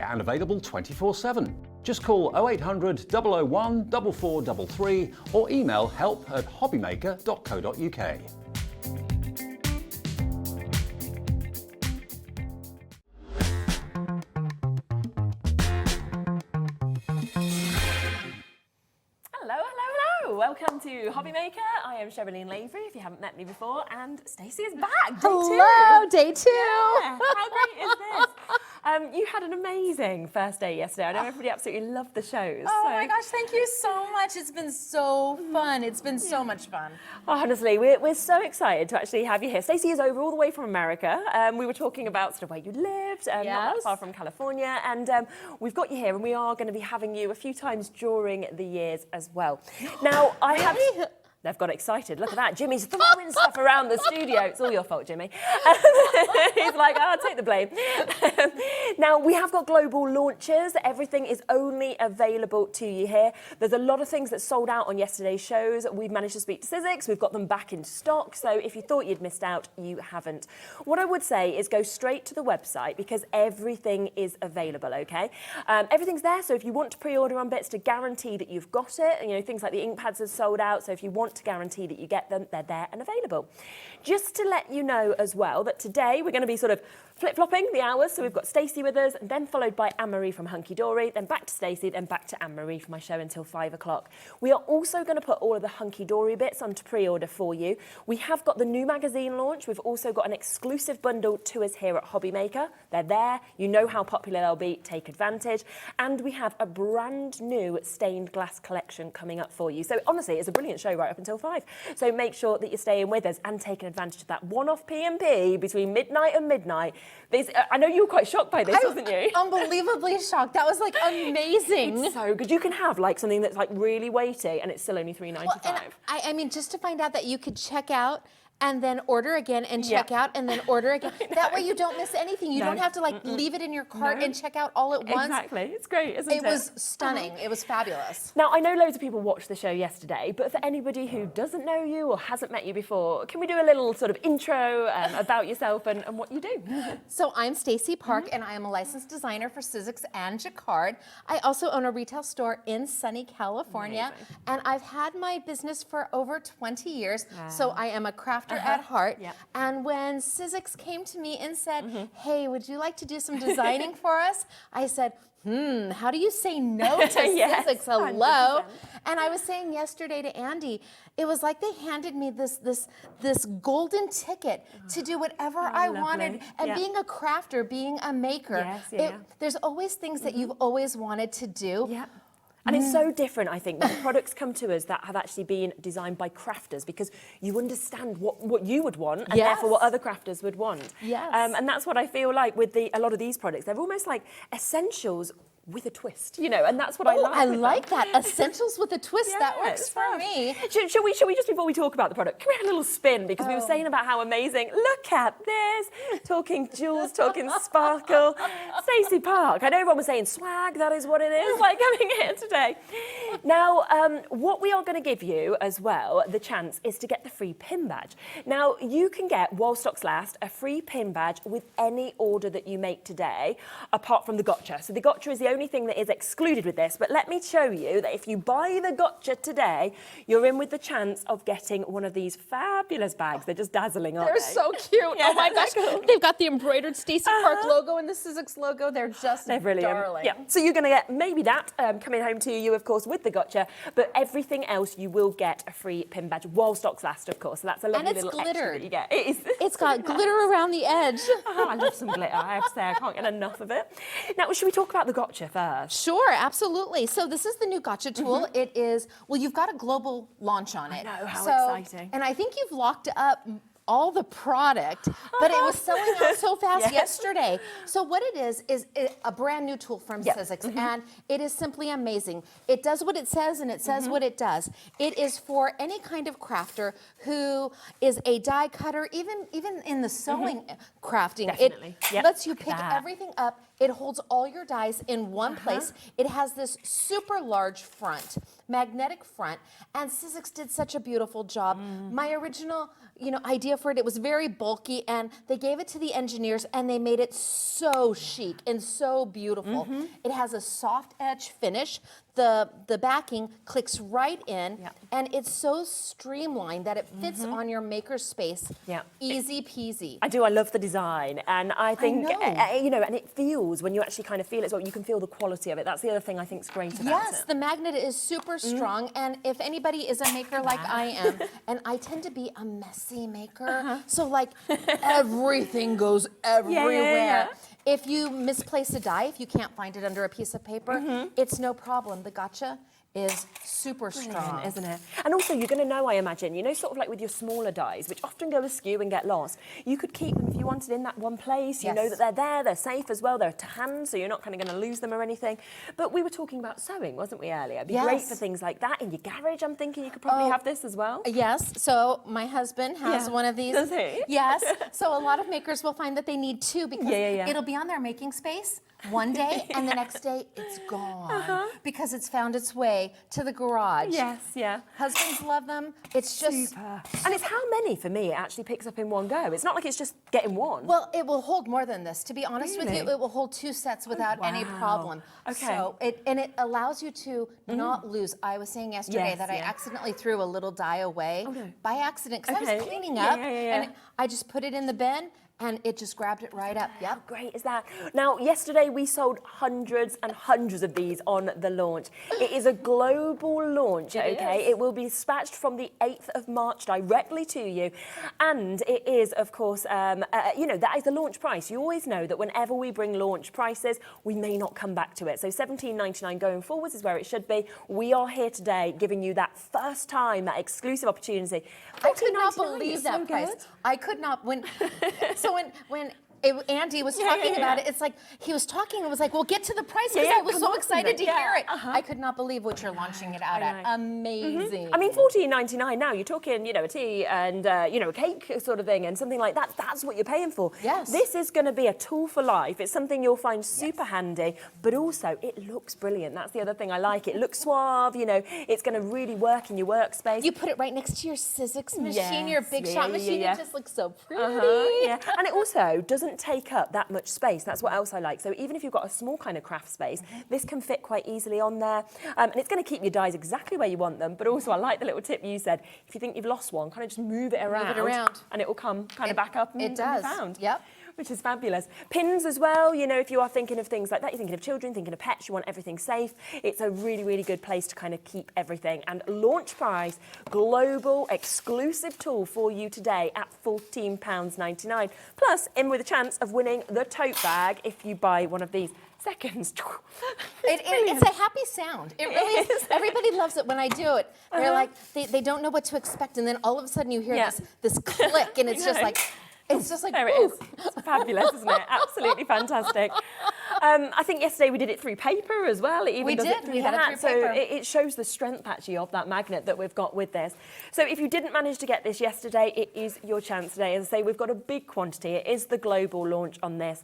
and available 24/7. Just call 0800 001 4433 or email help@hobbymaker.co.uk. Welcome to HobbyMaker. I am Sherilyn Lavery, if you haven't met me before, and Stacey is back. Hello, day two. Yeah, how great is this? You had an amazing first day yesterday. I know everybody absolutely loved the shows. Oh my gosh, thank you so much. It's been so fun. It's been so much fun. Honestly, we're so excited to actually have you here. Stacey is over all the way from America. We were talking about sort of where you lived, not that far from California, and we've got you here, and we are going to be having you a few times during the years as well. Now, They've got excited. Look at that. Jimmy's throwing stuff around the studio. It's all your fault, Jimmy. He's like, I'll take the blame. Now, we have got global launches. Everything is only available to you here. There's a lot of things that sold out on yesterday's shows. We've managed to speak to SIZZIX. We've got them back in stock. So if you thought you'd missed out, you haven't. What I would say is go straight to the website because everything is available, okay? Everything's there. So if you want to pre-order on bits to guarantee that you've got it, you know, things like the ink pads have sold out. So if you want to guarantee that you get them, they're there and available. Just to let you know as well that today we're going to be sort of flip-flopping the hours. So we've got Stacey with us, and then followed by Anne-Marie from Hunkydory, then back to Stacey, then back to Anne-Marie for my show until 5 o'clock. We are also going to put all of the Hunkydory bits onto pre-order for you. We have got the new magazine launch. We've also got an exclusive bundle to us here at HobbyMaker. They're there. You know how popular they'll be. Take advantage. And we have a brand new stained glass collection coming up for you. So honestly, it's a brilliant show right up until 5. So make sure that you're staying with us and taking advantage of that one-off P&P between midnight and midnight. I know you were quite shocked by this, wasn't you? Unbelievably shocked. That was like amazing. It's so good. You can have like something that's like really weighty and it's still only $3.95. Well, I mean, just to find out that you could check out and then order again and check out and then order again. That way you don't miss anything. You don't have to like leave it in your cart and check out all at once. Exactly. It's great, isn't it? It was stunning. It was fabulous. Now, I know loads of people watched the show yesterday, but for anybody who doesn't know you or hasn't met you before, can we do a little sort of intro about yourself and what you do? So I'm Stacey Park and I am a licensed designer for SIZZIX and Jacquard. I also own a retail store in sunny California. Amazing. And I've had my business for over 20 years. Wow. So I am a crafter at heart. Yep. And when SIZZIX came to me and said, hey, would you like to do some designing for us? I said, how do you say no to SIZZIX? Hello. 100%. And I was saying yesterday to Andy, it was like they handed me this golden ticket to do whatever I wanted. And being a crafter, being a maker, there's always things that you've always wanted to do. Yeah. And it's so different, I think, when the products come to us that have actually been designed by crafters because you understand what you would want and therefore what other crafters would want. Yes. And that's what I feel like with a lot of these products. They're almost like essentials with a twist, you know, and that's what I like. I like that. Essentials with a twist. That works for me. Shall we just, before we talk about the product, can we have a little spin? Because we were saying about how amazing, look at this, talking jewels, talking sparkle. Stacey Park. I know everyone was saying swag, that is what it is, like coming here today. Now, what we are going to give you as well, the chance, is to get the free pin badge. Now, you can get, while stocks last, a free pin badge with any order that you make today, apart from the gotcha. So the gotcha is the only thing that is excluded with this, but let me show you that if you buy the gotcha today, you're in with the chance of getting one of these fabulous bags. They're just dazzling, aren't they? They're so cute. Oh my gosh. Cool. They've got the embroidered Stacey Park logo and the SIZZIX logo. They're brilliant. Darling. Yeah. So you're going to get maybe that coming home to you, of course, with the gotcha, but everything else you will get a free pin badge while stocks last, of course. So that's a lovely little extra that you get. It is. It's got glitter around the edge. Oh, I love some glitter. I have to say, I can't get enough of it. Now, should we talk about the gotcha first? Sure, absolutely. So this is the new gotcha tool. It is, well, you've got a global launch on it. I know, how exciting. And I think you've locked up all the product, but it was selling out so fast yesterday. So what it is a brand new tool from SIZZIX, and it is simply amazing. It does what it says, and it says what it does. It is for any kind of crafter who is a die cutter, even in the sewing crafting. Definitely. It lets you pick everything up It holds all your dies in one place. It has this super large front, magnetic front, and SIZZIX did such a beautiful job. My original, idea for it, it was very bulky, and they gave it to the engineers, and they made it so chic and so beautiful. It has a soft edge finish. The backing clicks right in, and it's so streamlined that it fits on your maker space. Easy peasy. I love the design, and I think, and it feels, when you actually kind of feel it, so you can feel the quality of it. That's the other thing I think is great about it. Yes, the magnet is super strong, and if anybody is a maker like I am, and I tend to be a messy maker, so like everything goes everywhere. If you misplace a die, if you can't find it under a piece of paper, it's no problem. The gotcha is super strong, isn't it? And also, you're going to know, I imagine, sort of like with your smaller dies, which often go askew and get lost, you could keep them if you wanted in that one place. You know that they're there, they're safe as well, they're to hand, so you're not kind of going to lose them or anything. But we were talking about sewing, wasn't we, earlier? It'd be great for things like that. In your garage, I'm thinking you could probably have this as well. Yes, so my husband has one of these. Does he? Yes, so a lot of makers will find that they need two because it'll be on their making space one day, and the next day it's gone because it's found its way to the garage. Yes, Husbands love them. It's just super. And it's how many, for me, it actually picks up in one go. It's not like it's just getting one. Well, it will hold more than this. To be honest with you, it will hold 2 sets without any problem. Okay. So it allows you to not lose. I was saying yesterday that I accidentally threw a little die away by accident because I was cleaning up and I just put it in the bin. And it just grabbed it right up. How great is that? Now, yesterday we sold hundreds and hundreds of these on the launch. It is a global launch, It will be dispatched from the 8th of March directly to you. And it is, of course, that is the launch price. You always know that whenever we bring launch prices, we may not come back to it. So $17.99 going forwards is where it should be. We are here today giving you that first time, that exclusive opportunity. I could not believe that price. I could not, So when Andy was talking about it, it's like he was talking and was like, well, get to the price because I was so excited to hear it. I could not believe what you're launching it out at. Amazing. I mean, $14.99 now, you're talking, a tea and, a cake sort of thing and something like that. That's what you're paying for. Yes. This is going to be a tool for life. It's something you'll find super handy, but also it looks brilliant. That's the other thing I like. It looks suave, it's going to really work in your workspace. You put it right next to your SIZZIX machine, your big shot machine. It just looks so pretty. And it also doesn't take up that much space. That's what else I like. So even if you've got a small kind of craft space, this can fit quite easily on there. And it's going to keep your dies exactly where you want them. But also I like the little tip you said. If you think you've lost one, kind of just move it around. And it will come kind of back up and it does. be found. Yep. Which is fabulous. Pins as well, if you are thinking of things like that, you're thinking of children, thinking of pets, you want everything safe, it's a really, really good place to kind of keep everything. And launch price, global exclusive tool for you today at £14.99. Plus, in with a chance of winning the tote bag if you buy one of these. Seconds. It's a happy sound. It really is. Everybody loves it when I do it. They're like, they don't know what to expect, and then all of a sudden you hear this click, and it's just like, there it is. It's fabulous, isn't it? Absolutely fantastic. I think yesterday we did it through paper as well. It even does it through that. So it shows the strength actually of that magnet that we've got with this. So if you didn't manage to get this yesterday, it is your chance today. As I say, we've got a big quantity. It is the global launch on this,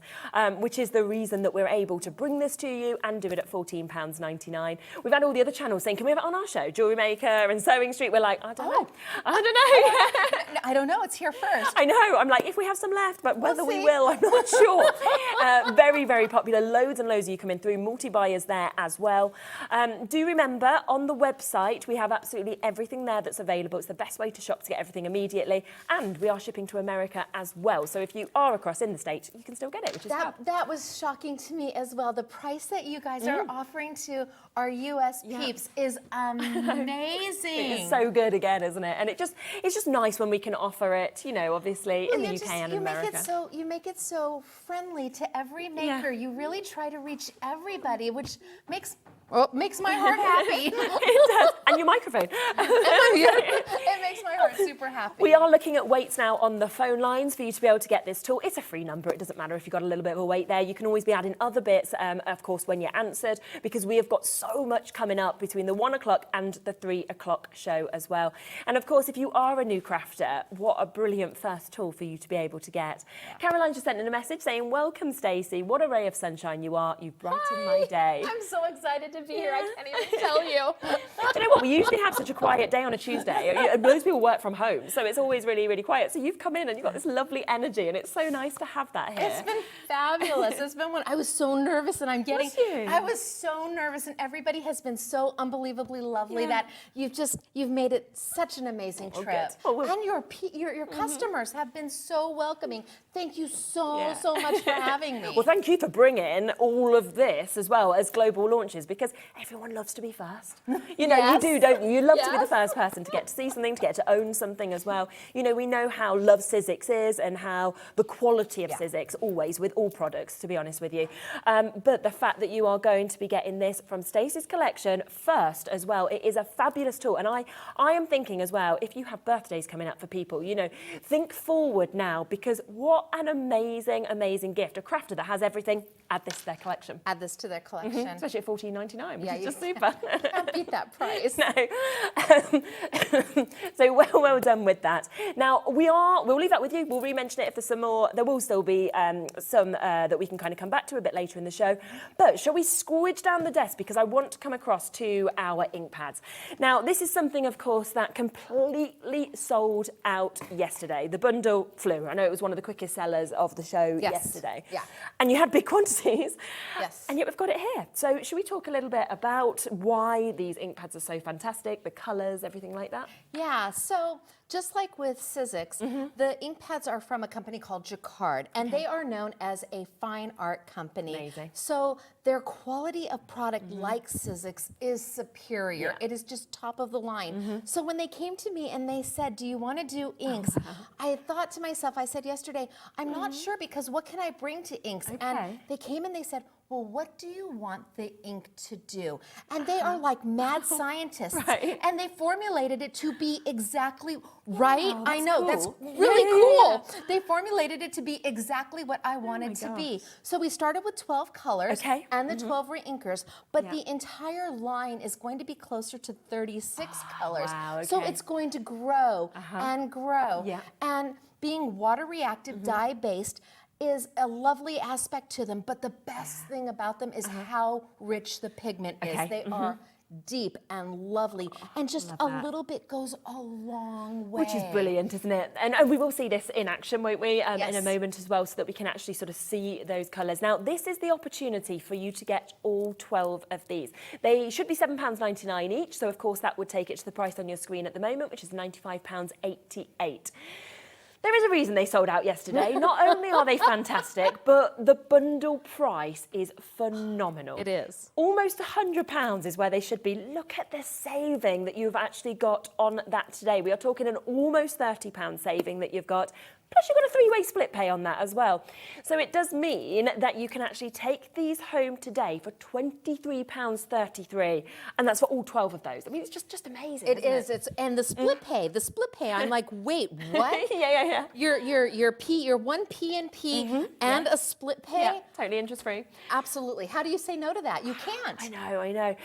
which is the reason that we're able to bring this to you and do it at £14.99. We've had all the other channels saying, can we have it on our show? Jewellery Maker and Sewing Street. We're like, I don't know. I don't know. It's here first. I know. I'm like, if we have some left, but whether we will, I'm not sure. Very, very popular. Loads and loads of you coming through. Multi-buyers there as well. Do remember, on the website, we have absolutely everything there that's available. It's the best way to shop to get everything immediately. And we are shipping to America as well. So if you are across in the States, you can still get it, which is fab. That was shocking to me as well. The price that you guys are offering to our US peeps is amazing. It's so good again, isn't it? And it's just nice when we can offer it, obviously in the UK and America. You make it so friendly to every maker. You really try to reach everybody, which makes Oh, makes my heart happy. It does. And your microphone. It makes my heart super happy. We are looking at weights now on the phone lines for you to be able to get this tool. It's a free number. It doesn't matter if you've got a little bit of a weight there. You can always be adding other bits, of course, when you're answered, because we have got so much coming up between the 1 o'clock and the 3 o'clock show as well. And of course, if you are a new crafter, what a brilliant first tool for you to be able to get. Caroline just sent in a message saying, welcome, Stacey. What a ray of sunshine you are. You've brightened my day. I'm so excited to be here. I can't even tell you. Do you know what? We usually have such a quiet day on a Tuesday. Most people work from home, so it's always really, really quiet. So you've come in and you've got this lovely energy, and it's so nice to have that here. It's been fabulous. It's been one. I was so nervous, and I was so nervous, and everybody has been so unbelievably lovely that you've made it such an amazing trip. And your customers have been so welcoming. Thank you so much for having me. Well, thank you for bringing all of this as well as global launches, because everyone loves to be first. You know, you do, don't you? You love to be the first person to get to see something, to get to own something as well. You know, we know how loved SIZZIX is and how the quality of SIZZIX always with all products, to be honest with you. But the fact that you are going to be getting this from Stacey's collection first as well, it is a fabulous tool. And I am thinking as well, if you have birthdays coming up for people, you know, think forward now, because what an amazing, amazing gift. A crafter that has everything, add this to their collection. Add this to their collection. Especially at $14.99, which is just super. Can't beat that price. No. So well done with that. Now, we'll leave that with you. We'll re-mention it if there's some more. There will still be some that we can kind of come back to a bit later in the show. But shall we squidge down the desk, because I want to come across to our ink pads. Now, this is something, of course, that completely sold out yesterday. The bundle flew. I know it was one of the quickest sellers of the show yesterday. Yeah. And you had big quantities. Yes. And yet we've got it here. So should we talk a little bit about why these ink pads are so fantastic, the colours, everything like that? Yeah, so just like with SIZZIX, the ink pads are from a company called Jacquard, and they are known as a fine art company. Amazing. So their quality of product, like SIZZIX, is superior. It is just top of the line. So when they came to me and they said, do you want to do inks? I thought to myself, I said yesterday, I'm not sure, because what can I bring to inks? And they came and they said, well, what do you want the ink to do? And they are like mad scientists. And they formulated it to be exactly right. I know, cool. That's really cool. They formulated it to be exactly what I wanted to be. So we started with 12 colors and the 12 reinkers, but the entire line is going to be closer to 36 colors. Wow, so it's going to grow and grow. And being water reactive, dye based, is a lovely aspect to them, but the best thing about them is how rich the pigment is. They are deep and lovely, and just a little bit goes a long way. Which is brilliant, isn't it? And we will see this in action, won't we, in a moment as well, so that we can actually sort of see those colours. Now, this is the opportunity for you to get all 12 of these. They should be £7.99 each, so of course that would take it to the price on your screen at the moment, which is £95.88. There is a reason they sold out yesterday. Not only are they fantastic, but the bundle price is phenomenal. It is. Almost £100 is where they should be. Look at the saving that you've actually got on that today. We are talking an almost £30 saving that you've got. Plus you've got a three-way split pay on that as well. So it does mean that you can actually take these home today for £23.33, and that's for all 12 of those. I mean, it's just amazing. It is. And the split pay. The split pay. I'm like, wait, what? Yeah. Your one P&P and a split pay. Yeah, totally interest-free. Absolutely. How do you say no to that? You can't. I know.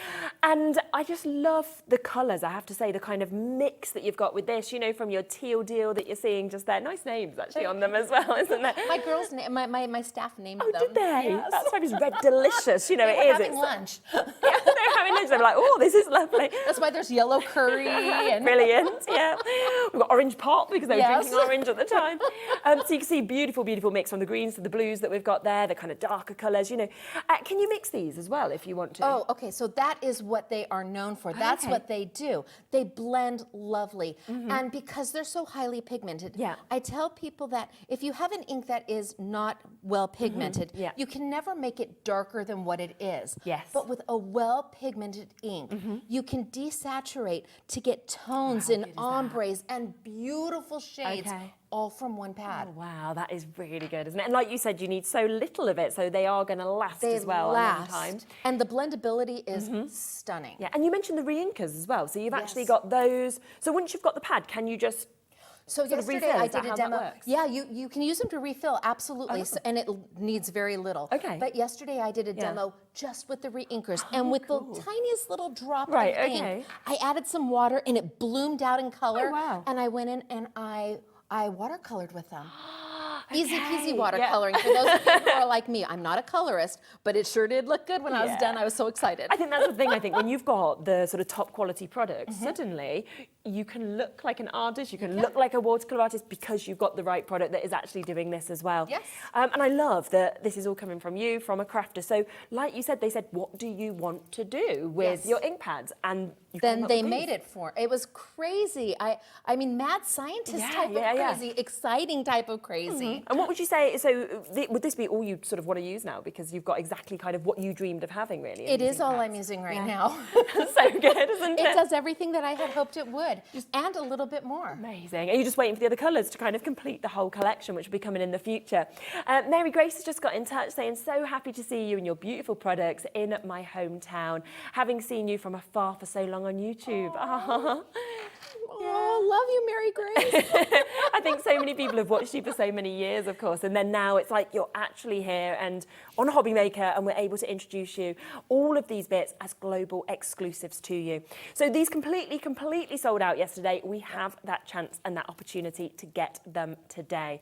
And I just love the colours. I have to say, the kind of mix that you've got with this. You know, from your teal deal that you're seeing just there. Nice names actually on them as well, isn't there? My girls, my staff named them. Oh, did they? Yes. That's why it's red delicious. You know, they it is. Having lunch. Yeah, they're having lunch. They're like, oh, this is lovely. That's why there's yellow curry. And brilliant. Yeah, we've got orange pop because they were drinking orange at the time. So you can see beautiful mix from the greens to the blues that we've got there. The kind of darker colours. You know, can you mix these as well if you want to? Oh, okay. So that is what they are known for. That's what they do. They blend lovely, and because they're so highly pigmented, I tell people that if you have an ink that is not well pigmented, you can never make it darker than what it is. Yes. But with a well pigmented pigmented ink. You can desaturate to get tones and ombres and beautiful shades. All from one pad. Oh, wow, that is really good, isn't it? And like you said, you need so little of it, so they are going to last as well. Last. A long time. And the blendability is stunning. Yeah, and you mentioned the re-inkers as well. So you've actually got those. So once you've got the pad, can you just So yesterday I did a demo. Yeah, you can use them to refill, absolutely, and it needs very little. Okay. But yesterday I did a demo just with the re-inkers, and with the tiniest little drop of ink, I added some water, and it bloomed out in color. Oh, wow. And I went in and I watercolored with them. Easy peasy watercoloring. For those of you who are like me, I'm not a colorist, but it sure did look good when I was done. I was so excited. I think that's the thing. I think when you've got the sort of top quality products, suddenly you can look like an artist, you can look like a watercolor artist because you've got the right product that is actually doing this as well. Yes. And I love that this is all coming from you, from a crafter. So like you said, they said, what do you want to do with your ink pads? And then they made it for. It was crazy. I mean, mad scientist type of crazy, exciting type of crazy. And what would you say, so would this be all you sort of want to use now? Because you've got exactly kind of what you dreamed of having, really. It is all I'm using right now. So good, isn't it? It does everything that I had hoped it would, and a little bit more. Amazing. Are you just waiting for the other colours to kind of complete the whole collection, which will be coming in the future? Mary Grace has just got in touch saying, so happy to see you and your beautiful products in my hometown, having seen you from afar for so long on YouTube. Oh, love you, Mary Grace. I think so many people have watched you for so many years, of course, and then now it's like you're actually here and on HobbyMaker, and we're able to introduce you all of these bits as global exclusives to you. So these completely sold out yesterday. We have that chance and that opportunity to get them today.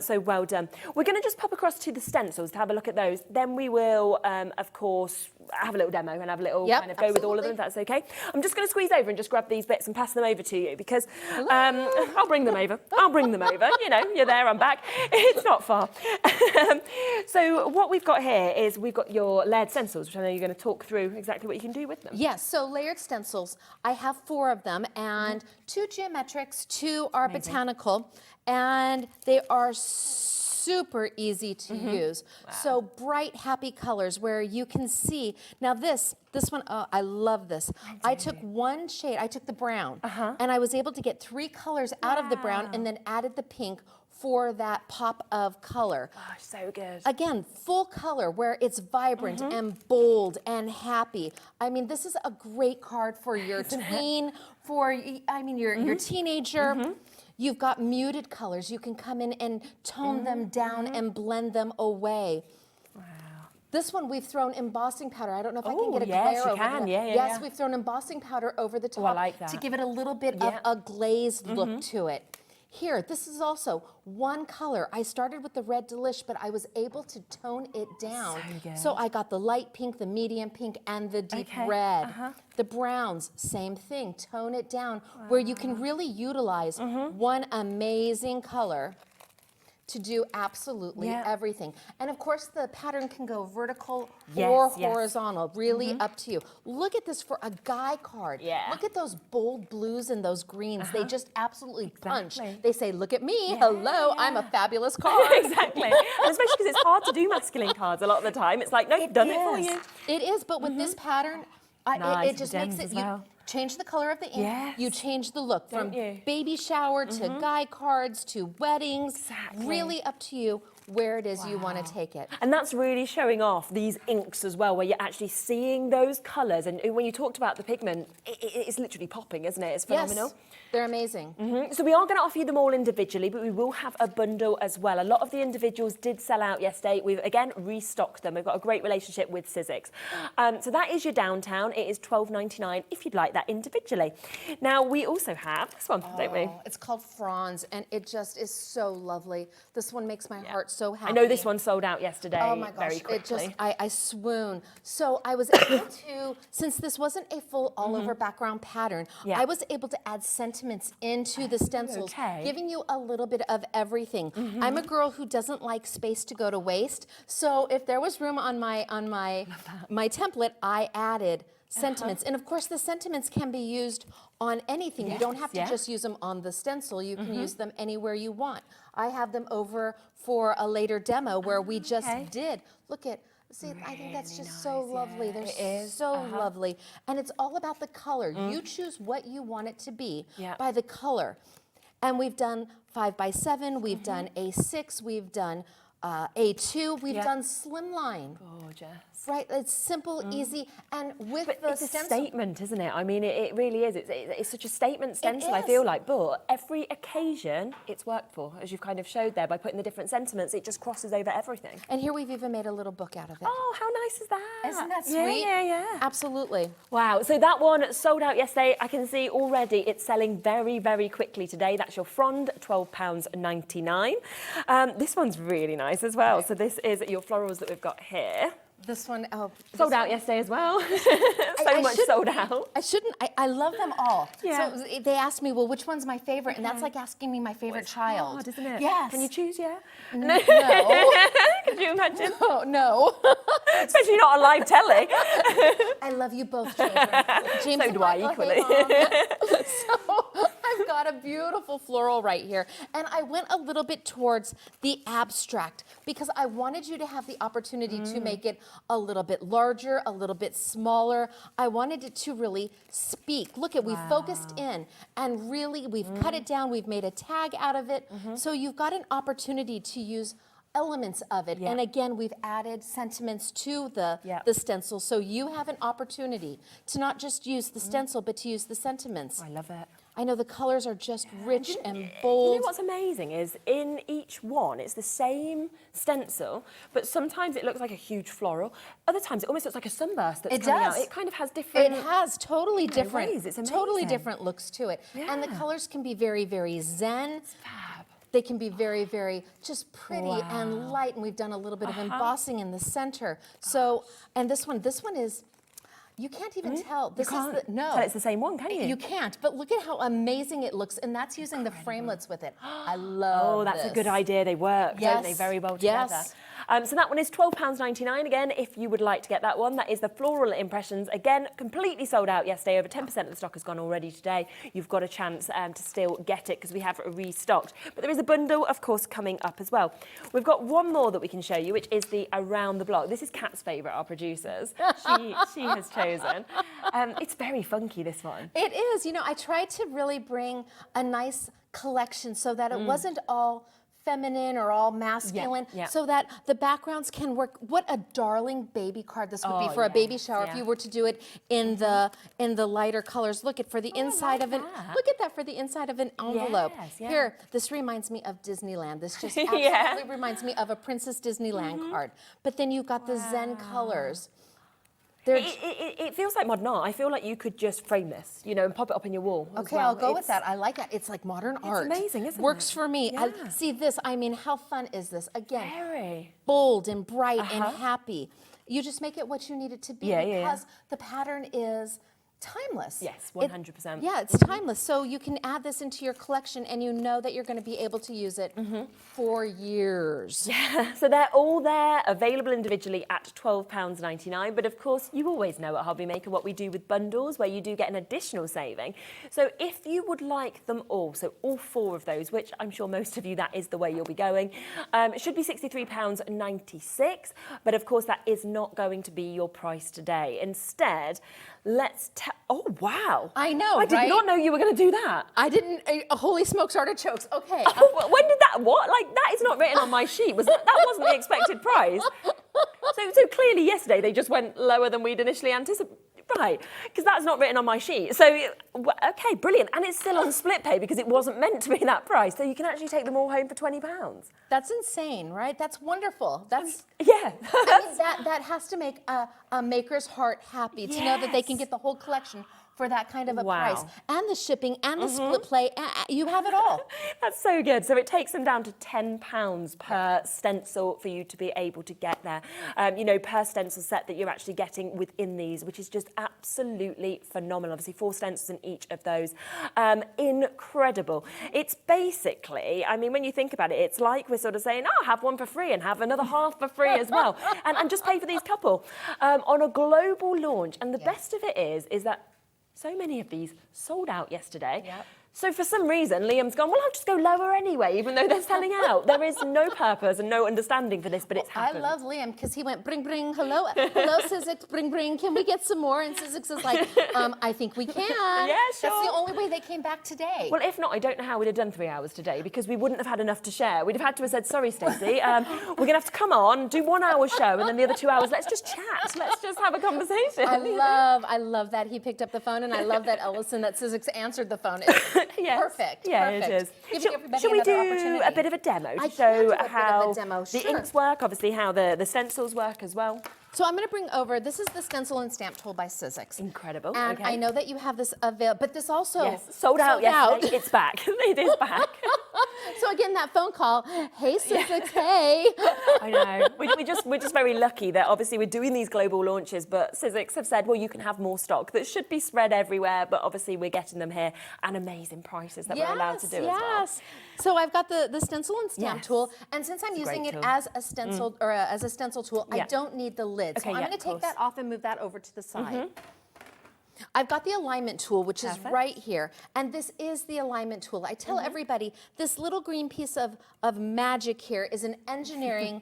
So well done. We're going to just pop across to the stencils to have a look at those. Then we will, of course, have a little demo and have a little kind of go with all of them, if that's okay. I'm just going to squeeze over and just grab these bits and pass them over to you because I'll bring them over. You know, you're there, I'm back. It's not far. So what we've got here is we've got your layered stencils, which I know you're going to talk through exactly what you can do with them. Yes, so layered stencils. I have 4 of them, and 2 geometrics, 2 are botanical, and they are super easy to use. Wow. So bright, happy colors where you can see. Now this one, oh, I love this. I took one shade, I took the brown, and I was able to get 3 colors out of the brown and then added the pink for that pop of color. Oh, so good. Again, full color where it's vibrant and bold and happy. I mean, this is a great card for your teen, for, I mean, your teenager. You've got muted colors. You can come in and tone them down and blend them away. Wow. This one we've thrown embossing powder. I don't know if I can get a glare over it. Yes, we've thrown embossing powder over the top to give it a little bit of a glazed look to it. Here, this is also one color. I started with the Red Delish, but I was able to tone it down. So I got the light pink, the medium pink, and the deep red. The browns, same thing. Tone it down where you can really utilize one amazing color to do absolutely everything. And of course, the pattern can go vertical or horizontal, really up to you. Look at this for a guy card. Look at those bold blues and those greens. They just absolutely punch. They say, look at me, hello, I'm a fabulous card. Exactly. And especially because it's hard to do masculine cards a lot of the time. It's like, no, you've done it for you. It is, but with this pattern, it just makes it, you change the color of the ink, you change the look from baby shower to guy cards to weddings, really up to you where it is you want to take it. And that's really showing off these inks as well, where you're actually seeing those colours. And when you talked about the pigment, it's literally popping, isn't it? It's phenomenal. Yes, they're amazing. So we are going to offer you them all individually, but we will have a bundle as well. A lot of the individuals did sell out yesterday. We've, again, restocked them. We've got a great relationship with SIZZIX. So that is your downtown. It is $12.99 if you'd like that individually. Now, we also have this one, don't we? It's called Franz, and it just is so lovely. This one makes my heart so happy. I know this one sold out yesterday. Oh my gosh, very quickly. it just, I swoon. So I was able to, since this wasn't a full all-over background pattern, I was able to add sentiments into the stencils, giving you a little bit of everything. I'm a girl who doesn't like space to go to waste, so if there was room on my template, I added sentiments. And of course, the sentiments can be used on anything. You don't have to just use them on the stencil. You can use them anywhere you want. I have them over for a later demo where we just did, look at See, I think that's just nice, so lovely. yeah. They're It is. so lovely. And it's all about the color. You choose what you want it to be by the color. And we've done 5x7, we've done A6, we've done A2, we've done slimline. Gorgeous. Right, it's simple, easy, and with the it's a stencil. statement, isn't it? I mean, it really is. It's such a statement stencil, I feel like. But every occasion it's worked for, as you've kind of showed there, by putting the different sentiments, it just crosses over everything. And here we've even made a little book out of it. Oh, how nice is that? Isn't that sweet? Yeah. Absolutely. Wow, so that one sold out yesterday. I can see already it's selling very, very quickly today. That's your frond, £12.99. This one's really nice as well. So this is your florals that we've got here. This one, Sold out yesterday as well. Much sold out. I love them all. Yeah. So they asked me, well, which one's my favorite? And that's like asking me my favorite child. Hard, isn't it? Yes. Can you choose, yeah? No. Could you imagine? No. Especially not on live telly. I love you both, children. James So and do I, Michael, equally. hey, Mom. So I've got a beautiful floral right here. And I went a little bit towards the abstract because I wanted you to have the opportunity to make it a little bit larger, a little bit smaller. I wanted it to really speak. Look at, we've focused in and really we've cut it down. We've made a tag out of it. So you've got an opportunity to use elements of it. And again, we've added sentiments to the stencil. So you have an opportunity to not just use the stencil, but to use the sentiments. I love it. I know the colors are just rich and bold. You know what's amazing is in each one, it's the same stencil, but sometimes it looks like a huge floral. Other times it almost looks like a sunburst that's coming out. It kind of has different... It has totally different, ways. It's amazing. totally different looks to it. And the colors can be very, very zen. It's fab. They can be very, very just pretty and light. And we've done a little bit of embossing in the center. So, and this one is, you can't even tell. This is no. Tell it's the same one, can you? You can't, but look at how amazing it looks, and that's using the framelits with it. I love that's this. a good idea. They work, don't they? Very well together. Yes. So that one is £12.99 again, if you would like to get that one. That is the Floral Impressions. Again, completely sold out yesterday. Over 10% of the stock has gone already today. You've got a chance to still get it because we have restocked. But there is a bundle, of course, coming up as well. We've got one more that we can show you, which is the Around the Block. This is Kat's favourite, our producers. She has chosen. It's very funky, this one. It is. You know, I tried to really bring a nice collection so that it wasn't all feminine or all masculine, so that the backgrounds can work. What a darling baby card this would be for a baby shower if you were to do it in the lighter colors. Look at for the inside of an look at that for the inside of an envelope. Here, this reminds me of Disneyland. This just absolutely reminds me of a Princess Disneyland card. But then you've got the Zen colors. It feels like modern art. I feel like you could just frame this, you know, and pop it up on your wall. Okay, I'll go with that. I like that. It's like modern art. It's amazing, isn't it? Works for me. I, see this, I mean, how fun is this? Again, Very. bold and bright and happy. You just make it what you need it to be because the pattern is timeless. Yes, 100%. Yeah, it's timeless. So you can add this into your collection and you know that you're going to be able to use it for years. Yeah, so they're all there, available individually at £12.99. But of course, you always know at HobbyMaker what we do with bundles, where you do get an additional saving. So if you would like them all, so all four of those, which I'm sure most of you, that is the way you'll be going, it should be £63.96. But of course, that is not going to be your price today. Instead, oh, wow. I know, I did not know you were going to do that. I didn't, holy smokes, artichokes. Okay. When did that, what? Like, that is not written on my sheet. That wasn't the expected price. So clearly yesterday they just went lower than we'd initially anticipated. Right, because that's not written on my sheet. So, okay, brilliant. And it's still on split pay because it wasn't meant to be that price. So you can actually take them all home for £20. That's insane, right? That's wonderful. That's yeah. I mean, that has to make a maker's heart happy to know that they can get the whole collection for that kind of a price. And the shipping and the split play, you have it all. That's so good. So it takes them down to £10 per stencil for you to be able to get there. You know, per stencil set that you're actually getting within these, which is just absolutely phenomenal. Obviously, 4 stencils in each of those. Incredible. It's basically, I mean, when you think about it, it's like we're sort of saying, oh, have one for free and have another half for free as well. And just pay for these couple on a global launch. And the best of it is that so many of these sold out yesterday. So for some reason, Liam's gone, well, I'll just go lower anyway, even though they're selling out. There is no purpose and no understanding for this, but it's happened. I love Liam because he went, bring, hello, SIZZIX, bring, can we get some more? And SIZZIX is like, I think we can. Yeah, sure. That's the only way they came back today. Well, if not, I don't know how we'd have done 3 hours today because we wouldn't have had enough to share. We'd have had to have said, sorry, Stacey, we're going to have to come on, do 1 hour show, and then the other 2 hours, let's just chat. Let's just have a conversation. I love that he picked up the phone, and I love that Ellison, that SIZZIX answered the phone. It's yes. perfect. Yeah, perfect. it is. Giving everybody Shall we another do opportunity. a bit of a demo to I show can do a how bit of a demo, the sure. inks work, obviously how the stencils work as well? So I'm going to bring over, this is the stencil and stamp tool by SIZZIX. Incredible. And okay. I know that you have this available, but this also sold out yesterday. It's back. It is back. So again, that phone call, hey SIZZIX, hey. I know. We're just very lucky that obviously we're doing these global launches, but SIZZIX have said, well, you can have more stock that should be spread everywhere, but obviously we're getting them here at amazing prices that we're allowed to do as well. So I've got the stencil and stamp tool, and since I'm using it tool. as a stencil or as a stencil tool, I don't need the lid. Okay, so I'm going to take that off and move that over to the side. I've got the alignment tool, which is right here, and this is the alignment tool. I tell everybody this little green piece of magic here is an engineering.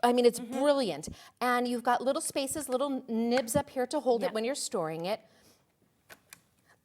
I mean, it's brilliant, and you've got little spaces, little nibs up here to hold it when you're storing it.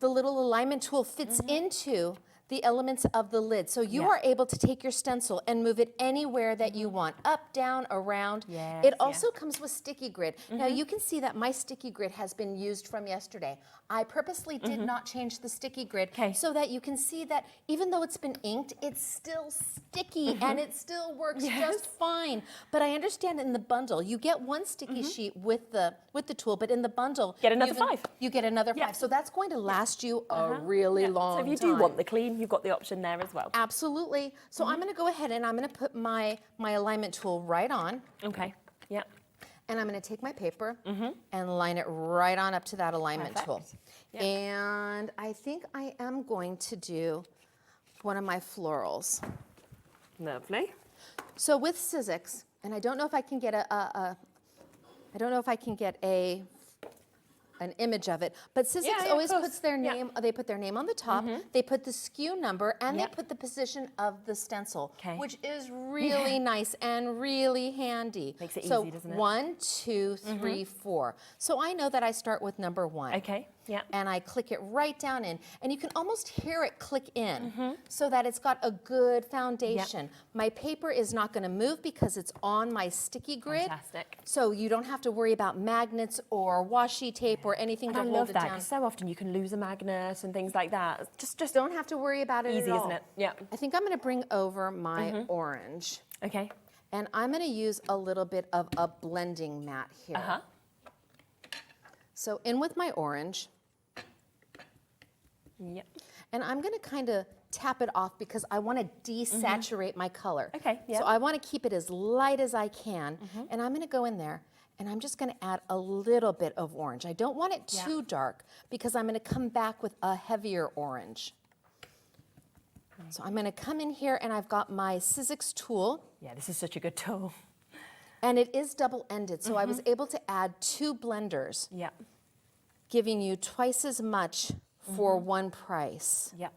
The little alignment tool fits into the elements of the lid. So you are able to take your stencil and move it anywhere that you want, up, down, around. It also comes with sticky grid. Now you can see that my sticky grid has been used from yesterday. I purposely did not change the sticky grid so that you can see that even though it's been inked, it's still sticky and it still works just fine. But I understand in the bundle, you get one sticky sheet with the tool, but in the bundle, get another 5. You get another 5. So that's going to last you a really long time. So if you do want the clean, you've got the option there as well. Absolutely. So I'm going to go ahead and I'm going to put my alignment tool right on. Okay. Yeah. And I'm going to take my paper and line it right on up to that alignment tool. Yep. And I think I am going to do one of my florals. Lovely. So with SIZZIX, and I don't know if I can get an image of it, but SIZZIX always puts their name, they put their name on the top, they put the SKU number, and they put the position of the stencil, which is really nice and really handy. Makes it so easy, doesn't it? 1, 2, 3, 4. So I know that I start with number 1. Okay, yeah. And I click it right down in, and you can almost hear it click in so that it's got a good foundation. My paper is not going to move because it's on my sticky grid. Fantastic. So you don't have to worry about magnets or washi tape or anything to hold it down. I love that because so often you can lose a magnet and things like that. Just don't have to worry about it easy, at all. isn't it? Yeah. I think I'm going to bring over my orange. Okay. And I'm going to use a little bit of a blending mat here. So in with my orange. Yep. And I'm going to kind of tap it off because I want to desaturate my color. Okay, yeah. So I want to keep it as light as I can. And I'm going to go in there and I'm just going to add a little bit of orange. I don't want it too dark because I'm going to come back with a heavier orange. So I'm going to come in here and I've got my SIZZIX tool. Yeah, this is such a good tool. And it is double-ended, so I was able to add 2 blenders, giving you twice as much for one price. Yep.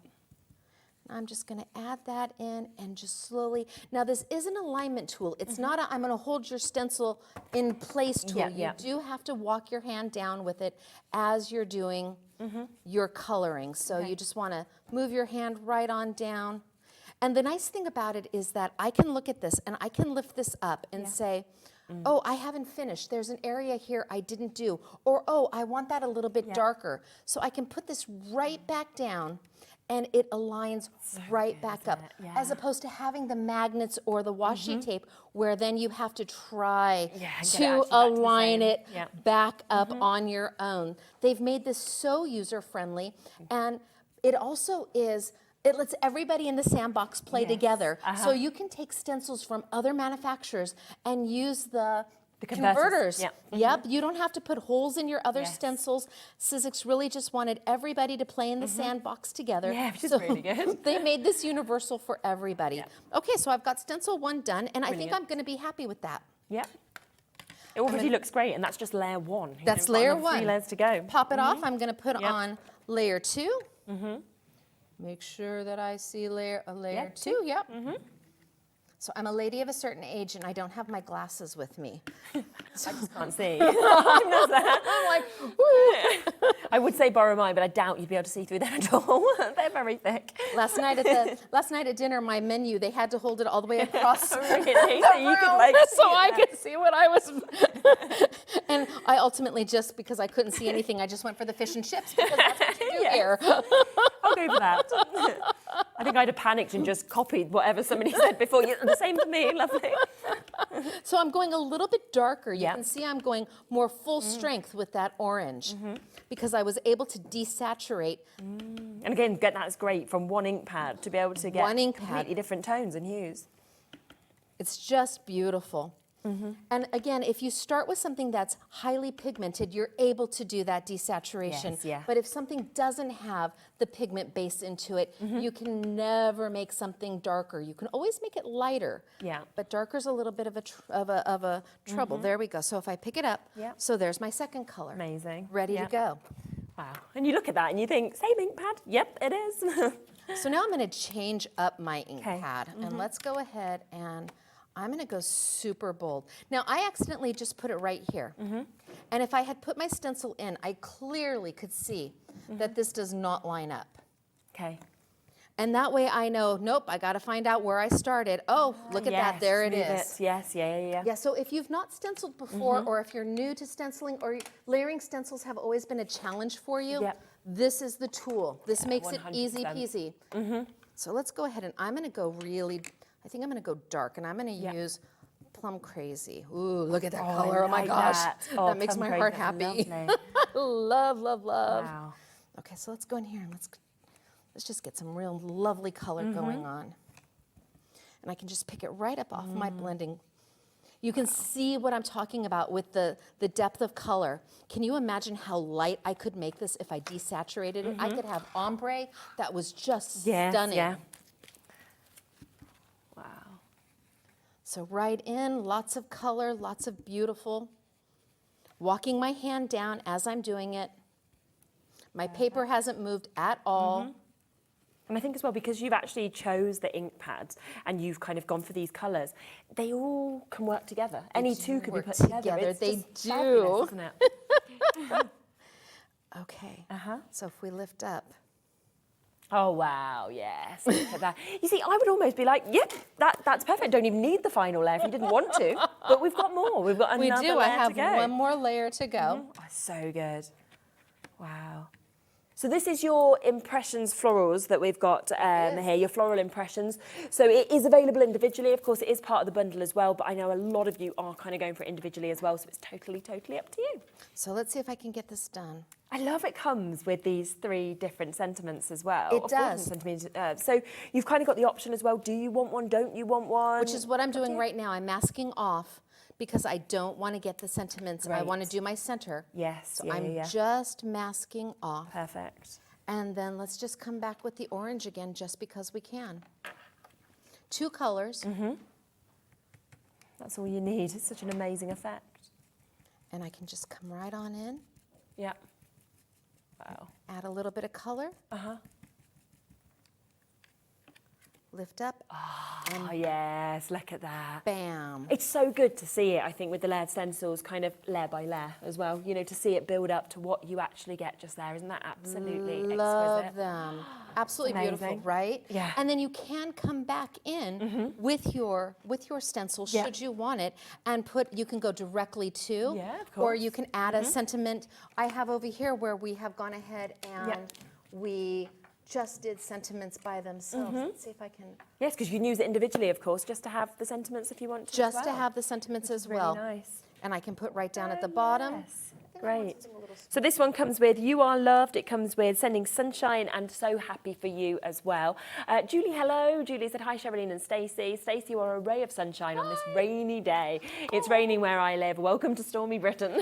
I'm just going to add that in and just slowly. Now this is an alignment tool. It's not a I'm going to hold your stencil in place tool. You do have to walk your hand down with it as you're doing your coloring. So you just want to move your hand right on down. And the nice thing about it is that I can look at this and I can lift this up and say, oh, I haven't finished. There's an area here I didn't do. Or, oh, I want that a little bit darker. So I can put this right back down and it aligns right back up. As opposed to having the magnets or the washi tape where then you have to try to align it back up on your own. They've made this so user-friendly, and it also is, it lets everybody in the sandbox play together. So you can take stencils from other manufacturers and use the converters. Yep, you don't have to put holes in your other stencils. SIZZIX really just wanted everybody to play in the sandbox together. Yeah, which is so really good. They made this universal for everybody. Okay, so I've got stencil 1 done, and I think I'm going to be happy with that. Yep. It already looks great, and that's just layer 1. That's layer 1. 3 layers to go. Pop it off. I'm going to put on layer 2. Make sure that I see layer 2. Yep. So I'm a lady of a certain age, and I don't have my glasses with me. So I just can't see. I'm like, woo. I would say borrow mine, but I doubt you'd be able to see through them at all. They're very thick. Last night at dinner, my menu, they had to hold it all the way across really? So you could like so I could see what I was. And I ultimately, just because I couldn't see anything, I just went for the fish and chips, because that's what you do here. I'll go for that. I think I'd have panicked and just copied whatever somebody said before. The same for me, lovely. So I'm going a little bit darker. You can see I'm going more full strength with that orange, because I was able to desaturate. And again, that's great from one ink pad to be able to get completely different tones and hues. It's just beautiful. And again, if you start with something that's highly pigmented, you're able to do that desaturation. Yes, But if something doesn't have the pigment base into it, you can never make something darker. You can always make it lighter. But darker's a little bit of a trouble. There we go. So if I pick it up, so there's my second color. Amazing. Ready to go. Wow. And you look at that and you think, same ink pad? Yep, it is. So now I'm going to change up my ink pad. And let's go ahead and I'm going to go super bold. Now, I accidentally just put it right here. And if I had put my stencil in, I clearly could see that this does not line up. Okay. And that way I know, nope, I got to find out where I started. Oh, look at that. There it is. Yes, yeah. Yeah, so if you've not stenciled before, or if you're new to stenciling, or layering stencils have always been a challenge for you, this is the tool. This makes 100%. It easy peasy. So let's go ahead and I'm going to go really... I think I'm going to go dark, and I'm going to use Plum Crazy. Ooh, look at that color. Oh, my gosh. That makes my heart happy. Love, love, love. Wow. Okay, so let's go in here, and let's just get some real lovely color going on. And I can just pick it right up off my blending. You can see what I'm talking about with the depth of color. Can you imagine how light I could make this if I desaturated it? I could have ombre that was just stunning. Yeah. So right in, lots of color, lots of beautiful. Walking my hand down as I'm doing it. My paper hasn't moved at all. And I think as well, because you've actually chose the ink pads and you've kind of gone for these colours, they all can work together. Any two could be put together. They do. Fabulous, isn't it? Okay, so if we lift up. Oh, wow, yes, look at that. You see, I would almost be like, yep, that's perfect. Don't even need the final layer if you didn't want to. But we've got more. We've got another layer to go. I have one more layer to go. Oh, so good. Wow. So this is your impressions florals that we've got here, your floral impressions. So it is available individually. Of course, it is part of the bundle as well, but I know a lot of you are kind of going for it individually as well, so it's totally up to you. So let's see if I can get this done. I love it comes with these 3 different sentiments as well. It does. So you've kind of got the option as well. Do you want one? Don't you want one? Which is what I'm doing right now. I'm masking off because I don't want to get the sentiments. I want to do my center. Yes. So I'm just masking off. Perfect. And then let's just come back with the orange again just because we can. 2 colors. That's all you need. It's such an amazing effect. And I can just come right on in. Yeah. Wow. Add a little bit of color. Lift up. Oh, yes, look at that. Bam. It's so good to see it, I think, with the layered stencils, kind of layer by layer as well. You know, to see it build up to what you actually get just there. Isn't that absolutely exquisite? Love them. Absolutely beautiful, right? Yeah. And then you can come back in with your stencil, should you want it, and you can go directly to, or you can add a sentiment. I have over here where we have gone ahead and we just did sentiments by themselves. Let's see if I can. Yes, because you can use it individually, of course, just to have the sentiments if you want to. Just to have the sentiments as well. Really nice. And I can put right down at the bottom. Yes. Great. So this one comes with You Are Loved. It comes with Sending Sunshine and So Happy for You as well. Julie, hello. Julie said, hi, Sherilyn and Stacey. Stacey, you are a ray of sunshine on this rainy day. It's raining where I live. Welcome to stormy Britain.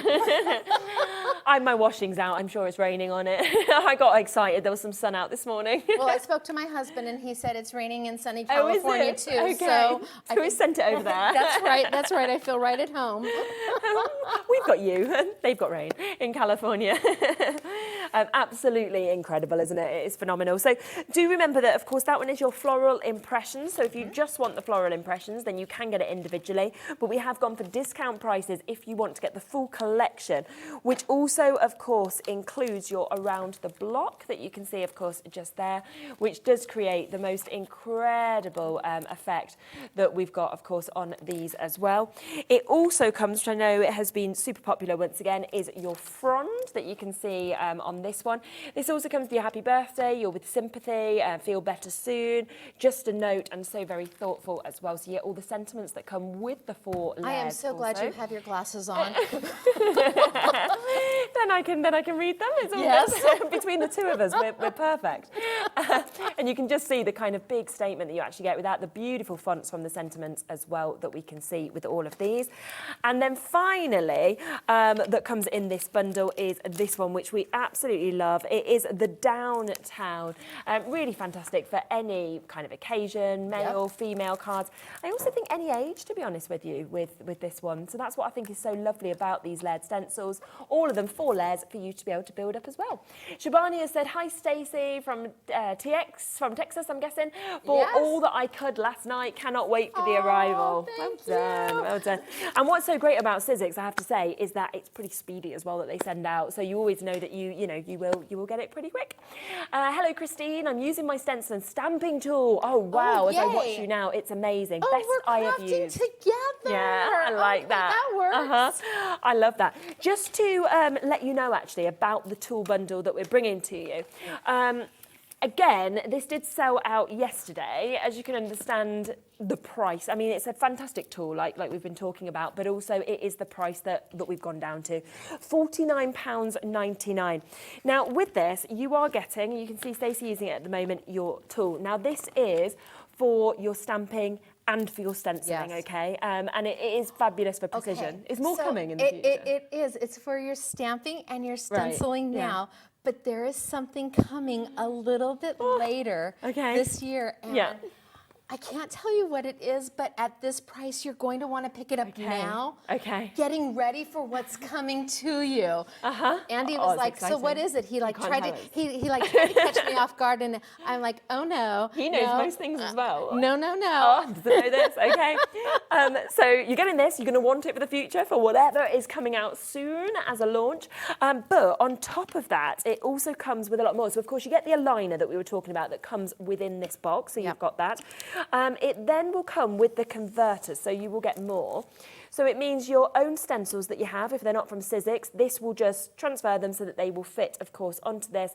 My washing's out. I'm sure it's raining on it. I got excited. There was some sun out this morning. Well, I spoke to my husband and he said it's raining in sunny California too. Okay. So we sent it over there. That's right. I feel right at home. We've got you. They've got rain in California. Absolutely incredible, isn't it? It is phenomenal. So do remember that, of course, that one is your floral impressions. So if you just want the floral impressions, then you can get it individually. But we have gone for discount prices if you want to get the full collection, which also, of course, includes your around the block that you can see, of course, just there, which does create the most incredible effect that we've got, of course, on these as well. It also comes, which I know it has been super popular once again, is your frond that you can see on this one. This also comes with your happy birthday, you're with sympathy, feel better soon, just a note, and so very thoughtful as well. So you get all the sentiments that come with the 4 layers. I am so glad you have your glasses on. then I can read them. It's all yes. good. Between the two of us, we're perfect. And you can just see the kind of big statement that you actually get without the beautiful fonts from the sentiments as well that we can see with all of these. And then finally, that comes in this bundle is this one, which we absolutely love. It is the Downtown. Really fantastic for any kind of occasion, male, female cards. I also think any age, to be honest with you, with this one. So that's what I think is so lovely about these layered stencils. All of them 4 layers for you to be able to build up as well. Shabani has said, hi Stacey from TX, from Texas, I'm guessing, for all that I could last night. Cannot wait for the arrival. Well done, well done. And what's so great about SIZZIX, I have to say, is that it's pretty speedy as well that they send out. So you always know that you will get it pretty quick. Hello Christine, I'm using my stencil and stamping tool. Oh wow, as I watch you now, it's amazing. Best I have used. Together. Yeah, I like that. That works. I love that. Just to let you know actually about the tool bundle that we're bringing to you. Again, this did sell out yesterday. As you can understand, the price. I mean, it's a fantastic tool, like we've been talking about, but also it is the price that we've gone down to, £49.99. Now, with this, you are getting, you can see Stacey using it at the moment, your tool. Now, this is for your stamping and for your stenciling, okay? And it is fabulous for precision. Okay. Is more coming in the future? It is. It's for your stamping and your stenciling now. But there is something coming a little bit later this year. And I can't tell you what it is, but at this price, you're going to want to pick it up now. Getting ready for what's coming to you. Andy was like, exciting. So what is it? He like tried to catch me off guard, and I'm like, oh no. He knows most things as well. No. Oh, doesn't know this, okay. So you're getting this, you're going to want it for the future for whatever is coming out soon as a launch. But on top of that, it also comes with a lot more. So of course you get the aligner that we were talking about that comes within this box, so you've got that. It then will come with the converters, so you will get more. So it means your own stencils that you have, if they're not from SIZZIX, this will just transfer them so that they will fit, of course, onto this,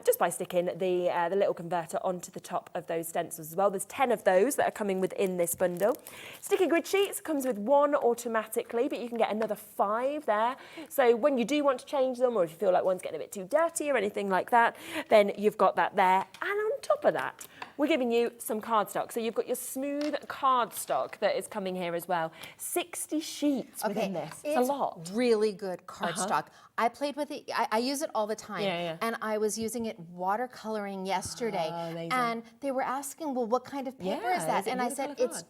just by sticking the little converter onto the top of those stencils as well. There's 10 of those that are coming within this bundle. Sticky grid sheets comes with 1 automatically, but you can get another 5 there. So when you do want to change them, or if you feel like one's getting a bit too dirty or anything like that, then you've got that there. And on top of that, we're giving you some cardstock. So you've got your smooth cardstock that is coming here as well. 60 sheets within this. It's a lot. Really good cardstock. I played with it. I use it all the time. And I was using it watercoloring yesterday. And they were asking, well, what kind of paper is that? And I said, it's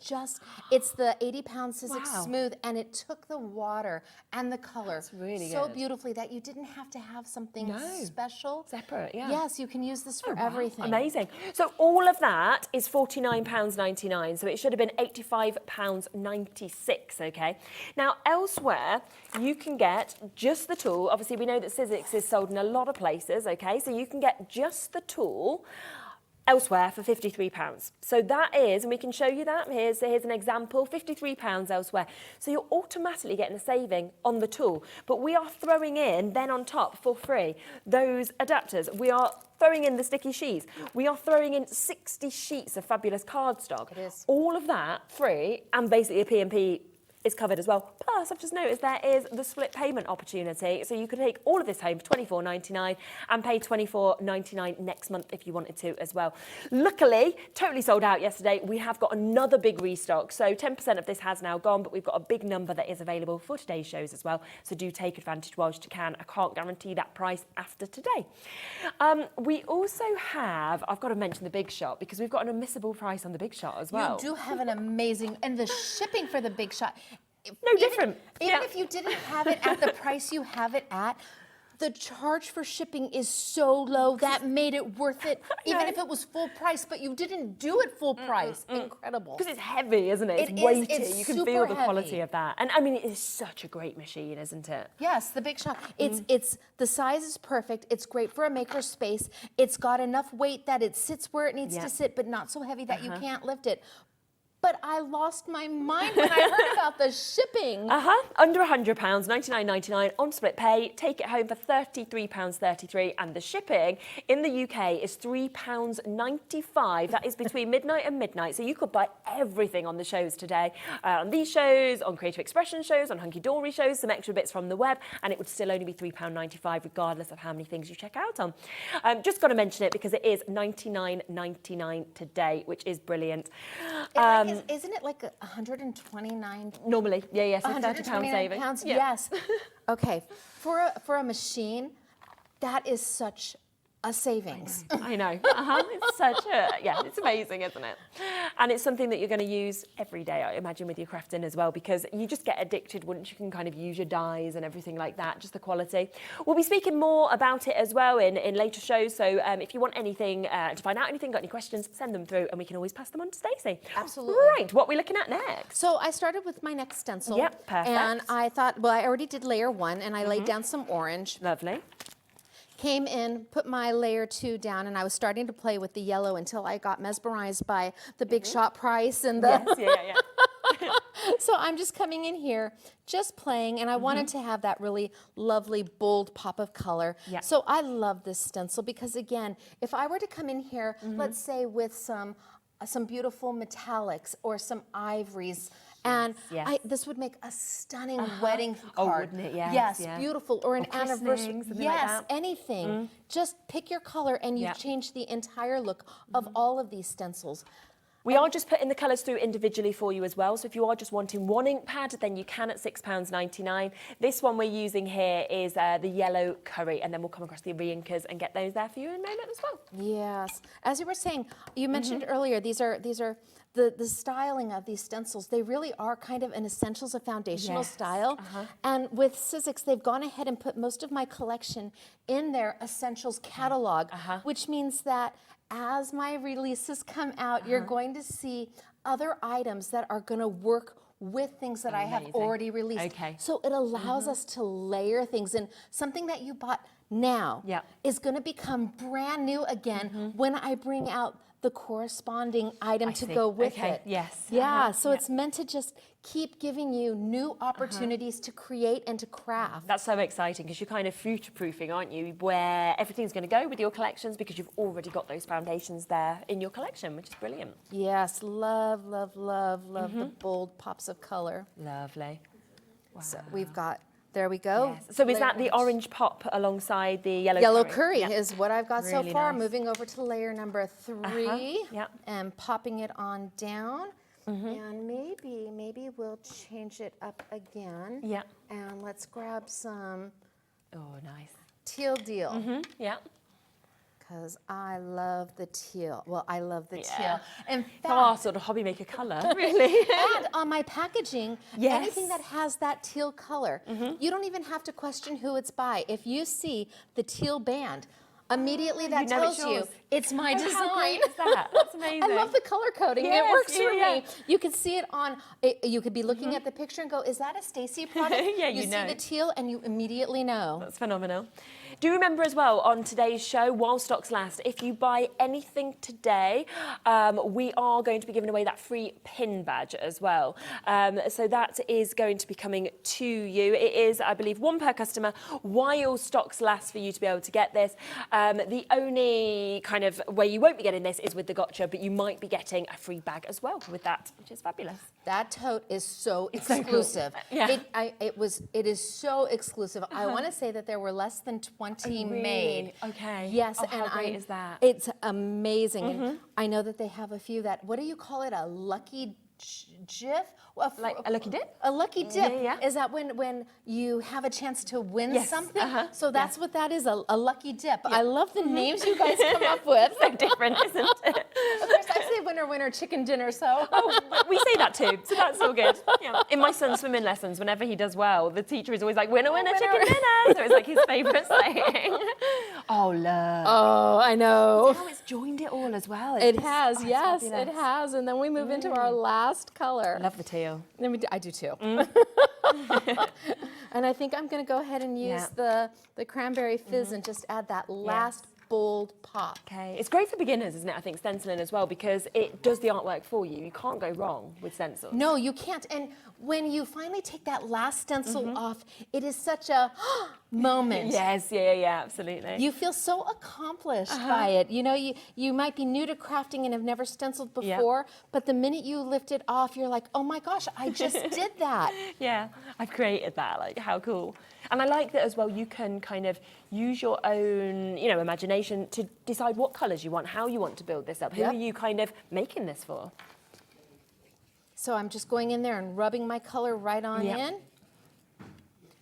the 80-pound SIZZIX Smooth, and it took the water and the color so beautifully that you didn't have to have something special. Separate, Yes, you can use this for everything. Amazing. So all of that is £49.99. So it should have been £85.96, okay? Now, elsewhere, you can get just the tool. Obviously, we know that SIZZIX is sold in a lot of places, okay? So you can get just the tool elsewhere for £53. So that is, and we can show you that, here's an example, £53 elsewhere. So you're automatically getting a saving on the tool. But we are throwing in, then on top, for free, those adapters. We are throwing in the sticky sheets. We are throwing in 60 sheets of fabulous cardstock. It is. All of that free, and basically a P&P is covered as well. Plus, I've just noticed there is the split payment opportunity. So you could take all of this home for £24.99 and pay £24.99 next month if you wanted to as well. Luckily, totally sold out yesterday. We have got another big restock. So 10% of this has now gone, but we've got a big number that is available for today's shows as well. So do take advantage whilst you can. I can't guarantee that price after today. We also have, I've got to mention the Big Shot because we've got an unmissable price on the Big Shot as well. You do have an amazing, and the shipping for the Big Shot. No different. Even if you didn't have it at the price you have it at, the charge for shipping is so low that made it worth it, even if it was full price, but you didn't do it full price. Incredible. Because it's heavy, isn't it? It's weighty. You can feel the quality of that. And I mean, it is such a great machine, isn't it? Yes, the Big Shot. It's the size is perfect. It's great for a maker space. It's got enough weight that it sits where it needs to sit, but not so heavy that you can't lift it. But I lost my mind when I heard about the shipping. Under £100, $99.99 on split pay. Take it home for £33.33, and the shipping in the UK is £3.95. That is between midnight and midnight. So you could buy everything on the shows today, on these shows, on Creative Expression shows, on Hunkydory shows, some extra bits from the web, and it would still only be £3.95 regardless of how many things you check out on. Just got to mention it because it is $99.99 today, which is brilliant. Isn't it like 129? Normally, yeah, so £30 saving. Pounds, yes. Okay, for a machine, that is such a savings. I know. It's such a, it's amazing, isn't it? And it's something that you're going to use every day, I imagine, with your crafting as well, because you just get addicted once you can kind of use your dyes and everything like that, just the quality. We'll be speaking more about it as well in later shows, so if you want anything, to find out anything, got any questions, send them through and we can always pass them on to Stacey. Absolutely. Right, what are we looking at next? So I started with my next stencil. Yep, perfect. And I thought, well, I already did layer 1 and I laid down some orange. Lovely. Came in, put my layer 2 down, and I was starting to play with the yellow until I got mesmerized by the Big Shot price and the. Yes, So I'm just coming in here, just playing, and I wanted to have that really lovely, bold pop of color. So I love this stencil because, again, if I were to come in here, let's say with some beautiful metallics or some ivories. And this would make a stunning wedding card. Oh, wouldn't it? Yes, beautiful. Or an anniversary. Yes, like anything. Just pick your color and you change the entire look of all of these stencils. We are just putting the colours through individually for you as well. So if you are just wanting one ink pad, then you can at £6.99. This one we're using here is the yellow curry, and then we'll come across the re-inkers and get those there for you in a moment as well. Yes. As you were saying, you mentioned earlier, these are the styling of these stencils. They really are kind of an essentials of foundational style. And with SIZZIX, they've gone ahead and put most of my collection in their essentials catalog, which means that as my releases come out, you're going to see other items that are going to work with things that I have already released. So it allows us to layer things, and something that you bought now is going to become brand new again when I bring out the corresponding item to go with it. Yes. Yeah, so it's meant to just keep giving you new opportunities to create and to craft. That's so exciting because you're kind of future-proofing, aren't you, where everything's going to go with your collections because you've already got those foundations there in your collection, which is brilliant. Yes, love, love, love, love the bold pops of color. Lovely. Wow. So we've got, there we go. Yes. So is that the orange pop alongside the yellow curry? Yellow curry is what I've got Really so far. nice. Moving over to layer number 3 and popping it on down. And maybe we'll change it up again. And let's grab some teal deal. Because I love the teal. Well, I love the teal. In fact, our sort of HobbyMaker colour, really. And on my packaging, anything that has that teal color, you don't even have to question who it's by. If you see the teal band, immediately that tells you it's my design. How great is that? That's amazing. I love the color coding. Yes, it works for me. You can see it on, you could be looking at the picture and go, is that a Stacey product? You see the teal and you immediately know. That's phenomenal. Do remember as well, on today's show, while stocks last, if you buy anything today, we are going to be giving away that free pin badge as well. So that is going to be coming to you. It is, I believe, one per customer while stocks last for you to be able to get this. The only kind of way you won't be getting this is with the gotcha, but you might be getting a free bag as well with that, which is fabulous. That tote is so exclusive. So cool. It is so exclusive. I want to say that there were less than 20 made. Okay. Yes, and how great is that? It's amazing. And I know that they have a few that, what do you call it? A lucky GIF? Like a lucky dip? A lucky dip. Is that when you have a chance to win something? So that's what that is, a lucky dip. I love the names you guys come up with. So different, isn't it? Of course, I say winner, winner, chicken dinner, so. Oh, we say that too, so that's all good. Yeah. In my son's swimming lessons, whenever he does well, the teacher is always like, winner, winner, chicken dinner. So it's like his favourite saying. Oh, look. Oh, I know. How it's joined it all as well. It has, it's yes, fabulous. it has. And then we move into our last color. I love the teal. I do too. And I think I'm going to go ahead and use the cranberry fizz and just add that last bold pop. Okay, it's great for beginners, isn't it? I think stenciling as well, because it does the artwork for you. You can't go wrong with stencils. No, you can't. And when you finally take that last stencil off, it is such a moment. Yes, yeah, absolutely. You feel so accomplished by it. You know, you might be new to crafting and have never stenciled before, but the minute you lift it off, you're like, oh my gosh, I just did that. Yeah, I've created that. Like, how cool. And I like that as well, you can kind of use your own, you know, imagination to decide what colours you want, how you want to build this up. Who are you kind of making this for? So I'm just going in there and rubbing my color right on in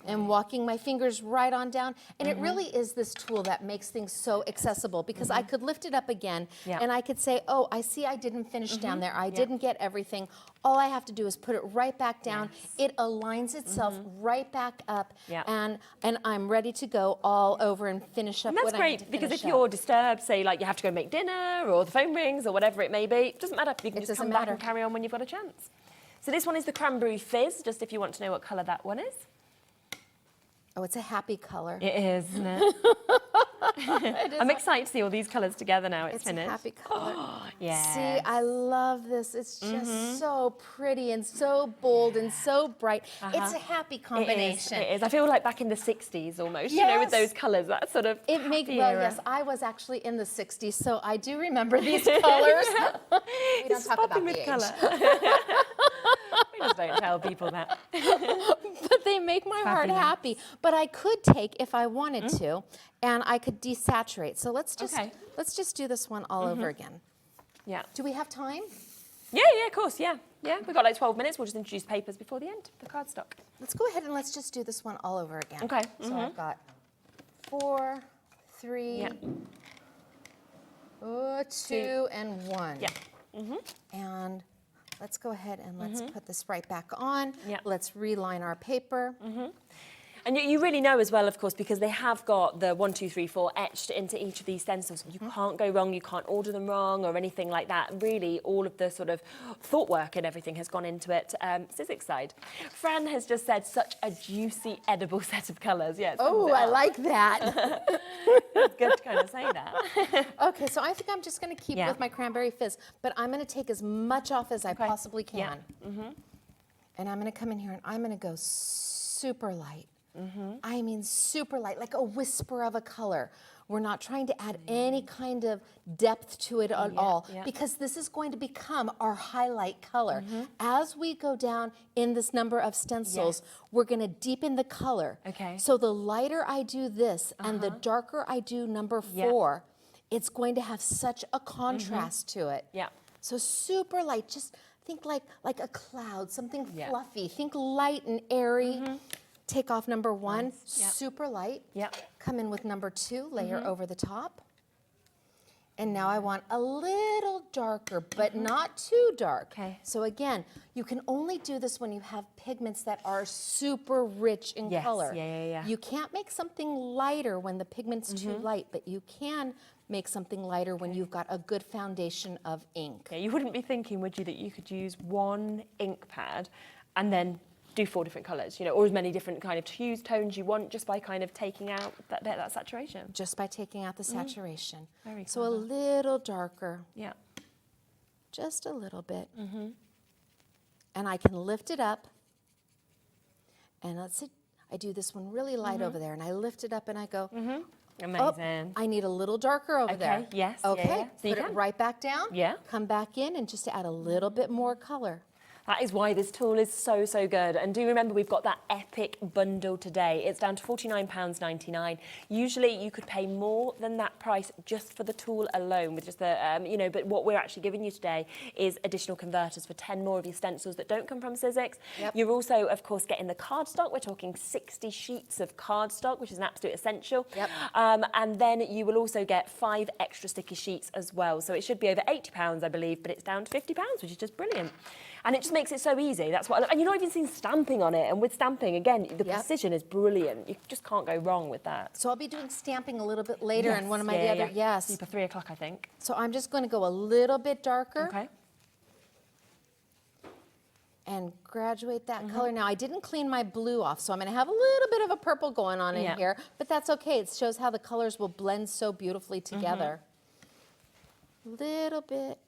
and walking my fingers right on down. And it really is this tool that makes things so accessible, because I could lift it up again and I could say, oh, I see I didn't finish down there. I didn't get everything. All I have to do is put it right back down. It aligns itself right back up and I'm ready to go all over and finish up And that's what I need to great, because if finish you're up. disturbed, say like you have to go make dinner or the phone rings or whatever it may be, it doesn't matter. You can just come back and carry on when you've got a chance. So this one is the Cranberry Fizz, just if you want to know what colour that one is. Oh, it's a happy color. It is, isn't it? I'm excited to see all these colours together now it's finished. It's a happy color. Yeah. See, I love this. It's just so pretty and so bold and so bright. It's a happy combination. It is. I feel like back in the 60s almost, you know, with those colours, that sort of It makes, happy well, era. yes, I was actually in the 60s, so I do remember these colors. We don't talk about the age. Colour. We just don't tell people that. But they make my heart happy. But I could take, if I wanted to, and I could desaturate. So let's just do this one all over again. Yeah. Do we have time? Yeah, of course, yeah. We've got like 12 minutes. We'll just introduce papers before the end, the cardstock. Let's go ahead and let's just do this one all over again. Okay. So I've got 4, 3, 2, and 1. Yeah. And let's go ahead and let's put this right back on. Yeah. Let's reline our paper. And you really know as well, of course, because they have got the 1, 2, 3, 4 etched into each of these stencils. You can't go wrong, you can't order them wrong or anything like that. Really, all of the sort of thought work and everything has gone into it. SIZZIX side. Fran has just said such a juicy, edible set of colours. Yeah, Oh, I like that. it's good to kind of say that. Okay, so I think I'm just going to keep with my cranberry fizz, but I'm going to take as much off as I possibly can. And I'm going to come in here and I'm going to go super light. I mean super light, like a whisper of a color. We're not trying to add any kind of depth to it at all, because this is going to become our highlight color. As we go down in this number of stencils, we're going to deepen the color. Okay. So the lighter I do this and the darker I do number 4, it's going to have such a contrast to it. Yeah. So super light, just think like a cloud, something fluffy. Think light and airy. Take off number 1, super light. Come in with number 2, layer over the top. And now I want a little darker, but not too dark. Okay. So again, you can only do this when you have pigments that are super rich in color. You can't make something lighter when the pigment's too light, but you can make something lighter when you've got a good foundation of ink. Yeah, you wouldn't be thinking, would you, that you could use one ink pad and then do 4 different colours, you know, or as many different kind of hues, tones you want, just by kind of taking out that saturation. Just by taking out the saturation. Very so a clever. little darker. Yeah. Just a little bit. And I can lift it up. And let's see, I do this one really light over there, and I lift it up and I go, Amazing. I need a little darker over there. Yes. Okay, So you put it can. right back down. Yeah. Come back in and just add a little bit more color. That is why this tool is so, so good. And do remember, we've got that epic bundle today. It's down to £49.99. Usually you could pay more than that price just for the tool alone, with just the, but what we're actually giving you today is additional converters for 10 more of your stencils that don't come from SIZZIX. Yep. You're also, of course, getting the cardstock. We're talking 60 sheets of cardstock, which is an absolute essential. Yep. And then you will also get 5 extra sticky sheets as well. So it should be over £80, I believe, but it's down to £50, which is just brilliant. And it just makes it so easy. That's what, and you're not even seeing stamping on it. And with stamping, again, the precision is brilliant. You just can't go wrong with that. So I'll be doing stamping a little bit later in one of my other, yes. Super 3 o'clock, I think. So I'm just going to go a little bit darker. Okay. And graduate that color. Now, I didn't clean my blue off, so I'm going to have a little bit of a purple going on in here, but that's okay. It shows how the colors will blend so beautifully together. Little bit.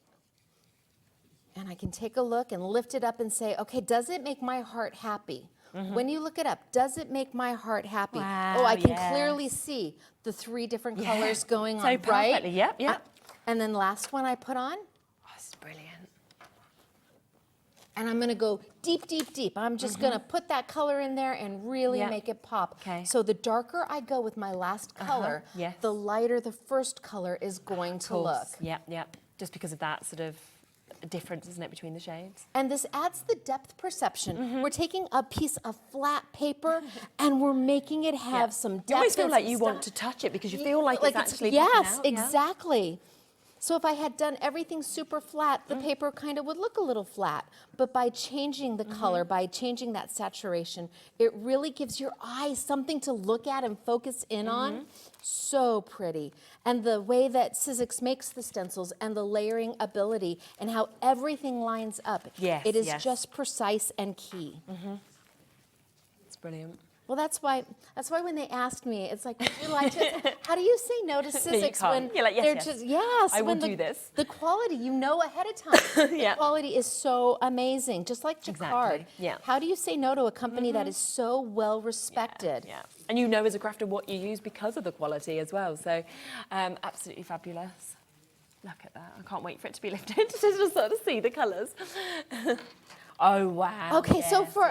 And I can take a look and lift it up and say, okay, does it make my heart happy? When you look it up, does it make my heart happy? Wow, oh, I can clearly see the 3 different colors going on, perfectly. right? Yep. And then last one I put on. Oh, it's brilliant. And I'm going to go deep, deep, deep. I'm just going to put that color in there and really make it pop. Okay. So the darker I go with my last color, the lighter the first color is going to look. Yep. Just because of that sort of difference, isn't it, between the shades? And this adds the depth perception. We're taking a piece of flat paper and we're making it have some depth. You almost feel like you want to touch it because you feel like it's actually yes, out, exactly. So if I had done everything super flat, the paper kind of would look a little flat. But by changing the color, by changing that saturation, it really gives your eyes something to look at and focus in on. So pretty. And the way that SIZZIX makes the stencils and the layering ability and how everything lines up, it is just precise and key. It's brilliant. Well, that's why when they asked me, it's like, would you like to, how do you say no to SIZZIX when you're like, they're just, yes, I when will do this. The quality, you know ahead of time. The quality is so amazing, just like Jacquard. How do you say no to a company that is so well respected? And you know as a crafter what you use because of the quality as well. So absolutely fabulous. Look at that. I can't wait for it to be lifted to just sort of see the colours. Oh, wow. Okay, so for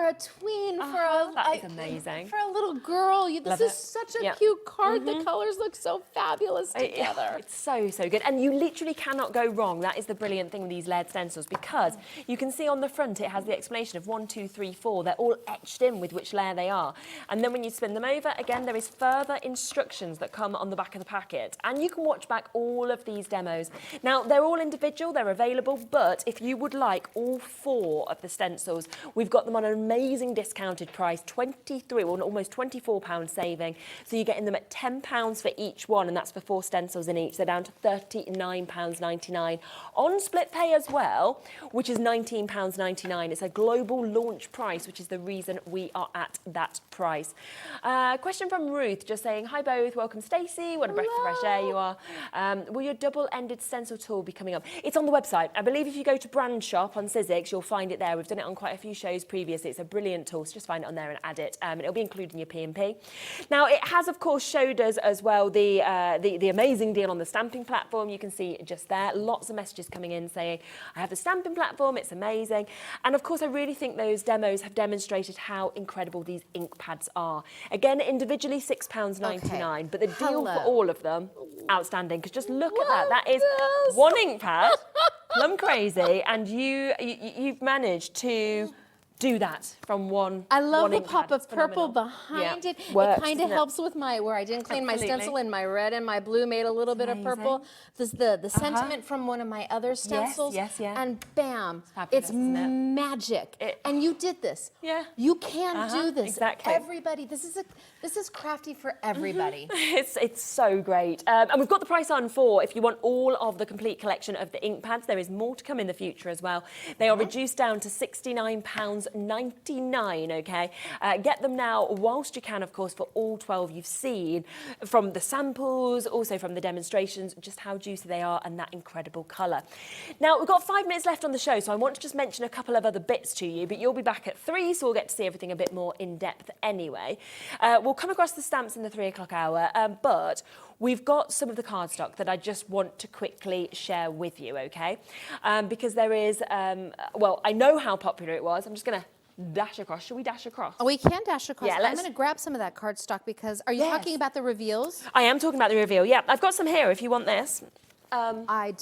a tween, that is amazing. For a little girl, this is such a cute card. The colors look so fabulous together. It's so, so good. And you literally cannot go wrong. That is the brilliant thing with these layered stencils, because you can see on the front it has the explanation of 1, 2, 3, 4. They're all etched in with which layer they are. And then when you spin them over, again, there is further instructions that come on the back of the packet. And you can watch back all of these demos. Now, they're all individual, they're available, but if you would like all 4 of the stencils, we've got them on an amazing discounted price, almost £24 saving. So you're getting them at £10 for each one, and that's for 4 stencils in each. They're down to £39.99 on split pay as well, which is £19.99. It's a global launch price, which is the reason we are at that price. Question from Ruth, just saying, hi both, welcome Stacey, what a breath of fresh air you are. Will your double-ended stencil tool be coming up? It's on the website. I believe if you go to brand shop on SIZZIX, you'll find it there. We've done it on quite a few shows previously. It's a brilliant tool, so just find it on there and add it. And it'll be included in your P&P. Now, it has, of course, showed us as well the amazing deal on the stamping platform. You can see just there, lots of messages coming in saying, I have the stamping platform, it's amazing. And of course, I really think those demos have demonstrated how incredible these ink pads are. Again, individually £6.99, but the deal for all of them, outstanding. Because just look at that. That is one ink pad, plum crazy, and you've managed to do that from one. I love the ink pop pad. of purple behind it. Works, it kind of helps with where I didn't clean my stencil, and my red and my blue made a little bit of purple. The sentiment from one of my other stencils, and bam, it's magic. And you did this. You can do this. Exactly. Everybody, this is crafty for everybody. It's so great. And we've got the price on for if you want all of the complete collection of the ink pads. There is more to come in the future as well. They are reduced down to £69 £12.99, okay? Get them now whilst you can, of course, for all 12 you've seen, from the samples, also from the demonstrations, just how juicy they are and that incredible colour. Now, we've got 5 minutes left on the show, so I want to just mention a couple of other bits to you, but you'll be back at 3, so we'll get to see everything a bit more in depth anyway. We'll come across the stamps in the 3 o'clock hour, but we've got some of the cardstock that I just want to quickly share with you, okay? Because there is, well, I know how popular it was. I'm just going to dash across. Should we dash across? Oh, we can dash across. Yeah, I'm going to grab some of that cardstock because, are you talking about the reveals? I am talking about the reveal, yeah. I've got some here if you want this. I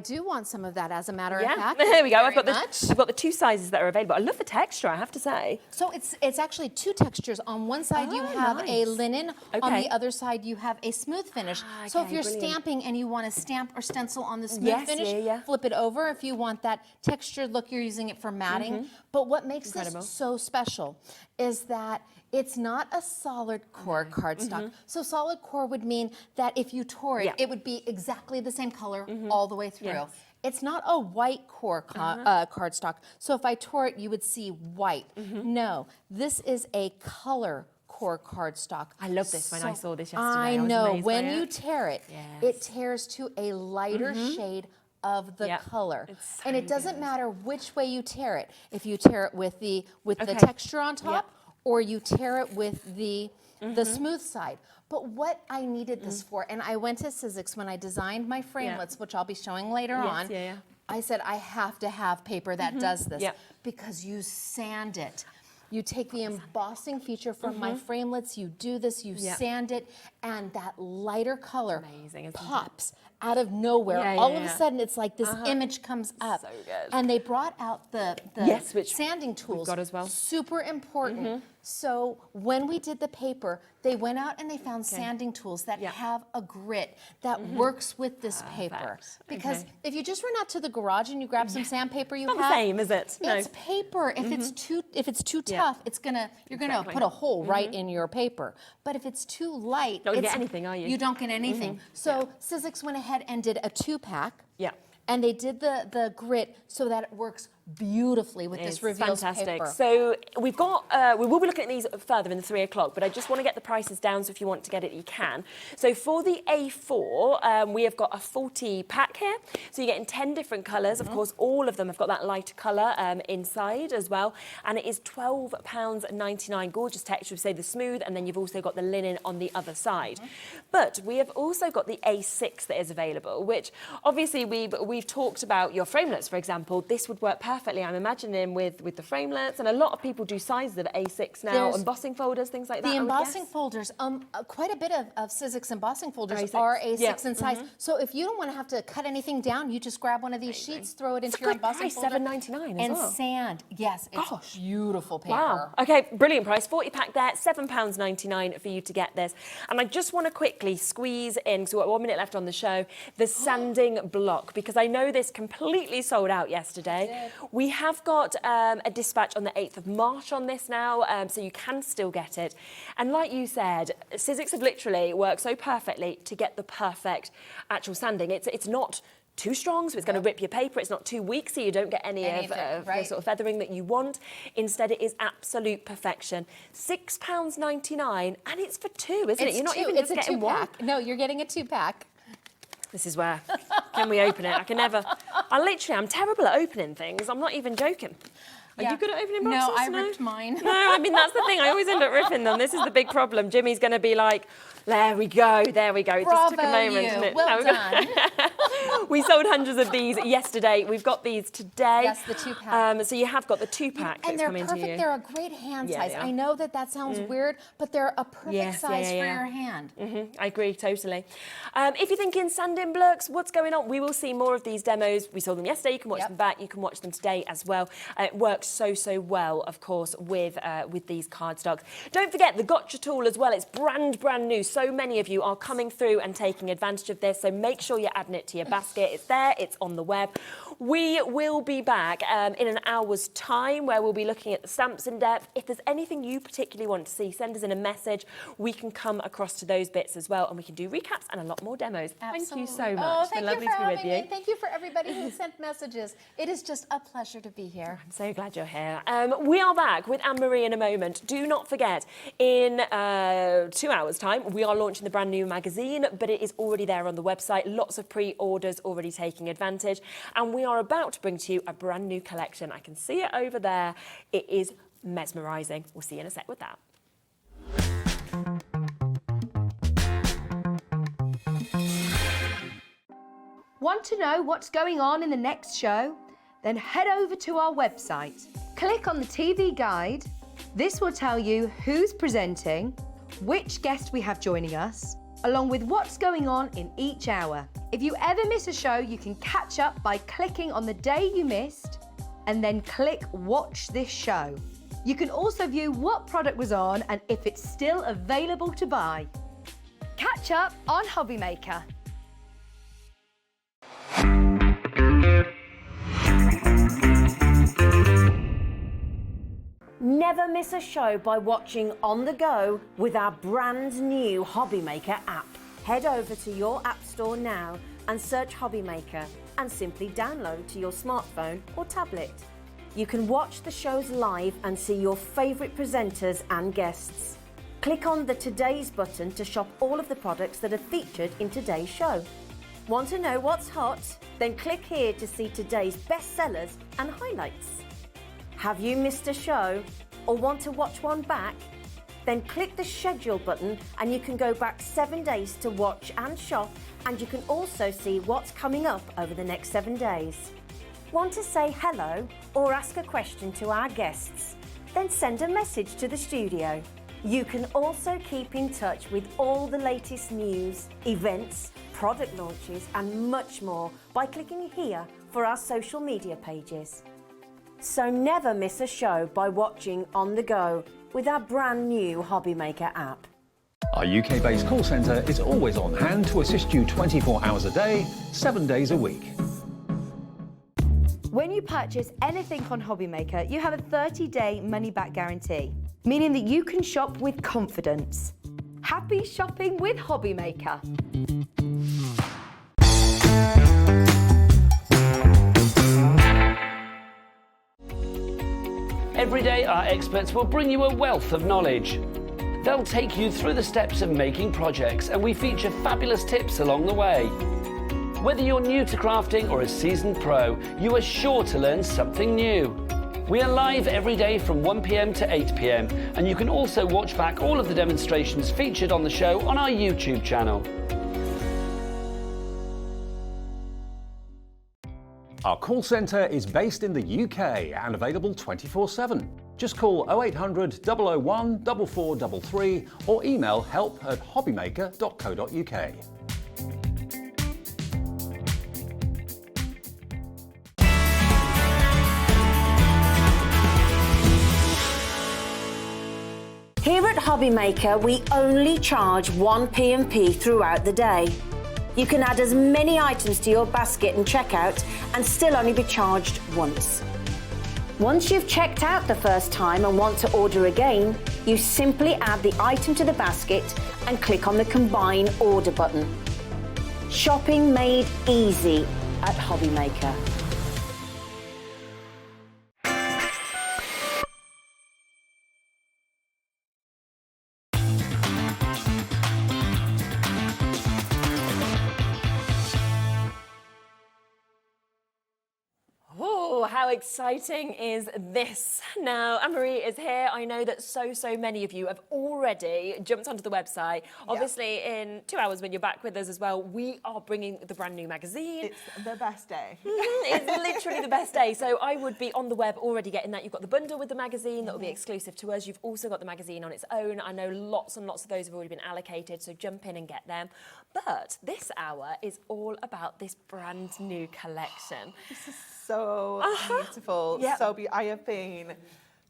do want some of that, as a matter of fact. There we go. I've got the 2 sizes that are available. I love the texture, I have to say. So it's actually 2 textures. On one side you have a linen, on the other side you have a smooth finish. So if you're stamping and you want to stamp or stencil on the smooth finish, flip it over. If you want that textured look, you're using it for matting. But what makes this so special is that it's not a solid core cardstock. So solid core would mean that if you tore it, it would be exactly the same color all the way through. It's not a white core cardstock. So if I tore it, you would see white. No, this is a color core cardstock. I love this when I saw this yesterday. I know. When you tear it, it tears to a lighter shade of the color. So and it doesn't matter which way you tear it. If you tear it with the texture on top, or you tear it with the smooth side. But what I needed this for, and I went to SIZZIX when I designed my framelits, which I'll be showing later on, I said I have to have paper that does this because you sand it. You take the embossing feature from my framelits, you do this, you sand it, and that lighter color pops out of nowhere. All of a sudden, it's like this image comes up. So good. And they brought out the sanding tools. We've got as well. Super important. So when we did the paper, they went out and they found sanding tools that have a grit that works with this paper. Because if you just run out to the garage and you grab some sandpaper, not the same, is it? No. It's paper. If it's too tough, you're gonna put a hole right in your paper. But if it's too light, you don't get anything, are you? You don't get anything. So SIZZIX went ahead and did a 2-pack. Yeah. And they did the grit so that it works beautifully with this reveals paper. So we've got, we will be looking at these further in the 3 o'clock, but I just want to get the prices down, so if you want to get it, you can. So for the A4, we have got a 40 pack here. So you're getting 10 different colours. Of course, all of them have got that lighter colour inside as well. And it is £12.99. Gorgeous texture, we say the smooth, and then you've also got the linen on the other side. But we have also got the A6 that is available, which obviously we've talked about your framelits, for example. This would work perfectly, I'm imagining, with the framelits, and a lot of people do sizes of A6 now, embossing folders, things like that. The embossing folders, quite a bit of SIZZIX embossing folders are A6 in size. So if you don't want to have to cut anything down, you just grab one of these sheets, throw it into your embossing folder. $7.99 and sand. Yes, it's beautiful paper. Wow. Okay, brilliant price. 40 pack there, £7.99 for you to get this. And I just want to quickly squeeze in, because we've got 1 minute left on the show, the sanding block, because I know this completely sold out yesterday. We have got a dispatch on the 8th of March on this now, so you can still get it. And like you said, SIZZIX have literally worked so perfectly to get the perfect actual sanding. It's not too strong, so it's going to rip your paper. It's not too weak, so you don't get any of the sort of feathering that you want. Instead, it is absolute perfection. £6.99, and it's for 2, isn't it? You're not even just getting 1. No, you're getting a 2-pack. This is where, can we open it? I can never, I'm terrible at opening things. I'm not even joking. Are you good at opening boxes? No, I ripped mine. No, I mean, that's the thing. I always end up ripping them. This is the big problem. Jimmy's going to be like, there we go, there we go. It just took a moment, didn't it? Well done. We sold hundreds of these yesterday. We've got these today. Yes, the 2-pack. So you have got the 2-pack. And they're perfect. They're a great hand size. I know that sounds weird, but they're a perfect size for your hand. I agree, totally. If you're thinking sanding blocks, what's going on? We will see more of these demos. We saw them yesterday. You can watch them back. You can watch them today as well. It works so well, of course, with these cardstocks. Don't forget the gotcha tool as well. It's brand new. So many of you are coming through and taking advantage of this, so make sure you're adding it to your basket. It's there, it's on the web. We will be back in an hour's time where we'll be looking at the stamps in depth. If there's anything you particularly want to see, send us in a message. We can come across to those bits as well, and we can do recaps and a lot more demos. Absolutely. Thank you so much. Oh, thank lovely you for to be with having you. me. Thank you for everybody who sent messages. It is just a pleasure to be here. I'm so glad you're here. We are back with Anne-Marie in a moment. Do not forget, in 2 hours' time, we are launching the brand new magazine, but it is already there on the website. Lots of pre-orders already taking advantage. And we are about to bring to you a brand new collection. I can see it over there. It is mesmerising. We'll see you in a sec with that. Want to know what's going on in the next show? Then head over to our website. Click on the TV guide. This will tell you who's presenting, which guest we have joining us, along with what's going on in each hour. If you ever miss a show, you can catch up by clicking on the day you missed and then click Watch This Show. You can also view what product was on and if it's still available to buy. Catch up on HobbyMaker. Never miss a show by watching on the go with our brand new HobbyMaker app. Head over to your app store now and search HobbyMaker and simply download to your smartphone or tablet. You can watch the shows live and see your favourite presenters and guests. Click on the Today's button to shop all of the products that are featured in today's show. Want to know what's hot? Then click here to see today's bestsellers and highlights. Have you missed a show or want to watch one back? Then click the schedule button and you can go back 7 days to watch and shop, and you can also see what's coming up over the next 7 days. Want to say hello or ask a question to our guests? Then send a message to the studio. You can also keep in touch with all the latest news, events, product launches and much more by clicking here for our social media pages. So never miss a show by watching on the go with our brand new HobbyMaker app. Our UK-based call centre is always on hand to assist you 24 hours a day, 7 days a week. When you purchase anything on HobbyMaker, you have a 30-day money-back guarantee, meaning that you can shop with confidence. Happy shopping with HobbyMaker. Every day, our experts will bring you a wealth of knowledge. They'll take you through the steps of making projects, and we feature fabulous tips along the way. Whether you're new to crafting or a seasoned pro, you are sure to learn something new. We are live every day from 1 p.m. to 8 p.m, and you can also watch back all of the demonstrations featured on the show on our YouTube channel. Our call centre is based in the UK and available 24/7. Just call 0800 001 4433 or email help@hobbymaker.co.uk. Here at HobbyMaker, we only charge 1 P&P throughout the day. You can add as many items to your basket and checkout and still only be charged once. Once you've checked out the first time and want to order again, you simply add the item to the basket and click on the Combine Order button. Shopping made easy at HobbyMaker. Oh, how exciting is this? Now, Anne-Marie is here. I know that so many of you have already jumped onto the website. Obviously, in 2 hours when you're back with us as well, we are bringing the brand new magazine. It's the best day. It's literally the best day. So I would be on the web already getting that. You've got the bundle with the magazine that will be exclusive to us. You've also got the magazine on its own. I know lots and lots of those have already been allocated, so jump in and get them. But this hour is all about this brand new collection. This is so beautiful. Yep. I have been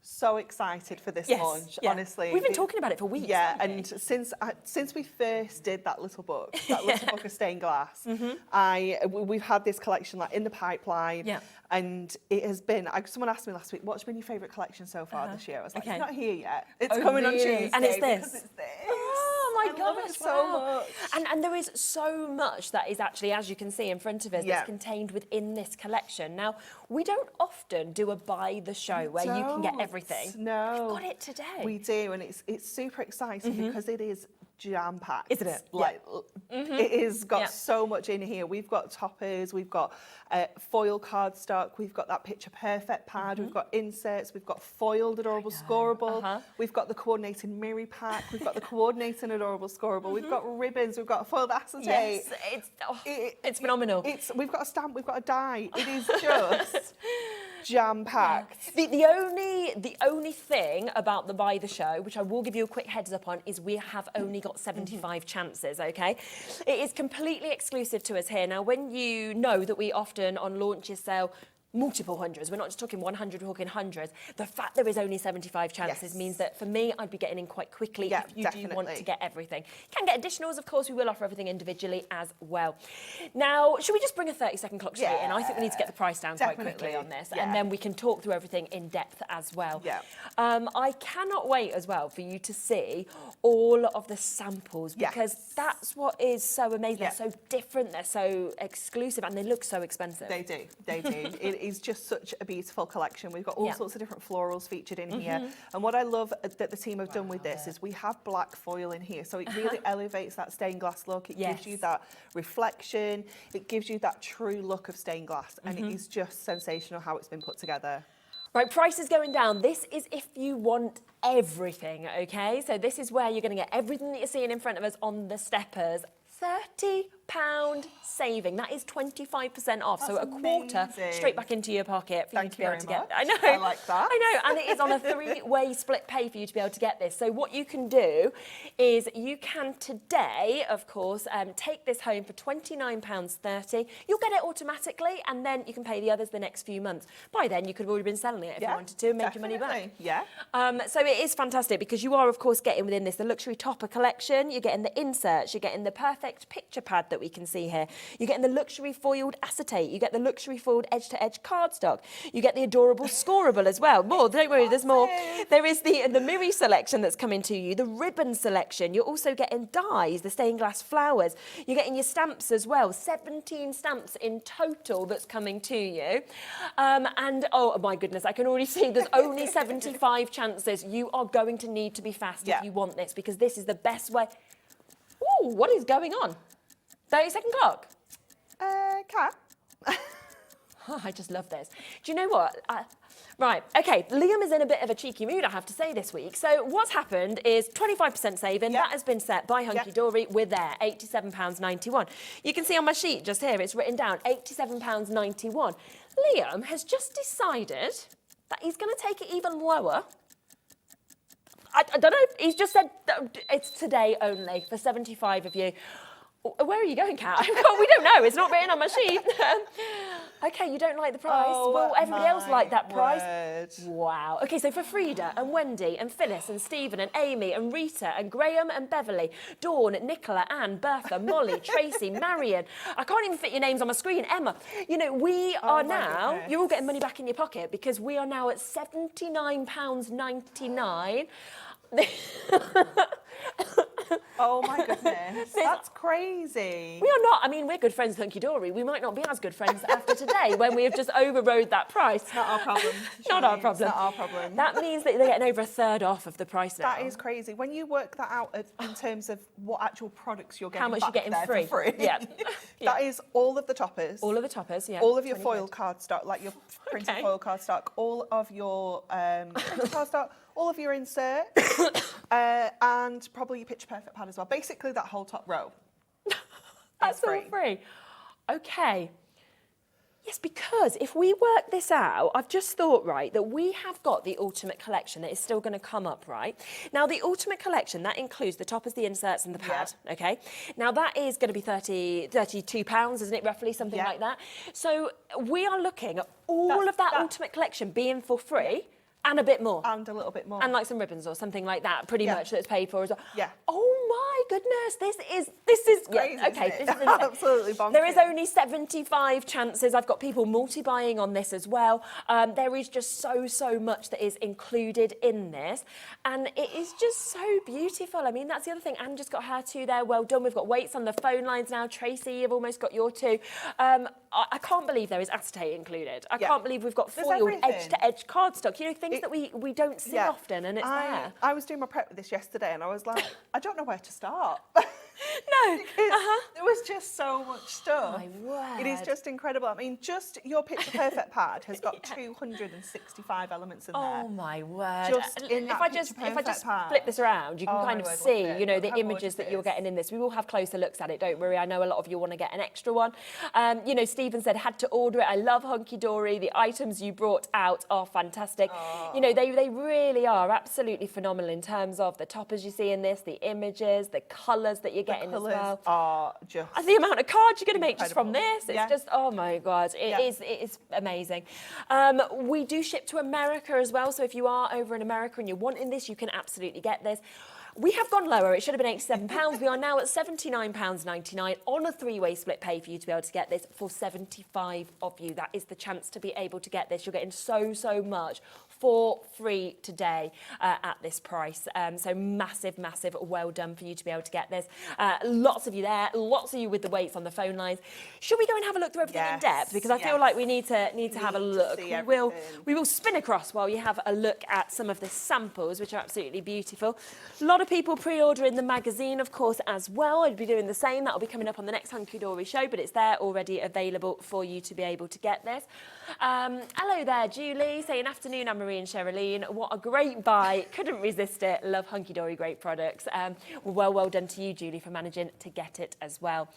so excited for this launch, honestly. We've been talking about it for weeks. Yeah, and since we first did that little book of stained glass, we've had this collection like in the pipeline. Yeah. And it has been, someone asked me last week, what's been your favourite collection so far this year? I was like, it's not here yet. It's coming on Tuesday. And it's this. Because it's this. Oh my gosh, love it so much. And there is so much that is actually, as you can see in front of us, that's contained within this collection. Now, we don't often do a buy the show where you can get everything. No. We've got it today. We do, and it's super exciting because it is jam-packed. Isn't it? Like, it has got so much in here. We've got toppers, we've got foil cardstock, we've got that picture perfect pad, we've got inserts, we've got foiled adorable scoreable, we've got the coordinating mirror pack, we've got the coordinating adorable scoreable, we've got ribbons, we've got foiled acetate. Yes, it's phenomenal. We've got a stamp, we've got a die. It is just jam-packed. The only thing about the buy the show, which I will give you a quick heads up on, is we have only got 75 chances, okay? It is completely exclusive to us here. Now, when you know that we often on launches sell multiple hundreds, we're not just talking 100, we're talking hundreds. The fact there is only 75 chances means that for me, I'd be getting in quite quickly if you do want to get everything. You can get additionals, of course, we will offer everything individually as well. Now, should we just bring a 30-second clock straight in? I think we need to get the price down quite quickly on this, and then we can talk through everything in depth as well. I cannot wait as well for you to see all of the samples, because that's what is so amazing. They're so different, they're so exclusive, and they look so expensive. They do, they do. It is just such a beautiful collection. We've got all sorts of different florals featured in here. And what I love that the team have done with this is we have black foil in here. So it really elevates that stained glass look. It gives you that reflection. It gives you that true look of stained glass. And it is just sensational how it's been put together. Right, price is going down. This is if you want everything, okay? So this is where you're going to get everything that you're seeing in front of us on the steppers. £30 saving. That is 25% off. That's so a quarter straight back into your pocket for you to be able to get. I know. I like that. I know, and it is on a 3-way split pay for you to be able to get this. So what you can do is you can today, of course, take this home for £29.30. You'll get it automatically, and then you can pay the others the next few months. By then, you could have already been selling it if you wanted to and make your money back. Yeah. So it is fantastic because you are, of course, getting within this the luxury topper collection. You're getting the inserts. You're getting the perfect picture pad that we can see here. You're getting the luxury foiled acetate. You get the luxury foiled edge-to-edge cardstock. You get the adorable scoreable as well. More, don't worry, there's more. There is the mirror selection that's coming to you, the ribbon selection. You're also getting dies, the stained glass flowers. You're getting your stamps as well. 17 stamps in total that's coming to you. And oh my goodness, I can already see there's only 75 chances. You are going to need to be fast if you want this, because this is the best way. Ooh, what is going on? 30-second clock? Cat. Oh, I just love this. Do you know what? Right, okay, Liam is in a bit of a cheeky mood, I have to say, this week. So what's happened is 25% saving. That has been set by Hunkydory. We're there, £87.91. You can see on my sheet just here, it's written down, £87.91. Liam has just decided that he's going to take it even lower. I don't know, he's just said that it's today only for 75 of you. Where are you going, Kat? We don't know, it's not written on my sheet. Okay, you don't like the price? Oh, well, everybody else liked that price. Word. Wow. Okay, so for Frida and Wendy and Phyllis and Stephen and Amy and Rita and Graham and Beverly, Dawn, Nicola, Anne, Bertha, Molly, Tracy, Marion. I can't even fit your names on my screen. Emma. You know, we are now, goodness. You're all getting money back in your pocket because we are now at £79.99. Oh my goodness, that's crazy. We are not, I mean, we're good friends with Hunkydory. We might not be as good friends after today when we have just overrode that price. It's not our problem. Not our problem. It's not our problem. That means that they're getting over a third off of the price now. That is crazy. When you work that out in terms of what actual products you're getting, how much you're getting free. For free. Yeah. That is all of the toppers. All of the toppers, yeah. All of your foil cardstock, like your printed foil cardstock, all of your printed cardstock, all of your inserts, and probably your picture perfect pad as well. Basically, that whole top row. That's all free. Okay. Yes, because if we work this out, I've just thought, right, that we have got the Ultimate Collection that is still going to come up, right? Now, the Ultimate Collection, that includes the toppers, the inserts and the pad, okay? Now, that is going to be £32, isn't it, roughly, something like that? So we are looking at all of that Ultimate Collection being for free And a bit more. And a little bit more. And like some ribbons or something like that, pretty much, that's paid for as well. Yeah. Oh my goodness, this is crazy, okay. isn't it? This is insane. Absolutely bonkers. There is only 75 chances. I've got people multi-buying on this as well. There is just so much that is included in this, and it is just so beautiful. I mean, that's the other thing. Anne just got her two there. Well done. We've got weights on the phone lines now. Tracy, you've almost got your two. I can't believe there is acetate included. I can't believe we've got foiled edge-to-edge cardstock. You know, things that we don't see often, and it's there. I was doing my prep with this yesterday, and I was like, I don't know where to start. No. There was just so much stuff. My word. It is just incredible. I mean, just your Picture Perfect pad has got 265 elements in there. Oh my word! Just in that if I just pad. flip this around, you can kind of see, you know, the How images gorgeous that it you're is. getting in this. We will have closer looks at it. Don't worry. I know a lot of you want to get an extra one. You know, Stephen said had to order it. I love Hunkydory. The items you brought out are fantastic. You know, they really are absolutely phenomenal in terms of the toppers you see in this, the images, the colours that you're getting as well. Are just And the amount of cards you're going to make just from incredible. this, it's just, oh my God, it is amazing. We do ship to America as well, so if you are over in America and you're wanting this, you can absolutely get this. We have gone lower. It should have been £87. We are now at £79.99 on a three-way split pay for you to be able to get this for 75 of you. That is the chance to be able to get this. You're getting so much for free today at this price. So massive well done for you to be able to get this. Lots of you there, lots of you with the weights on the phone lines. Should we go and have a look through everything in depth? Because I feel like we need to have a look. We will spin across while you have a look at some of the samples, which are absolutely beautiful. A lot of people pre-ordering the magazine, of course, as well. I'd be doing the same. That'll be coming up on the next Hunkydory show, but it's there already available for you to be able to get this. Hello there, Julie, saying afternoon, Anne-Marie and Sherilyn. What a great buy. Couldn't resist it. Love Hunkydory, great products. Well done to you, Julie, for managing to get it as well.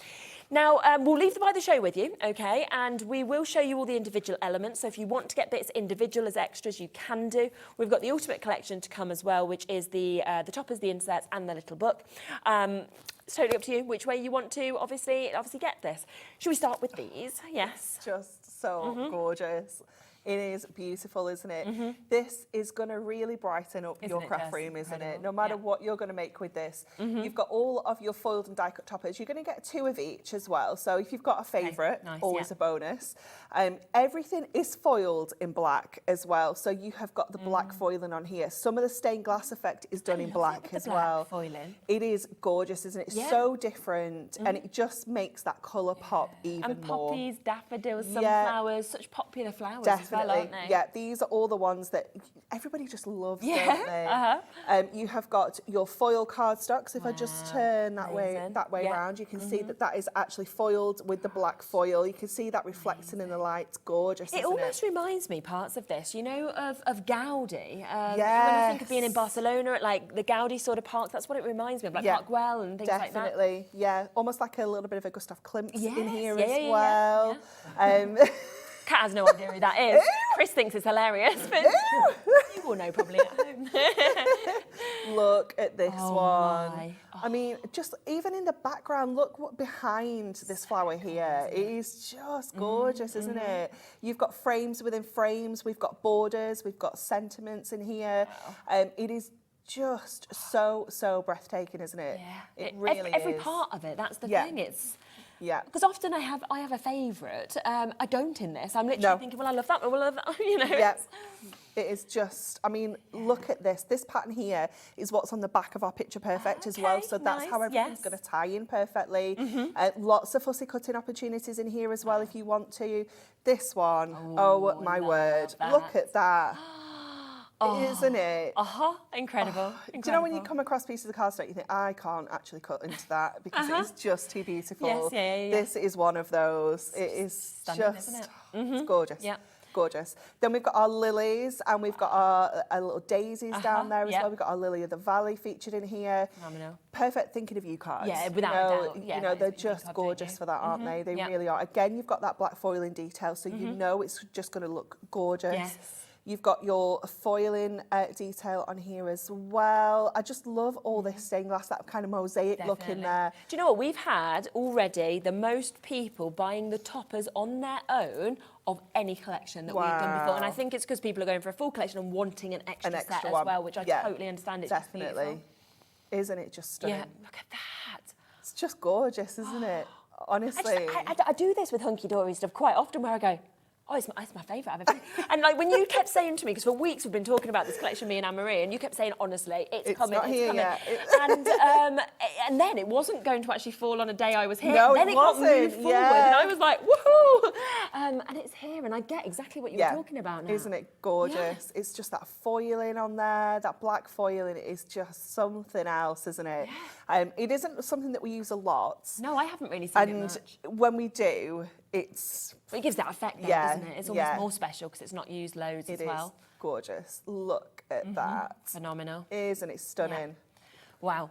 Now, we'll leave the Buy the Show with you, okay? And we will show you all the individual elements. So if you want to get bits individual as extras, you can do. We've got the Ultimate Collection to come as well, which is the toppers, the inserts, and the little book. It's totally up to you which way you want to obviously get this. Should we start with these? Yes. It's just so gorgeous. It is beautiful, isn't it? This is going to really brighten up your craft room, isn't it? No matter what you're going to make with this. You've got all of your foiled and die-cut toppers. You're going to get 2 of each as well. So if you've got a favourite, always a bonus. Everything is foiled in black as well. So you have got the black foiling on here. Some of the stained glass effect is done in black as well. Foiling. It is gorgeous, isn't it? It's so different, and it just makes that colour pop even more. And poppies, daffodils, sunflowers, such popular flowers. Definitely. As well, aren't they? Yeah, these are all the ones that everybody just loves, don't they? You have got your foil cardstock. So if I just turn that way around, you can see that is actually foiled with the black foil. You can see that reflecting in the light. It's gorgeous. It almost reminds me, parts of this, you know, of Gaudi. When I think of being in Barcelona at like the Gaudi sort of parks, that's what it reminds me of, like Park Güell and things like that. Definitely, yeah. Almost like a little bit of a Gustav Klimt in here as well. Kat has no idea who that is. Chris thinks it's hilarious, but you will know probably at home. Look at this one. I mean, just even in the background, look what behind this flower here. It is just gorgeous, isn't it? You've got frames within frames. We've got borders. We've got sentiments in here. It is just so breathtaking, isn't it? Yeah. It really every is. part of it, that's the thing. It's because often I have a favourite. I don't in this. I'm literally thinking, well, I love that one. Well, I love that. You know. Yeah. It is just, I mean, look at this. This pattern here is what's on the back of our Picture Perfect as well. So that's how everything's going to tie in perfectly. Lots of fussy cutting opportunities in here as well if you want to. This one, oh my word. Look at that. Isn't it? Incredible. Do you know when you come across pieces of cardstock, you think, I can't actually cut into that because it is just too beautiful. This is one of those. It is stunning, just, isn't it? It's gorgeous. Yeah. Gorgeous. Then we've got our lilies and we've got our little daisies down there as well. We've got our Lily of the Valley featured in here. Perfect thinking of you cards. Yeah, without a doubt. You know, they're just gorgeous for that, aren't they? They really are. Again, you've got that black foiling detail, so you know it's just going to look gorgeous. You've got your foiling detail on here as well. I just love all this stained glass, that kind of mosaic look in there. Do you know what? We've had already the most people buying the toppers on their own of any collection that we've done before. And I think it's because people are going for a full collection and wanting an extra set as well, which I totally understand. It's definitely. just beautiful. Isn't it just stunning? Yeah, look at that. It's just gorgeous, isn't it? Honestly. I do this with Hunkydory stuff quite often where I go, oh, it's my favourite. And like when you kept saying to me, because for weeks we've been talking about this collection, me and Anne-Marie, and you kept saying, honestly, it's coming, not here coming. yet. And then it wasn't going to actually fall on a day I was here. No, then it got wasn't. moved forward, and I was like, woohoo! And it's here, and I get exactly what you were talking about now. Isn't it gorgeous? Yeah. It's just that foiling on there, that black foiling is just something else, isn't it? Yeah. It isn't something that we use a lot. No, I haven't really seen it much. And when we do, it gives that effect then, doesn't it? It's almost more special because it's not used loads as well. It is gorgeous. Look at that. Phenomenal. Isn't it stunning? Yeah. Wow.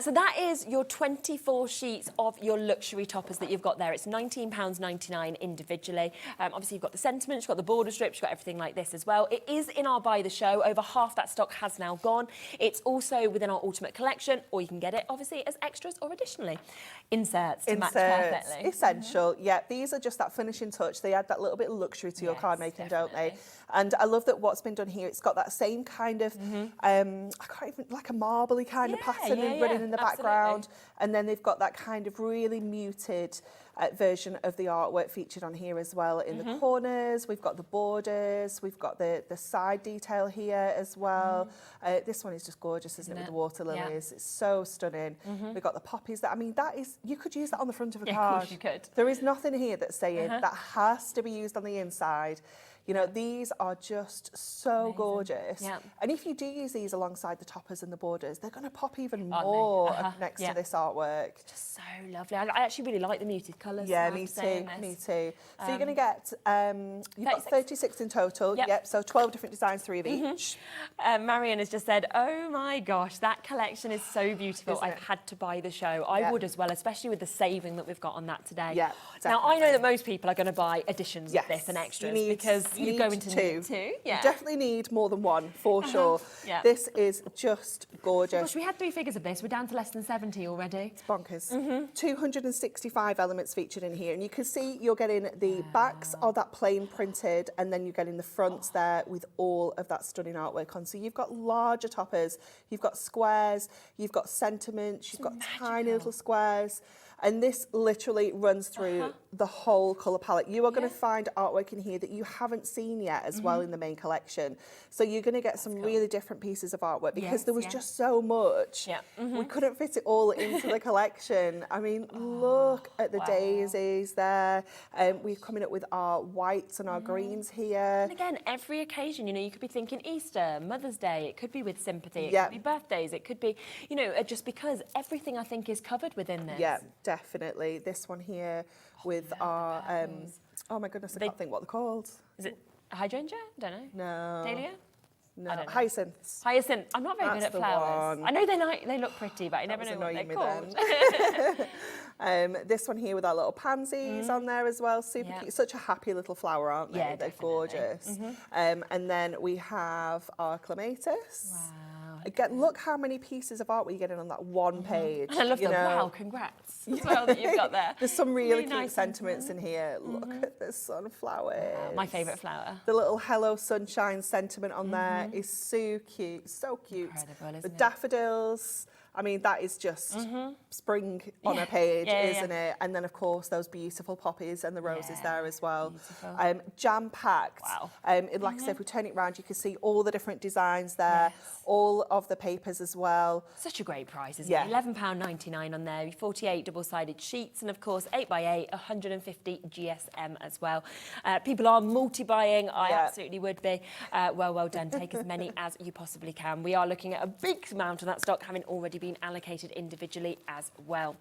So that is your 24 sheets of your luxury toppers that you've got there. It's £19.99 individually. Obviously, you've got the sentiments, you've got the border strips, you've got everything like this as well. It is in our Buy the Show. Over half that stock has now gone. It's also within our Ultimate Collection, or you can get it, obviously, as extras or additionally. Inserts to match perfectly. Essential. Yeah, these are just that finishing touch. They add that little bit of luxury to your card making, don't they? And I love that what's been done here. It's got that same kind of, I can't even, like a marbly kind of pattern running in the background. And then they've got that kind of really muted version of the artwork featured on here as well in the corners. We've got the borders. We've got the side detail here as well. This one is just gorgeous, isn't it, with the water lilies? It's so stunning. We've got the poppies. I mean, that is, you could use that on the front of a card. Of course you could. There is nothing here that's saying that has to be used on the inside. You know, these are just so gorgeous. Yeah. And if you do use these alongside the toppers and the borders, they're going to pop even more next to this artwork. Just so lovely. I actually really like the muted colours. Yeah, me too, me too. So you're going to get, you've got 36 in total. Yep, so 12 different designs, 3 of each. Marion has just said, oh my gosh, that collection is so beautiful. I've had to buy the show. I would as well, especially with the saving that we've got on that today. Yeah, now, I know that most people are going to buy editions of this and extras because you go into two. Yeah. You definitely need more than one, for sure. Yeah. This is just gorgeous. Gosh, we had 3 figures of this. We're down to less than 70 already. It's bonkers. 265 elements featured in here. And you can see you're getting the backs are that plain printed, and then you're getting the fronts there with all of that stunning artwork on. So you've got larger toppers, you've got squares, you've got sentiments, you've got tiny little squares. And this literally runs through the whole colour palette. You are going to find artwork in here that you haven't seen yet as well in the main collection. So you're going to get some really different pieces of artwork because there was just so much. We couldn't fit it all into the collection. I mean, look at the daisies there. We're coming up with our whites and our greens here. And again, every occasion, you know, you could be thinking Easter, Mother's Day, it could be with sympathy, it could be birthdays, it could be, you know, just because everything I think is covered within this. Yeah. Definitely. This one here with our, oh my goodness, I can't think what they're called. Is it hydrangea? Don't know. No. Dahlia? No. Hyacinths. Hyacinth. I'm not very good at flowers. I know they look pretty, but I never know what they're called. This one here with our little pansies on there as well. Super cute. Such a happy little flower, aren't they? Yeah, they're gorgeous. And then we have our clematis. Wow. Again, look how many pieces of art we're getting on that one page. I love wow, congrats as well that you've got there. There's some really cute nice sentiments in here. Look at the sunflowers. Wow, my favourite flower. The little Hello Sunshine sentiment on there is so cute, so cute. Incredible, isn't the it? Daffodils. I mean, that is just spring on a page, isn't it? And then, of course, those beautiful poppies and the roses there as well. Jam-packed. Wow. Like I said, if we turn it around, you can see all the different designs there, all of the papers as well. Such a great price, isn't it? £11.99 on there, 48 double-sided sheets, and, of course, 8x8, 150 GSM as well. People are multi-buying. I absolutely would be. Well done. Take as many as you possibly can. We are looking at a big amount of that stock having already been allocated individually as well.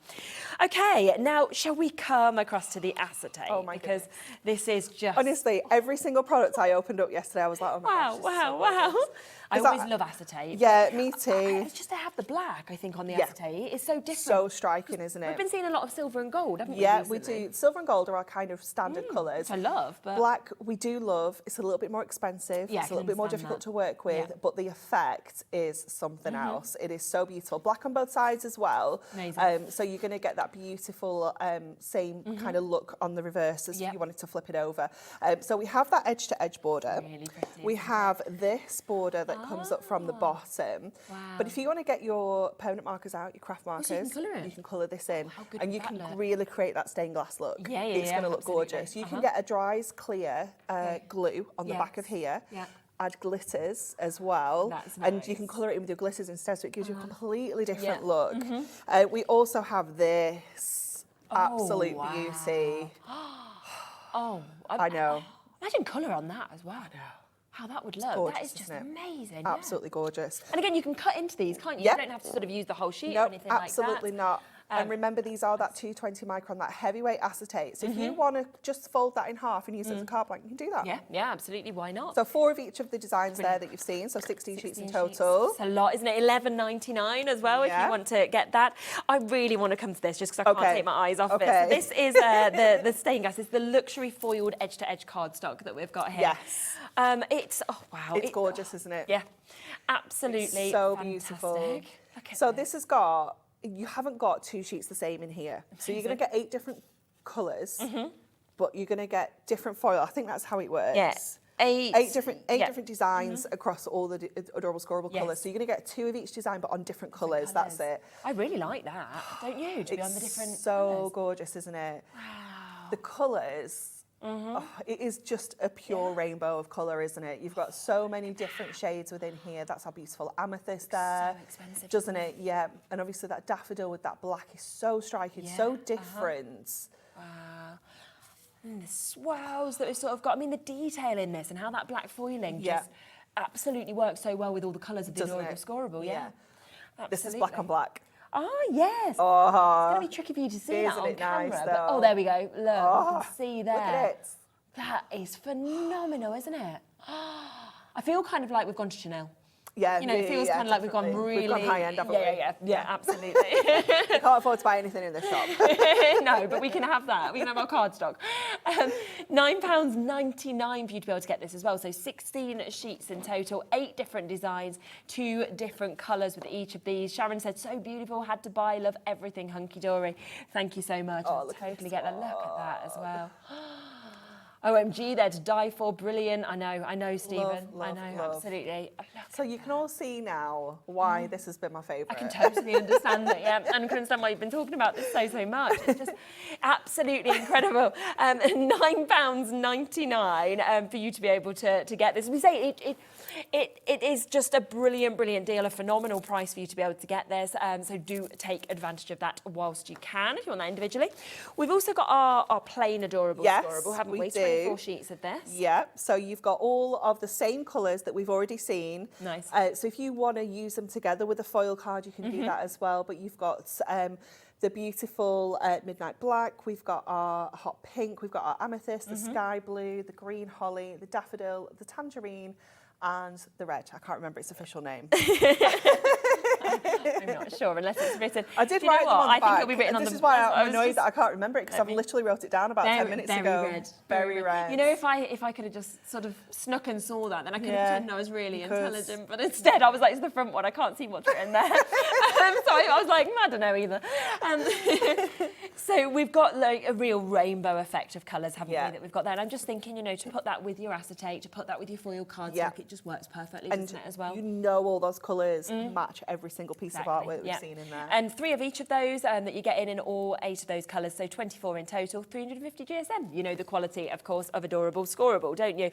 Okay, now shall we come across to the acetate? Oh my because this is just honestly every single product I opened up yesterday, I was like, oh my gosh, wow. I always love acetate. Yeah, me too. It's just to have the black, I think, on the Yeah. acetate. It's so different. So striking, isn't it? We've been seeing a lot of silver and gold, haven't we? Yeah, we recently? do. Silver and gold are our kind of standard colours. Which I love, but Black, we do love. It's a little bit more expensive. Yeah, I it's a can little bit more understand difficult that. to work with, Yeah. but the effect is something else. It is so beautiful. Black on both sides as well. Amazing. So you're going to get that beautiful same kind of look on the reverse as Yep. you wanted to flip it over. So we have that edge-to-edge border. Really pretty. We have this border that comes up from the bottom. Wow. But if you want to get your permanent markers out, your craft markers, so you can colour it? you can colour this in. how good And would you that can look? really create that stained glass look. Yeah, yeah, It's yeah, going to look absolutely. gorgeous. You can get a dries clear glue on the back of Yes. here. Yeah. Add glitters as well. That's And you can nice. colour it in with your glitters instead, so it gives you a completely different Yeah. look. We also have this absolute wow. beauty. Oh, I know. Imagine colour on that as well. How that would look. gorgeous, That is just isn't it? amazing. yeah. Absolutely gorgeous. And again, you can cut into these, can't you? Yeah. You don't have to sort of use the whole sheet or No, anything like that. absolutely not. And remember, these are that 220 micron, that heavyweight acetate. So if you want to just fold that in half and use it as a card blank, you can do that. Yeah, yeah, absolutely. Why not? So 4 of each of the designs there that you've seen, so 16 sheets in total. It's a lot, isn't it? $11.99 as well, if Yeah. you want to get that. I really want to come to this just because I can't Okay. take my eyes off of it. Okay. So this is the stained glass. It's the luxury foiled edge-to-edge cardstock that we've got here. Yes. It's, oh wow. It's gorgeous, isn't it? Yeah, absolutely So fantastic. beautiful. Look at So this has got, you haven't got 2 sheets the same in here. So you're going to get 8 different colours, but you're going to get different foil. I think that's how it works. Yeah. 8 different designs across all the adorable scoreable Yes. colours. So you're going to get 2 of each design, but on different colours. That's it. I really like that, don't you? To be on the different so colours. gorgeous, isn't it? Wow. The colours. Oh, it is just a pure rainbow of colour, isn't it? You've got so many different shades within here. That's our beautiful amethyst there. So expensive, doesn't it? Yeah. And obviously that daffodil with that black is so striking, so different. Wow. And the swirls that we've sort of got. I mean, the detail in this and how that black foiling just absolutely works so well with all the colours of the Doesn't adorable it? scoreable. Yeah. This is black on black. Oh, yes. Oh, It's going to be tricky for you to see that isn't on it nice, camera. though? Oh, there we go. Look, you can see there. look at it. That is phenomenal, isn't it? I feel kind of like we've gone to Chanel. Yeah, You know, it feels kind of like we've gone definitely. really... We've gone high-end, haven't we? Yeah, absolutely. We can't afford to buy anything in this shop. No, but we can have that. We can have our cardstock. £9.99 for you to be able to get this as well. So 16 sheets in total, 8 different designs, 2 different colours with each of these. Sharon said, so beautiful, had to buy, love everything Hunkydory. Thank you so much. Oh, I'll look at totally this get that. Look at that as well. OMG, they're to die for. Brilliant. I know, Stephen. Love, I know, love. absolutely. Look So you can all see now why this has been my favourite. I can totally understand that, yeah, and I can understand why you've been talking about this so much. It's just absolutely incredible. £9.99 for you to be able to get this. We say it is just a brilliant deal, a phenomenal price for you to be able to get this. So do take advantage of that whilst you can, if you want that individually. We've also got our plain adorable scoreable, haven't we? 24 sheets of this. Yeah, so you've got all of the same colours that we've already seen. Nice. So if you want to use them together with a foil card, you can do that as well. But you've got the beautiful midnight black, we've got our hot pink, we've got our amethyst, the sky blue, the green holly, the daffodil, the tangerine, and the red. I can't remember its official name. I'm not sure unless it's written. I did Do you know write them what? on the I think back. it'll be written on This the. is why I I'm was annoyed just- that I can't remember it, because I've literally wrote it down about 10 minutes ago. Red. Very red. You know, if I could have just sort of snuck and saw that, then I could have pretended I was really because- intelligent. But instead, I was like, it's the front one. I can't see what's written there. So I was like, I don't know either. So we've got like a real rainbow effect of colours, haven't we? That we've got there. And I'm just thinking, you know, to put that with your acetate, to put that with your foil cardstock, it just works perfectly, doesn't it, as well? You know all those colours match every single piece of artwork we've seen in there. And 3 of each of those that you get in all 8 of those colours, so 24 in total, 350 GSM. You know the quality, of course, of adorable scoreable, don't you?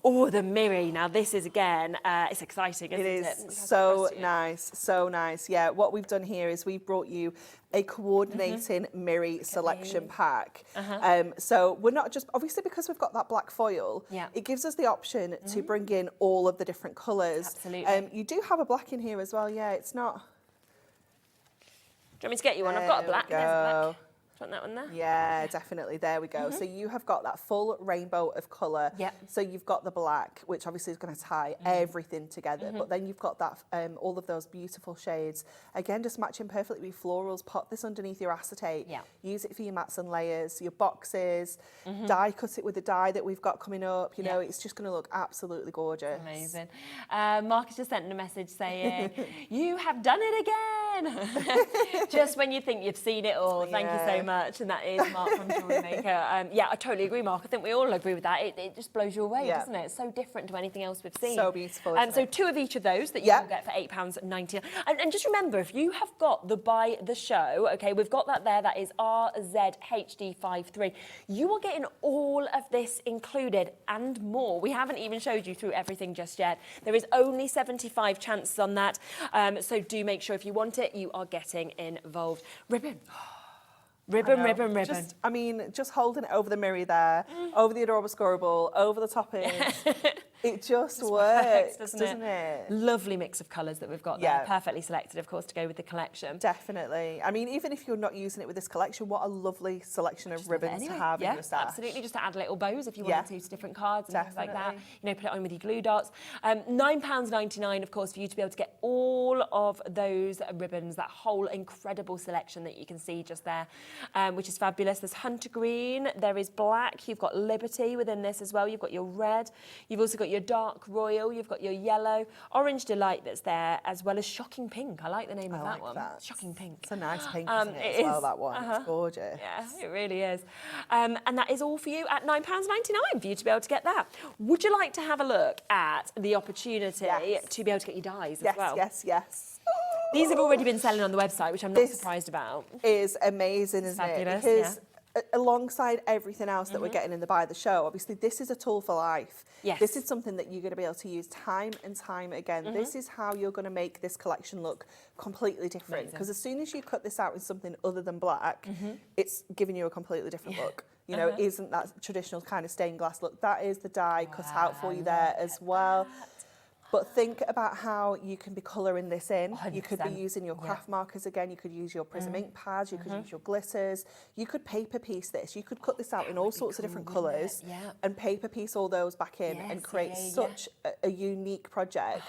Oh, the Miri. Now this is, again, it's exciting, isn't it? It is so nice, so nice. Yeah, what we've done here is we've brought you a coordinating Miri selection pack. So we're not just, obviously because we've got that black foil, it gives us the option to bring in all of the different colours. Absolutely. You do have a black in here as well, yeah, it's not... Do you want me to get you one? I've got a black. There's a black. Do you want that one there? Yeah, definitely. There we go. So you have got that full rainbow of colour. Yep. So you've got the black, which obviously is going to tie everything together. But then you've got that all of those beautiful shades. Again, just matching perfectly with florals. Pop this underneath your acetate. Yeah. Use it for your mats and layers, your boxes. Die cut it with the die that we've got coming up. You know, it's just going to look absolutely gorgeous. Amazing. Mark has just sent in a message saying, you have done it again. Just when you think you've seen it all. Thank you so much. And that is Mark from HobbyMaker. Yeah, I totally agree, Mark. I think we all agree with that. It just blows you away, doesn't it? It's so different to anything else we've seen. So beautiful. So 2 of each of those that you will get for £8.99. And just remember, if you have got the Buy the Show, okay, we've got that there. That is RZHD53. You are getting all of this included and more. We haven't even showed you through everything just yet. There is only 75 chances on that. So do make sure if you want it, you are getting involved. Ribbon. Ribbon. Just holding it over the mirror there, over the adorable scorable, over the toppings. It just works, doesn't it? Lovely mix of colours that we've got there. Perfectly selected, of course, to go with the collection. Definitely. I mean, even if you're not using it with this collection, what a lovely selection of ribbons to have in your stash. Absolutely, just to add little bows if you wanted to different cards and things like that. You know, put it on with your glue dots. £9.99, of course, for you to be able to get all of those ribbons, that whole incredible selection that you can see just there, which is fabulous. There's Hunter Green, there is black, you've got Liberty within this as well, you've got your red, you've also got your dark royal, you've got your yellow, orange delight that's there, as well as shocking pink. I like the name of that one. Shocking pink. It's a nice pink, isn't it, as well, that one. It's gorgeous. Yeah, it really is. And that is all for you at £9.99 for you to be able to get that. Would you like to have a look at the opportunity to be able to get your dies as well? Yes. These have already been selling on the website, which I'm not surprised about. Is amazing, isn't fabulous, it? Because alongside everything else that we're getting in the Buy the Show, obviously this is a tool for life. Yes. This is something that you're going to be able to use time and time again. This is how you're going to make this collection look completely different. Because as soon as you cut this out in something other than black, it's giving you a completely different look. You know, it isn't that traditional kind of stained glass look. That is the die cut out for you there as well. But think about how you can be colouring this in. 100%. You could be using your craft markers again. You could use your prism ink pads. You could use your glitters. You could paper piece this. You could cut this out in all sorts of different colours and paper piece all those back in and create such a unique project.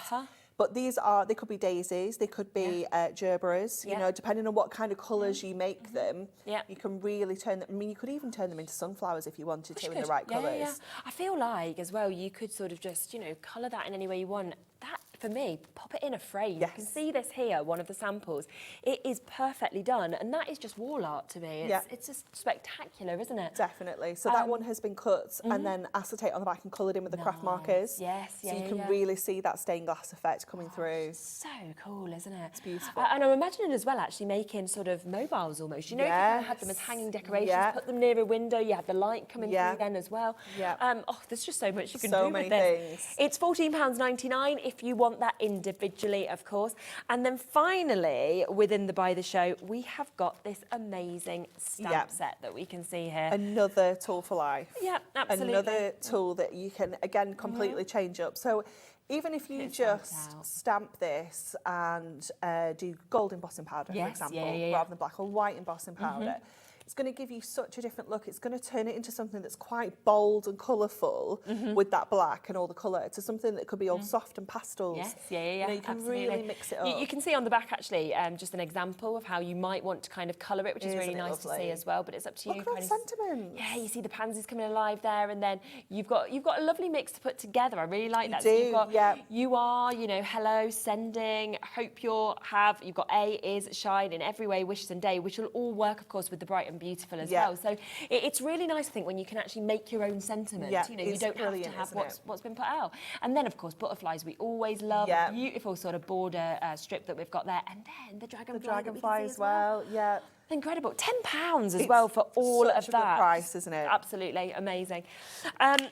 But they could be daisies, they could be gerberas, you know, depending on what kind of colours you make them, you can really turn them, I mean, you could even turn them into sunflowers if you wanted to in the right colours. I feel like, as well, you could sort of just, you know, colour that in any way you want. That, for me, pop it in a frame. You can see this here, one of the samples. It is perfectly done, and that is just wall art to me. It's just spectacular, isn't it? Definitely. So that one has been cut and then acetate on the back and coloured in with the craft markers. So you can really see that stained glass effect coming through. So cool, isn't it? It's beautiful. And I'm imagining as well, actually making sort of mobiles almost. You know, you had them as hanging decorations, put them near a window, you had the light coming through then as well. There's just so much you can do with this. It's £14.99 if you want that individually, of course. And then finally, within the Buy the Show, we have got this amazing stamp set that we can see here. Another tool for life. Yeah, absolutely. Another tool that you can, again, completely change up. So even if you just stamp this and do gold embossing powder, for example, rather than black, or white embossing powder, it's going to give you such a different look. It's going to turn it into something that's quite bold and colourful with that black and all the colour, to something that could be all soft and pastels. You know, you can really mix it up. You can see on the back, actually, just an example of how you might want to kind of colour it, which is really nice to see as well, but it's up to you. Look at that sentiment. Yeah, you see the pansies coming alive there, and then you've got a lovely mix to put together. I really like that. So you've got, you are, you know, hello, sending, hope you've got A is shine in every way, wishes and day, which will all work, of course, with the bright and beautiful as well. So it's really nice, I think, when you can actually make your own sentiment. You know, you don't have to have what's been put out. And then, of course, butterflies we always love. Beautiful sort of border strip that we've got there, and then the dragonfly as well. Incredible. £10 as well for all of that. Such a good price, isn't it? Absolutely amazing.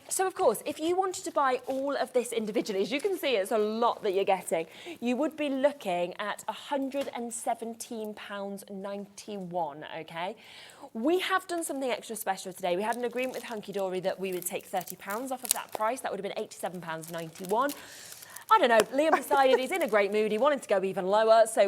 So, of course, if you wanted to buy all of this individually, as you can see, it's a lot that you're getting, you would be looking at £117.91, okay? We have done something extra special today. We had an agreement with Hunkydory that we would take £30 off of that price. That would have been £87.91. I don't know, Liam decided he's in a great mood, he wanted to go even lower, so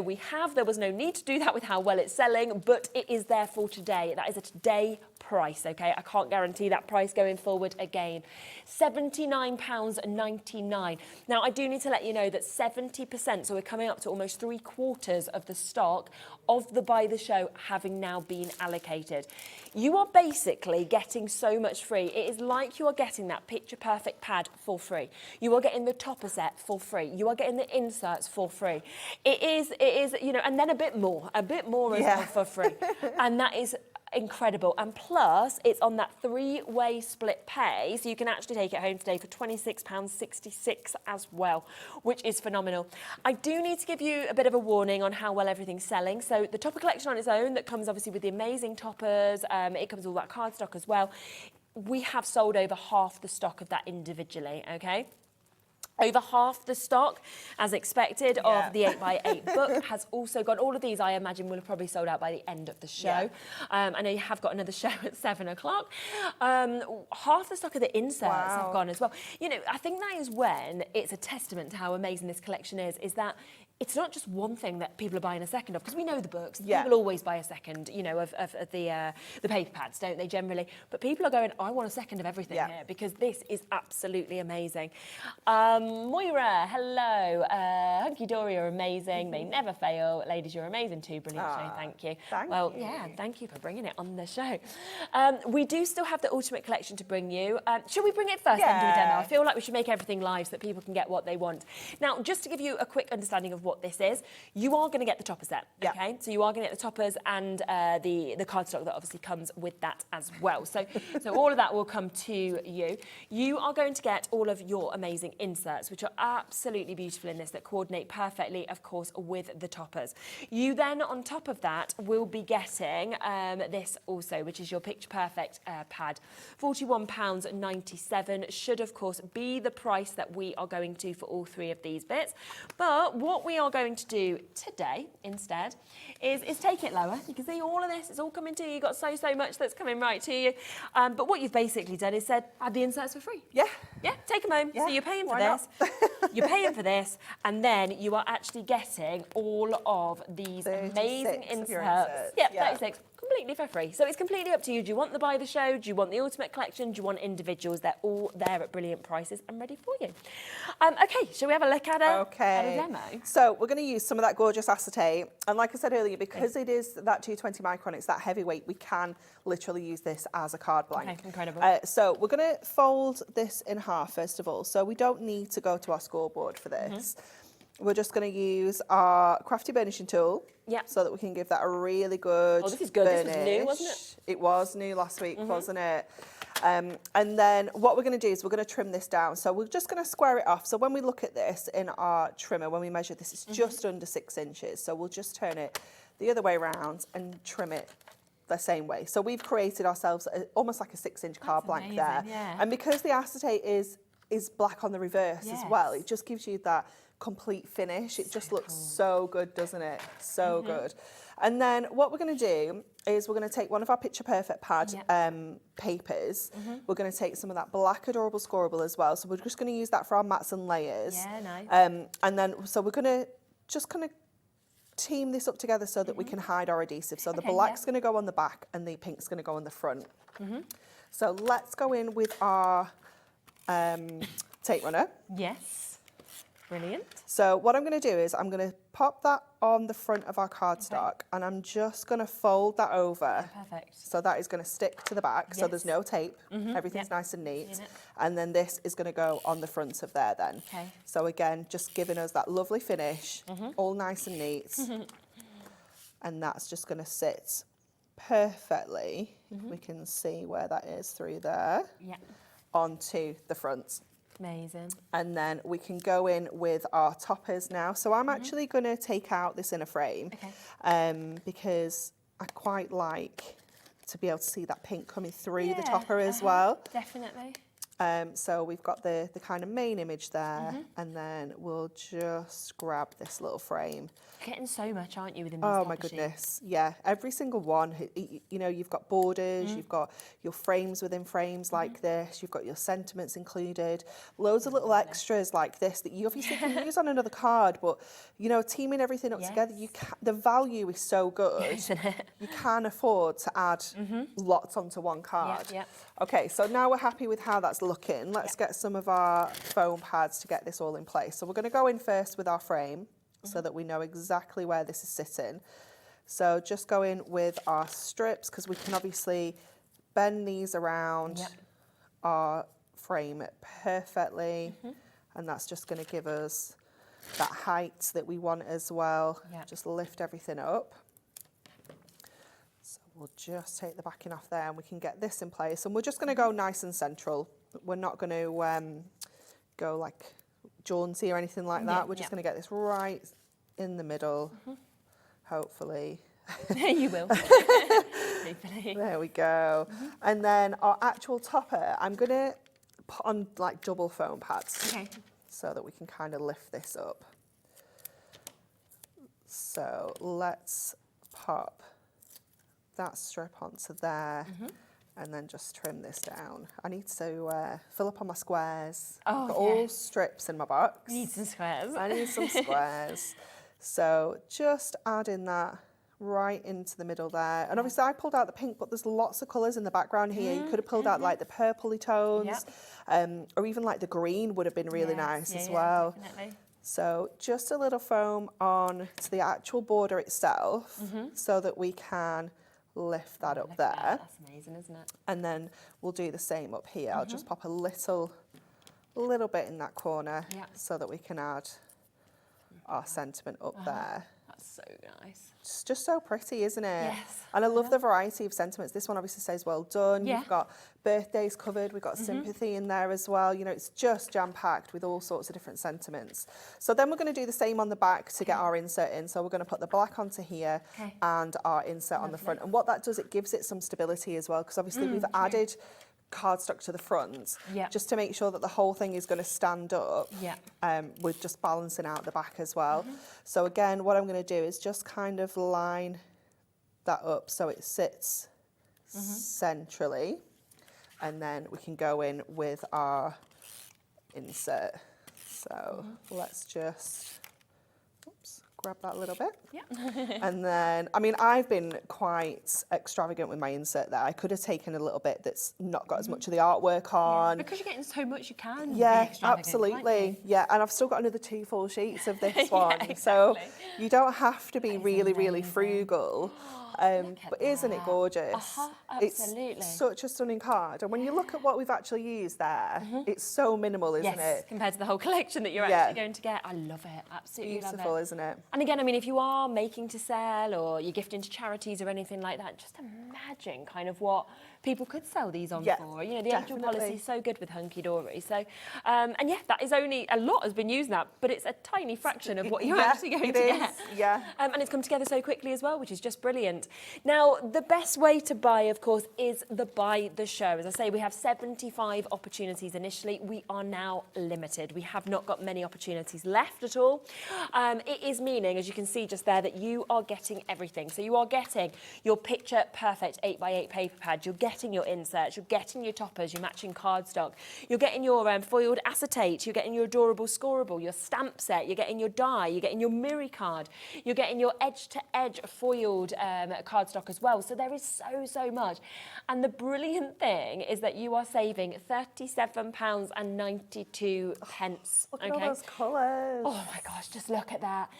there was no need to do that with how well it's selling, but it is there for today. That is a today price, okay? I can't guarantee that price going forward again. £79.99. Now, I do need to let you know that 70%, so we're coming up to almost 3/4 of the stock of the Buy the Show having now been allocated. You are basically getting so much free. It is like you are getting that picture perfect pad for free. You are getting the topper set for free. You are getting the inserts for free. It is, you know, and then a bit more as well for free. And that is incredible. And plus, it's on that 3-way split pay, so you can actually take it home today for £26.66 as well, which is phenomenal. I do need to give you a bit of a warning on how well everything's selling. So the topper collection on its own, that comes obviously with the amazing toppers, it comes with all that cardstock as well. We have sold over half the stock of that individually, okay? Over half the stock, as expected, of the 8x8 book has also gone. All of these, I imagine, will have probably sold out by the end of the show. I know you have got another show at 7 o'clock. Half the stock of the inserts have gone as well. You know, I think that is when it's a testament to how amazing this collection is that it's not just one thing that people are buying a second of, because we know the books. People always buy a second, you know, of the paper pads, don't they, generally? But people are going, I want a second of everything here, because this is absolutely amazing. Moira, hello. Hunkydory are amazing. They never fail. Ladies, you're amazing too. Brilliant show. Thank you. Thank you. Thank you for bringing it on the show. We do still have the Ultimate Collection to bring you. Should we bring it first and do a demo? I feel like we should make everything live so that people can get what they want. Now, just to give you a quick understanding of what this is, you are going to get the topper set, okay? So you are going to get the toppers and the cardstock that obviously comes with that as well. So all of that will come to you. You are going to get all of your amazing inserts, which are absolutely beautiful in this, that coordinate perfectly, of course, with the toppers. You then, on top of that, will be getting this also, which is your Picture Perfect pad. £41.97 should, of course, be the price that we are going to for all 3 of these bits. But what we are going to do today instead is take it lower. You can see all of this, it's all coming to you. You've got so much that's coming right to you. But what you've basically done is said, add the inserts for free. Yeah, take them home. So you're paying for this. You're paying for this, and then you are actually getting all of these amazing inserts. 36. Completely for free. So it's completely up to you. Do you want the Buy the Show? Do you want the Ultimate Collection? Do you want individuals? They're all there at brilliant prices and ready for you. Okay, shall we have a look at a demo? So we're going to use some of that gorgeous acetate. And like I said earlier, because it is that 220 micron, it's that heavyweight, we can literally use this as a card blank. Okay, incredible. So we're going to fold this in half, first of all. So we don't need to go to our scoreboard for this. We're just going to use our crafty burnishing tool. So that we can give that a really good this is good. burnish. This was new, wasn't it? It was new last week, wasn't it? And then what we're going to do is we're going to trim this down. So we're just going to square it off. So when we look at this in our trimmer, when we measure this, it's just under 6 inches. So we'll just turn it the other way around and trim it the same way. So we've created ourselves almost like a 6-inch card blank there. And because the acetate is black on the reverse as well, it just gives you that complete finish. It just looks so good, doesn't it? So good. And then what we're going to do is we're going to take one of our Picture Perfect pad papers. We're going to take some of that black Adorable Scorable as well. So we're just going to use that for our mats and layers. And then, so we're going to just kind of team this up together so that we can hide our adhesive. So the black's going to go on the back and the pink's going to go on the front. So let's go in with our tape runner. Brilliant. So what I'm going to do is I'm going to pop that on the front of our cardstock and I'm just going to fold that over. Perfect. So that is going to stick to the back, so there's no tape. Everything's nice and neat. And then this is going to go on the front of there then. So again, just giving us that lovely finish, all nice and neat. And that's just going to sit perfectly. We can see where that is through there. Onto the front. Amazing. And then we can go in with our toppers now. So I'm actually going to take out this inner frame because I quite like to be able to see that pink coming through the topper as well. Definitely. So we've got the kind of main image there, and then we'll just grab this little frame. You're getting so much, aren't you, within these Oh my publishing? goodness, yeah. Every single one, you know, you've got borders, you've got your frames within frames like this, you've got your sentiments included, loads of little extras like this that you obviously can use on another card, but, you know, teaming everything up together, the value is so good, Isn't it? you can afford to add lots onto one card. Yeah. Okay, so now we're happy with how that's looking. Let's get some of our foam pads to get this all in place. So we're going to go in first with our frame so that we know exactly where this is sitting. So just go in with our strips because we can obviously bend these around our frame perfectly, and that's just going to give us that height that we want as well. Just lift everything up. So we'll just take the backing off there and we can get this in place, and we're just going to go nice and central. We're not going to go like jaunty or anything like that. We're just going to get this right in the middle, hopefully. You will. Hopefully. There we go. And then our actual topper, I'm going to put on like double foam pads so that we can kind of lift this up. So let's pop that strip onto there. And then just trim this down. I need to fill up on my squares. I've got all strips in my box. You need some squares. I need some squares. So just adding that right into the middle there. And obviously I pulled out the pink, but there's lots of colours in the background here. You could have pulled out like the purpley tones, or even like the green would have been really nice as well. Definitely. So just a little foam on to the actual border itself so that we can lift that up there. That's amazing, isn't it? And then we'll do the same up here. I'll just pop a little bit in that corner so that we can add our sentiment up there. That's so nice. It's just so pretty, isn't it? Yes. And I love the variety of sentiments. This one obviously says well done. Yeah. You've got birthdays covered. We've got sympathy in there as well. You know, it's just jam-packed with all sorts of different sentiments. So then we're going to do the same on the back to get our insert in. So we're going to put the black onto here and our insert on the front. And what that does, it gives it some stability as well, because obviously we've added cardstock to the front just to make sure that the whole thing is going to stand up. We're just balancing out the back as well. So again, what I'm going to do is just kind of line that up so it sits centrally, and then we can go in with our insert. So let's just grab that a little bit. And then, I mean, I've been quite extravagant with my insert there. I could have taken a little bit that's not got as much of the artwork on. Because you're getting so much, you can. Yeah, absolutely. Yeah, and I've still got another 2 full sheets of this one. So you don't have to be really, really frugal. But isn't it gorgeous? Absolutely. It's such a stunning card. And when you look at what we've actually used there, it's so minimal, isn't it? Compared to the whole collection that you're actually going to get. I love it. Absolutely love it. Beautiful, isn't it? And again, I mean, if you are making to sell or you're gifting to charities or anything like that, just imagine kind of what people could sell these on for. You know, the actual policy is so good with Hunkydory. So, and that is only, a lot has been used now, but it's a tiny fraction of what you're actually going to get. And it's come together so quickly as well, which is just brilliant. Now, the best way to buy, of course, is the buy the show. As I say, we have 75 opportunities initially. We are now limited. We have not got many opportunities left at all. It is meaning, as you can see just there, that you are getting everything. So you are getting your picture perfect 8x8 paper pad. You're getting your inserts. You're getting your toppers, your matching cardstock. You're getting your foiled acetate. You're getting your adorable scoreable, your stamp set. You're getting your die. You're getting your Miri card. You're getting your edge-to-edge foiled cardstock as well. So there is so much. And the brilliant thing is that you are saving £37.92. Look at all those colours. Oh my gosh, just look at that.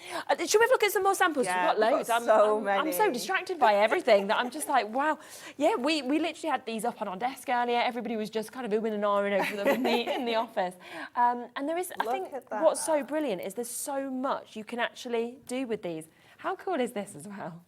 Should we look at some more samples? Yeah, we've got loads. I'm so distracted by everything that I'm just like, wow. Yeah, we literally had these up on our desk earlier. Everybody was just kind of oohing and ahhing over them in the office. And there is, I think what's so brilliant is there's so much you can actually do with these. How cool is this as well?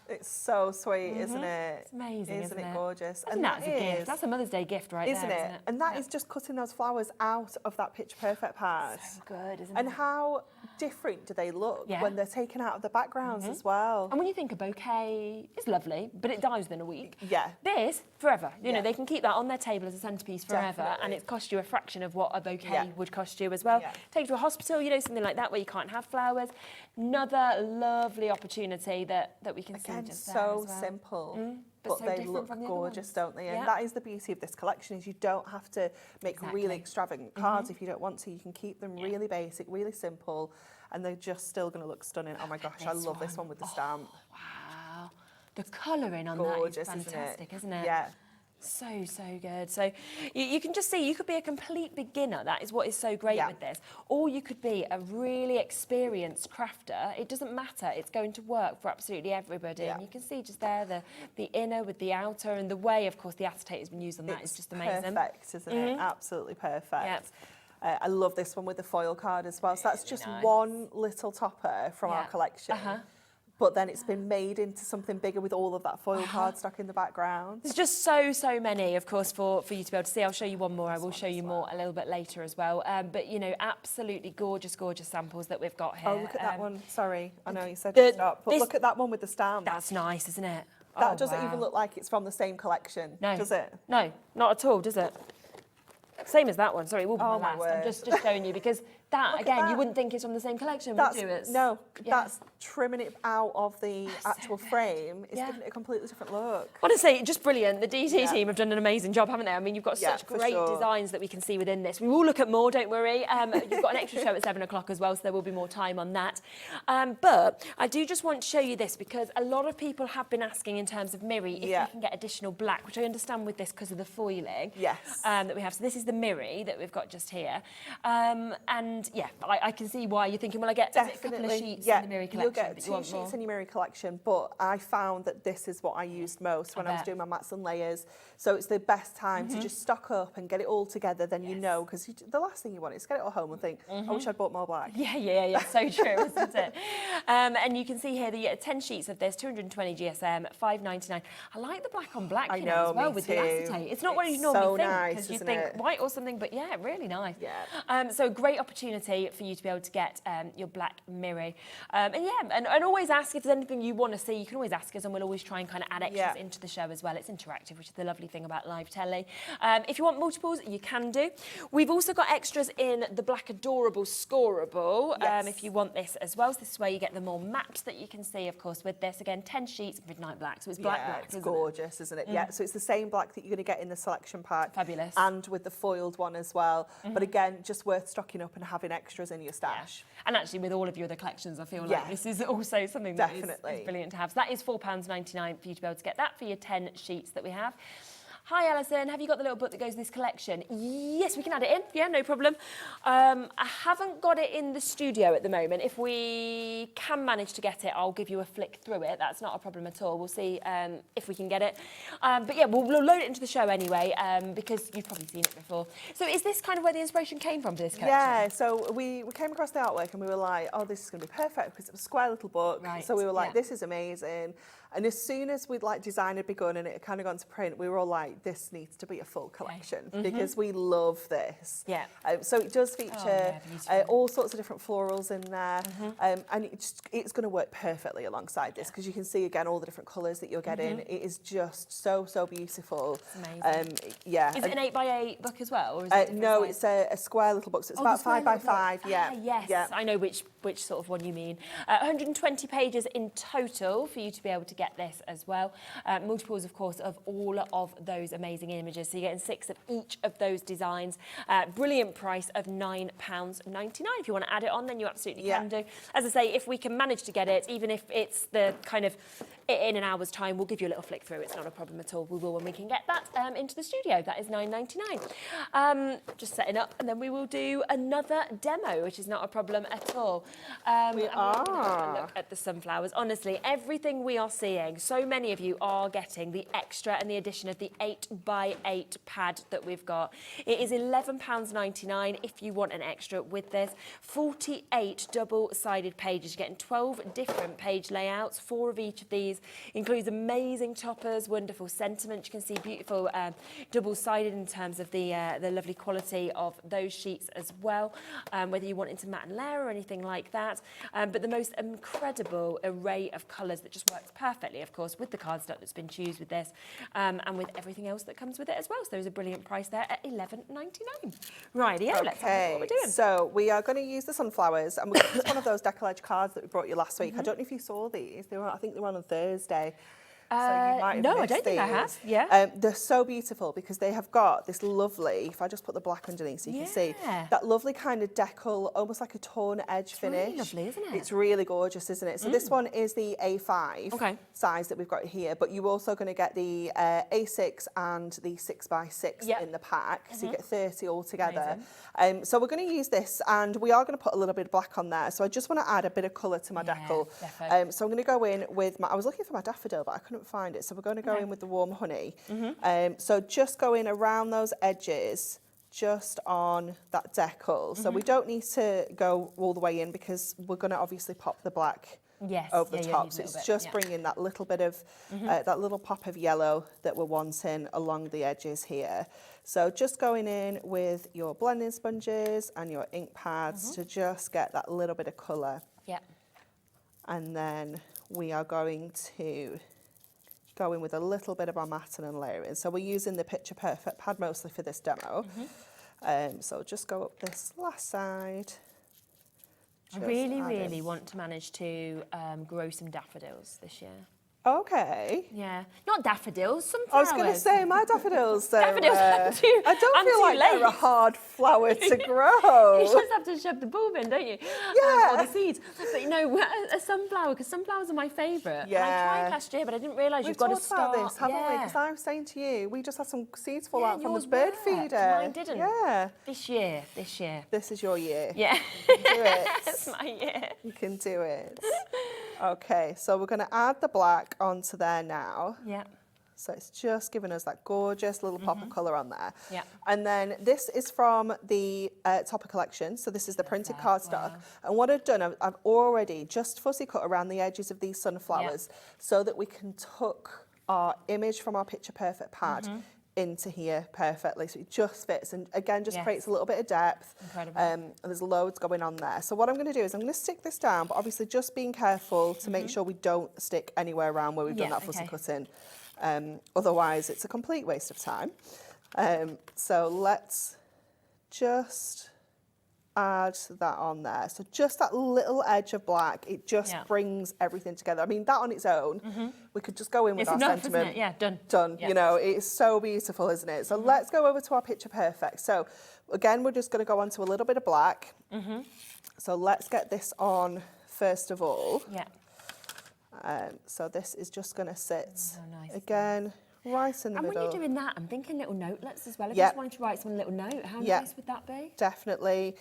It's so sweet, isn't it? It's amazing, isn't it? Gorgeous? And that's a gift. That's a Mother's Day gift right isn't there, it? isn't it? And that is just cutting those flowers out of that picture perfect pad. So good, isn't and it? how different do they look Yeah. when they're taken out of the backgrounds as well? And when you think a bouquet is lovely, but it dies within a week. Yeah. This, forever. You know, Yeah. they can keep that on their table as a centrepiece forever, Definitely. and it's cost you a fraction of what a bouquet Yeah. would cost you as well. Yeah. Take to a hospital, you know, something like that where you can't have flowers. Another lovely opportunity that we can see Again, just there so as well. simple. But But so they different look from the other gorgeous, ones. don't they? And Yeah. that is the beauty of this collection, is you don't have to make really Exactly. extravagant cards if you don't want to. You can keep them really basic, really simple, and they're just still going to look stunning. Oh my gosh, I This love this one. one with the stamp. Wow. The colouring on Gorgeous, that is fantastic, isn't it? Yeah. So, so good. So you can just see, you could be a complete beginner. That is what is so great Yeah. with this. Or you could be a really experienced crafter. It doesn't matter. It's going to work for absolutely everybody. Yeah. And you can see just there the inner with the outer, and the way, of course, the acetate has been used on that is just amazing. Perfect, isn't it? Absolutely perfect. Yep. I love this one with the foil card as well. So that's just nice. one little topper from our Yeah. collection. But then it's been made into something bigger with all of that foil card stuck in the background. There's just so many, of course, for you to be able to see. I'll show you one more. I will show you more a little bit later as well. But, you know, absolutely gorgeous, gorgeous samples that we've got here. Oh, look at that one. Sorry, I know you said the- to stop, but this- look at that one with the stamp. That's nice, isn't it? That Oh, doesn't wow. even look like it's from the same collection, No. does it? No, not at all, does it? Same as that one. Sorry, it will be Oh, my my last. I'm word. just showing you because that, Look at again, you that. wouldn't think it's from the same collection, That's, would you? It's, no, yeah. that's trimming it out of the actual frame. It's Yeah. giving it a completely different look. Honestly, just brilliant. The DT Yeah. team have done an amazing job, haven't they? I mean, you've got Yeah, such for great sure. designs that we can see within this. We will look at more, don't worry. You've got an extra show at 7 o'clock as well, so there will be more time on that. But I do just want to show you this because a lot of people have been asking in terms of Miri if Yeah. you can get additional black, which I understand with this because of the foiling Yes. that we have. So this is the Miri that we've got just here. And yeah, I can see why you're thinking, well, I get is it a couple of sheets in the Miri collection. You'll get but you 2 want sheets more? in your Miri collection, but I found that this is what I used most when I was bet. doing my mats and layers. So it's the best time to just stock up and get it all together, then you know, because the last thing you want is to get it all home and think, I wish I'd bought more black. Yeah, so true, isn't it? And you can see here the 10 sheets of this, 220 GSM, $5.99. I like the black on black, I you know, as well, me with too. the acetate. It's not what you It's normally so think, nice, because you isn't think it? white or something, but yeah, really nice. Yeah. So great opportunity for you to be able to get your black Miri. And always ask if there's anything you want to see. You can always ask us, and we'll always try and kind of add extras Yeah. into the show as well. It's interactive, which is the lovely thing about live telly. If you want multiples, you can do. We've also got extras in the Black Adorable Scoreable, Yes. if you want this as well. So this is where you get the more maps that you can see, of course, with this. Again, 10 sheets, midnight black, so it's black, It's isn't gorgeous, isn't it? Yeah, so it's the same black that you're going to get in the selection pack. Fabulous. And with the foiled one as well. But again, just worth stocking up and having extras in your stash. And actually, with all of your other collections, I feel like Yeah. this is also something that is Definitely. brilliant to have. So that is £4.99 for you to be able to get that for your 10 sheets that we have. Hi, Alison. Have you got the little book that goes with this collection? Yes, we can add it in. Yeah, no problem. I haven't got it in the studio at the moment. If we can manage to get it, I'll give you a flick through it. That's not a problem at all. We'll see if we can get it. But yeah, we'll load it into the show anyway, because you've probably seen it before. So is this kind of where the inspiration came from for this collection? Yeah, so we came across the artwork and we were like, oh, this is going to be perfect because it was a square little book. Right, So we were like, yeah. this is amazing. And as soon as we'd like design had begun and it had kind of gone to print, we were all like, this needs to be a full collection because we love this. Yeah. So it does feature yeah, beautiful. all sorts of different florals in there. And it's going to work perfectly alongside this because you can see again all the different colours that you're getting. It is just so beautiful. It's amazing. Yeah. Is it an 8x8 book as well? Or is it a No, different size? it's a square little book, so it's Oh, about the square 5 by little book. 5. Yeah. Yes, Yeah. I know which sort of one you mean. 120 pages in total for you to be able to get this as well. Multiples, of course, of all of those amazing images. So you're getting 6 of each of those designs. Brilliant price of £9.99. If you want to add it on, then you absolutely can do. As I say, if we can manage to get it, even if it's the kind of in an hour's time, we'll give you a little flick through. It's not a problem at all. We will when we can get that into the studio. That is £9.99. Just setting up, and then we will do another demo, which is not a problem at all. We are. Look at the sunflowers. Honestly, everything we are seeing, so many of you are getting the extra and the addition of the 8x8 pad that we've got. It is £11.99 if you want an extra with this. 48 double-sided pages. You're getting 12 different page layouts, 4 of each of these these. Includes amazing toppers, wonderful sentiment. You can see beautiful double-sided in terms of the lovely quality of those sheets as well, whether you want into matte and layer or anything like that. But the most incredible array of colours that just works perfectly, of course, with the cardstock that's been used with this, and with everything else that comes with it as well. So there's a brilliant price there at $11.99. Right, yeah, let's have a look at what we're doing. So we are going to use the sunflowers, and we've got just one of those decollage cards that we brought you last week. I don't know if you saw these. They were, I think they were on Thursday. So you might have no, I missed don't think I have. these. Yeah. They're so beautiful because they have got this lovely, if I just put the black underneath so you can see, that lovely kind of decal, almost like a torn edge finish. Really lovely, isn't it? It's really gorgeous, isn't it? So this one is the A5 size that we've got here, but you're also going to get the A6 and the 6x6 in the pack. So you get 30 altogether. So we're going to use this, and we are going to put a little bit of black on there. So I just want to add a bit of colour to my decal. So I'm going to go in with my, I was looking for my daffodil, but I couldn't find it, so we're going to go in with the warm honey. So just go in around those edges, just on that decal. So we don't need to go all the way in because we're going to obviously pop the black over the top. So it's just bringing that little bit of, that little pop of yellow that we're wanting along the edges here. So just going in with your blending sponges and your ink pads to just get that little bit of colour. And then we are going to go in with a little bit of our matting and layering. So we're using the Picture Perfect pad mostly for this demo. So just go up this last side. I really want to manage to grow some daffodils this year. Okay. Yeah, not daffodils, sunflowers. I was going to say, my daffodils, daffodils I don't feel like they're a hard flower to grow. You just have to shove the bulb in, don't you? Or the seeds. But you know, a sunflower, because sunflowers are my favourite. And I tried last year, but I didn't realise you've got to start. We've talked about this, haven't we? Because I was saying to you, we just had some seeds fall out from the bird feeder. Mine didn't. Yeah. This year. This is your year. Yeah. You can do it. It's my year. You can do it. Okay, so we're going to add the black onto there now. So it's just giving us that gorgeous little pop of colour on there. And then this is from the Topper collection. So this is the printed cardstock. And what I've done, I've already just fussy cut around the edges of these sunflowers so that we can tuck our image from our Picture Perfect pad into here perfectly, so it just fits, and again just creates a little bit of depth. Incredible. And there's loads going on there. So what I'm going to do is I'm going to stick this down, but obviously just being careful to make sure we don't stick anywhere around where we've done that fussy cutting. Otherwise it's a complete waste of time. So let's just add that on there. So just that little edge of black, it just brings everything together. I mean, that on its own, we could just go in with our sentiment. Isn't it? Yeah, done. Done. You know, it's so beautiful, isn't it? So let's go over to our Picture Perfect. So again, we're just going to go on to a little bit of black. So let's get this on first of all. So this is just going to sit again right in the middle. And when you're doing that, I'm thinking little notelets as well. If you just wanted to write someone a little note, how nice would that be? Definitely.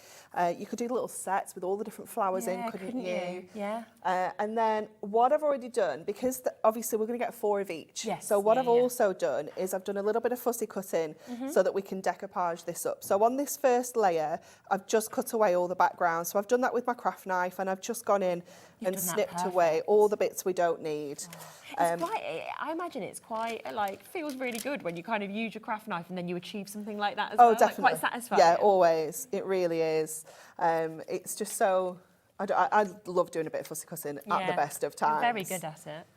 You could do little sets with all the different flowers in, couldn't you? And then what I've already done, because obviously we're going to get 4 of each. So what I've also done is I've done a little bit of fussy cutting so that we can decoupage this up. So on this first layer, I've just cut away all the background. So I've done that with my craft knife, and I've just gone in and snipped away all the bits we don't need. It's quite, I imagine it's quite, like, feels really good when you kind of use your craft knife and then you achieve something like that as well. Oh, definitely. Like, quite satisfying. Yeah, always. It really is. It's just so, I love doing a bit of fussy cutting at the best of times. You're very good at it.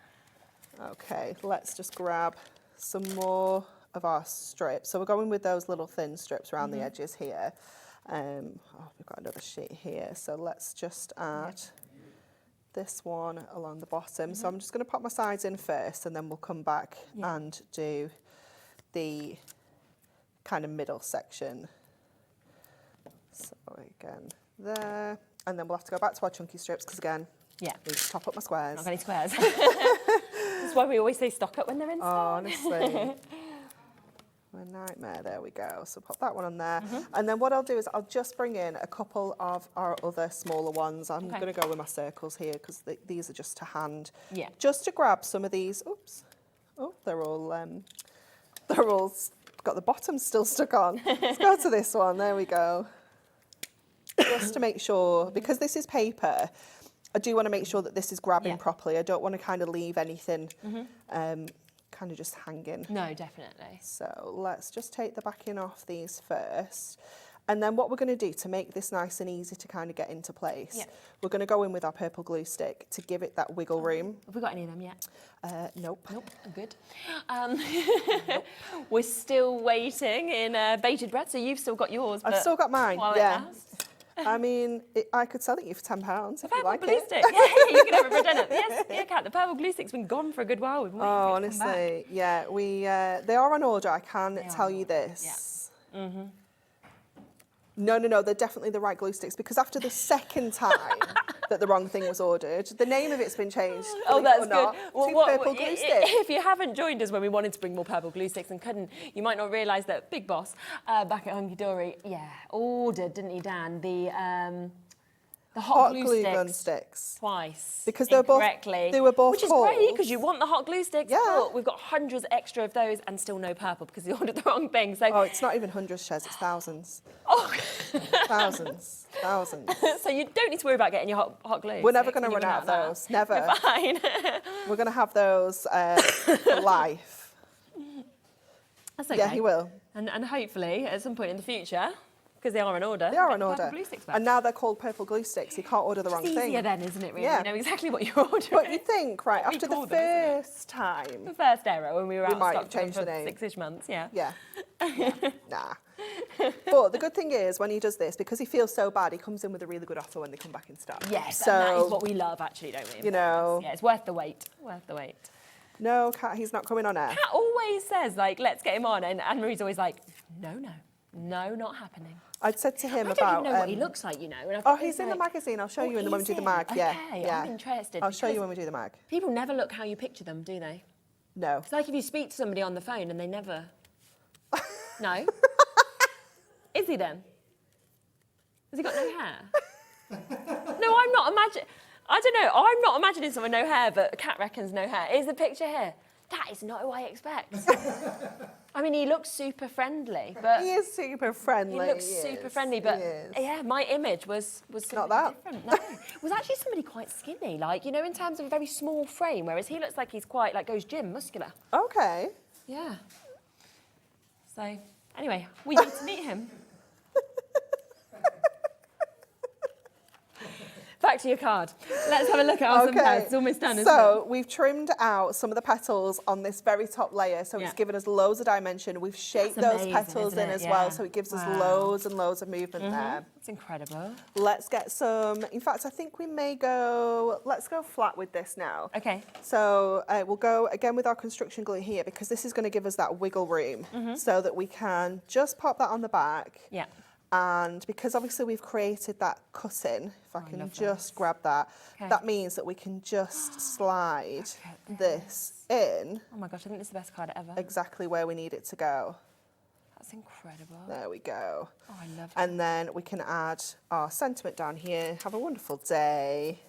Okay, let's just grab some more of our strips. So we're going with those little thin strips around the edges here. We've got another sheet here. So let's just add this one along the bottom. So I'm just going to pop my sides in first, and then we'll come back and do the kind of middle section. So again there, and then we'll have to go back to our chunky strips because again, we just top up my squares. Not got any squares. That's why we always say stock up when they're in stock. Oh, honestly. A nightmare. There we go. So pop that one on there. And then what I'll do is I'll just bring in a couple of our other smaller ones. I'm going to go with my circles here because these are just to hand. Just to grab some of these. Oops. Oh, they're all got the bottom still stuck on. Let's go to this one. There we go. Just to make sure, because this is paper, I do want to make sure that this is grabbing properly. I don't want to kind of leave anything kind of just hanging. No, definitely. So let's just take the backing off these first. And then what we're going to do to make this nice and easy to kind of get into place, we're going to go in with our purple glue stick to give it that wiggle room. Have we got any of them yet? Nope. Nope, I'm good. We're still waiting in bated breath, so you've still got yours. I've still got mine, yeah. I mean, I could sell it you for £10 if you like glue it. stick. Yeah, you can have it for dinner. Yes, yeah, Kat, the purple glue stick's been gone for a good while. We've been waiting for it to come back. Honestly, yeah, they are on order. I can tell you this. Yeah. No, they're definitely the right glue sticks, because after the second time that the wrong thing was ordered, the name of it's been changed. Oh, that's good. Purple glue sticks. If you haven't joined us when we wanted to bring more purple glue sticks and couldn't, you might not realise that Big Boss back at Hunkydory, ordered, didn't he, Dan, the hot glue gun sticks twice because they were both which is great because you want the hot glue sticks. Yeah, but we've got hundreds extra of those and still no purple because you ordered the wrong thing. So it's not even hundreds, Shez, it's thousands. thousands. So you don't need to worry about getting your hot glue. We're never going to run out of those. Never. You're fine. We're going to have those for life. That's okay. Yeah, he will. And hopefully at some point in the future, because they are on order. They are on order. Glue sticks back. And now they're called purple glue sticks. You can't order the wrong thing. It's easier then, isn't it, really? Yeah. You know exactly what you're ordering. But you think, right, after the first time... The first error when we were out of might stock change for the name. 6-ish months, yeah. Nah. But the good thing is, when he does this, because he feels so bad, he comes in with a really good offer when they come back in stock. Yes, so, and that is what we love, actually, don't we? You know... Yeah, it's worth the wait. Worth the wait. No, Kat, he's not coming on air. Kat always says, like, let's get him on, and Anne-Marie's always like, no, not happening. I'd said to him about... I don't even know what he looks like, you know. And he's in the magazine. I'll show you when we do the mag. Okay, yeah. I'm interested. I'll show you when we do the mag. People never look how you picture them, do they? No. It's like if you speak to somebody on the phone and they never... No? Is he then? Has he got no hair? No, I'm not imagining... I don't know. I'm not imagining someone no hair, but Kat reckons no hair. Is the picture here? That is not who I expect. I mean, he looks super friendly, but... He is super friendly. He looks super friendly, but yeah, my image was not that. Different. No, it was actually somebody quite skinny, like, you know, in terms of a very small frame, whereas he looks like he's quite, like, goes gym, muscular. Okay. Yeah. So, anyway, we need to meet him. Back to your card. Let's have a look at our sunflowers. It's almost done, isn't it? So we've trimmed out some of the petals on this very top layer, so it's given us loads of dimension. We've shaped those petals in as well, so it gives us loads and loads of movement there. It's incredible. Let's get some, in fact, I think we may go, let's go flat with this now. Okay. So we'll go again with our construction glue here, because this is going to give us that wiggle room so that we can just pop that on the back. Yeah. And because obviously we've created that cutting, if I can just grab that, that means that we can just slide this in. Oh my gosh, I think this is the best card ever. Exactly where we need it to go. That's incredible. There we go. Oh, I love it. And then we can add our sentiment down here. Have a wonderful day.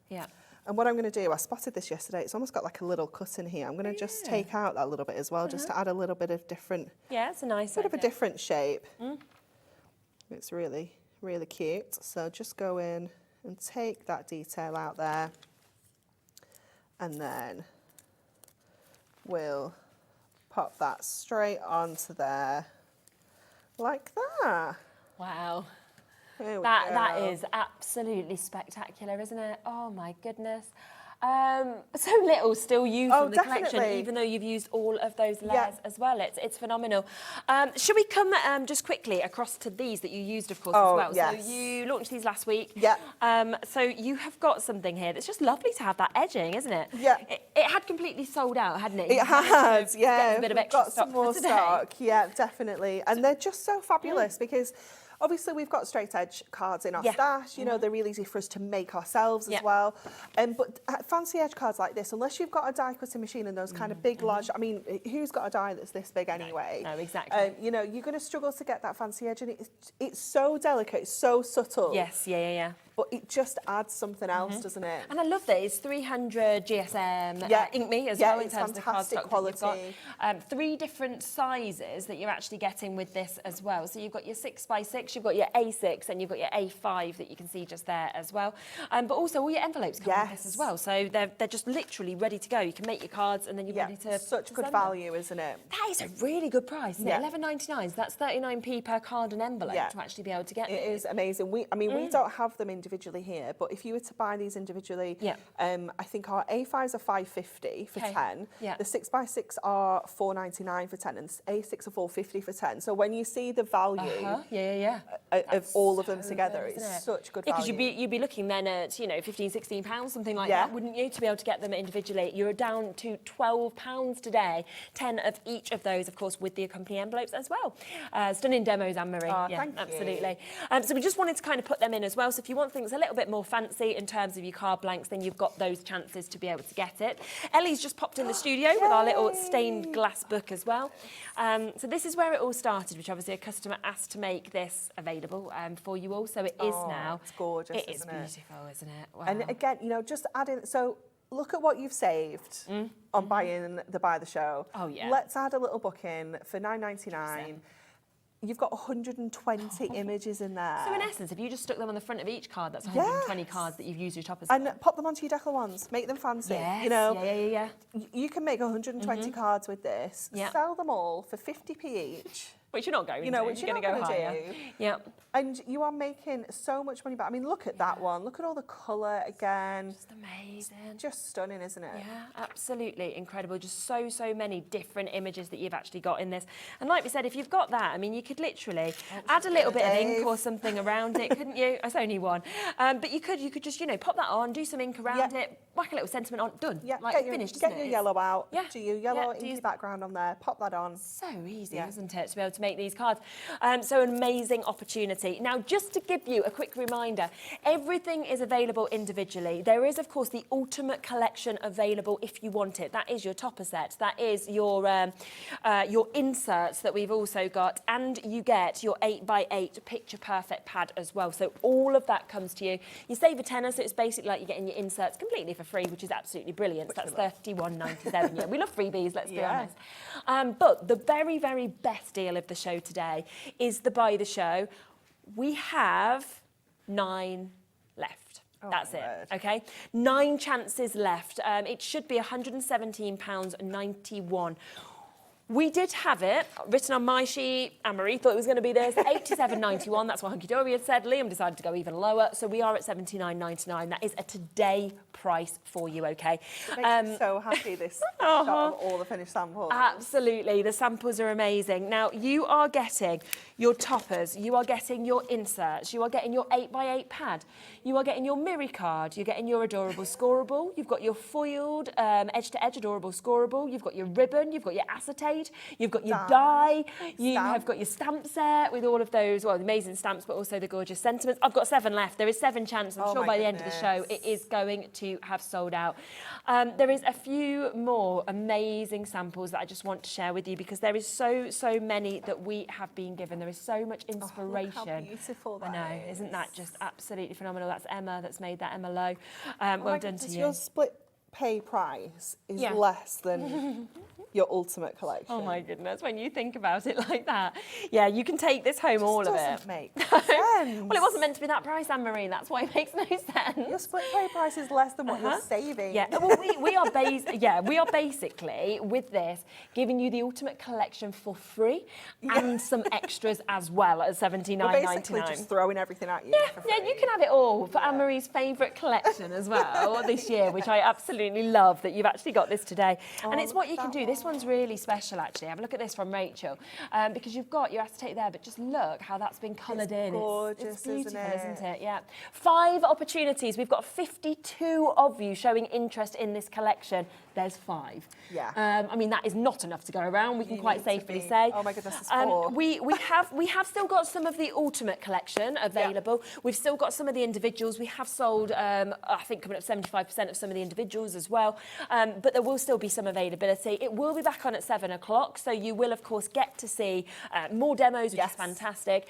Yeah. And what I'm going to do, I spotted this yesterday, it's almost got like a little cut in here. I'm going to just take out that little bit as well, just to add a little bit of different... Yeah, it's a nice bit of a different shape. It's really, really cute. So just go in and take that detail out there. And then we'll pop that straight onto there like that. Wow. That is absolutely spectacular, isn't it? Oh my goodness. So little still used from the collection, even though you've used all of those layers as well. It's phenomenal. Should we come just quickly across to these that you used, of course, as well? Yes. So you launched these last week. Yeah. So you have got something here that's just lovely to have that edging, isn't it? Yeah. It had completely sold out, hadn't it? It has, yeah. A bit of We've extra got some more stock. Yeah, definitely. And they're just so fabulous because obviously we've got straight edge cards in our stash, you know, they're really easy for us to make ourselves as well. But fancy edge cards like this, unless you've got a die cutting machine and those kind of big, large, I mean, who's got a die that's this big anyway? No, exactly. You know, you're going to struggle to get that fancy edge, and it's so delicate, it's so subtle. Yes, yeah. but it just adds something else, doesn't it? And I love that it's 300 GSM Ink Me as Yeah, well in it's terms of the fantastic cardstock that you've quality. got. 3 different sizes that you're actually getting with this as well. So you've got your 6x6, you've got your A6, and you've got your A5 that you can see just there as well. But also all your envelopes come with this as well. So they're just literally ready to go. You can make your cards and then you're ready to such good send value, isn't it? That is a really good price, isn't it? £11.99. So that's 39p per card and envelope to actually be able to get it. It is amazing. We don't have them individually here, but if you were to buy these individually, I think our A5s are £5.50 for 10. The 6x6 are £4.99 for 10, and A6 are £4.50 for 10. So when you see the value of all of them together, it's such good value. Because you'd be looking then at, £15, £16, something like that, wouldn't you, to be able to get them individually? You're down to £12 today, 10 of each of those, of course, with the accompanying envelopes as well. Stunning demos, Anne-Marie. Thank absolutely. So we just wanted to kind of put them in as well. So if you want things a little bit more fancy in terms of your card blanks, then you've got those chances to be able to get it. Ellie's just popped in the studio with our little stained glass book as well. So this is where it all started, which obviously a customer asked to make this available for you all. So it is now. It's gorgeous, It is isn't it? beautiful, isn't it? Wow. And again, just add in, so look at what you've saved on buying the Buy the Show. Oh, yeah. Let's add a little book in for $9.99. You've got 120 images in there. So in essence, if you just stuck them on the front of each card, that's 120 cards that you've used your toppers and pop them onto your decal ones, make them fancy. Yes. You can make 120 cards with this, sell them all for 50p each. Which you're not going to. Which you're going not to go going to higher. do. Yep. And you are making so much money back. I mean, look at that one. Look at all the colour again. Just amazing. Just stunning, isn't it? Yeah, absolutely incredible. Just so many different images that you've actually got in this. And like we said, if you've got that, I mean, you could literally add a little bit of ink or something around it, couldn't you? It's only one. But you could just, pop that on, do some ink around it, whack a little sentiment on, done. Yeah, like finished, get your yellow out. Yeah. Do your yellow inky background on there, pop that on. So easy, isn't it, to be able to make these cards? So an amazing opportunity. Now, just to give you a quick reminder, everything is available individually. There is, of course, the Ultimate Collection available if you want it. That is your topper set. That is your inserts that we've also got, and you get your 8x8 picture perfect pad as well. So all of that comes to you. You save a tenner, so it's basically like you're getting your inserts completely for free, which is absolutely brilliant. So that's $31.97. Yeah, we love freebies, let's be honest. But the very, very best deal of the show today is the Buy the Show. We have 9 left. That's it, okay? 9 chances left. It should be £117.91. We did have it written on my sheet. Anne-Marie thought it was going to be this, £87.91. That's what Hunkydory had said. Liam decided to go even lower, so we are at £79.99. That is a today price for you, okay? It makes me so happy, this shot of all the finished samples. Absolutely, the samples are amazing. Now, you are getting your toppers, you are getting your inserts, you are getting your 8x8 pad, you are getting your Miri card, you're getting your adorable scoreable, you've got your foiled edge-to-edge adorable scoreable, you've got your ribbon, you've got your acetate, you've got your die, you have got your stamp set with all of those, well, amazing stamps, but also the gorgeous sentiments. I've got 7 left. There is 7 chances. I'm sure by the end of the show, it is going to have sold out. There is a few more amazing samples that I just want to share with you because there is so many that we have been given. There is so much inspiration. Look how beautiful that I know, is. Isn't that just absolutely phenomenal? That's Emma that's made that, Emma Lowe. Well done to you. Your split pay price is less than your Ultimate Collection. Oh my goodness, when you think about it like that. Yeah, you can take this home, all of it. Doesn't make sense. Well, it wasn't meant to be that price, Anne-Marie, that's why it makes no sense. Your split pay price is less than what you're saving. Yeah, well, we are basically, with this, giving you the Ultimate Collection for free and some extras as well at $79.99. We're basically just throwing everything at you for free. Yeah, you can have it all for Anne-Marie's favourite collection as well this year, which I absolutely love that you've actually got this today. And it's what you can do. This one's really special, actually. Have a look at this from Rachel, because you've got your acetate there, but just look how that's been coloured in. Gorgeous, it's beautiful, isn't it? Yeah. 5 opportunities. We've got 52 of you showing interest in this collection. There's 5. Yeah. I mean, that is not enough to go around. We can quite safely say. Oh my goodness, it's 4. We have still got some of the Ultimate Collection available. Yeah. We've still got some of the individuals. We have sold, I think, coming up 75% of some of the individuals as well. But there will still be some availability. It will be back on at 7 o'clock, so you will, of course, get to see more demos, which is fantastic.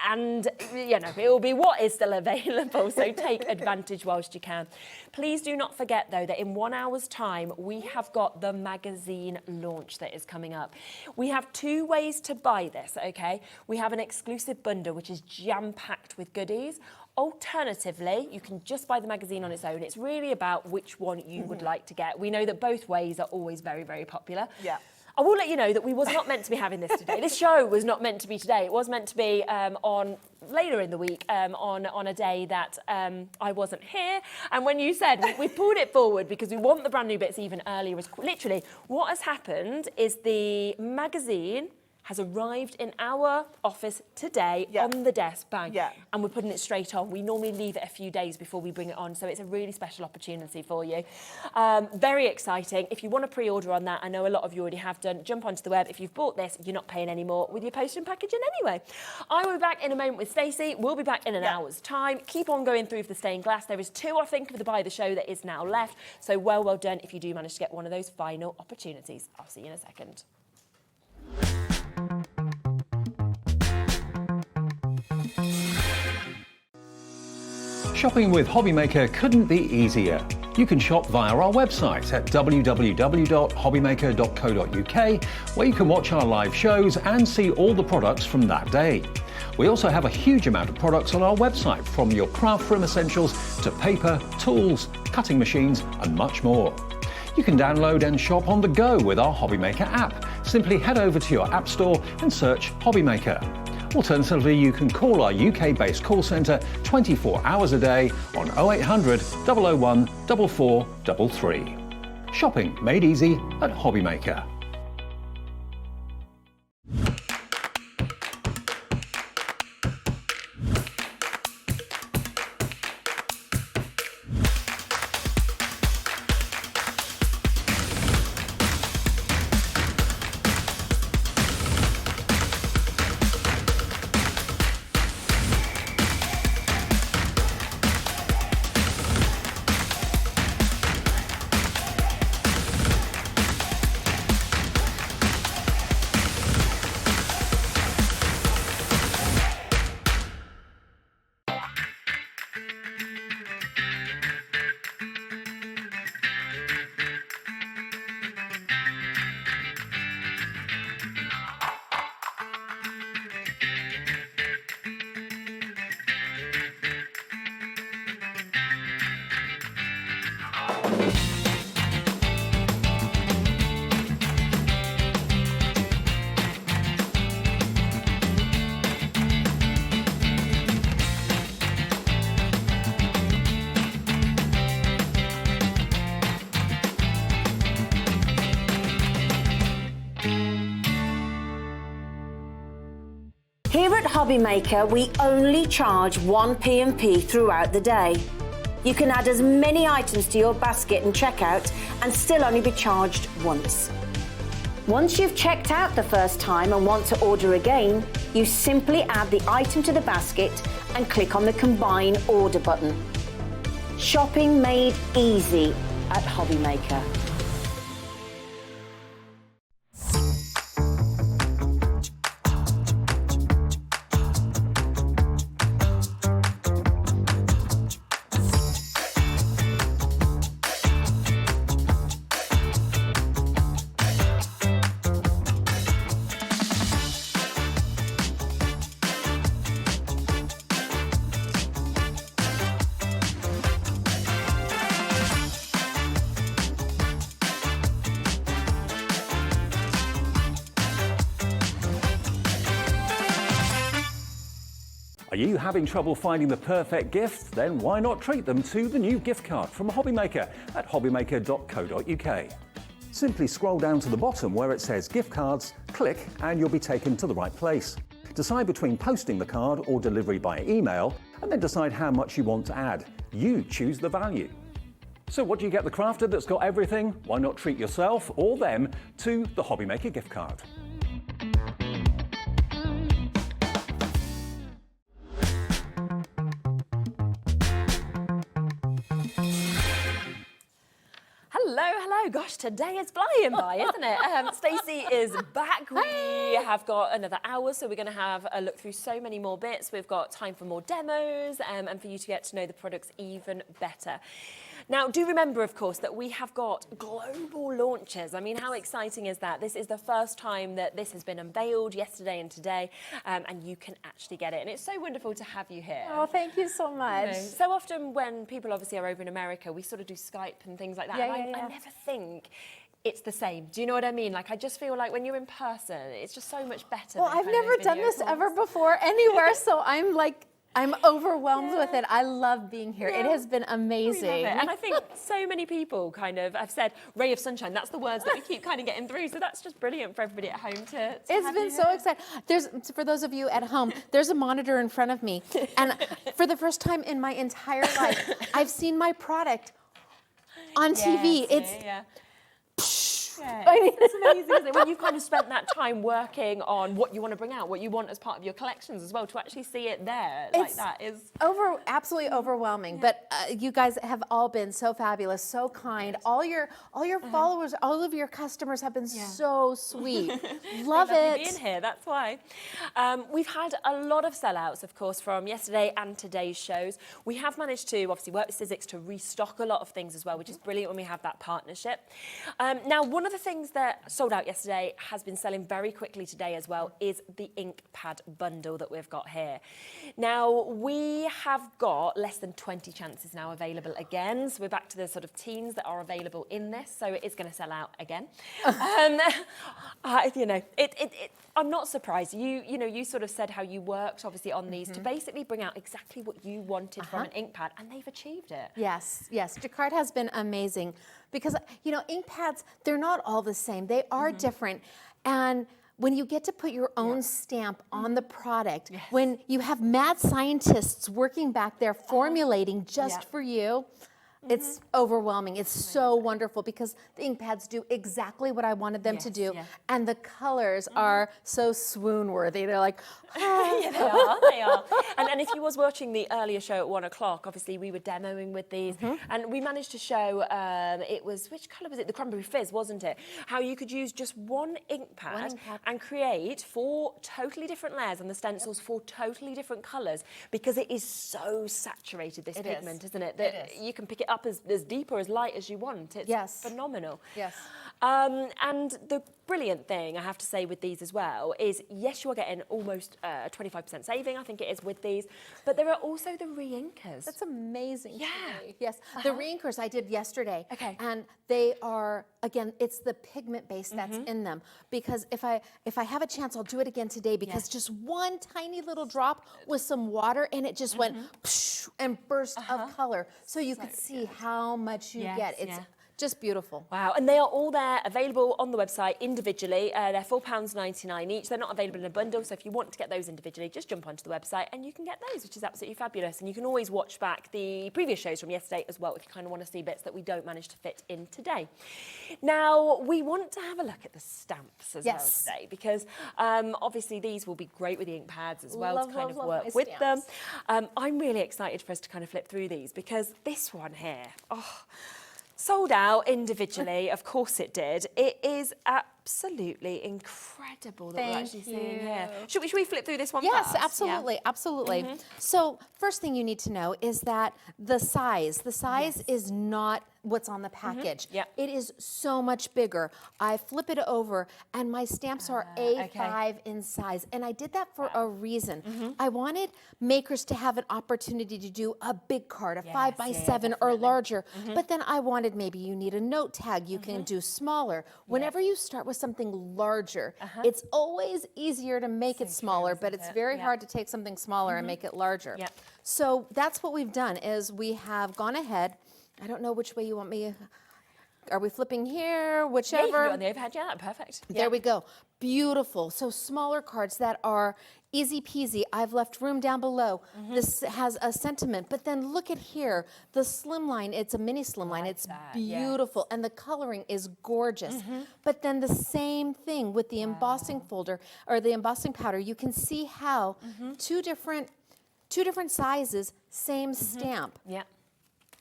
and you know, it will be what is still available, so take advantage whilst you can. Please do not forget though that in 1 hour's time we have got the magazine launch that is coming up. We have 2 ways to buy this, okay? We have an exclusive bundle which is jam-packed with goodies. Alternatively, you can just buy the magazine on its own. It's really about which one you would like to get. We know that both ways are always very, very popular. Yeah. I will let you know that we was not meant to be having this today. This show was not meant to be today. It was meant to be on later in the week, on a day that I wasn't here. And when you said we pulled it forward because we want the brand new bits even earlier, literally what has happened is the magazine has arrived in our office today on the desk, bang, and we're putting it straight on. We normally leave it a few days before we bring it on, so it's a really special opportunity for you. Very exciting. If you want to pre-order on that, I know a lot of you already have done, jump onto the web. If you've bought this, you're not paying any more with your post and packaging anyway. I will be back in a moment with Stacey. We'll be back in an hour's time. Keep on going through for the stained glass. There is 2, I think, of the Buy the Show that is now left, so well done if you do manage to get one of those final opportunities. I'll see you in a second. Shopping with HobbyMaker couldn't be easier. You can shop via our website at www.hobbymaker.co.uk, where you can watch our live shows and see all the products from that day. We also have a huge amount of products on our website, from your craft room essentials to paper, tools, cutting machines and much more. You can download and shop on the go with our HobbyMaker app. Simply head over to your app store and search HobbyMaker. Alternatively, you can call our UK-based call centre 24 hours a day on 0800 001 4433. Shopping made easy at HobbyMaker. Here at HobbyMaker, we only charge 1 P&P throughout the day. You can add as many items to your basket and checkout and still only be charged once. Once you've checked out the first time and want to order again, you simply add the item to the basket and click on the Combine Order button. Shopping made easy at HobbyMaker. Are you having trouble finding the perfect gift? Then why not treat them to the new gift card from HobbyMaker at hobbymaker.co.uk. Simply scroll down to the bottom where it says gift cards, click and you'll be taken to the right place. Decide between posting the card or delivery by email, and then decide how much you want to add. You choose the value. So what do you get the crafter that's got everything? Why not treat yourself or them to the HobbyMaker gift card? Hello, So, gosh, today is flying by, isn't it? Stacey is back. We have got another hour, so we're going to have a look through so many more bits. We've got time for more demos and for you to get to know the products even better. Now, do remember, of course, that we have got global launches. I mean, how exciting is that? This is the first time that this has been unveiled, yesterday and today, and you can actually get it. And it's so wonderful to have you here. Oh, thank you so much. You know, so often when people obviously are over in America, we sort of do Skype and things like that. I never think it's the same. Do you know what I mean? Like, I just feel like when you're in person, it's just so much better. Well, I've never done this ever before anywhere, so I'm overwhelmed with it. I love being here. It has been amazing. And I think so many people kind of have said ray of sunshine. That's the words that we keep kind of getting through. So that's just brilliant for everybody at home to It's been so exciting. For those of you at home, there's a monitor in front of me. And for the first time in my entire life, I've seen my product on TV. It's amazing, isn't it? When you've kind of spent that time working on what you want to bring out, what you want as part of your collections as well, to actually see it there like that is absolutely overwhelming. But you guys have all been so fabulous, so kind. All your followers, all of your customers have been so sweet. Love it. Being here, that's why. We've had a lot of sellouts, of course, from yesterday and today's shows. We have managed to obviously work with SIZZIX to restock a lot of things as well, which is brilliant when we have that partnership. Now, one of the things that sold out yesterday has been selling very quickly today as well is the ink pad bundle that we've got here. Now, we have got less than 20 chances now available again. So we're back to the sort of teens that are available in this. So it is going to sell out again. You know, I'm not surprised. You sort of said how you worked obviously on these to basically bring out exactly what you wanted from an ink pad, and they've achieved it. Yes. Jacquard has been amazing because, you know, ink pads, they're not all the same. They are different. And when you get to put your own stamp on the product, when you have mad scientists working back there formulating just for you, it's overwhelming. It's so wonderful because the ink pads do exactly what I wanted them to do. And the colors are so swoon-worthy. They're like, yeah, they are. And if you was watching the earlier show at 1 o'clock, obviously we were demoing with these. And we managed to show, it was, which colour was it? The Cranberry Fizz, wasn't it? How you could use just one ink pad and create 4 totally different layers on the stencils, 4 totally different colours, because it is so saturated, this pigment, isn't it? That you can pick it up as deep or as light as you want. It's phenomenal. And the brilliant thing, I have to say, with these as well is, yes, you are getting almost 25% saving, I think it is, with these, but there are also the re-inkers. That's amazing. Yes, the re-inkers I did yesterday. And they are, again, it's the pigment base that's in them, because if I have a chance, I'll do it again today, because just one tiny little drop with some water and it just went and burst of color, so you could see how much you get. It's just beautiful. Wow, and they are all there, available on the website individually. They're £4.99 each. They're not available in a bundle, so if you want to get those individually, just jump onto the website and you can get those, which is absolutely fabulous. And you can always watch back the previous shows from yesterday as well if you kind of want to see bits that we don't manage to fit in today. Now, we want to have a look at the stamps as well today, because obviously these will be great with the ink pads as well to kind of work with them. I'm really excited for us to kind of flip through these, because this one here, sold out individually, of course it did. It is absolutely incredible that we're actually seeing here. Should we flip through this one first? Yes, absolutely, absolutely. So first thing you need to know is that the size is not what's on the package. It is so much bigger. I flip it over and my stamps are A5 in size, and I did that for a reason. I wanted makers to have an opportunity to do a big card, a 5x7 or larger, but then I wanted, maybe you need a note tag, you can do smaller. Whenever you start with something larger, it's always easier to make it smaller, but it's very hard to take something smaller and make it larger. So that's what we've done, is we have gone ahead. I don't know which way you want me. Are we flipping here? Whichever. Yeah, you can do it on the overhead. Yeah, perfect. There we go. Beautiful. So smaller cards that are easy peasy. I've left room down below. This has a sentiment, but then look at here. The slimline, it's a mini slimline. It's beautiful, and the coloring is gorgeous. But then the same thing with the embossing folder, or the embossing powder. You can see how two different sizes, same stamp.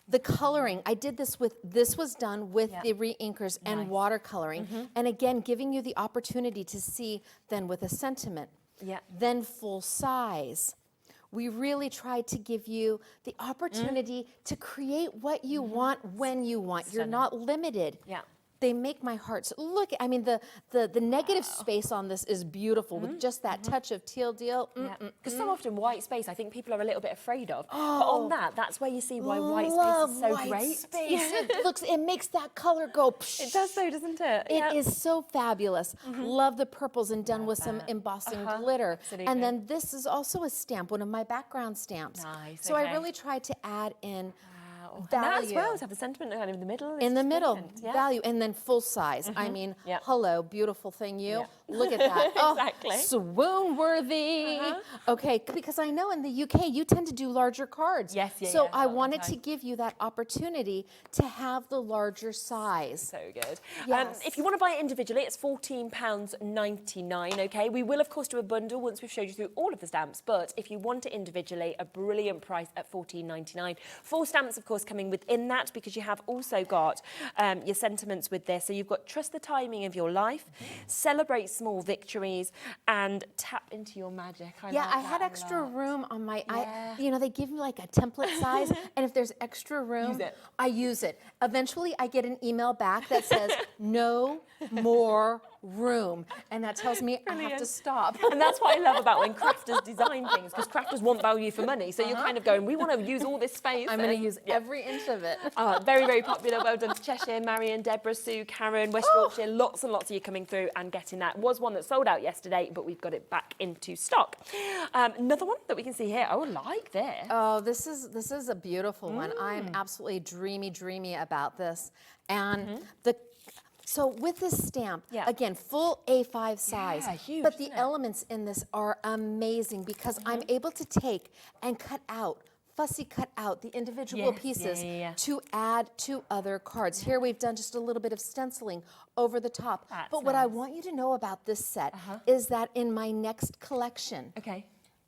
The coloring, I did this was done with the re-inkers and watercoloring. And again, giving you the opportunity to see then with a sentiment, then full size. We really tried to give you the opportunity to create what you want when you want. You're not limited. They make my heart look. I mean, the negative space on this is beautiful with just that touch of teal deal. Because so often white space, I think people are a little bit afraid of. But on that's where you see why white space is so white great. Space. It makes that color go. It does though, doesn't it? It is so fabulous. Love the purples and done with some embossing glitter. Absolutely. And then this is also a stamp, one of my background stamps. Nice, so I really tried to add in value. And that as well, to have the sentiment kind of in the middle. In the middle, value, and then full size. I mean, hello, beautiful thing, you. Look at that. Exactly. Swoon worthy. Okay, because I know in the UK you tend to do larger cards. Yes, so I wanted to give you that opportunity to have the larger size. So good. Yes. If you want to buy it individually, it's £14.99. Okay, we will of course do a bundle once we've showed you through all of the stamps. But if you want it individually, a brilliant price at £14.99. 4 stamps, of course, coming within that because you have also got your sentiments with this. So you've got trust the timing of your life, celebrate small victories, and tap into your magic. I had extra room on my, you know, they give me like a template size, and if there's extra room, I use it. Eventually, I get an email back that says, no more room, and that tells me I have to stop. And that's what I love about when crafters design things, because crafters want value for money. So you're kind of going, we want to use all this space. I'm going to use every inch of it. Very, very popular. Well done to Cheshire, Marion, Deborah, Sue, Karen, West Yorkshire. Lots and lots of you coming through and getting that. Was one that sold out yesterday, but we've got it back into stock. Another one that we can see here. Oh, I like this. Oh, this is a beautiful one. I'm absolutely dreamy about this. And so with this stamp, again, full A5 size, huge, but the elements in this are amazing because I'm able to take and fussy cut out the individual pieces to add to other cards. Here we've done just a little bit of stenciling over the top. But what I want you to know about this set is that in my next collection,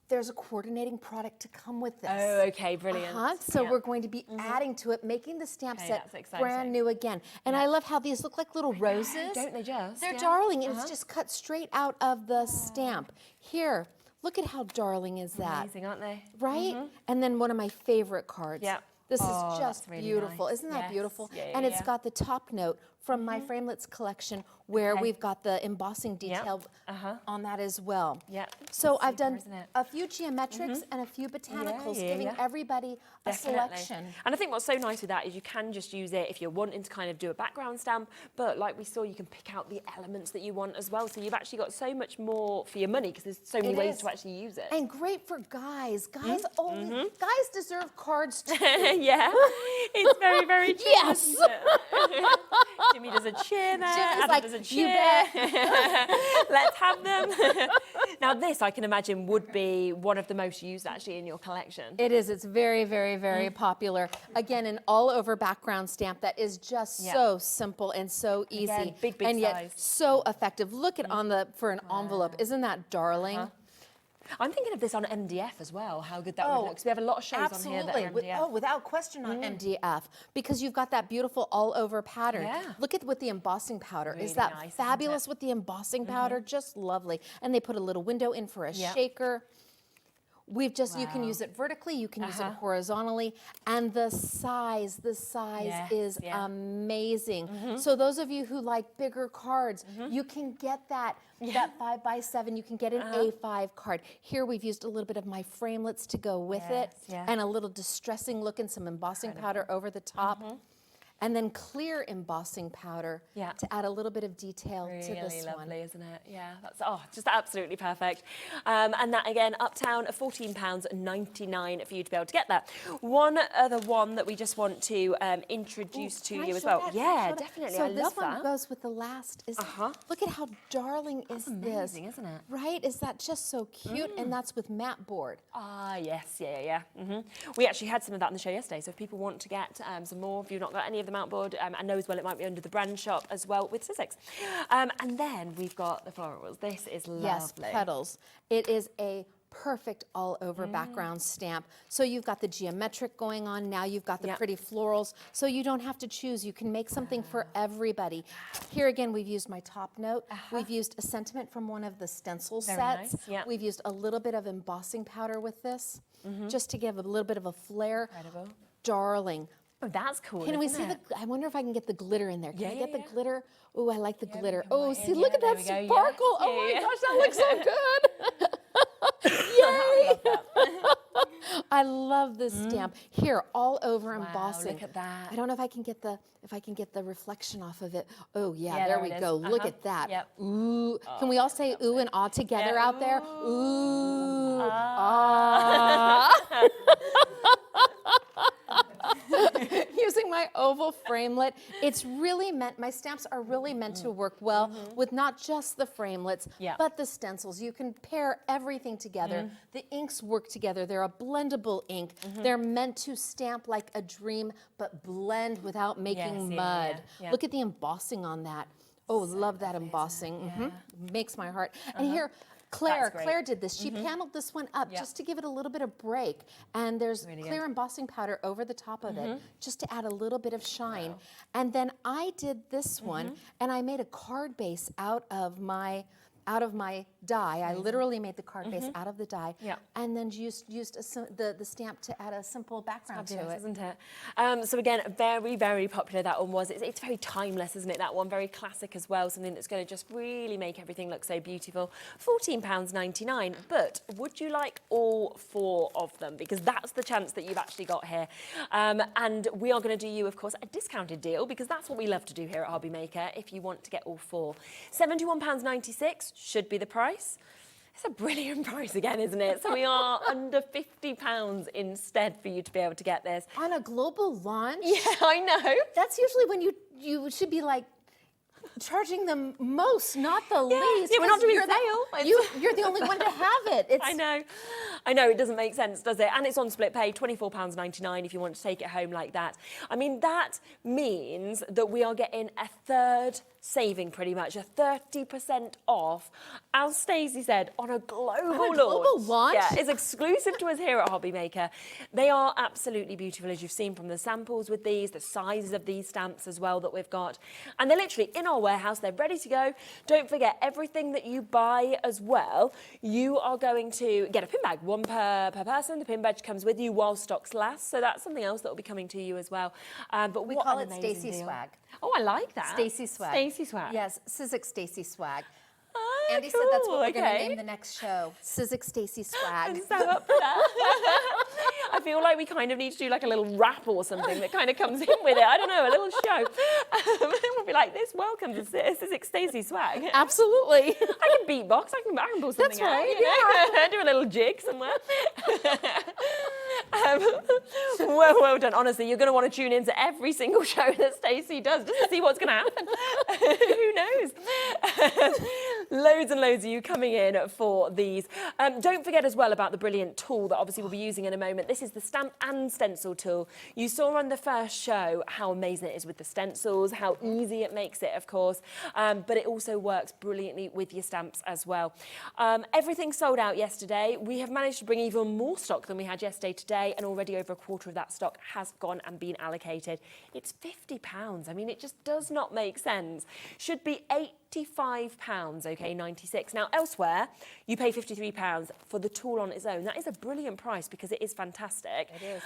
there's a coordinating product to come with this. Oh, okay, brilliant. So we're going to be adding to it, making the stamp set brand new again. And I love how these look like little roses. Don't they just? They're darling, and it's just cut straight out of the stamp. Here, look at how darling is that. Amazing, aren't they? Right? And then one of my favorite cards. This is just really beautiful. nice. Isn't that beautiful? Yeah, and it's got the top note from my Framelits collection where we've got the embossing detail on that as well. So I've done a few geometrics and a few botanicals, giving everybody a selection. And I think what's so nice with that is you can just use it if you're wanting to kind of do a background stamp, but like we saw, you can pick out the elements that you want as well. So you've actually got so much more for your money because there's so many ways to actually use it. And great for guys. Guys guys deserve cards too. It's very, very true. Yes. Jimmy does a cheer there. Jimmy's Adam like, does a you cheer. Let's have them. Now this, I can imagine, would be one of the most used actually in your collection. It is. It's very, very popular. Again, an all-over background stamp that is just so simple and so easy. Again, big and yet size. so effective. Look at for an envelope. Isn't that darling? I'm thinking of this on MDF as well, how good that would look. Because we have a lot of shows on here that are MDF. Without question on MDF, because you've got that beautiful all-over pattern. Look at with the embossing powder. Really is that nice, fabulous with the embossing powder? Just lovely. And they put a little window in for a shaker. We've just, you can use it vertically, you can use it horizontally, and the size is amazing. So those of you who like bigger cards, you can get that 5x7, you can get an A5 card. Here we've used a little bit of my Framelits to go with it, and a little distressing look and some embossing powder over the top. And then clear embossing powder to add a little bit of detail to this one. Really lovely, isn't it? Yeah, that's just absolutely perfect. And that again, Uptown, £14.99 for you to be able to get that. One other one that we just want to introduce to you as well. Yeah, definitely. So I love this one that. goes with the last. Look at how darling is this? Amazing, isn't it? Right? Is that just so cute? And that's with matte board. Yes, We actually had some of that on the show yesterday. So if people want to get some more, if you've not got any of the mount board, I know as well it might be under the brand shop as well with SIZZIX. And then we've got the florals. This is lovely. Yes, petals. It is a perfect all over background stamp. So you've got the geometric going on, now you've got the pretty florals, so you don't have to choose. You can make something for everybody. Here again, we've used my top note. We've used a sentiment from one of the stencil sets. Nice. We've used a little bit of embossing powder with this, just to give a little bit of a flair. Incredible. Darling. Oh, that's cool. Can we see isn't the, I wonder if I can get the glitter in there. Can I get the yeah. glitter? Oh, I like the glitter. come Oh, right see, in. look Yeah, at that there we go. sparkle. Yeah. Oh my Yeah. gosh, that looks so good. Yay! I love this stamp. Here, all over embossing. look at that. I don't know if I can get the reflection off of it. Oh yeah, Yeah, there there we it go. is. Look at that. Yep. Ooh. Can we all say ooh and ah together Yeah. out there? Ooh. Ah. Using my oval framelit, it's really meant, my stamps are really meant to work well with not just the framelits, but the stencils. You can pair everything together. The inks work together. They're a blendable ink. They're meant to stamp like a dream, but blend without making mud. yeah. Look at the embossing on that. Oh, love that embossing. Makes my heart. And here, Claire did this. She paneled this one up just to give it a little bit of break. And there's clear embossing powder over the top of it, just to add a little bit of shine. And then I did this one, and I made a card base out of my die. I literally made the card base out of the die, and then used the stamp to add a simple background to it. Isn't it? So again, very, very popular that one was. It's very timeless, isn't it, that one? Very classic as well, something that's going to just really make everything look so beautiful. £14.99, but would you like all 4 of them? Because that's the chance that you've actually got here. And we are going to do you, of course, a discounted deal, because that's what we love to do here at HobbyMaker, if you want to get all 4. £71.96 should be the price. It's a brilliant price again, isn't it? So we are under £50 instead for you to be able to get this. On a global launch? Yeah, I know. That's usually when you should be like charging them most, not the least. Yeah, we're not doing you're sale. You're the only one to have it. I know, it doesn't make sense, does it? And it's on split pay, £24.99 if you want to take it home like that. I mean, that means that we are getting a third saving pretty much, a 30% off, as Stacey said, on a global launch. Yeah, it's exclusive to us here at HobbyMaker. They are absolutely beautiful, as you've seen from the samples with these, the sizes of these stamps as well that we've got. And they're literally in our warehouse, they're ready to go. Don't forget, everything that you buy as well, you are going to get a pin bag, 1 per person. The pin badge comes with you while stocks last, so that's something else that will be coming to you as well. But We what call an it amazing Stacey deal. Swag. Oh, I like that. Stacey Swag. Stacey Swag. Yes, SIZZIX Stacey Swag. Oh, Andy said that's what we're going to okay. name the next show. SIZZIX Stacey Swag. I'm so up for that. I feel like we kind of need to do like a little rap or something that kind of comes in with it. I don't know, a little show. We'll be like, this welcome to SIZZIX Stacey Swag. Absolutely. I can beatbox, I can pull something That's right, out. Yeah. Do a little jig somewhere. Well done. Honestly, you're going to want to tune into every single show that Stacey does just to see what's going to happen. Who knows? Loads and loads of you coming in for these. Don't forget as well about the brilliant tool that obviously we'll be using in a moment. This is the stamp and stencil tool. You saw on the first show how amazing it is with the stencils, how easy it makes it, of course, but it also works brilliantly with your stamps as well. Everything sold out yesterday. We have managed to bring even more stock than we had yesterday today, and already over a quarter of that stock has gone and been allocated. It's £50. I mean, it just does not make sense. Should be £85, okay, 96. Now, elsewhere, you pay £53 for the tool on its own. That is a brilliant price because it is fantastic. It is.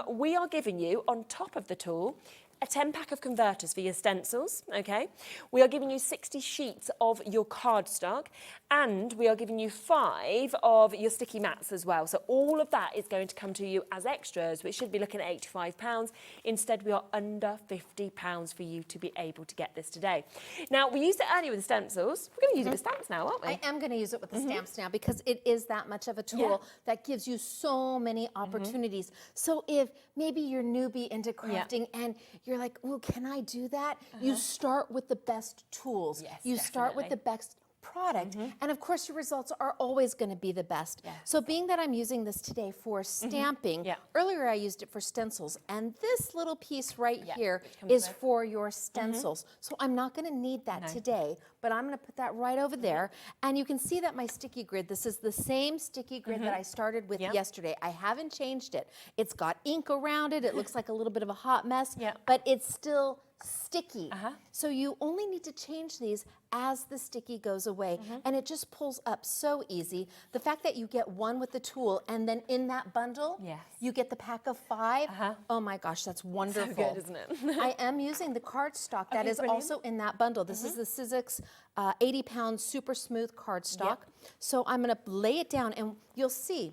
We are giving you, on top of the tool, a 10-pack of converters for your stencils, okay? We are giving you 60 sheets of your cardstock, and we are giving you 5 of your sticky mats as well. So all of that is going to come to you as extras, which should be looking at £85. Instead, we are under £50 for you to be able to get this today. Now, we used it earlier with the stencils. We're going to use it with stamps now, aren't we? I am going to use it with the stamps now because it is that much of a tool that gives you so many opportunities. So if maybe you're newbie into crafting and you're like, oh, can I do that? You start with the best tools. Yes, you start with the definitely. product. And of course, your results are always going to be the best. Yes. So being that I'm using this today for stamping, earlier I used it for stencils, and this little piece right here is for your stencils. So I'm not going to need that today, but I'm going to put that right over there. And you can see that my sticky grid, this is the same sticky grid that I started with yesterday. I haven't changed it. It's got ink around it. It looks like a little bit of a hot mess, but it's still sticky. So you only need to change these as the sticky goes away, and it just pulls up so easy. The fact that you get one with the tool, and then in that bundle, you get the pack of 5. Oh my gosh, that's wonderful. So good, isn't it? I am using the cardstock that is also in that bundle. This is the SIZZIX 80-pound super smooth cardstock. So I'm going to lay it down, and you'll see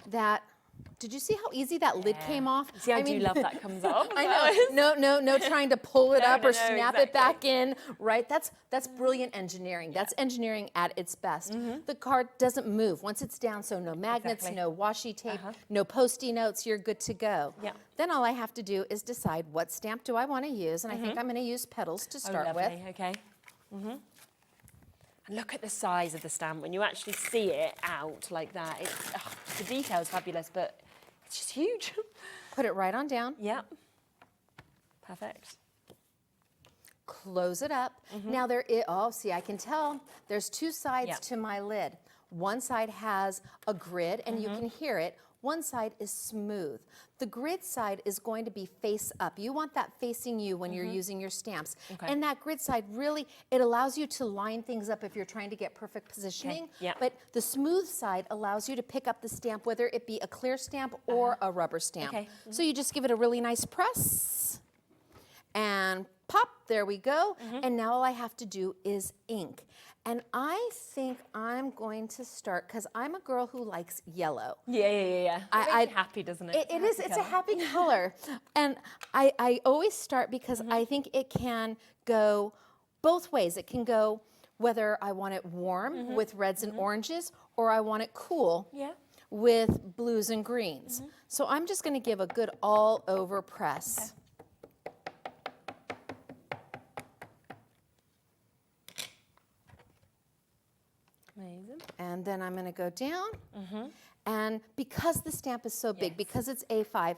that. Did you see how easy that lid came off? See, I do love that comes off. I know. No trying to pull it up or snap it back in, right? That's brilliant engineering. That's engineering at its best. The card doesn't move once it's down, so no magnets, no washi tape, no Post-it notes, you're good to go. Then all I have to do is decide what stamp do I want to use, and I think I'm going to use petals to start with. Okay. Look at the size of the stamp when you actually see it out like that. The detail's fabulous, but it's just huge. Put it right on down. Yep. Perfect. Close it up. Now there is, see, I can tell there's 2 sides to my lid. One side has a grid, and you can hear it. One side is smooth. The grid side is going to be face up. You want that facing you when you're using your stamps. And that grid side really, it allows you to line things up if you're trying to get perfect positioning. But the smooth side allows you to pick up the stamp, whether it be a clear stamp or a rubber stamp. So you just give it a really nice press and pop, there we go. And now all I have to do is ink. And I think I'm going to start, because I'm a girl who likes yellow. Yeah. It makes you happy, doesn't it? It is, it's a happy color. And I always start because I think it can go both ways. It can go whether I want it warm with reds and oranges, or I want it cool with blues and greens. So I'm just going to give a good all-over press. Amazing. And then I'm going to go down. And because the stamp is so big, because it's A5,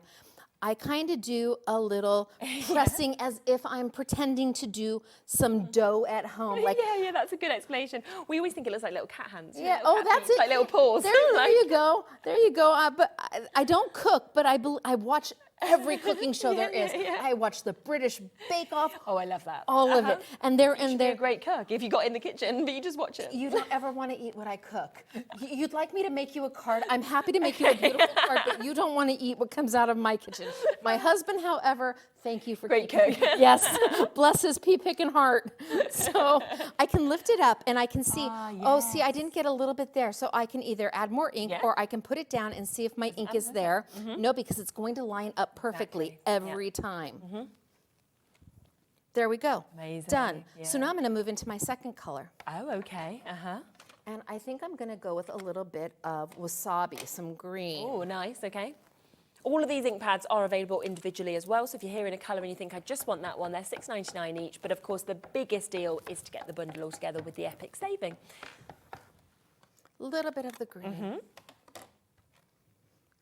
I kind of do a little pressing as if I'm pretending to do some dough at home. Like, yeah, that's a good explanation. We always think it looks like little cat hands. Yeah, oh, that's it. Like little paws. There you go. There you go. But I don't cook, but I watch every cooking show there is. I watch the British Bake Off. Oh, I love that. All of it. And they're a great cook if you got in the kitchen, but you just watch it. You don't ever want to eat what I cook. You'd like me to make you a card. I'm happy to make you a beautiful card, but you don't want to eat what comes out of my kitchen. My husband, however, thank you for great cook. Yes, bless his pea-picking heart. So I can lift it up and I can see, oh, see, I didn't get a little bit there. So I can either add more ink or I can put it down and see if my ink is there. No, because it's going to line up perfectly every time. There we go. Amazing. Done. So now I'm going to move into my second color. Oh, okay. And I think I'm going to go with a little bit of wasabi, some green. Oh, nice. Okay. All of these ink pads are available individually as well. So if you're here in a colour and you think, I just want that one, they're $6.99 each. But of course, the biggest deal is to get the bundle all together with the epic saving. A little bit of the green.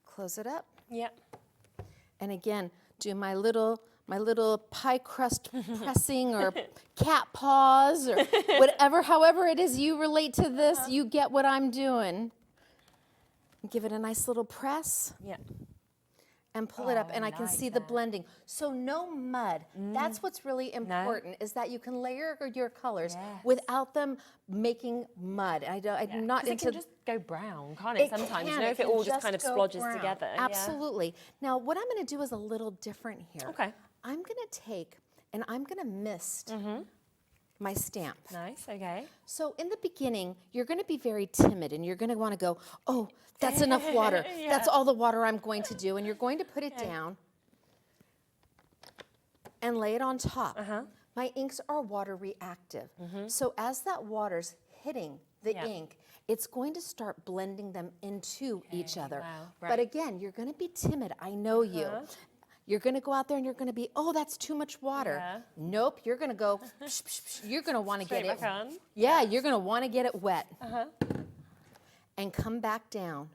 Close it up. Yep. And again, do my little pie crust pressing or cat paws or whatever, however it is you relate to this, you get what I'm doing. Give it a nice little press. Yep. And pull it up, and I can see the blending. So no mud. That's what's really important, is that you can layer your colors without them making mud. I'm not into. It can just go brown, can't it? Sometimes, you know, if it all just kind of splodges together. Absolutely. Now, what I'm going to do is a little different here. Okay. I'm going to take, and I'm going to mist my stamp. Nice, okay. So in the beginning, you're going to be very timid, and you're going to want to go, oh, that's enough water. That's all the water I'm going to do. And you're going to put it down and lay it on top. My inks are water reactive. So as that water's hitting the ink, it's going to start blending them into each other. But again, you're going to be timid. I know you. You're going to go out there and you're going to be, oh, that's too much water. Yeah. Nope, you're going to go, psh, psh, psh, you're going to want to get it. Yeah, you're going to want to get it wet. And come back down.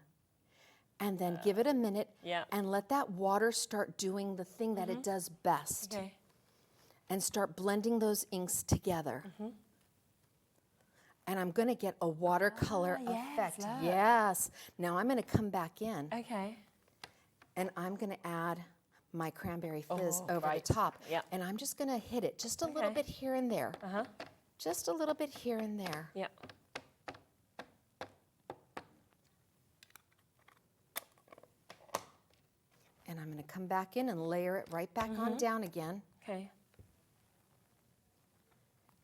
And then give it a minute and let that water start doing the thing that it does best. Okay. And start blending those inks together. And I'm going to get a watercolor effect. Look. Yes. Now I'm going to come back in. Okay. And I'm going to add my cranberry fizz over the top. And I'm just going to hit it just a little bit here and there. Just a little bit here and there. Yeah. And I'm going to come back in and layer it right back on down again. Okay.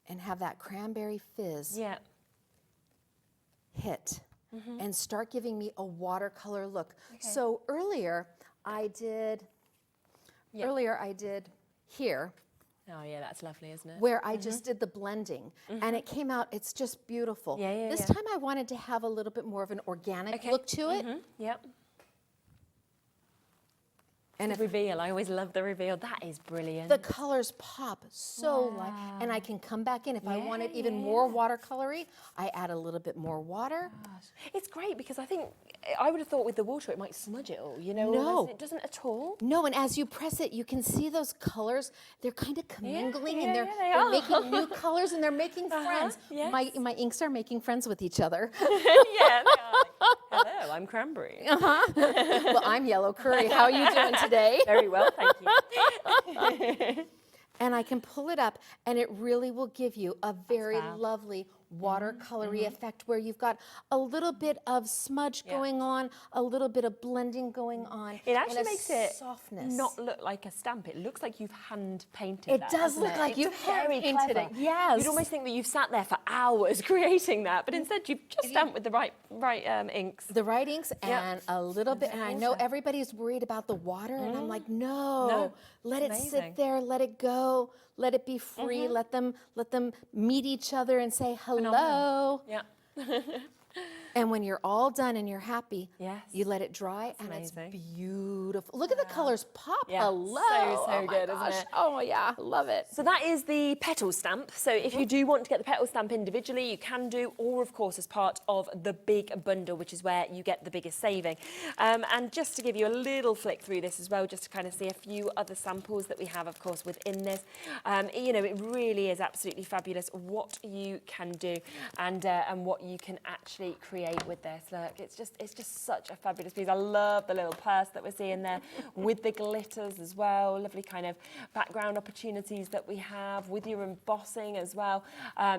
And have that cranberry fizz hit and start giving me a watercolor look. So earlier I did here. Oh yeah, that's lovely, isn't it? Where I just did the blending and it came out, it's just beautiful. This time I wanted to have a little bit more of an organic look to it. Yep. And the reveal, I always love the reveal. That is brilliant. The colors pop so light, and I can come back in. If I want it even more watercolory, I add a little bit more water. It's great because I think, I would have thought with the water it might smudge it all, you know? No. It doesn't at all. No, and as you press it, you can see those colors. They're kind of commingling, and they they're are. making new colors, and they're making friends. yes. My inks are making friends with each other. Yeah, they are. Like, hello, I'm cranberry. Well, I'm yellow curry. How are you doing today? Very well, thank you. And I can pull it up, and it really will give you a very lovely watercolory effect where you've got a little bit of smudge going on, a little bit of blending going on. It actually and a makes it softness. not look like a stamp. It looks like you've hand painted It that, does doesn't look it? like It's you've very hand-painted clever. it. Yes. You'd almost think that you've sat there for hours creating that, but instead you've just stamped with the right inks. The right inks and a little bit, and I know everybody's worried about the water, and I'm like, no, let it sit there, let it go, let it be free, let them meet each other and say hello. Yeah. And when you're all done and you're happy, Yes. you let it dry, and amazing. it's beautiful. Look at the colors pop. Yeah, Hello. so Oh my good, gosh. isn't it? Oh yeah, love it. So that is the petal stamp. So if you do want to get the petal stamp individually, you can do, or of course as part of the big bundle, which is where you get the biggest saving. And just to give you a little flick through this as well, just to kind of see a few other samples that we have, of course, within this. You know, it really is absolutely fabulous what you can do and what you can actually create with this. Look, it's just such a fabulous piece. I love the little purse that we're seeing there with the glitters as well. Lovely kind of background opportunities that we have with your embossing as well.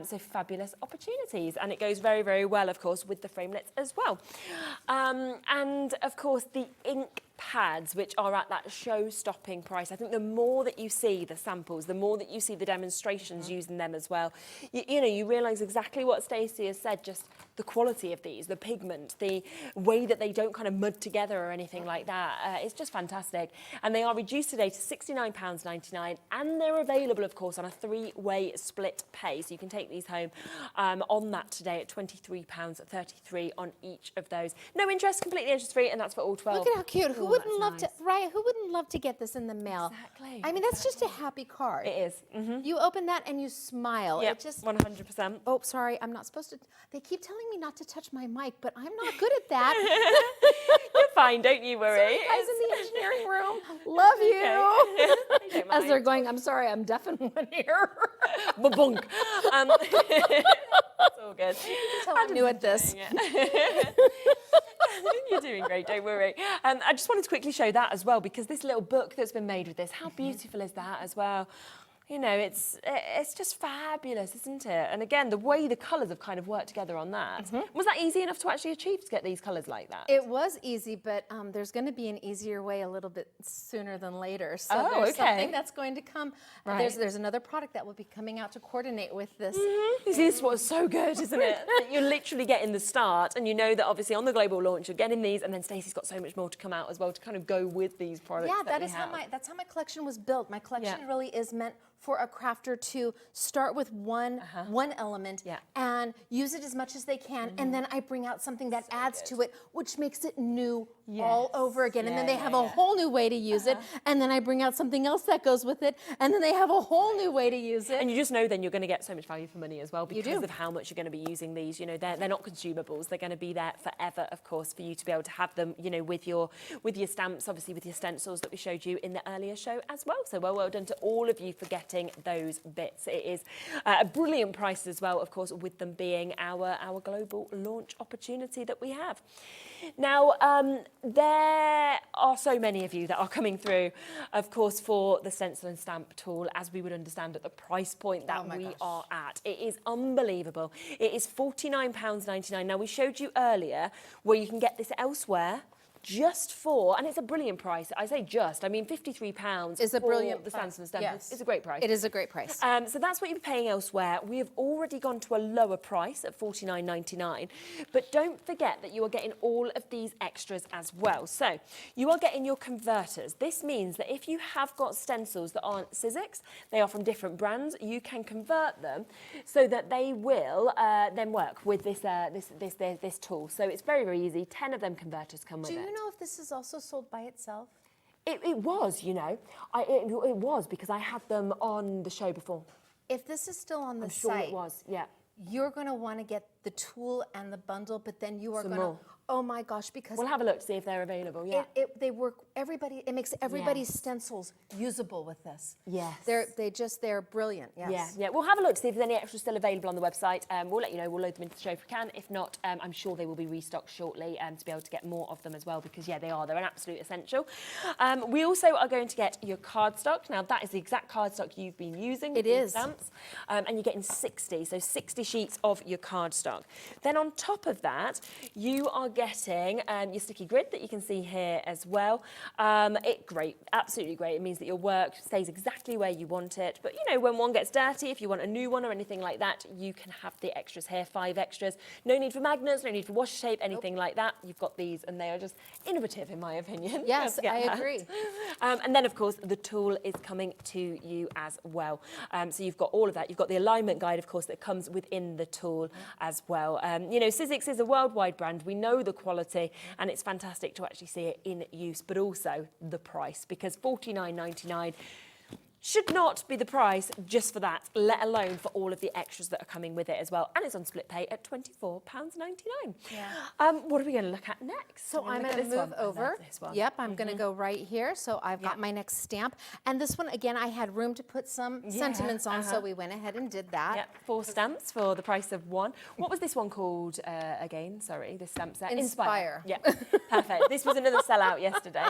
So fabulous opportunities, and it goes very, very well, of course, with the framelits as well. And of course, the ink pads, which are at that show-stopping price. I think the more that you see the samples, the more that you see the demonstrations using them as well, you know, you realise exactly what Stacey has said, just the quality of these, the pigment, the way that they don't kind of mud together or anything like that. It's just fantastic. And they are reduced today to £69.99, and they're available, of course, on a 3-way split pay. So you can take these home on that today at £23.33 on each of those. No interest, completely interest-free, and that's for all 12. Look at how cute. Who Ooh, wouldn't love that's to, right? Who wouldn't love to get this in the mail? Exactly. I mean, that's just a happy card. It is. You open that and you smile. Yeah, It just 100%. Oh, sorry, I'm not supposed to. They keep telling me not to touch my mic, but I'm not good at that. You're fine, don't you worry. Sorry, guys in the engineering room, love you. As they're going, I'm sorry, I'm deaf in one ear. Ba-bunk. It's all good. Tell I'm new at this. You're doing great, don't worry. I just wanted to quickly show that as well, because this little book that's been made with this, how beautiful is that as well? You know, it's just fabulous, isn't it? And again, the way the colours have kind of worked together on that. Was that easy enough to actually achieve, to get these colours like that? It was easy, but there's going to be an easier way a little bit sooner than later. So Oh, there's okay. something that's going to come. Right. There's another product that will be coming out to coordinate with this. You see, this was so good, isn't it? That you're literally getting the start, and you know that obviously on the global launch you're getting these, and then Stacey's got so much more to come out as well to kind of go with these products. Yeah, that that's how my collection was built. My collection really is meant for a crafter to start with one element and use it as much as they can, and then I bring out something that adds to it, which makes it new all over again. And then they have a whole new way to use it, and then I bring out something else that goes with it, and then they have a whole new way to use it. And you just know then you're going to get so much value for money as well because of how much you're going to be using these. You know, they're not consumables. They're going to be there forever, of course, for you to be able to have them, you know, with your stamps, obviously with your stencils that we showed you in the earlier show as well. So well done to all of you for getting those bits. It is a brilliant price as well, of course, with them being our global launch opportunity that we have. Now, there are so many of you that are coming through, of course, for the stencil and stamp tool, as we would understand at the price point that we are at. It is unbelievable. It is £49.99. Now, we showed you earlier where you can get this elsewhere just for, and it's a brilliant price. I say just, I mean £53 is a brilliant the stencil and stamp. Yes. It's a great price. It is a great price. So that's what you're paying elsewhere. We have already gone to a lower price at £49.99, but don't forget that you are getting all of these extras as well. So you are getting your converters. This means that if you have got stencils that aren't SIZZIX, they are from different brands, you can convert them so that they will then work with this tool. So it's very, very easy. 10 of them converters come with it. Do you know if this is also sold by itself? It was, you know. It was because I had them on the show before. If this is still on the I'm sure site, it was, yeah. You're going to want to get the tool and the bundle, but then you are going to, oh my gosh, because we'll have a look to see if they're available. Yeah, they work. It makes everybody's stencils usable with this. Yes, they're brilliant. Yes. Yeah. We'll have a look to see if there's any extras still available on the website. We'll let you know. We'll load them into the show if we can. If not, I'm sure they will be restocked shortly to be able to get more of them as well. Because they're an absolute essential. We also are going to get your cardstock. Now that is the exact cardstock you've been using. It is stamps, and you're getting 60 sheets of your cardstock. Then on top of that, you are getting your sticky grid that you can see here as well. Great, absolutely great. It means that your work stays exactly where you want it. But, you know, when one gets dirty, if you want a new one or anything like that, you can have the extras here, 5 extras. No need for magnets, no need for washi tape, anything like that. You've got these, and they are just innovative, in my opinion. Yes, I agree. And then, of course, the tool is coming to you as well. So you've got all of that. You've got the alignment guide, of course, that comes within the tool as well. You know, SIZZIX is a worldwide brand. We know the quality, and it's fantastic to actually see it in use, but also the price, because £49.99 should not be the price just for that, let alone for all of the extras that are coming with it as well. And it's on split pay at £24.99. Yeah. What are we going to look at next? So I'm going to move over. Yep, I'm going to go right here. So I've got my next stamp. And this one, again, I had room to put some sentiments on, so we went ahead and did that. Yep, 4 stamps for the price of 1. What was this one called again? Sorry, this stamp set? Inspire. Yeah, perfect. This was another sellout yesterday.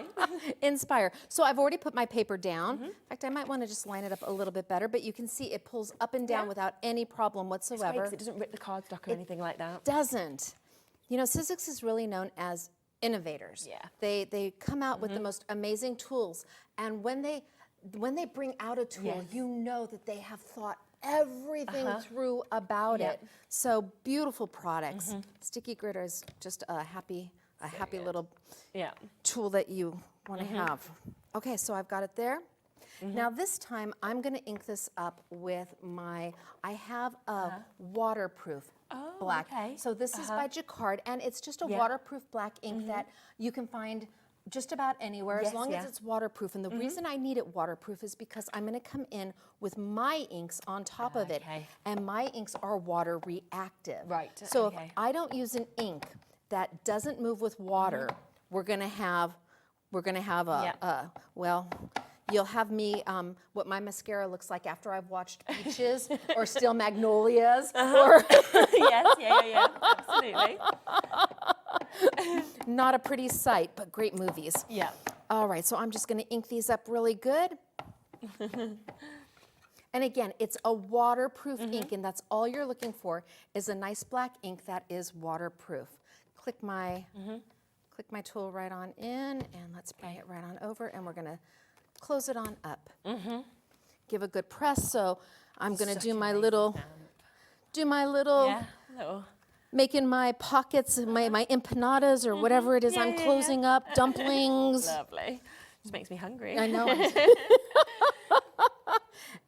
Inspire. So I've already put my paper down. In fact, I might want to just line it up a little bit better, but you can see it pulls up and down without any problem whatsoever. It doesn't rip the cardstock or anything like that. Doesn't. You know, SIZZIX is really known as innovators. Yeah. They come out with the most amazing tools, and when they bring out a tool, you know that they have thought everything through about it. So beautiful products. Sticky Grid is just a happy little tool that you want to have. Okay, so I've got it there. Now this time I'm going to ink this up with I have a waterproof black. Okay. So this is by Jacquard, and it's just a waterproof black ink that you can find just about anywhere as long as it's waterproof. And the reason I need it waterproof is because I'm going to come in with my inks on top of it, and my inks are water reactive. Right. So if I don't use an ink that doesn't move with water, we're going to have well, you'll have me, what my mascara looks like after I've watched Peaches or Steel Magnolias. Or Yes, absolutely. Not a pretty sight, but great movies. Yeah. All right, so I'm just going to ink these up really good. And again, it's a waterproof ink, and that's all you're looking for is a nice black ink that is waterproof. Click my tool right on in, and let's bring it right on over, and we're going to close it on up. Give a good press. So I'm going to do my little, making my pockets, my empanadas or whatever it is I'm closing up, dumplings. Lovely. Just makes me hungry. I know.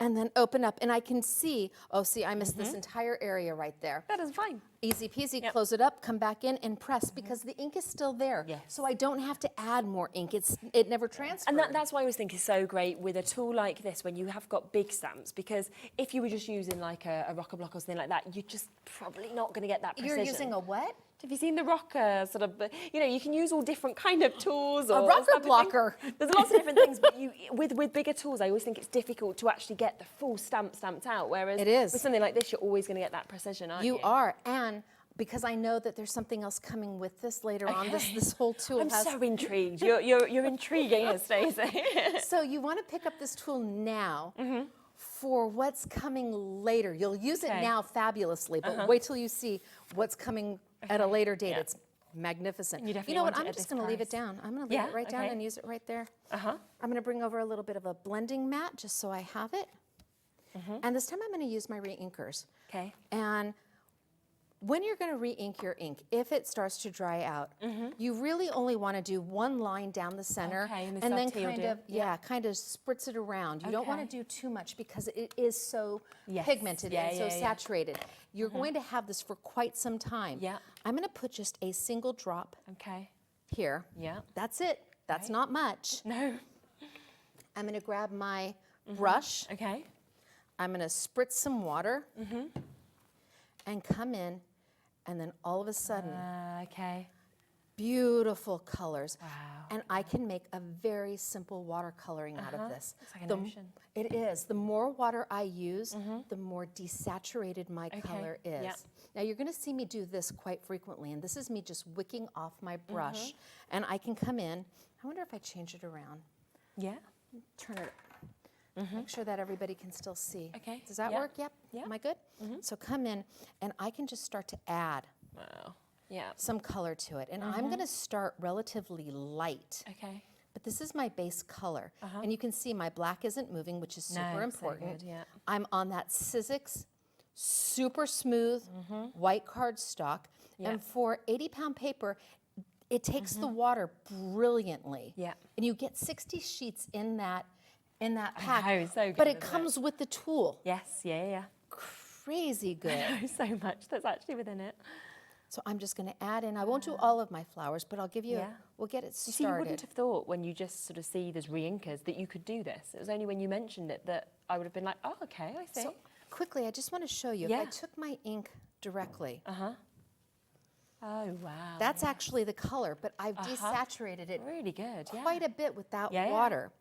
and then open up, and I can see, oh, see, I missed this entire area right there. That is fine. Easy peasy, Yep. close it up, come back in and press because the ink is still there. Yes. So I don't have to add more ink. It never transfers. And that's why I always think is so great with a tool like this when you have got big stamps, because if you were just using like a rocker block or something like that, you're just probably not going to get that precision. You're using a what? Have you seen the rocker sort of, you know, you can use all different kind of tools. Or A rocker type of blocker. thing. There's lots of different things, but with bigger tools, I always think it's difficult to actually get the full stamp stamped out, whereas It is. with something like this, you're always going to get that precision, aren't you? You are, and because I know that there's something else coming with this later on, this whole tool I'm has... so intrigued. You're intriguing us, Stacey. So you want to pick up this tool now for what's coming later. You'll use it Okay. now fabulously, but wait till you see what's coming at a later date. Yeah. It's magnificent. You definitely know what? want it I'm at just this going to leave it price. down. I'm going to leave Yeah, it right down okay. and use it right there. Uh-huh. I'm going to bring over a little bit of a blending mat just so I have it. And this time I'm going to use my re-inkers. Okay. And when you're going to re-ink your ink, if it starts to dry out, you really only want to do one line down the center, Okay, and this and then dovetailed kind it, of kind of spritz it around. You don't want Okay. to do too much because it is so Yes. pigmented Yeah, and so yeah, yeah. saturated. You're going to have this for quite some time. Yeah. I'm going to put just a single drop Okay. here. Yeah. That's it. That's not much. No. I'm going to grab my brush. Okay. I'm going to spritz some water and come in, and then all of a sudden, Okay. beautiful colors. Wow. And I can make a very simple watercoloring out of this. It's like an The- ocean. It is. The more water I use, the more desaturated my color is. Yep. Now you're going to see me do this quite frequently, and this is me just wicking off my brush. And I can come in. I wonder if I change it around. Yeah. Turn it. Make sure that everybody can still see. Okay. Does that Yep. work? Yep. Yep. Am I good? So come in, and I can just start to add Wow. Yeah. some color to it. And I'm going to start relatively light. Okay. But this is my base color. And you can see my black isn't moving, which is super No, so important. good, yeah. I'm on that SIZZIX super smooth white cardstock. Yeah. And for 80-pound paper, it takes the water brilliantly. Yeah. And you get 60 sheets in that pack. know, so good, but it isn't it? comes with the tool. Yes. Yeah. Yeah. Crazy good. yeah. So much that's actually within it. So I'm just going to add in. I won't do all of my flowers, but I'll give you. Yeah. We'll get it You see, you started. wouldn't have thought when you just sort of see there's re-inkers that you could do this. It was only when you mentioned it that I would have been like, oh, okay, I see. So quickly, I just want to show you. Yeah. If I took my ink directly, Oh, wow. that's actually the color, but I've desaturated it really good. Yeah. quite a bit with that Yeah, yeah. water.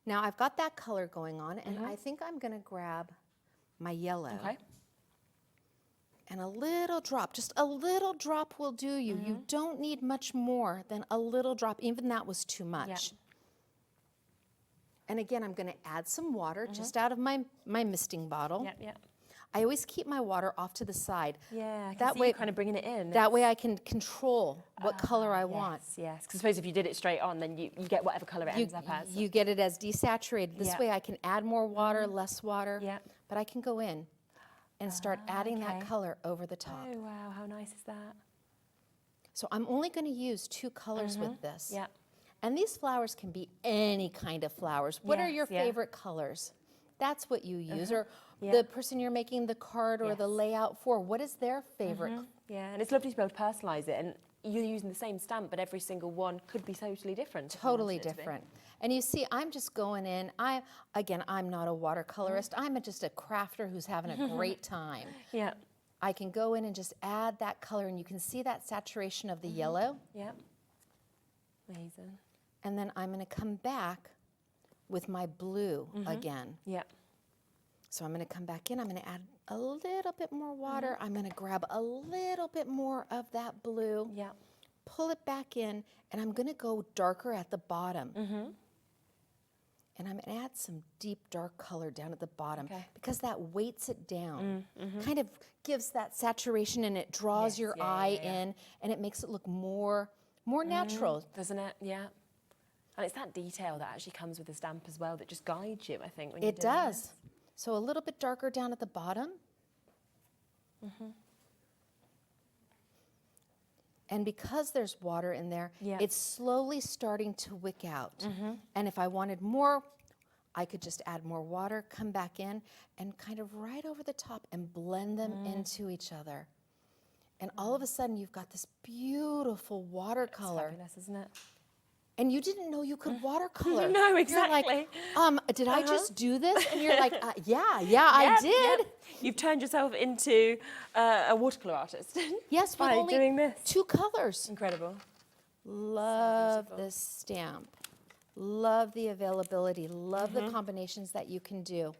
Now I've got that color going on, and I think I'm going to grab my yellow. Okay. And a little drop, just a little drop will do you. You don't need much more than a little drop. Even that was too much. And again, I'm going to add some water just out of my misting bottle. Yep. Yep. I always keep my water off to the side. Yeah. I can That see way- you kind of bringing it in. That way I can control what color I want. Yes. Because I suppose if you did it straight on, then you get whatever color it ends up as. You get it as desaturated. This Yeah. way I can add more water, less water. Yeah. But I can go in and start adding that okay. color over the top. Oh, wow. How nice is that? So I'm only going to use 2 colors with this. Yeah. And these flowers can be any kind of flowers. What are your Yes, yeah. favorite colors? That's what you use. Or Yeah. the person you're making the card or the Yes. layout for, what is their favorite? Yeah. And it's lovely to be able to personalise it. And you're using the same stamp, but every single one could be totally different. if you Totally wanted it to be. different. And you see, I'm just going in. I'm not a watercolorist. I'm just a crafter who's having a great time. Yeah. I can go in and just add that color, and you can see that saturation of the yellow. Yeah. Amazing. And then I'm going to come back with my blue again. Yeah. So I'm going to come back in. I'm going to add a little bit more water. I'm going to grab a little bit more of that blue. Yeah. Pull it back in, and I'm going to go darker at the bottom. And I'm going to add some deep dark color down at the bottom Okay. because that weights it down. Kind of gives that saturation, and it draws Yes, your yeah, eye yeah, yeah. in, and it makes it look more natural. Doesn't it? Yeah. And it's that detail that actually comes with the stamp as well that just guides you, I think, when you're It doing does. this. So a little bit darker down at the bottom. And because there's water in there, Yeah. it's slowly starting to wick out. And if I wanted more, I could just add more water, come back in, and kind of right over the top and blend them into each other. And all of a sudden, you've got this beautiful watercolor. It's fabulous, isn't it? And you didn't know you could watercolor. No, exactly. You're like, did I just do this? And you're like, yeah, I did. Yep. You've turned yourself into a watercolor artist. Yes, with by only doing this. 2 colors. Incredible. Love this stamp. Love the availability. Love the combinations that you can do.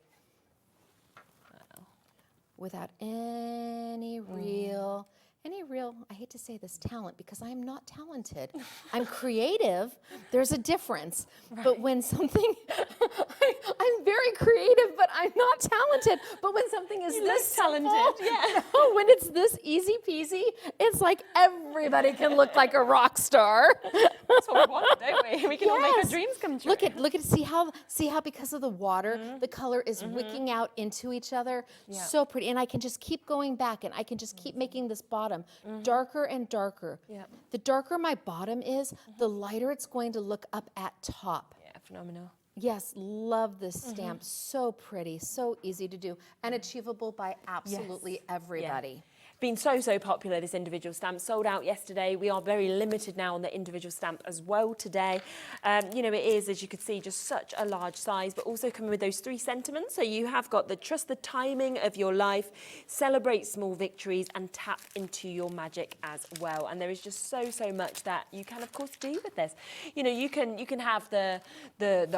Without any real, I hate to say this, talent, because I'm not talented. I'm creative. There's a difference. But when something, I'm very creative, but I'm not talented. But when something is this talented, simple, when it's this easy peasy, it's like everybody can look like a rock star. That's what we want, don't we? We can all make our dreams come true. Look at, see how because of the water, the color is wicking out into each other. So pretty. And I can just keep going back, and I can just keep making this bottom darker and darker. The darker my bottom is, the lighter it's going to look up at top. Yeah, phenomenal. Yes, love this stamp. So pretty, so easy to do, and achievable by absolutely everybody. Been so popular, this individual stamp. Sold out yesterday. We are very limited now on the individual stamp as well today. You know, it is, as you can see, just such a large size, but also coming with those 3 sentiments. So you have got the trust the timing of your life, celebrate small victories, and tap into your magic as well. And there is just so much that you can, of course, do with this. You know, you can have the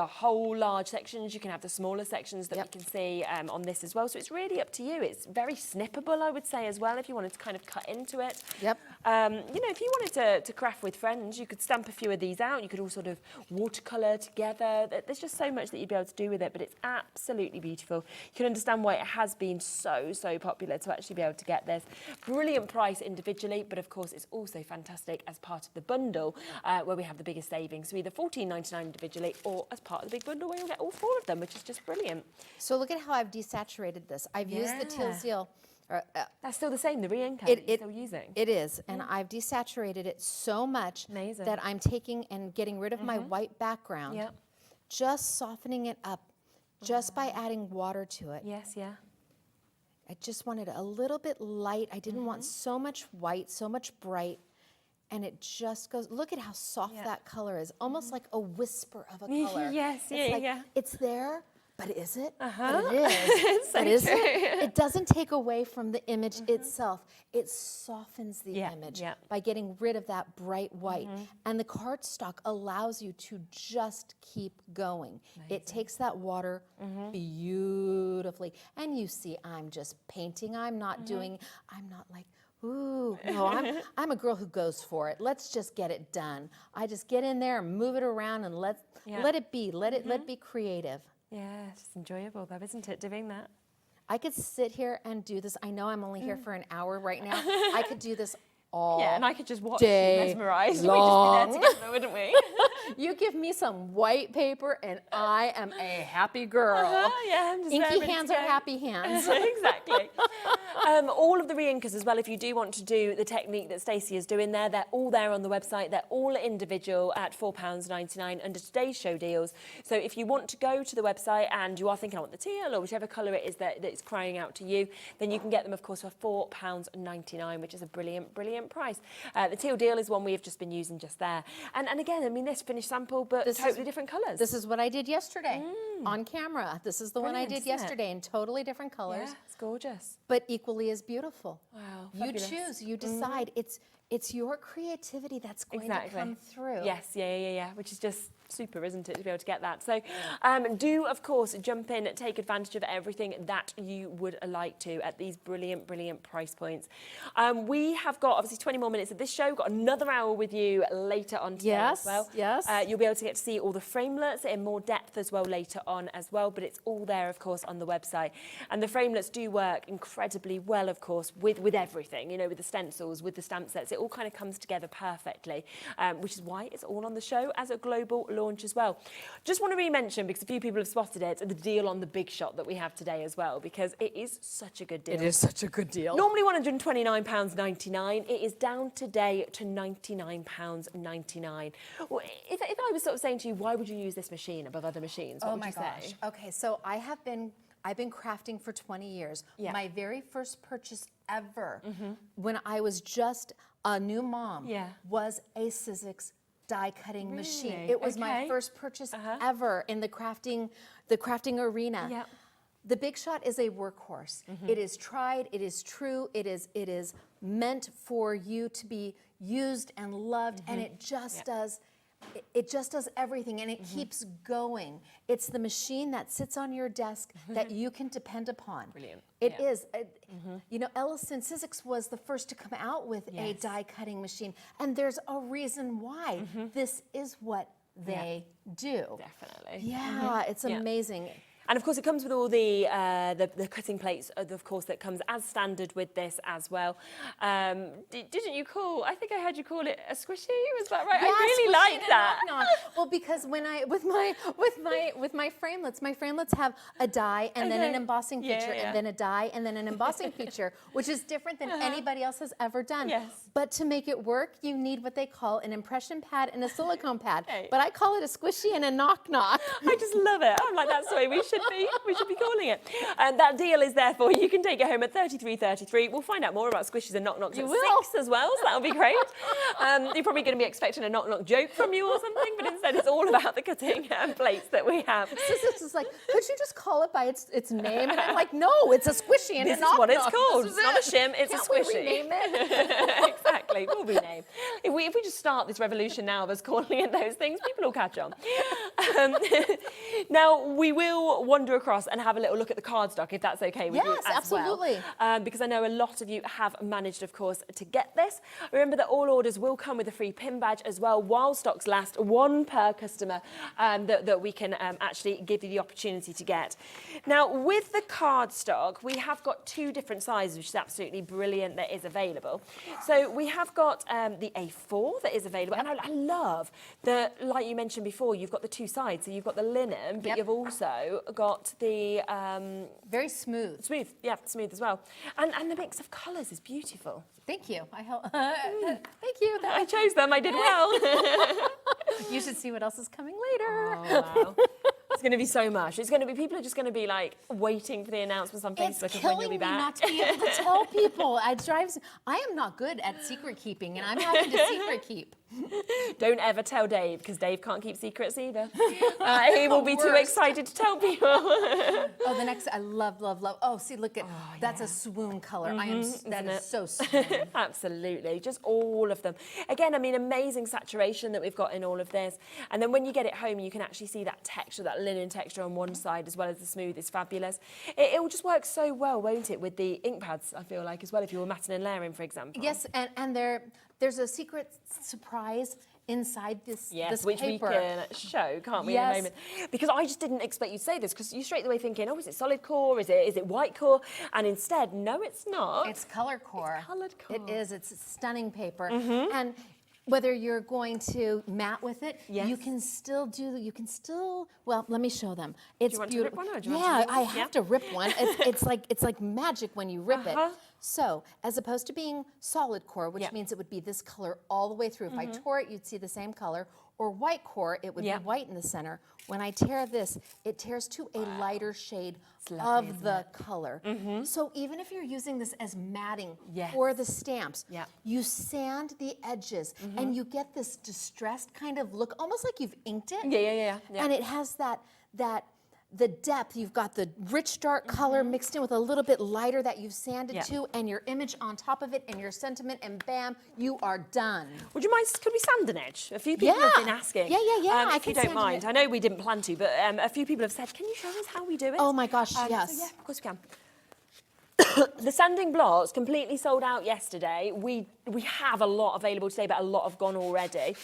whole large sections. You can have the smaller sections that we can see on this as well. So it's really up to you. It's very snippable, I would say, as well, if you wanted to kind of cut into it. You know, if you wanted to craft with friends, you could stamp a few of these out. You could all sort of watercolour together. There's just so much that you'd be able to do with it, but it's absolutely beautiful. You can understand why it has been so popular to actually be able to get this. Brilliant price individually, but of course it's also fantastic as part of the bundle where we have the biggest savings. So either $14.99 individually or as part of the big bundle where you'll get all 4 of them, which is just brilliant. So look at how I've desaturated this. I've used the teal seal. That's still the same, the re-ink that you're still using. It is, and I've desaturated it so much that I'm taking and getting rid of my white background, just softening it up, just by adding water to it. I just wanted a little bit light. I didn't want so much white, so much bright, and it just goes, look at how soft that color is, almost like a whisper of a color. It's there, but is it? But it is. But is it? It doesn't take away from the image itself. It softens the image by getting rid of that bright white. And the cardstock allows you to just keep going. It takes that water beautifully. And you see, I'm just painting. I'm not doing, I'm not like, ooh, no, I'm a girl who goes for it. Let's just get it done. I just get in there and move it around and let it be. Let it be creative. Yeah, it's just enjoyable though, isn't it, doing that? I could sit here and do this. I know I'm only here for an hour right now. I could do this all and I could just watch day you mesmerise. long. We'd just be there together, wouldn't we? You give me some white paper and I am a happy girl. I'm just Inky hands are happy hands. Exactly. All of the re-inkers as well, if you do want to do the technique that Stacey is doing there, they're all there on the website. They're all individual at £4.99 under today's show deals. So if you want to go to the website and you are thinking, I want the teal or whichever colour it is that's crying out to you, then you can get them, of course, for £4.99, which is a brilliant price. The teal deal is one we have just been using just there. And again, I mean, this finished sample, but totally different colours. This is what I did yesterday on camera. This is the one I did yesterday in totally different colours. Yeah, it's gorgeous. But equally as beautiful. Wow, you fabulous. choose, you decide. It's your creativity that's going to come through. Yes, yeah, which is just super, isn't it, to be able to get that. So do, of course, jump in, take advantage of everything that you would like to at these brilliant price points. We have got, obviously, 20 more minutes of this show. We've got another hour with you later on today as well. Yes. You'll be able to get to see all the framelets in more depth as well later on as well, but it's all there, of course, on the website. And the framelets do work incredibly well, of course, with everything, you know, with the stencils, with the stamp sets. It it all kind of comes together perfectly, which is why it's all on the show as a global launch as well. Just want to re-mention, because a few people have spotted it, the deal on the big shot that we have today as well, because it is such a good deal. It is such a good deal. Normally £129.99. It is down today to £99.99. Well, if I was sort of saying to you, why would you use this machine above other machines? What would you say? Okay, so I've been crafting for 20 years. Yeah. My very first purchase ever, when I was just a new mom, was a SIZZIX die cutting machine. It was my first purchase ever in the crafting arena. Yeah. The Big Shot is a workhorse. It is tried, it is true, it is meant for you to be used and loved, and it just does. It just does everything, and it keeps going. It's the machine that sits on your desk that you can depend upon. Brilliant. It is. You know, Ellison SIZZIX was the first to come out with a die-cutting machine, and there's a reason why. This is what they do. Definitely. Yeah, it's amazing. And of course, it comes with all the cutting plates, of course, that comes as standard with this as well. Didn't you call? I think I heard you call it a squishy. Was that right? Yeah, I really like that. Well, because when with my framelits have a die and then an embossing feature and then a die and then an embossing feature, which is different than anybody else has ever done. Yes. But to make it work, you need what they call an impression pad and a silicone pad. But I call it a squishy and a knock-knock. I just love it. I'm like, that's the way we should be. We should be calling it. And that deal is there for you. You can take it home at $33.33. We'll find out more about squishies and knock-knocks at 6 as well, so that'll be great. You're probably going to be expecting a knock-knock joke from you or something, but instead it's all about the cutting plates that we have. SIZZIX is like, could you just call it by its name? And I'm like, no, it's a squishy and this a knock-knock. is what it's called. It's not a shim, it's a squishy. We rename it? Exactly, we'll rename. If we just start this revolution now of us calling it those things, people will catch on. Now, we will wander across and have a little look at the cardstock, if that's okay with you as absolutely. well. Because I know a lot of you have managed, of course, to get this. Remember that all orders will come with a free pin badge as well, while stocks last, one per customer that we can actually give you the opportunity to get. Now, with the cardstock, we have got 2 different sizes, which is absolutely brilliant, that is available. So we have got the A4 that is available, and I love the, like you mentioned before, you've got the 2 sides. So you've got the linen, but you've also got the very smooth. Smooth as well. And the mix of colours is beautiful. Thank you. Thank you. I chose them. I did well. You should see what else is coming later. Oh, wow. It's going to be so much. It's going to be, people are just going to be like waiting for the announcements on Facebook of when you'll be back. It's killing me not to be able to tell people. I am not good at secret keeping, and I'm having to secret keep. Don't ever tell Dave, because Dave can't keep secrets either. He will be too excited to tell people. Oh, the next, I love. Oh, see, look at, that's a swoon color. That is so swoon. Absolutely, just all of them. Again, I mean, amazing saturation that we've got in all of this. And then when you get it home, you can actually see that texture, that linen texture on one side, as well as the smooth. It's fabulous. It will just work so well, won't it, with the ink pads, I feel like, as well, if you were matting and layering, for example. Yes, and there's a secret surprise inside this which paper. we can show, can't we, in a moment? Because I just didn't expect you to say this, because you're straight away thinking, oh, is it solid core? Is it white core? And instead, no, it's not. It's color core. It's coloured core. It is. It's stunning paper. And whether you're going to matte with it, you can still well, let me show them. It's do you want beautiful. to rip one, or do you want to I have to rip one. It's like magic when you rip it. So, as opposed to being solid core, which means it would be this color all the way through. If I tore it, you'd see the same color. Or white core, it would be white in the center. When I tear this, it tears to a lighter shade of the color. So even if you're using this as matting for the stamps, you sand the edges and you get this distressed kind of look, almost like you've inked it. Yeah. And it has the depth. You've got the rich dark color mixed in with a little bit lighter that you've sanded to, and your image on top of it, and your sentiment, and bam, you are done. Would you mind, could we sand an edge? A few people have been asking. Yeah. If you don't mind. I know we didn't plan to, but a few people have said, can you show us how we do it? Oh my gosh, yes. So yeah, of course we can. The sanding blocks completely sold out yesterday. We have a lot available today, but a lot have gone already.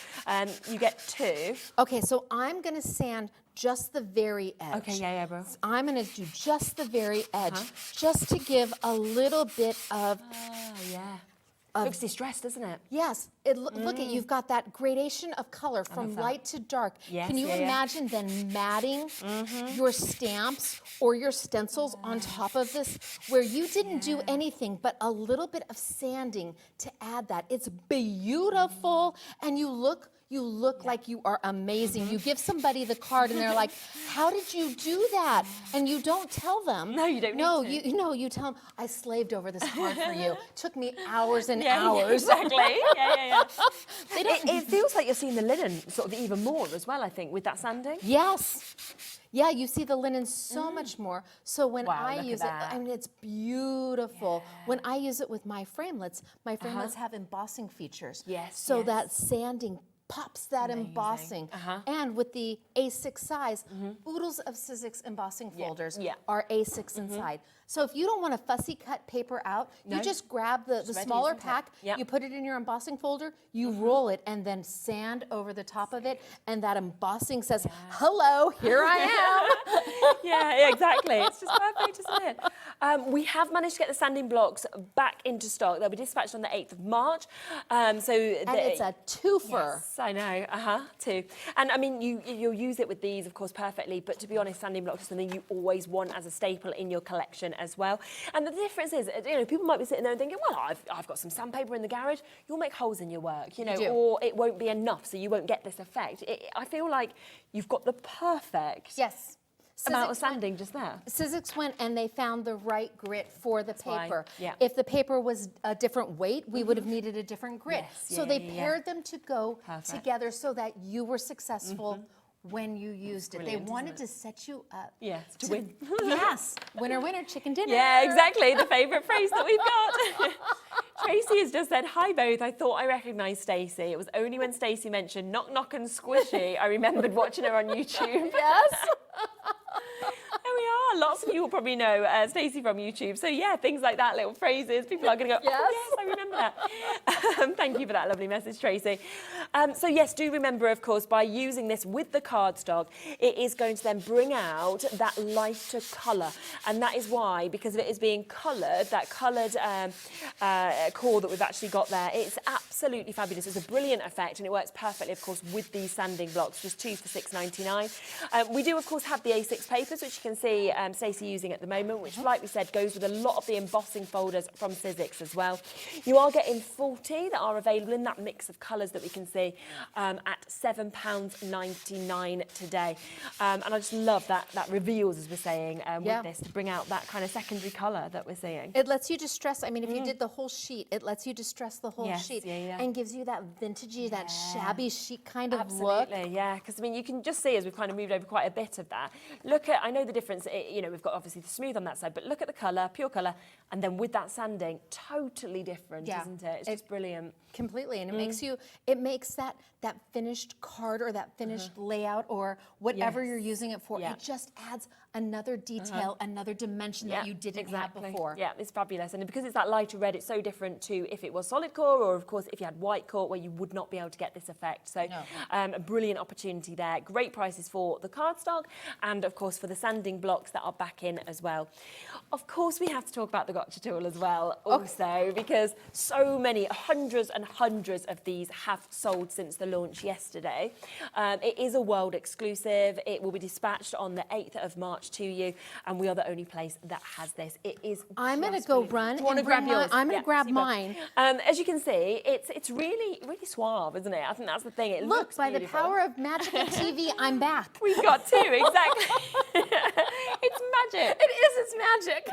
You get 2. Okay, so I'm going to sand just the very edge. Okay, yeah, bro. So I'm going to do just the very edge, just to give a little bit of looks distressed, doesn't it? Yes. Look at, you've got that gradation of color from light to dark. Yes, Can you imagine then matting your stamps or your stencils on top of this, where you didn't do anything but a little bit of sanding to add that? It's beautiful, and you look like you are amazing. You give somebody the card and they're like, how did you do that? And you don't tell them. No, you don't need to. You tell them, I slaved over this card for you. Took me hours and hours. Exactly. Yeah. It feels like you're seeing the linen sort of even more as well, I think, with that sanding. Yes. Yeah, you see the linen so much more. So when I look use at it, that. I mean, it's beautiful. When I use it with my framelits have embossing features. Yes, So yes. that sanding pops that embossing. And with the A6 size, oodles of SIZZIX embossing folders are A6 inside. So if you don't want to fussy cut paper out, you just grab the smaller pack, you put it in your embossing folder, you roll it, and then sand over the top of it, and that embossing says, hello, here I am. Yeah, exactly. It's just perfect, isn't it? We have managed to get the sanding blocks back into stock. They'll be dispatched on the 8th of March. And it's a twofer. Yes, I know, too. And I mean, you'll use it with these, of course, perfectly, but to be honest, sanding blocks is something you always want as a staple in your collection as well. And the difference is, people might be sitting there and thinking, well, I've got some sandpaper in the garage. You'll make holes in your work, or it won't be enough, so you won't get this effect. I feel like you've got the perfect amount of sanding just there. SIZZIX went and they found the right grit for the paper. Yeah. If the paper was a different weight, we would have needed a different grit. Yes, So they paired them to go together so that you were successful when you used it. They wanted to set you up. Yes, to win. Yes. Winner, winner, chicken dinner. Yeah, exactly. The favourite phrase that we've got. Tracy has just said, hi both. I thought I recognised Stacey. It was only when Stacey mentioned knock knock and squishy I remembered watching her on YouTube. Yes. There we are. Lots of you will probably know Stacey from YouTube. So yeah, things like that, little phrases, people are going to go, oh yes, I remember that. Thank you for that lovely message, Tracy. So yes, do remember, of course, by using this with the cardstock, it is going to then bring out that lighter colour. And that is why, because it is being coloured, that coloured core that we've actually got there, it's absolutely fabulous. It's a brilliant effect, and it works perfectly, of course, with these sanding blocks, just 2 for $6.99. We do, of course, have the A6 papers, which you can see Stacey using at the moment, which, like we said, goes with a lot of the embossing folders from SIZZIX as well. You are getting 40 that are available in that mix of colours that we can see at £7.99 today. And I just love that reveals, as we're saying, with this, to bring out that kind of secondary colour that we're seeing. It lets you distress, I mean, if you did the whole sheet, it lets you distress the whole sheet and gives you that vintagey, that shabby chic kind of look. Absolutely, yeah, because I mean, you can just see as we've kind of moved over quite a bit of that. Look at, I know the difference, we've got obviously the smooth on that side, but look at the colour, pure colour, and then with that sanding, totally different, isn't it? It's just brilliant. Completely, and it makes that finished card or that finished layout or whatever you're using it for, it just adds another detail, another dimension that you didn't have before. Yeah, it's fabulous, and because it's that lighter red, it's so different to if it was solid core, or of course if you had white core, where you would not be able to get this effect. So a brilliant opportunity there. Great prices for the cardstock, and of course for the sanding blocks that are back in as well. Of course, we have to talk about the gotcha tool as well, also, because so many, hundreds and hundreds of these have sold since the launch yesterday. It is a world exclusive. It will be dispatched on the 8th of March to you, and we are the only place that has this. It is. I'm going to go run and grab yours. I'm going to grab mine. As you can see, it's really, really suave, isn't it? I think that's the thing. It looks by beautiful. the power of magic and TV, I'm back. We've got two, exactly. It's magic. It is, it's magic.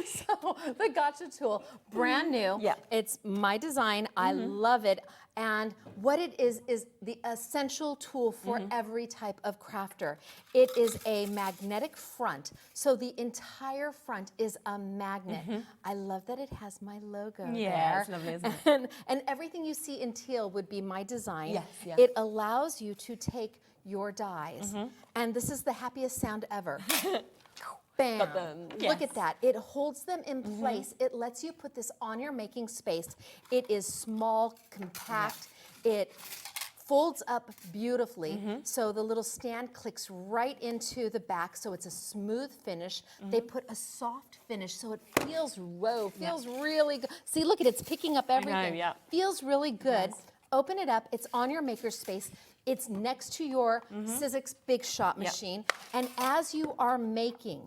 So the gotcha tool, brand new. Yeah. It's my design. I love it. And what it is the essential tool for every type of crafter. It is a magnetic front, so the entire front is a magnet. I love that it has my logo there. It's lovely, isn't it? And everything you see in teal would be my design. Yes. It allows you to take your dies, and this is the happiest sound ever. Bam. Look at that. It holds them in place. It lets you put this on your making space. It is small, compact. It folds up beautifully. So the little stand clicks right into the back, so it's a smooth finish. They put a soft finish, so it feels feels really good. See, look at it, it's picking up everything. Feels really good. Open it up, it's on your makerspace. It's next to your SIZZIX Big Shot machine. And as you are making,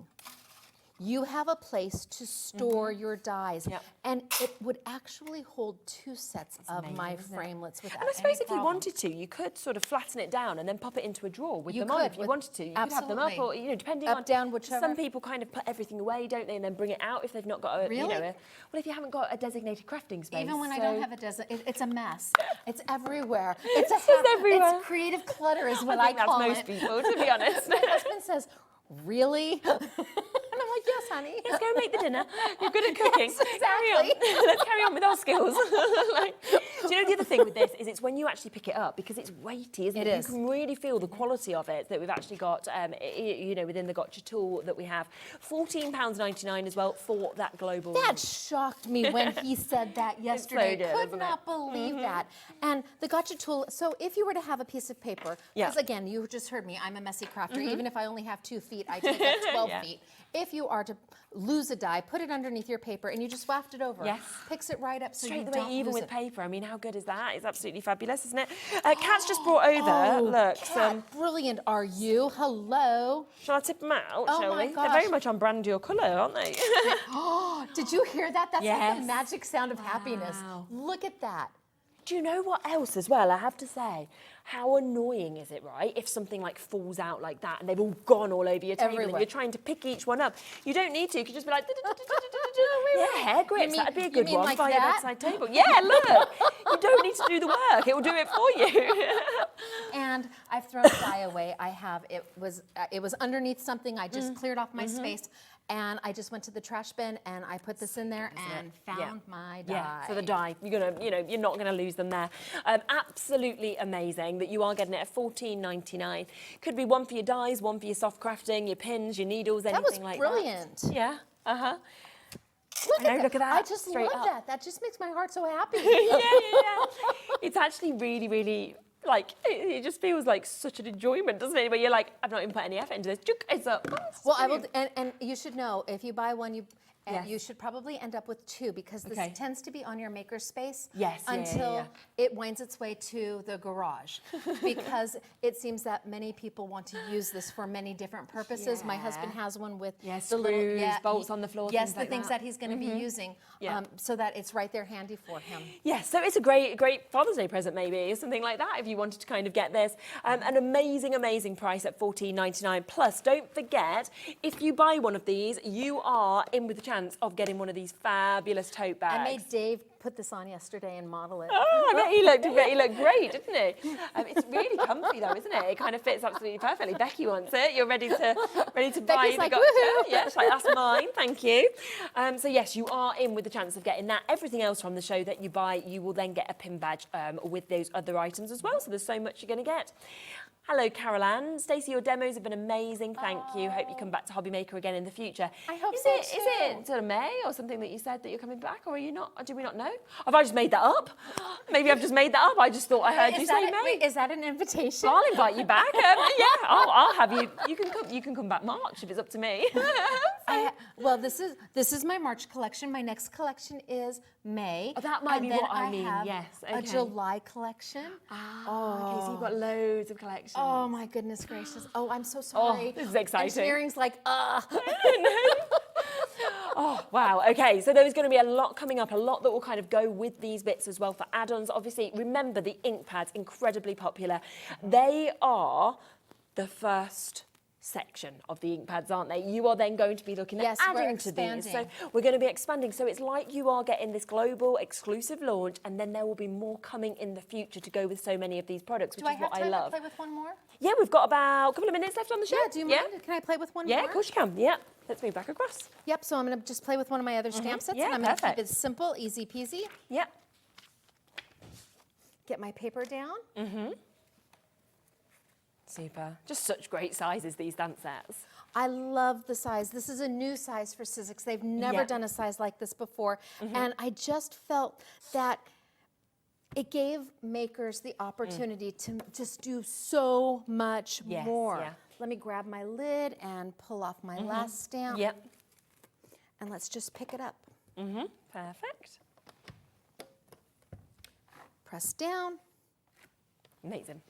you have a place to store your dies. And it would actually hold 2 sets of my framelits without And I suppose if you wanted to, you could sort of flatten it down and then pop it into a drawer with them on if you wanted to. You could have them up, or depending on down, whichever. Some people kind of put everything away, don't they, and then bring it out if they've not got a well, if you haven't got a designated crafting space. Even when I don't have a it's a mess. It's everywhere. It's everywhere. It's creative clutter is what I call it. That's most people, to be honest. My husband says, really? And I'm like, yes, honey. Let's go and make the dinner. You're good at cooking. Yes, exactly. Carry on. Let's carry on with our skills. Do you know the other thing with this is it's when you actually pick it up, because it's weighty, isn't it? It is. You can really feel the quality of it that we've actually got, within the gotcha tool that we have. £14.99 as well for that global. That shocked me when he said that yesterday. good, Could isn't not believe that. And the gotcha tool, so if you were to have a piece of paper, because again, you just heard me, I'm a messy crafter. Even if I only have 2 feet, I take up 12 feet. If you are to lose a die, put it underneath your paper and you just waft it over. Picks it right up so Straight you away, don't even lose with it. paper. I mean, how good is that? It's absolutely fabulous, isn't it? Kat's just brought over, look, some... Brilliant are you. Hello. Shall I tip them out, Oh shall my we? gosh. They're very much on brand your colour, aren't they? Did you hear that? That's like Yes. the magic sound of happiness. Wow. Look at that. Do you know what else as well, I have to say? How annoying is it, right, if something like falls out like that and they've all gone all over your table and Everywhere. you're trying to pick each one up? You don't need to. You could just be like, yeah, hair grips, that'd be a good one like by your that? bedside table. Yeah, look, you don't need to do the work. It will do it for you. And I've thrown a die away. I have. It was underneath something. I just cleared off my space. And I just went to the trash bin and I put this in there and found my die. Yeah, so the die, you're not gonna lose them there. Absolutely amazing that you are getting it at $14.99. Could be one for your dies, one for your soft crafting, your pins, your needles, anything like that. That was brilliant. Yeah, Look at that. Look at that. I just straight love up. that. That just makes my heart so happy. yeah. It's actually really, really, like, it just feels like such an enjoyment, doesn't it? Where you're like, I've not even put any effort into this. It's up. Well, I will, and you should know, if you buy one, you should probably end up with 2 because this tends to be on your maker space until it winds its way to the garage because it seems that many people want to use this for many different purposes. My husband has one with the screws, bolts on the floor. Yes, things like things that he's going to be using so that it's right there handy for him. Yes, so it's a great Father's Day present maybe, or something like that if you wanted to kind of get this. An amazing price at $14.99. Plus, don't forget, if you buy one of these, you are in with the chance of getting one of these fabulous tote bags. I made Dave put this on yesterday and model it. Oh, I bet he looked great, didn't he? It's really comfy though, isn't it? It kind of fits absolutely perfectly. Becky wants it. You're ready to buy the like, gotcha. woohoo. Yeah, she's like, that's mine, thank you. So yes, you are in with the chance of getting that. Everything else from the show that you buy, you will then get a pin badge with those other items as well. So there's so much you're going to get. Hello, Carol Ann. Stacey, your demos have been amazing. Thank you. Hope you come back to HobbyMaker again in the future. I hope is so it, too. Is it sort of May or something that you said that you're coming back, or are you not? Or do we not know? Have I just made that up? Maybe I've just made that up. I just thought I heard you say May. Wait, is that an invitation? I'll invite you back. Yeah, I'll have you. You can come back March if it's up to me. Well, this is my March collection. My next collection is May. Oh, that might be then what I mean. Have yes. A July collection. Okay, so you've got loads of collections. Oh my goodness gracious. Oh, I'm so sorry. This is exciting. Engineering's like, Oh, wow. Okay, so there's going to be a lot coming up, a lot that will kind of go with these bits as well for add-ons. Obviously, remember the ink pads, incredibly popular. They are the first section of the ink pads, aren't they? You are then going to be looking at adding to these. So we're going to be expanding. So it's like you are getting this global exclusive launch, and then there will be more coming in the future to go with so many of these products, which is what I love. Do I have time to play with one more? Yeah, we've got about a couple of minutes left on the show. Yeah, do you mind? Can I play with one more? Yeah, of course you can. Yeah. Let's move back across. Yep, so I'm going to just play with one of my other stamp sets, Yeah, and I'm going to keep perfect. it simple, easy peasy. Yep. Get my paper down. Super. Just such great sizes, these stamp sets. I love the size. This is a new size for SIZZIX. They've never done a size like this before. And I just felt that it gave makers the opportunity to just do so much more. Yeah. Let me grab my lid and pull off my last stamp. Yep. And let's just pick it up. Perfect. Press down. Amazing.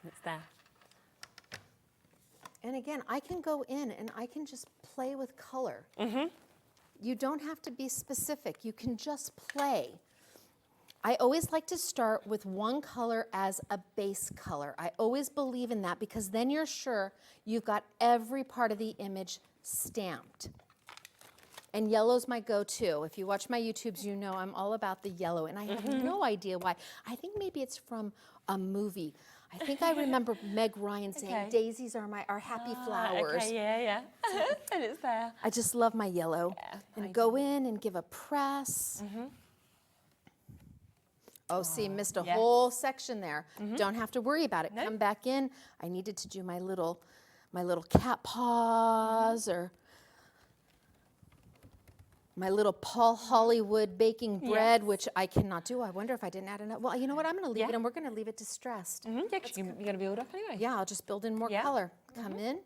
It's there. And again, I can go in and I can just play with color. You don't have to be specific. You can just play. I always like to start with one color as a base color. I always believe in that because then you're sure you've got every part of the image stamped. And yellow's my go-to. If you watch my YouTubes, you know I'm all about the yellow, and I have no idea why. I think maybe it's from a movie. I think I remember Meg Ryan saying, daisies are happy flowers. Okay, yeah. And it's there. I just love my yellow. Yeah, and go in and give a press. Oh, see, missed a whole section there. Don't have to worry about it. Come back in. I needed to do my little cat paws or my little Paul Hollywood baking bread, which I cannot do. I wonder if I didn't add enough. Well, you know what? I'm going to leave it, and we're going to leave it distressed. Yeah, because you're going to build up anyway. Yeah, I'll just build in more color. Come in.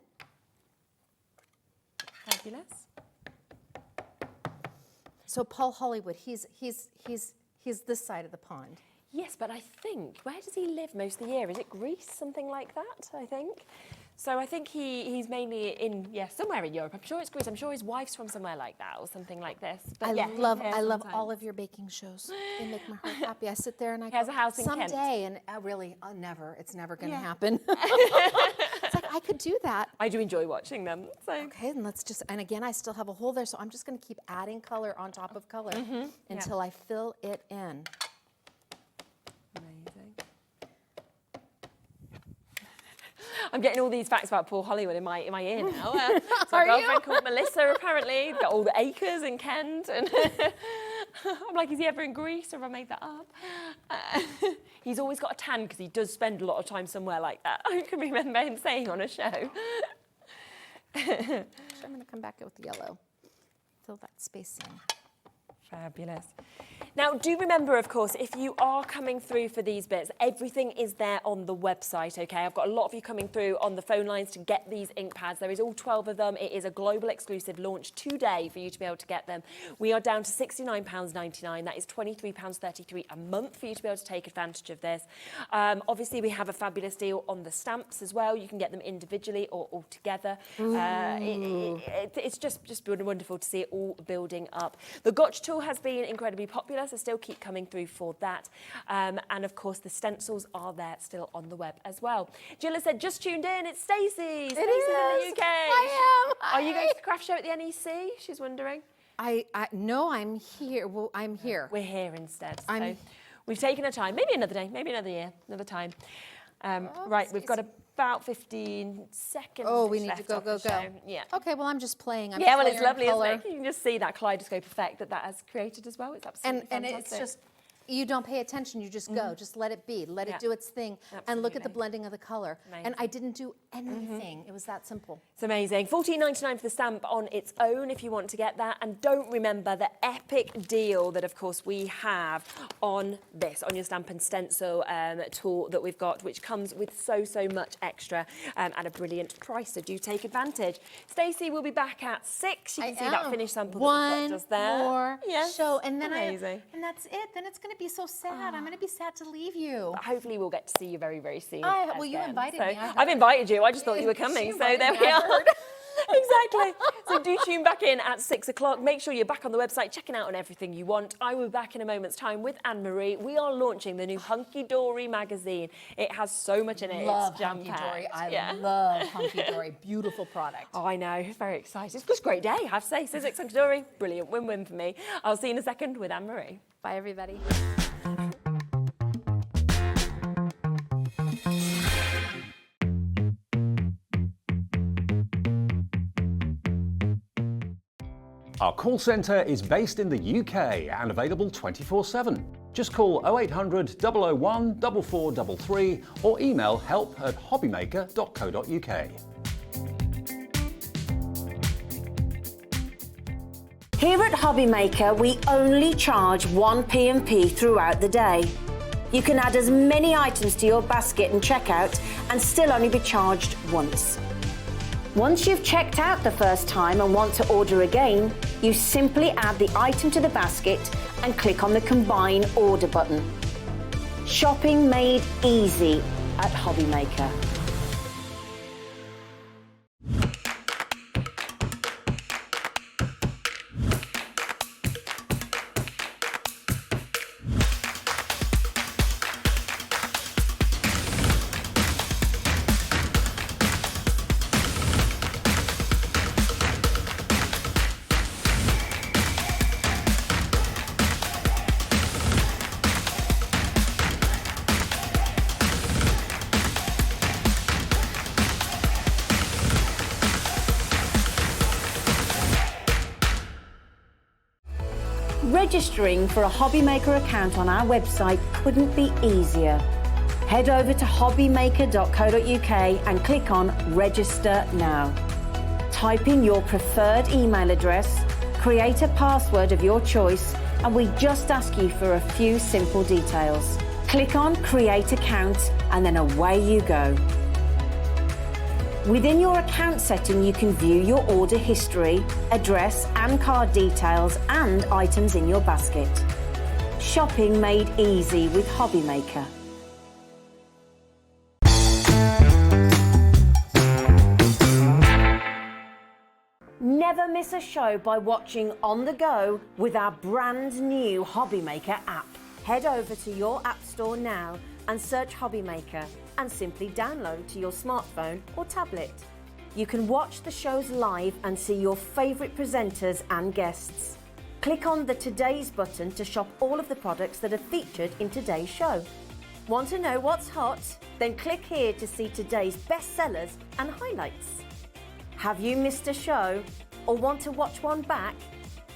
Fabulous. So Paul Hollywood, he's this side of the pond. Yes, but I think, where does he live most of the year? Is it Greece, something like that, I think? So I think he's mainly in, somewhere in Europe. I'm sure it's Greece. I'm sure his wife's from somewhere like that or something like this. But I love all of your baking shows. They make my heart happy. I sit there and I go, has a house in Kent. someday, and really, never. It's never going to happen. It's like, I could do that. I do enjoy watching them. So. Okay, and let's just, and again, I still have a hole there, so I'm just going to keep adding color on top of color until I fill it in. Amazing. I'm getting all these facts about Paul Hollywood in my ear now. So a girlfriend called Melissa, apparently, got all the acres in Kent, and I'm like, is he ever in Greece, or have I made that up? He's always got a tan because he does spend a lot of time somewhere like that. I can remember him saying on a show. I'm going to come back with the yellow. Fill that space in. Fabulous. Now, do remember, of course, if you are coming through for these bits, everything is there on the website, okay? I've got a lot of you coming through on the phone lines to get these ink pads. There is all 12 of them. It is a global exclusive launch today for you to be able to get them. We are down to £69.99. That is £23.33 a month for you to be able to take advantage of this. Obviously, we have a fabulous deal on the stamps as well. You can get them individually or all together. It's just been wonderful to see it all building up. The Gotch tool has been incredibly popular, so still keep coming through for that. And of course, the stencils are there still on the web as well. Gilla said, just tuned in, it's Stacey. Stacey's in the UK. I am. Are you going to the craft show at the NEC? She's wondering. No, I'm here. Well, I'm here. We're here instead. So we've taken our time. Maybe another day, maybe another year, another time. Right, we've got about 15 seconds. Oh, we need to go. Yeah. Okay, well, I'm just playing. Well, it's lovely, isn't it? You can just see that kaleidoscope effect that has created as well. It's absolutely and fantastic. it's just, you don't pay attention, you just go. Just let it be. Let it do its thing. And look at the blending of the color. Amazing. And I didn't do anything. It was that simple. It's amazing. $14.99 for the stamp on its own if you want to get that. And don't remember the epic deal that, of course, we have on this, on your stamp and stencil tool that we've got, which comes with so much extra at a brilliant price. So do take advantage. Stacey will be back at 6. You can see that finished sample that we've got just there. One more show. And then amazing. And that's it. Then it's going to be so sad. I'm going to be sad to leave you. But hopefully we'll get to see you very, very soon. Well, you invited me. I've invited you. I just thought you were coming. So there we are. Exactly. So do tune back in at 6 o'clock. Make sure you're back on the website, checking out on everything you want. I will be back in a moment's time with Anne-Marie. We are launching the new Hunkydory magazine. It has so much in it. Love it's jam-packed. I love Hunkydory. Beautiful product. Oh, I know. Very excited. It's just a great day, I have to say. SIZZIX Hunkydory, brilliant. Win-win for me. I'll see you in a second with Anne-Marie. Bye, everybody. Our call centre is based in the UK and available 24/7. Just call 0800 001 4433 or email help@hobbymaker.co.uk. Here at HobbyMaker, we only charge one P&P throughout the day. You can add as many items to your basket and checkout and still only be charged once. Once you've checked out the first time and want to order again, you simply add the item to the basket and click on the Combine Order button. Shopping made easy at HobbyMaker. Registering for a HobbyMaker account on our website couldn't be easier. Head over to hobbymaker.co.uk and click on Register Now. Type in your preferred email address, create a password of your choice, and we just ask you for a few simple details. Click on Create Account and then away you go. Within your account setting, you can view your order history, address and card details and items in your basket. Shopping made easy with HobbyMaker. Never miss a show by watching on the go with our brand new HobbyMaker app. Head over to your app store now and search HobbyMaker and simply download to your smartphone or tablet. You can watch the shows live and see your favourite presenters and guests. Click on the Today's button to shop all of the products that are featured in today's show. Want to know what's hot? Then click here to see today's bestsellers and highlights. Have you missed a show or want to watch one back?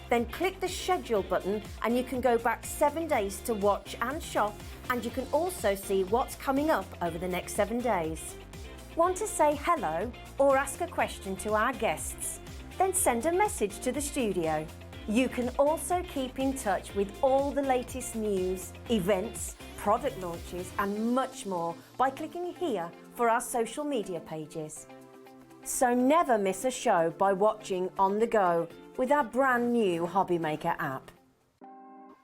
Then click the schedule button and you can go back 7 days to watch and shop, and you can also see what's coming up over the next 7 days. Want to say hello or ask a question to our guests? Then send a message to the studio. You can also keep in touch with all the latest news, events, product launches and much more by clicking here for our social media pages. So never miss a show by watching on the go with our brand new HobbyMaker app.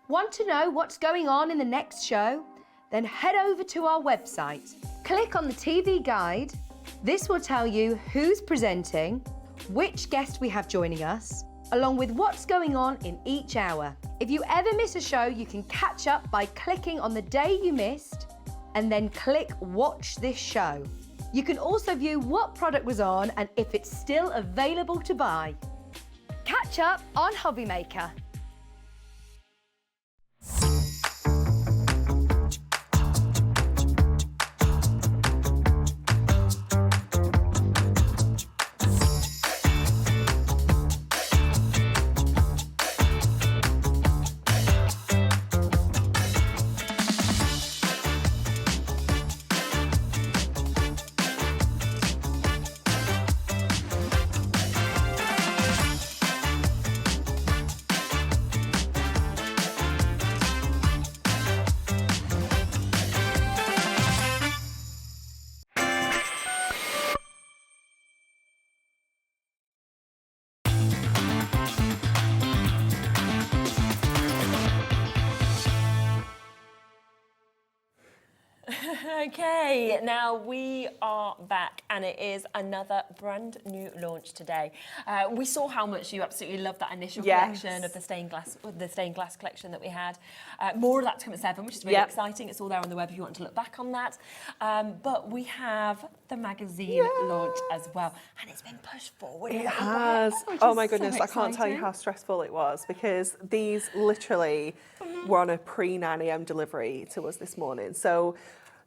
Want to know what's going on in the next show? Then head over to our website. Click on the TV guide. This will tell you who's presenting, which guest we have joining us, along with what's going on in each hour. If you ever miss a show, you can catch up by clicking on the day you missed and then click Watch This Show. You can also view what product was on and if it's still available to buy. Catch up on HobbyMaker. Okay, now we are back and it is another brand new launch today. We saw how much you absolutely loved that initial collection of the stained glass collection that we had. More of that to come at 7, which is really exciting. It's all there on the web if you want to look back on that. But we have the magazine launch as well, and it's been pushed forward. It has. Oh my goodness, I can't tell you how stressful it was because these literally were on a pre-9 AM delivery to us this morning. So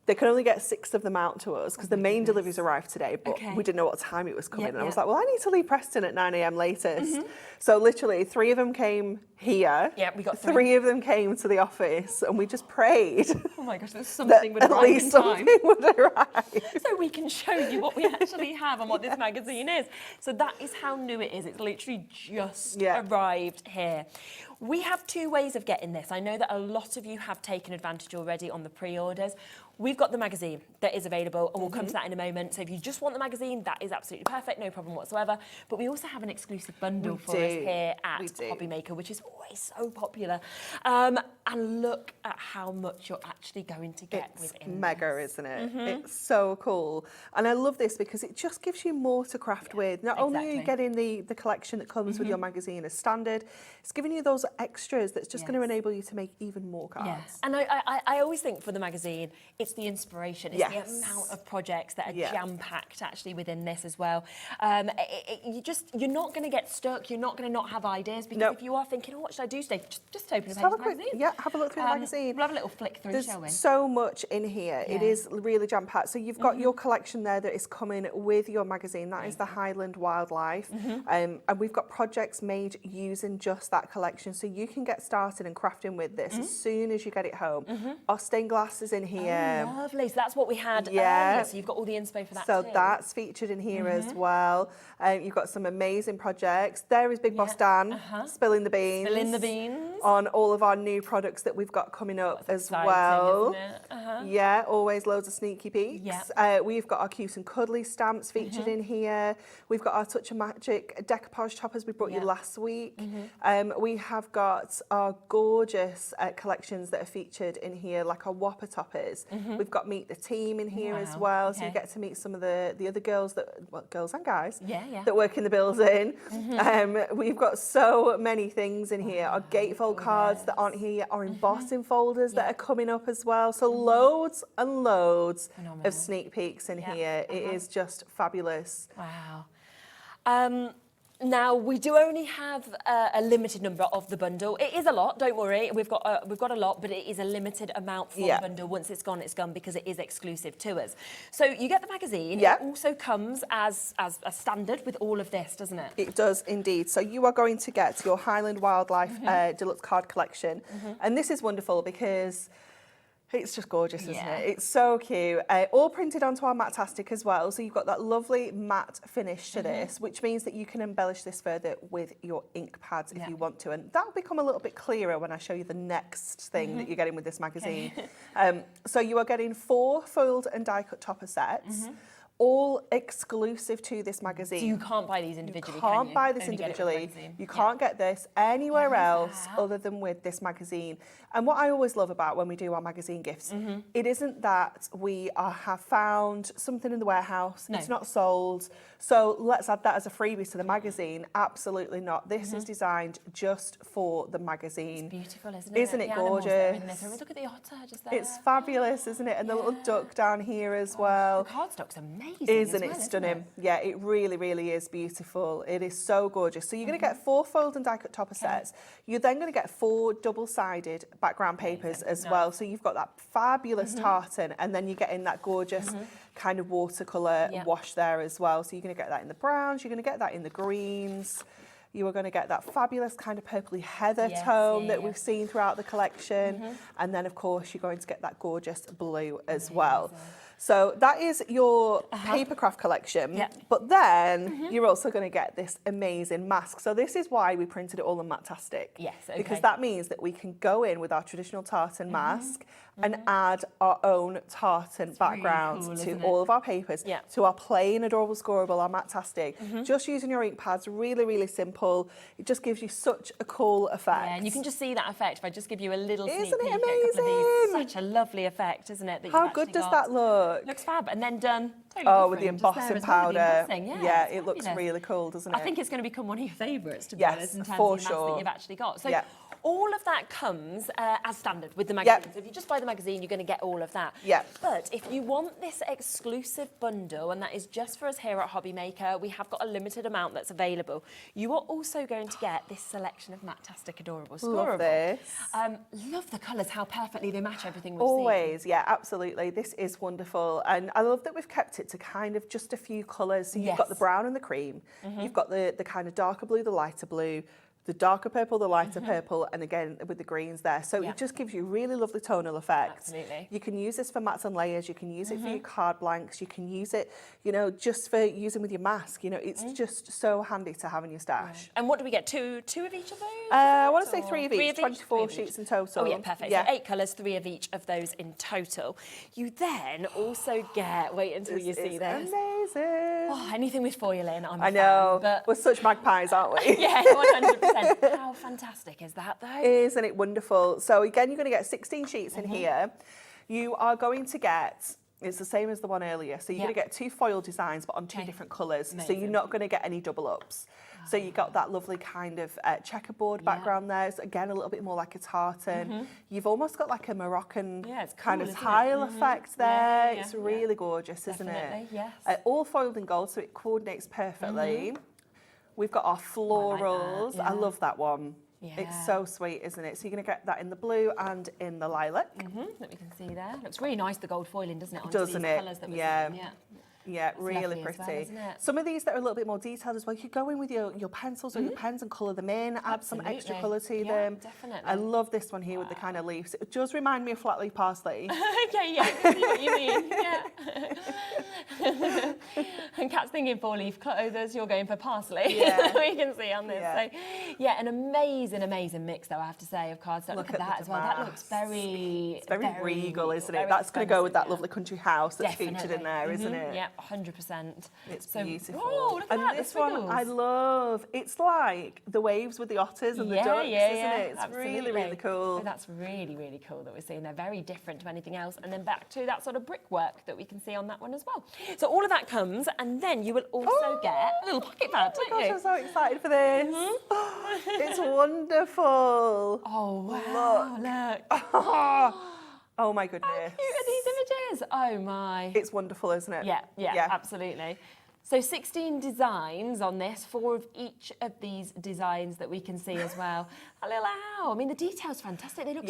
they could only get 6 of them out to us because the main deliveries arrived today, but we didn't know what time it was coming. And I was like, well, I need to leave Preston at 9 AM latest. So literally 3 of them came here. Yeah, we got 3 of them came to the office and we just prayed. Oh my gosh, there's something would arrive in time. Something would arrive. So we can show you what we actually have and what this magazine is. So that is how new it is. It's literally just arrived here. We have two ways of getting this. I know that a lot of you have taken advantage already on the pre-orders. We've got the magazine that is available, and we'll come to that in a moment. So if you just want the magazine, that is absolutely perfect, no problem whatsoever. But we also have an exclusive bundle for us here at HobbyMaker, which is always so popular. And look at how much you're actually going to get within It's mega, isn't it? It's so cool. And I love this because it just gives you more to craft with. Not only are you getting the collection that comes with your magazine as standard, it's giving you those extras that's just going to enable you to make even more cards. Yes. And I always think for the magazine, it's the inspiration, it's the amount of projects that are jam-packed actually within this as well. You're not going to get stuck, you're not going to not have ideas, because if you are thinking, oh, what should I do today? Just open a page of the magazine. Have a look through the magazine. We'll have a little flick through, shall we? There's so much in here. It is really jam-packed. So you've got your collection there that is coming with your magazine. That is the Highland Wildlife. And we've got projects made using just that collection. So you can get started and crafting with this as soon as you get it home. Our stained glass is in here. Oh, lovely. So that's what we had earlier. So you've got all the inspo for that so too. That's featured in here as well. You've got some amazing projects. There is Big Boss Dan spilling the beans. Spilling the beans. On all of our new products that we've got coming up as well. Yeah, always loads of sneaky peeks. We've got our cute and cuddly stamps featured in here. We've got our Touch of Magic decoupage toppers we brought you last week. We have got our gorgeous collections that are featured in here, like our Whopper toppers. We've got Meet the Team in here as well, so you get to meet some of the other girls girls and guys that work in the building. We've got so many things in here. Our gatefold cards that aren't here yet, our embossing folders that are coming up as well. So loads and loads of sneak peeks in here. It is just fabulous. Wow. Now, we do only have a limited number of the bundle. It is a lot, don't worry. We've got a lot, but it is a limited amount for the bundle. Once it's gone because it is exclusive to us. So you get the magazine. It also comes as a standard with all of this, doesn't it? It does indeed. So you are going to get your Highland Wildlife Deluxe Card Collection. And this is wonderful because it's just gorgeous, isn't it? It's so cute. All printed onto our Mattastic as well. So you've got that lovely matte finish to this, which means that you can embellish this further with your ink pads if you want to. And that'll become a little bit clearer when I show you the next thing that you're getting with this magazine. So you are getting 4 foiled and die-cut topper sets. All exclusive to this magazine. So you can't buy these individually, You can't buy this individually. You can't get this anywhere else other than with this magazine. And what I always love about when we do our magazine gifts, it isn't that we have found something in the warehouse, it's not sold, so let's add that as a freebie to the magazine. Absolutely not. This is designed just for the magazine. It's beautiful, isn't it? Isn't it gorgeous? Look at the otter just there. It's fabulous, isn't it? And the little duck down here as well. The cardstock's amazing. Isn't it stunning? Yeah, it really, really is beautiful. It is so gorgeous. So you're going to get 4 foiled and die-cut topper sets. You're then going to get 4 double-sided background papers as well. So you've got that fabulous tartan, and then you're getting that gorgeous kind of watercolour wash there as well. So you're going to get that in the browns, you're going to get that in the greens. You are going to get that fabulous kind of purpley heather tone that we've seen throughout the collection. And then, of course, you're going to get that gorgeous blue as well. So that is your papercraft collection, but then you're also going to get this amazing mask. So this is why we printed it all on Mattastic. Yes, okay. Because that means that we can go in with our traditional tartan mask and add our own tartan background really cool, to all of our papers, to our plain adorable scoreable, our Mattastic. Just using your ink pads, really, really simple. It just gives you such a cool effect. Yeah, and you can just see that effect if I just give you a little sneak Isn't peek it at a couple of these. amazing? Such a lovely effect, isn't it? That How you've good actually does got. that look? Looks fab, and then done. Totally Oh, with the different, just there embossing as well, with the powder. embossing. Yeah, it's it looks fabulous. really cool, doesn't it? I think it's going to become one of your favourites, to be Yes, honest, in terms for of the mask sure. that you've actually got. So Yeah. all of that comes as standard with the magazine. Yep. So if you just buy the magazine, you're going to get all of that. Yeah. But if you want this exclusive bundle, and that is just for us here at HobbyMaker, we have got a limited amount that's available. You are also going to get this selection of Mattastic Adorable Scoreable. Love this. Love the colours, how perfectly they match everything we've Always, yeah, absolutely. This is wonderful. And I love that we've kept it to kind of just a few colours. So you've got the brown and the cream. You've got the kind of darker blue, the lighter blue, the darker purple, the lighter purple, and again with the greens there. So it just gives you really lovely tonal effect. Absolutely. You can use this for mats and layers. You can use it for your card blanks. You can use it, you know, just for using with your mask. You know, it's just so handy to have in your stash. And what do we get? Two of each of those? I want to say 3 of each. 24 sheets in total. Oh yeah, perfect. Yeah. So 8 colours, 3 of each of those in total. You then also get, wait until you see this. Amazing. Oh, anything with foil in, I'm a I know. fan, but We're such magpies, aren't we? yeah, 100%. How fantastic is that though? Isn't it wonderful? So again, you're going to get 16 sheets in here. You are going to get, it's the same as the one earlier. So you're going to get 2 foil designs, but on 2 different colours. So you're not going to get any double ups. So you got that lovely kind of checkerboard background there. So again, a little bit more like a tartan. You've almost got like a Moroccan kind of tile effect there. It's really gorgeous, isn't it? Yes. All foiled in gold, so it coordinates perfectly. We've got our florals. I love that one. Yeah. It's so sweet, isn't it? So you're going to get that in the blue and in the lilac. That we can see there. Looks really nice, the gold foiling, doesn't it? Doesn't it? Colours that we're Yeah. seeing. Yeah, really lovely as pretty. well, isn't it? Some of these that are a little bit more detailed as well, you could go in with your pencils or your pens and colour them in, add some extra Absolutely. colour to Yeah, them. definitely. I love this one here with the kind of leaves. It does remind me of flat leaf parsley. Okay, yeah, I can see what you mean. Yeah. And Kat's thinking 4-leaf clovers, you're going for parsley. Yeah. We can see on this. Yeah. So, yeah, an amazing mix, though, I have to say, of cardstock. Look at the that as well. That damask. looks very... It's very regal, isn't it? very That's going to go with that expensive, lovely country house that's Definitely. featured in there, isn't it? Yeah, 100%. It's So- beautiful. Oh, look at and that, the this one I squiggles. love. It's like the waves with the otters and the ducks, isn't it? It's absolutely. really cool. So that's really cool that we're seeing. They're very different to anything else. And then back to that sort of brickwork that we can see on that one as well. So all of that comes, and then you will also get a little pocket pad, Oh don't my gosh, you? I'm so excited for this. It's wonderful. Oh, wow, look. Oh my goodness. How cute are these images? Oh my. It's wonderful, isn't it? Yeah, absolutely. So 16 designs on this, 4 of each of these designs that we can see as well. A little ow. I mean, the detail's fantastic. They look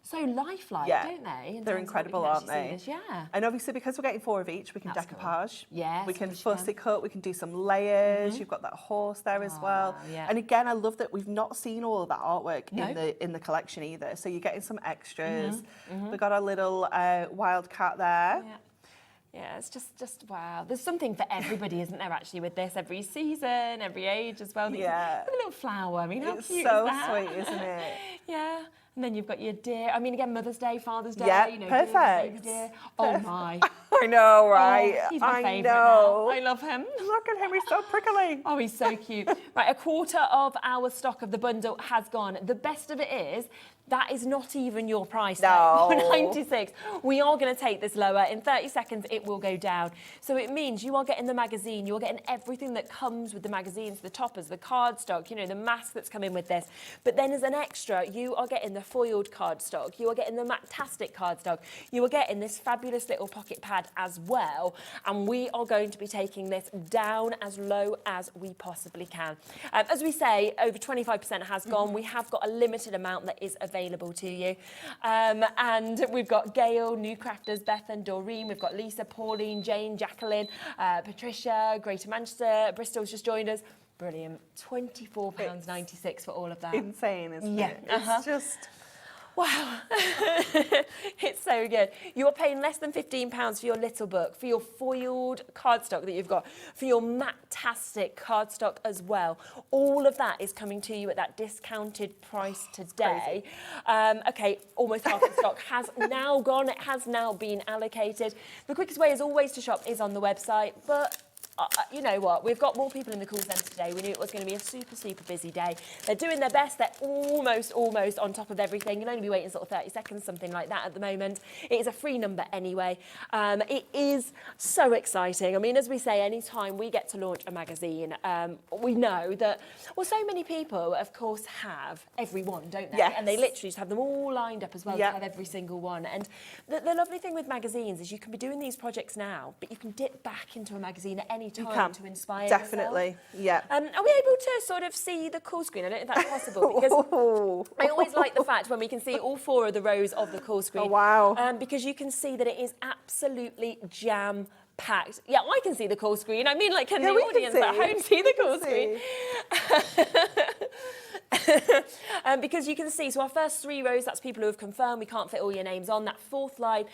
so lifelike, don't they? In They're terms of what we incredible, can aren't actually they? see this. Yeah. And obviously, because we're getting 4 of each, we can That's cool. decoupage. Yes, We can which fussy cut, we can do some layers. You've got that horse there as well. yeah. And again, I love that we've not seen all of that artwork in the collection either. So you're getting some extras. We've got our little wild cat there. Yeah, it's just wow. There's something for everybody, isn't there, actually, with this? Every season, every age as well. Yeah. With a little flower. I mean, how It's cute so is that? sweet, isn't it? Yeah. And then you've got your deer. I mean, again, Mother's Day, Father's Day. Yeah, you know, perfect. Baby deer. Oh, my. I know, right? Oh, he's my I favourite know. now. I love him. Look at him, he's so prickly. Oh, he's so cute. Right, a quarter of our stock of the bundle has gone. The best of it is, that is not even your price. No. $4.96. We are going to take this lower. In 30 seconds, it will go down. So it means you are getting the magazine. You are getting everything that comes with the magazines, the toppers, the cardstock, you know, the mask that's coming with this. But then as an extra, you are getting the foiled cardstock. You are getting the Mac-tastic cardstock. You are getting this fabulous little pocket pad as well. And we are going to be taking this down as low as we possibly can. As we say, over 25% has gone. We have got a limited amount that is available to you. And we've got Gail, New Crafters, Beth and Doreen. We've got Lisa, Pauline, Jane, Jacqueline, Patricia, Greater Manchester, Bristol's just joined us. Brilliant. £24.96 for all of that. Insane, isn't it? It's just... Wow, it's so good. You're paying less than £15 for your little book, for your foiled cardstock that you've got, for your Mac-tastic cardstock as well. All of that is coming to you at that discounted price today. Okay, almost half the stock has now gone. It has now been allocated. The quickest way, as always, to shop is on the website, but you know what, we've got more people in the call centre today. We knew it was going to be a super busy day. They're doing their best. They're almost on top of everything. You'll only be waiting sort of 30 seconds, something like that at the moment. It is a free number anyway. It is so exciting. I mean, as we say, any time we get to launch a magazine, we know that, well, so many people, of course, have every one, don't they? Yes. And they literally just have them all lined up as well to have every single one. And the lovely thing with magazines is you can be doing these projects now, but you can dip back into a magazine at any time to inspire Definitely, yourself. Are we able to sort of see the call screen? I don't know if that's possible, because I always like the fact when we can see all 4 of the rows of the call screen. Oh, wow. Because you can see that it is absolutely jam-packed. Yeah, I can see the call screen. I mean, like, can the audience at home see the call screen? Because you can see, so our first 3 rows, that's people who have confirmed we can't fit all your names on. That 4th line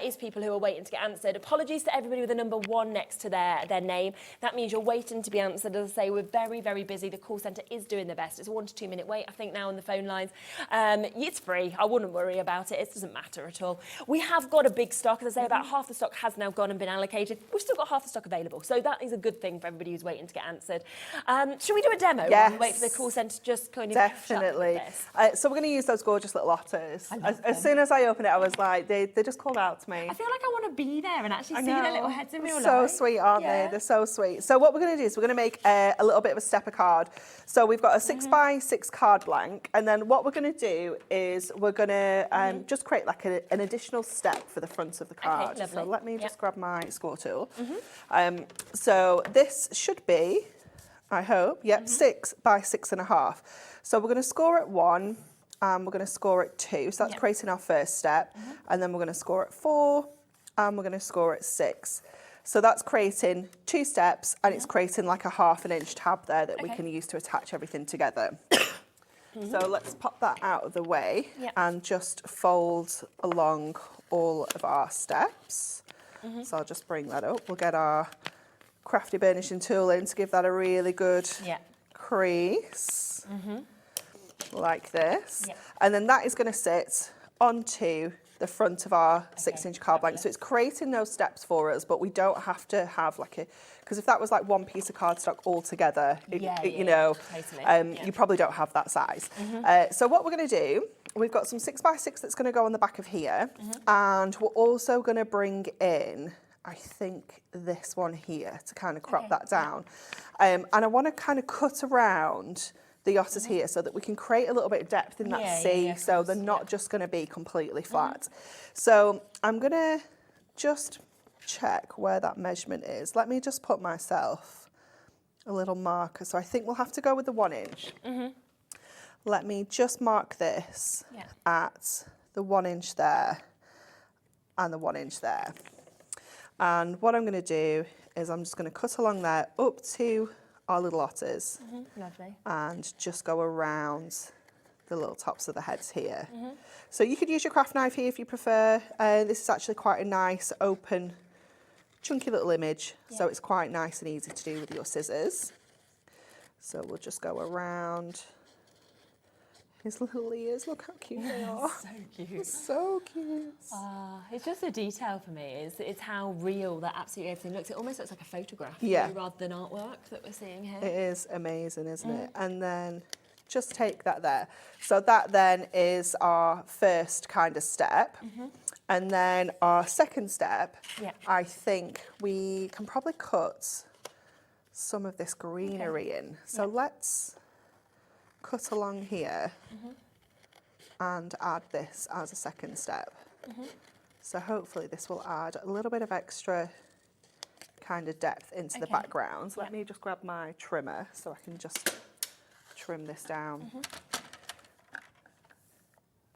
is people who are waiting to get answered. Apologies to everybody with a number 1 next to their name. That means you're waiting to be answered. As I say, we're very, very busy. The call centre is doing their best. It's a 1 to 2 minute wait, I think, now on the phone lines. It's free. I wouldn't worry about it. It doesn't matter at all. We have got a big stock. As I say, about half the stock has now gone and been allocated. We've still got half the stock available. So that is a good thing for everybody who's waiting to get answered. Should we do a demo? Yes. While we wait for the call centre to just kind of Definitely. So we're going to use those gorgeous little otters. As soon as I opened it, I was like, they just called out to me. I feel like I want to be there and actually see their little heads in real life. So sweet, aren't they? They're so sweet. So what we're going to do is we're going to make a little bit of a stepper card. So we've got a 6x6 card blank, and then what we're going to do is we're going to just create like an additional step for the front of the card. Okay, so let me just grab my score tool. So this should be, I hope, 6 by 6.5. So we're going to score at 1, and we're going to score at 2. So that's creating our first step. And then we're going to score at 4, and we're going to score at 6. So that's creating 2 steps, and it's creating like a 1/2 inch tab there that we can use to attach everything together. So let's pop that out of the way and just fold along all of our steps. So I'll just bring that up. We'll get our crafty burnishing tool in to give that a really good crease, like this. And then that is going to sit onto the front of our 6-inch card blank. So it's creating those steps for us, but we don't have to have like a, because if that was like one piece of cardstock all together, you know, you probably don't have that size. So what we're going to do, we've got some 6x6 that's going to go on the back of here, and we're also going to bring in, I think, this one here to kind of crop that down. And I want to kind of cut around the otters here so that we can create a little bit of depth in that C, so they're not just going to be completely flat. So I'm going to just check where that measurement is. Let me just put myself a little marker. So I think we'll have to go with the 1 inch. Let me just mark this at the 1 inch there and the 1 inch there. And what I'm going to do is I'm just going to cut along there up to our little otters, and just go around the little tops of the heads here. So you could use your craft knife here if you prefer. This is actually quite a nice, open, chunky little image, so it's quite nice and easy to do with your scissors. So we'll just go around his little ears. Look how cute they are. So cute. So cute. It's just a detail for me. It's how real that absolutely everything looks. It almost looks like a photograph rather than artwork that we're seeing here. It is amazing, isn't it? And then just take that there. So that then is our first kind of step. And then our second step, I think we can probably cut some of this greenery in. So let's cut along here and add this as a second step. So hopefully this will add a little bit of extra kind of depth into the background. So let me just grab my trimmer so I can just trim this down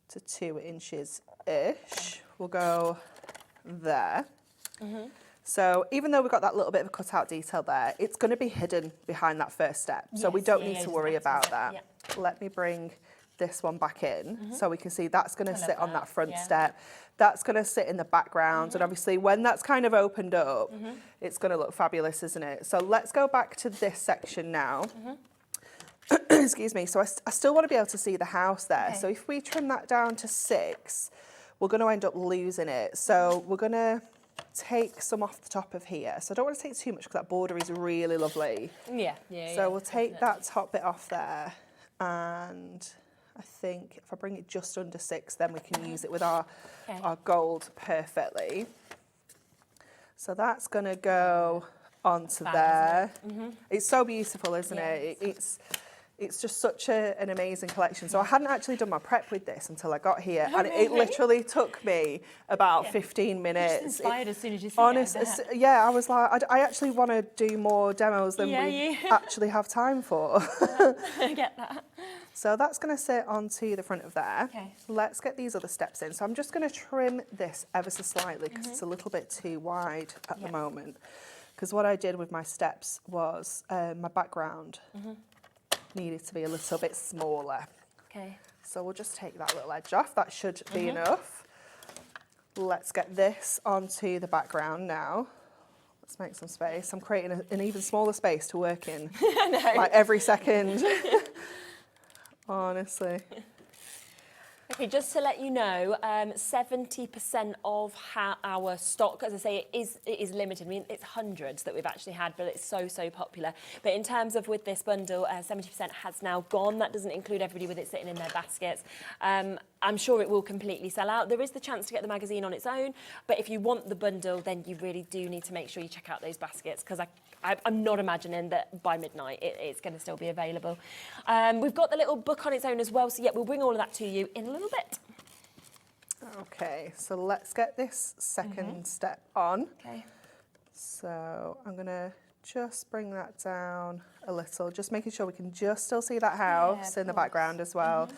to 2 inches-ish. We'll go there. So even though we've got that little bit of a cutout detail there, it's going to be hidden behind that first step. So we don't need to worry about that. Let me bring this one back in so we can see that's going to sit on that front step. That's going to sit in the background. And obviously when that's kind of opened up, it's going to look fabulous, isn't it? So let's go back to this section now. Excuse me. So I still want to be able to see the house there. So if we trim that down to 6, we're going to end up losing it. So we're going to take some off the top of here. So I don't want to take too much because that border is really lovely. So we'll take that top bit off there, and I think if I bring it just under 6, then we can use it with our gold perfectly. So that's going to go onto there. It's so beautiful, isn't it? It's just such an amazing collection. So I hadn't actually done my prep with this until I got here, and it literally took me about 15 minutes. You're just inspired as soon as you see it. I was like, I actually want to do more demos than we actually have time for. I get that. So that's going to sit onto the front of there. Let's get these other steps in. So I'm just going to trim this ever so slightly because it's a little bit too wide at the moment. Because what I did with my steps was my background needed to be a little bit smaller. Okay. So we'll just take that little edge off. That should be enough. Let's get this onto the background now. Let's make some space. I'm creating an even smaller space to work in, like every second. Honestly. Okay, just to let you know, 70% of our stock, as I say, it is limited. I mean, it's hundreds that we've actually had, but it's so popular. But in terms of with this bundle, 70% has now gone. That doesn't include everybody with it sitting in their baskets. I'm sure it will completely sell out. There is the chance to get the magazine on its own, but if you want the bundle, then you really do need to make sure you check out those baskets, because I'm not imagining that by midnight it's going to still be available. We've got the little book on its own as well, so yeah, we'll bring all of that to you in a little bit. Okay, so let's get this second step on. Okay. So I'm going to just bring that down a little, just making sure we can just still see that house in the background as well.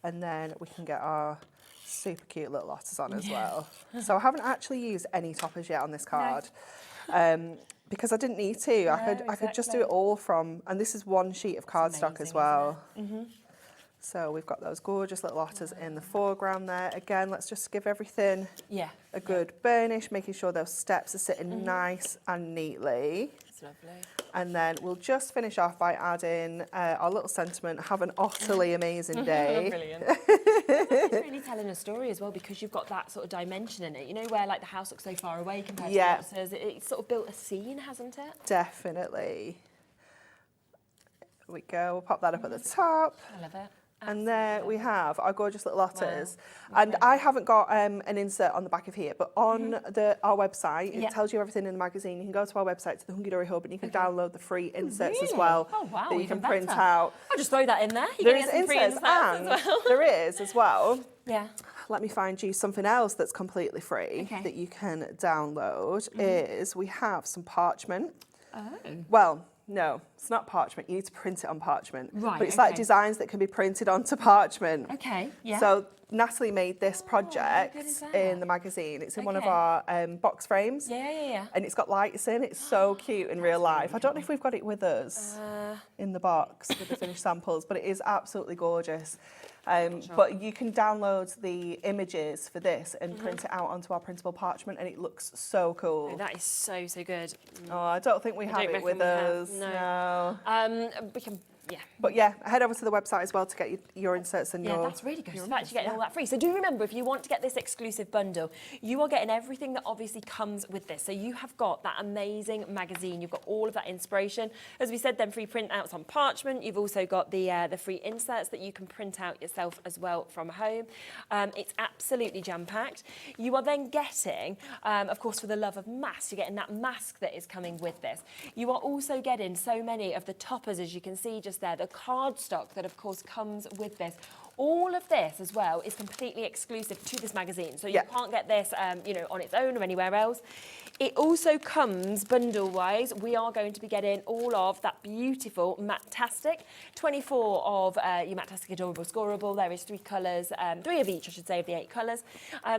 And then we can get our super cute little otters on as well. So I haven't actually used any toppers yet on this card. Because I didn't need to. I could just do it all from, and this is one sheet of cardstock as well. So we've got those gorgeous little otters in the foreground there. Again, let's just give everything a good burnish, making sure those steps are sitting nice and neatly. It's lovely. And then we'll just finish off by adding our little sentiment, have an utterly amazing day. Brilliant. It's really telling a story as well, because you've got that sort of dimension in it, you know, where like the house looks so far away compared to the houses. It's sort of built a scene, hasn't it? Definitely. There we go, we'll pop that up at the top. I love it. And there we have our gorgeous little otters. Wow. And I haven't got an insert on the back of here, but on our website, it tells you everything in the magazine. You can go to our website, to the Hunkydory Hub, and you can download the free inserts as well that you can print out. I'll just throw that in there. There is inserts, and there is as well. Yeah. Let me find you something else that's completely free that you can download. Is we have some parchment. Oh. Well, no, it's not parchment. You need to print it on parchment. Right, but it's like designs that can be printed onto parchment. Okay, yeah. So Natalie made this project in the magazine. It's in one of our box frames. Yeah. And it's got lights in. It's so cute in real life. I don't know if we've got it with us in the box with the finished samples, but it is absolutely gorgeous. But you can download the images for this and print it out onto our printable parchment, and it looks so cool. Oh, that is so good. Oh, I don't think we have it with us. No. We can. Yeah. But yeah, head over to the website as well to get your inserts and your... Yeah, that's really good. So actually getting all that free. So do remember, if you want to get this exclusive bundle, you are getting everything that obviously comes with this. So you have got that amazing magazine. You've got all of that inspiration. As we said, then free printouts on parchment. You've also got the free inserts that you can print out yourself as well from home. It's absolutely jam-packed. You are then getting, of course, for the love of mask, you're getting that mask that is coming with this. You are also getting so many of the toppers, as you can see just there, the cardstock that of course comes with this. All of this as well is completely exclusive to this magazine, so you can't get this you know, on its own or anywhere else. It also comes bundle-wise. We are going to be getting all of that beautiful Matte-tastic, 24 of your Matte-tastic Adorable Scoreable. There is 3 colours, 3 of each, I should say, of the 8 colours.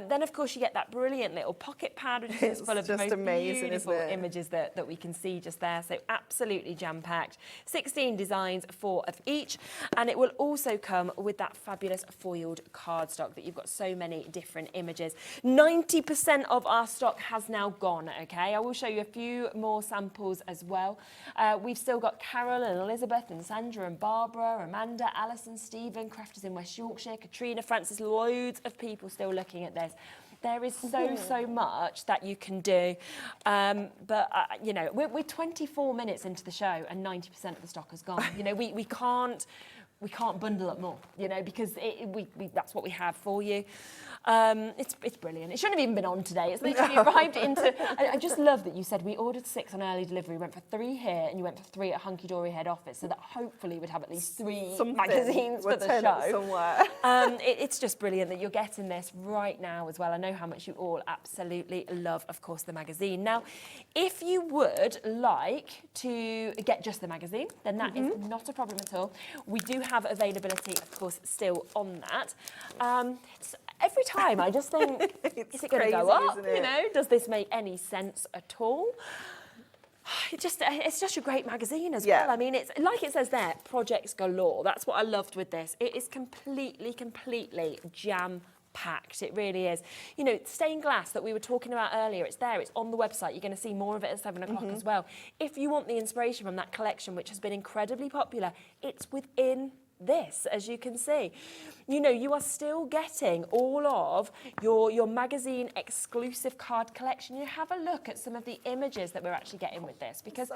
Then, of course, you get that brilliant little pocket pad, which is full of the most amazing, beautiful images that we can see just there. So absolutely jam-packed. 16 designs, 4 of each. And it will also come with that fabulous foiled cardstock that you've got so many different images. 90% of our stock has now gone. Okay, I will show you a few more samples as well. We've still got Carol and Elizabeth and Sandra and Barbara, Amanda, Alison, Stephen, crafters in West Yorkshire, Katrina, Francis, loads of people still looking at this. There is so much that you can do. But, you know, we're 24 minutes into the show and 90% of the stock has gone. You know, we can't bundle up more, you know, because that's what we have for you. It's brilliant. It shouldn't have even been on today. It's literally arrived into... I just love that you said we ordered 6 on early delivery, went for 3 here, and you went for 3 at Hunkydory head office, so that hopefully we'd have at least 3 magazines for the show. Somewhere. It's just brilliant that you're getting this right now as well. I know how much you all absolutely love, of course, the magazine. Now, if you would like to get just the magazine, then that is not a problem at all. We do have availability, of course, still on that. Every time I just think, is it going to go up? You know, does this make any sense at all? It's just a great magazine as well. I mean, it's like it says there, projects galore. That's what I loved with this. It is completely jam-packed. It really is. You know, stained glass that we were talking about earlier, it's there, it's on the website. You're going to see more of it at 7 o'clock as well. If you want the inspiration from that collection, which has been incredibly popular, it's within this, as you can see. You know, you are still getting all of your magazine exclusive card collection. You have a look at some of the images that we're actually getting with this, because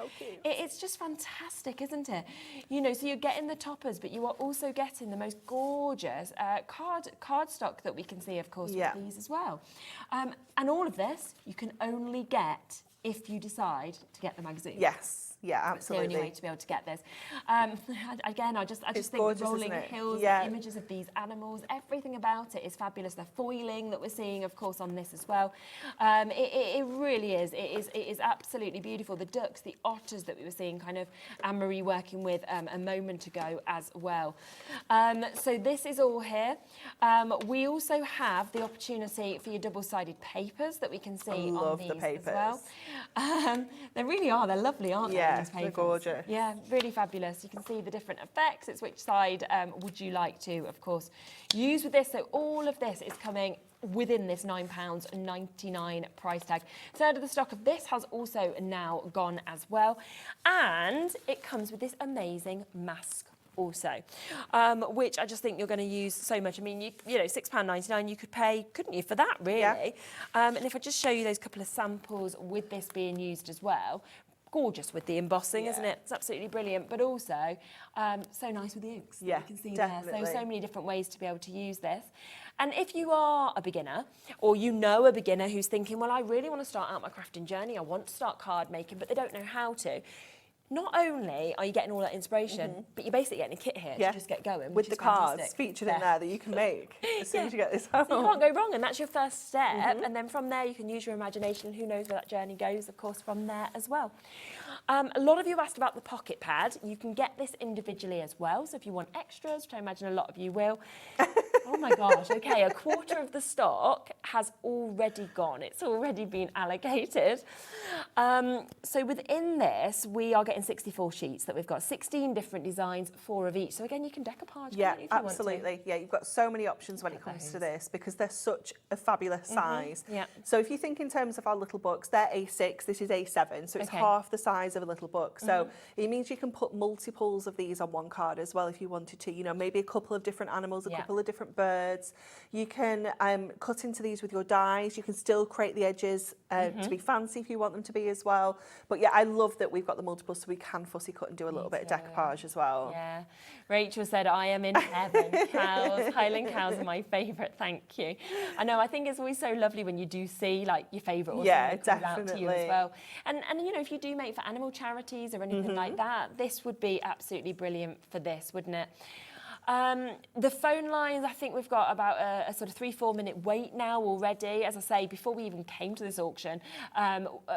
it's just fantastic, isn't it? You know, so you're getting the toppers, but you are also getting the most gorgeous card stock that we can see, of course, with these as well. And all of this you can only get if you decide to get the magazine. Yes. Yeah, absolutely. It's the only way to be able to get this. Again, I just think gorgeous, rolling isn't it? hills, the images of these animals, everything about it is fabulous. The foiling that we're seeing, of course, on this as well. It really is. It is absolutely beautiful. The ducks, the otters that we were seeing, kind of Anne-Marie working with a moment ago as well. So this is all here. We also have the opportunity for your double-sided papers that we can see on these as well. They really are. They're lovely, aren't they? Yeah, they're gorgeous. Yeah, really fabulous. You can see the different effects. It's which side would you like to, of course, use with this. So all of this is coming within this £9.99 price tag. Third of the stock of this has also now gone as well. And it comes with this amazing mask also, which I just think you're going to use so much. I mean, you know, £6.99 you could pay, couldn't you, for that, really? Yeah. And if I just show you those couple of samples with this being used as well, gorgeous with the embossing, isn't it? It's absolutely brilliant, but also so nice with the inks. Yeah, you can see definitely. there. So many different ways to be able to use this. And if you are a beginner, or you know a beginner who's thinking, well, I really want to start out my crafting journey, I want to start card making, but they don't know how to. Not only are you getting all that inspiration, but you're basically getting a kit here to just get going. With the cards featured in there that you can make as soon as you get this home. So you can't go wrong, and that's your first step. And then from there, you can use your imagination, and who knows where that journey goes, of course, from there as well. A lot of you asked about the pocket pad. You can get this individually as well. So if you want extras, which I imagine a lot of you will. Oh my gosh, okay, a quarter of the stock has already gone. It's already been allocated. So within this, we are getting 64 sheets that we've got, 16 different designs, 4 of each. So again, you can decoupage. Yeah, if you absolutely. Want to. Yeah, you've got so many options when it comes to this, because they're such a fabulous size. Yeah. So if you think in terms of our little books, they're A6, this is A7, so it's half the size of a little book. So it means you can put multiples of these on one card as well if you wanted to. You know, maybe a couple of different animals, a couple of different birds. You can cut into these with your dies. You can still create the edges to be fancy if you want them to be as well. But yeah, I love that we've got the multiples, so we can fussy cut and do a little bit of decoupage as well. Yeah. Rachel said, I am in heaven. Cows, Highland cows are my favourite, thank you. I know, I think it's always so lovely when you do see like your favourite or something that comes out to you as well. And you know, if you do make for animal charities or anything like that, this would be absolutely brilliant for this, wouldn't it? The phone lines, I think we've got about a sort of 3-4 minute wait now already. As I say, before we even came to this auction,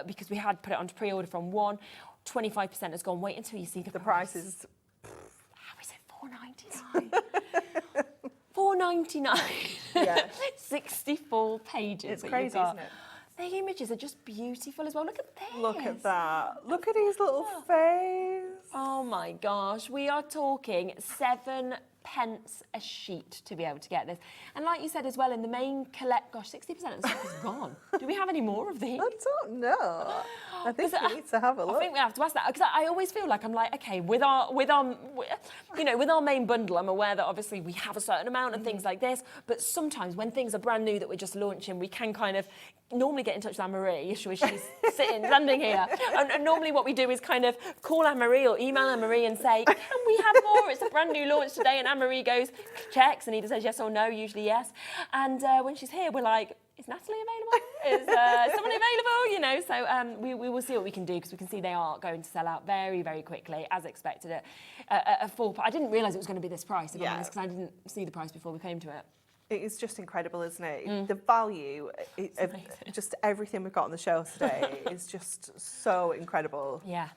because we had put it onto pre-order from 1, 25% has gone. Wait until you see the prices. How is it £4.99? £4.99. Yeah. 64 pages. It's crazy, isn't it? The images are just beautiful as well. Look at this. Look at that. Look at his little face. Oh my gosh. We are talking 7 pence a sheet to be able to get this. And like you said as well, in the main collect, gosh, 60% of the stuff is gone. Do we have any more of these? I don't know. I think we need to have a look. I think we have to ask that, because I always feel like I'm like, okay, with our main bundle, I'm aware that obviously we have a certain amount and things like this, but sometimes when things are brand new that we're just launching, we can kind of normally get in touch with Anne-Marie, she's standing here. And normally what we do is kind of call Anne-Marie or email Anne-Marie and say, can we have more? It's a brand new launch today. And Anne-Marie goes, checks, and either says yes or no, usually yes. And when she's here, we're like, is Natalie available? Is someone available? You know, so we will see what we can do, because we can see they are going to sell out very, very quickly, as expected at a full price. I didn't realise it was going to be this price, if I'm honest, because I didn't see the price before we came to it. It is just incredible, isn't it? The value of just everything we've got on the shelves today is just so incredible. Yeah.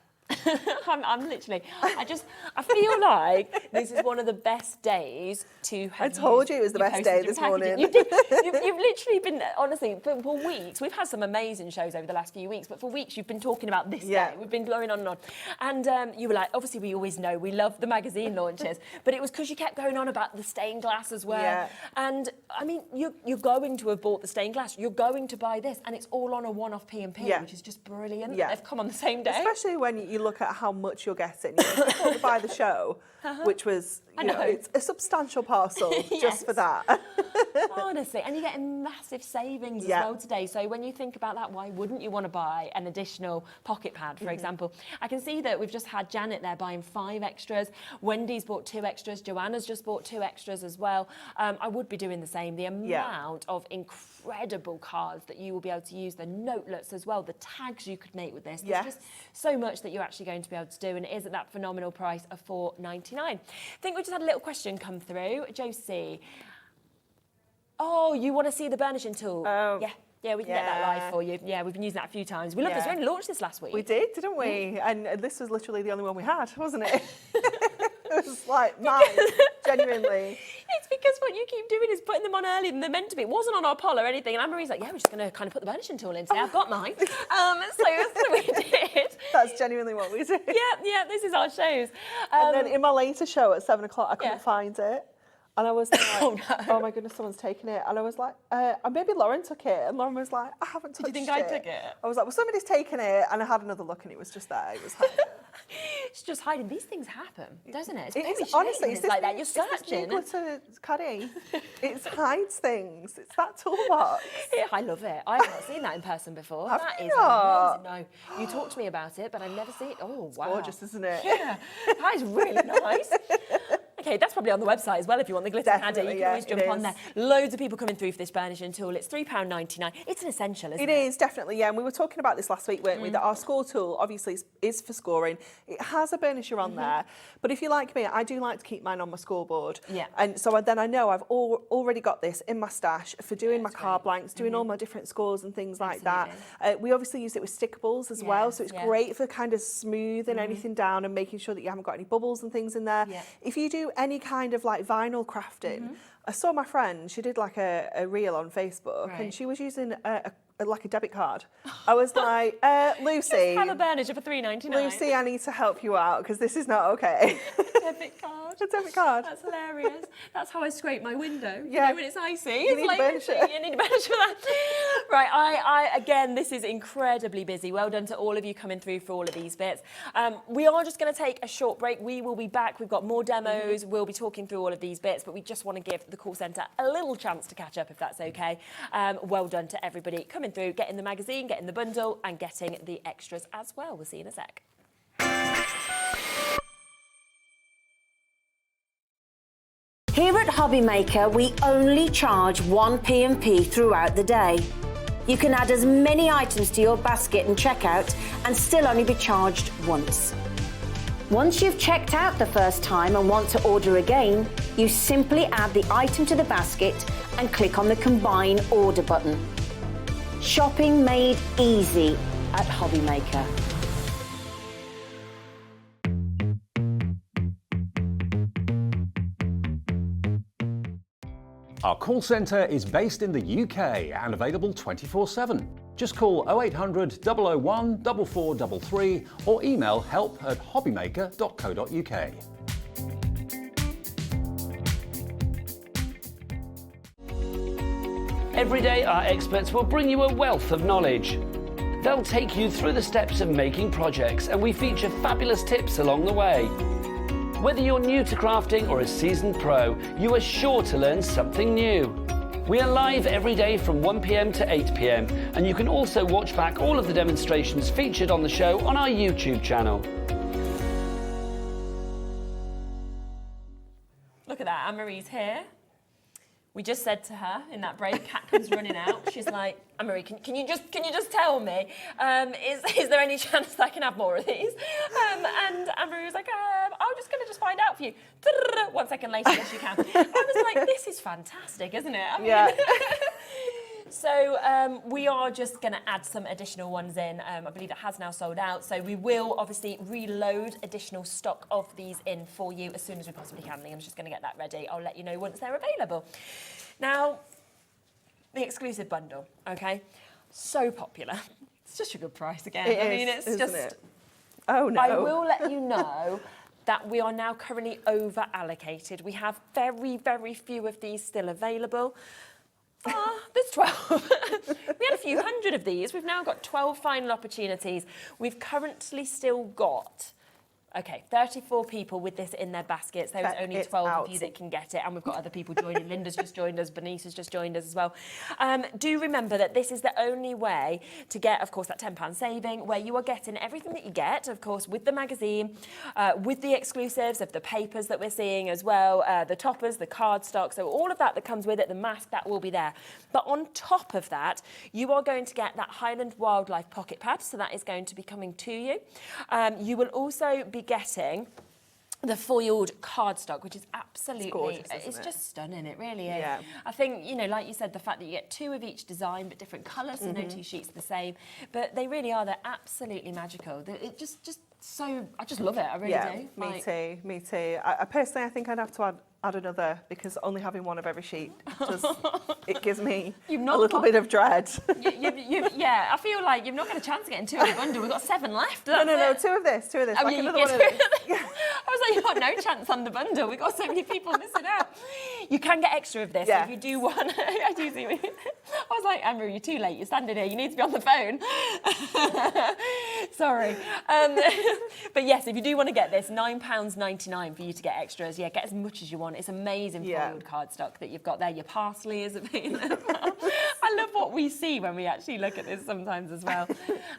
I'm literally, I feel like this is one of the best days to have. I told you it was the best day this morning. You've literally been, honestly, for weeks, we've had some amazing shows over the last few weeks, but for weeks you've been talking about this day. We've been going on and on. And you were like, obviously we always know we love the magazine launches, but it was because you kept going on about the stained glass as well. Yeah. And I mean, you're going to have bought the stained glass, you're going to buy this, and it's all on a one-off P&P, which is just brilliant. Yeah. They've come on the same day. Especially when you look at how much you're getting. You know, before to buy the show, which was, you know, it's a substantial parcel just for that. Honestly, and you're getting massive savings as well today. So when you think about that, why wouldn't you want to buy an additional pocket pad, for example? I can see that we've just had Janet there buying 5 extras. Wendy's bought 2 extras. Joanna's just bought 2 extras as well. I would be doing the same. The amount of incredible cards that you will be able to use, the notelets as well, the tags you could make with this. There's just so much that you're actually going to be able to do, and it is at that phenomenal price of $4.99. I think we just had a little question come through. Josie. Oh, you want to see the burnishing tool? Oh. Yeah, we can get that live for you. Yeah, we've been using that a few times. We love this. We only launched this last week. We did, didn't we? And this was literally the only one we had, wasn't it? It was like mine, genuinely. It's because what you keep doing is putting them on earlier than they're meant to be. It wasn't on our poll or anything. And Anne-Marie's like, yeah, we're just going to kind of put the burnishing tool in today. I've got mine. So we did. That's genuinely what we did. Yeah, this is our shows. And then in my later show at 7 o'clock, I couldn't find it. And I was like, oh my goodness, someone's taken it. And I was like, maybe Lauren took it. And Lauren was like, I haven't touched it. Did you think I took it? I was like, well, somebody's taken it. And I had another look and it was just there. It was hiding. It's just hiding. These things happen, doesn't it? Honestly, it's like that. You're searching. It's caddy. It hides things. It's that toolbox. Yeah, I love it. I've not seen that in person before. Have that you is not? amazing. No, you talked to me about it, but I've never seen it. Oh, wow. Gorgeous, isn't it? Yeah, that is really nice. Okay, that's probably on the website as well if you want the glitter caddy. You can always jump on there. Loads of people coming through for this burnishing tool. It's £3.99. It's an essential, isn't it? It is, definitely, yeah. And we were talking about this last week, weren't we? That our score tool, obviously, is for scoring. It has a burnisher on there. But if you're like me, I do like to keep mine on my scoreboard. Yeah. And so then I know I've already got this in my stash for doing my card blanks, doing all my different scores and things like that. We obviously use it with stickables as well. So it's great for kind of smoothing anything down and making sure that you haven't got any bubbles and things in there. Yeah. If you do any kind of like vinyl crafting, I saw my friend, she did like a reel on Facebook and she was using like a debit card. I was like, Lucy. Just have a burnisher for $3.99. Lucy, I need to help you out because this is not okay. Debit card. A debit card. That's hilarious. That's how I scrape my window. Yeah. You know, when it's icy. You need a burnisher. You need a burnisher for that. Right, I again, this is incredibly busy. Well done to all of you coming through for all of these bits. We are just going to take a short break. We will be back. We've got more demos. We'll be talking through all of these bits, but we just want to give the call centre a little chance to catch up, if that's okay. Well done to everybody coming through, getting the magazine, getting the bundle, and getting the extras as well. We'll see you in a sec. Here at HobbyMaker, we only charge one P&P throughout the day. You can add as many items to your basket and checkout and still only be charged once. Once you've checked out the first time and want to order again, you simply add the item to the basket and click on the Combine Order button. Shopping made easy at HobbyMaker. Our call centre is based in the UK and available 24/7. Just call 0800 001 4433 or email help@hobbymaker.co.uk. Every day, our experts will bring you a wealth of knowledge. They'll take you through the steps of making projects, and we feature fabulous tips along the way. Whether you're new to crafting or a seasoned pro, you are sure to learn something new. We are live every day from 1 p.m. to 8 p.m, and you can also watch back all of the demonstrations featured on the show on our YouTube channel. Look at that, Anne-Marie's here. We just said to her in that break, Kat comes running out. She's like, Anne-Marie, can you just tell me, is there any chance that I can have more of these? And Anne-Marie was like, I'm just going to find out for you. 1 second later, yes, you can. I was like, this is fantastic, isn't it? I mean, So we are just going to add some additional ones in. I believe it has now sold out. So we will obviously reload additional stock of these in for you as soon as we possibly can. Liam's just going to get that ready. I'll let you know once they're available. Now, the exclusive bundle, okay? So popular. It's just a good price again. It's just... It? Oh, no. I will let you know that we are now currently over allocated. We have very, very few of these still available. There's 12. We had a few hundred of these. We've now got 12 final opportunities. We've currently still got, 34 people with this in their baskets. There's only 12 of you that can get it, and we've got other people joining. Linda's just joined us, Bernice has just joined us as well. Do remember that this is the only way to get, of course, that £10 saving, where you are getting everything that you get, of course, with the magazine, with the exclusives of the papers that we're seeing as well, the toppers, the cardstock, so all of that comes with it, the mask, that will be there. But on top of that, you are going to get that Highland Wildlife pocket pad, so that is going to be coming to you. You will also be getting the foiled cardstock, which is absolutely, it's gorgeous, it's isn't it? just stunning, it really is. Yeah. I think, you know, like you said, the fact that you get 2 of each design, but different colours, so no 2 sheets the same, but they really are, they're absolutely magical. It just so, I just love it, I really do. Me too. I personally, I think I'd have to add another, because only having one of every sheet, just, it gives me a little bit of dread. Yeah, I feel like you've not got a chance of getting 2 of the bundle. We've got 7 left. No, 2 of this. Like another one of this. I was like, you've got no chance on the bundle. We've got so many people missing out. You can get extra of this if you do want. I do see. I was like, Amber, you're too late. You're standing here. You need to be on the phone. Sorry. But yes, if you do want to get this, £9.99 for you to get extras. Yeah, get as much as you want. It's amazing foiled cardstock that you've got there. Your parsley is available. I love what we see when we actually look at this sometimes as well.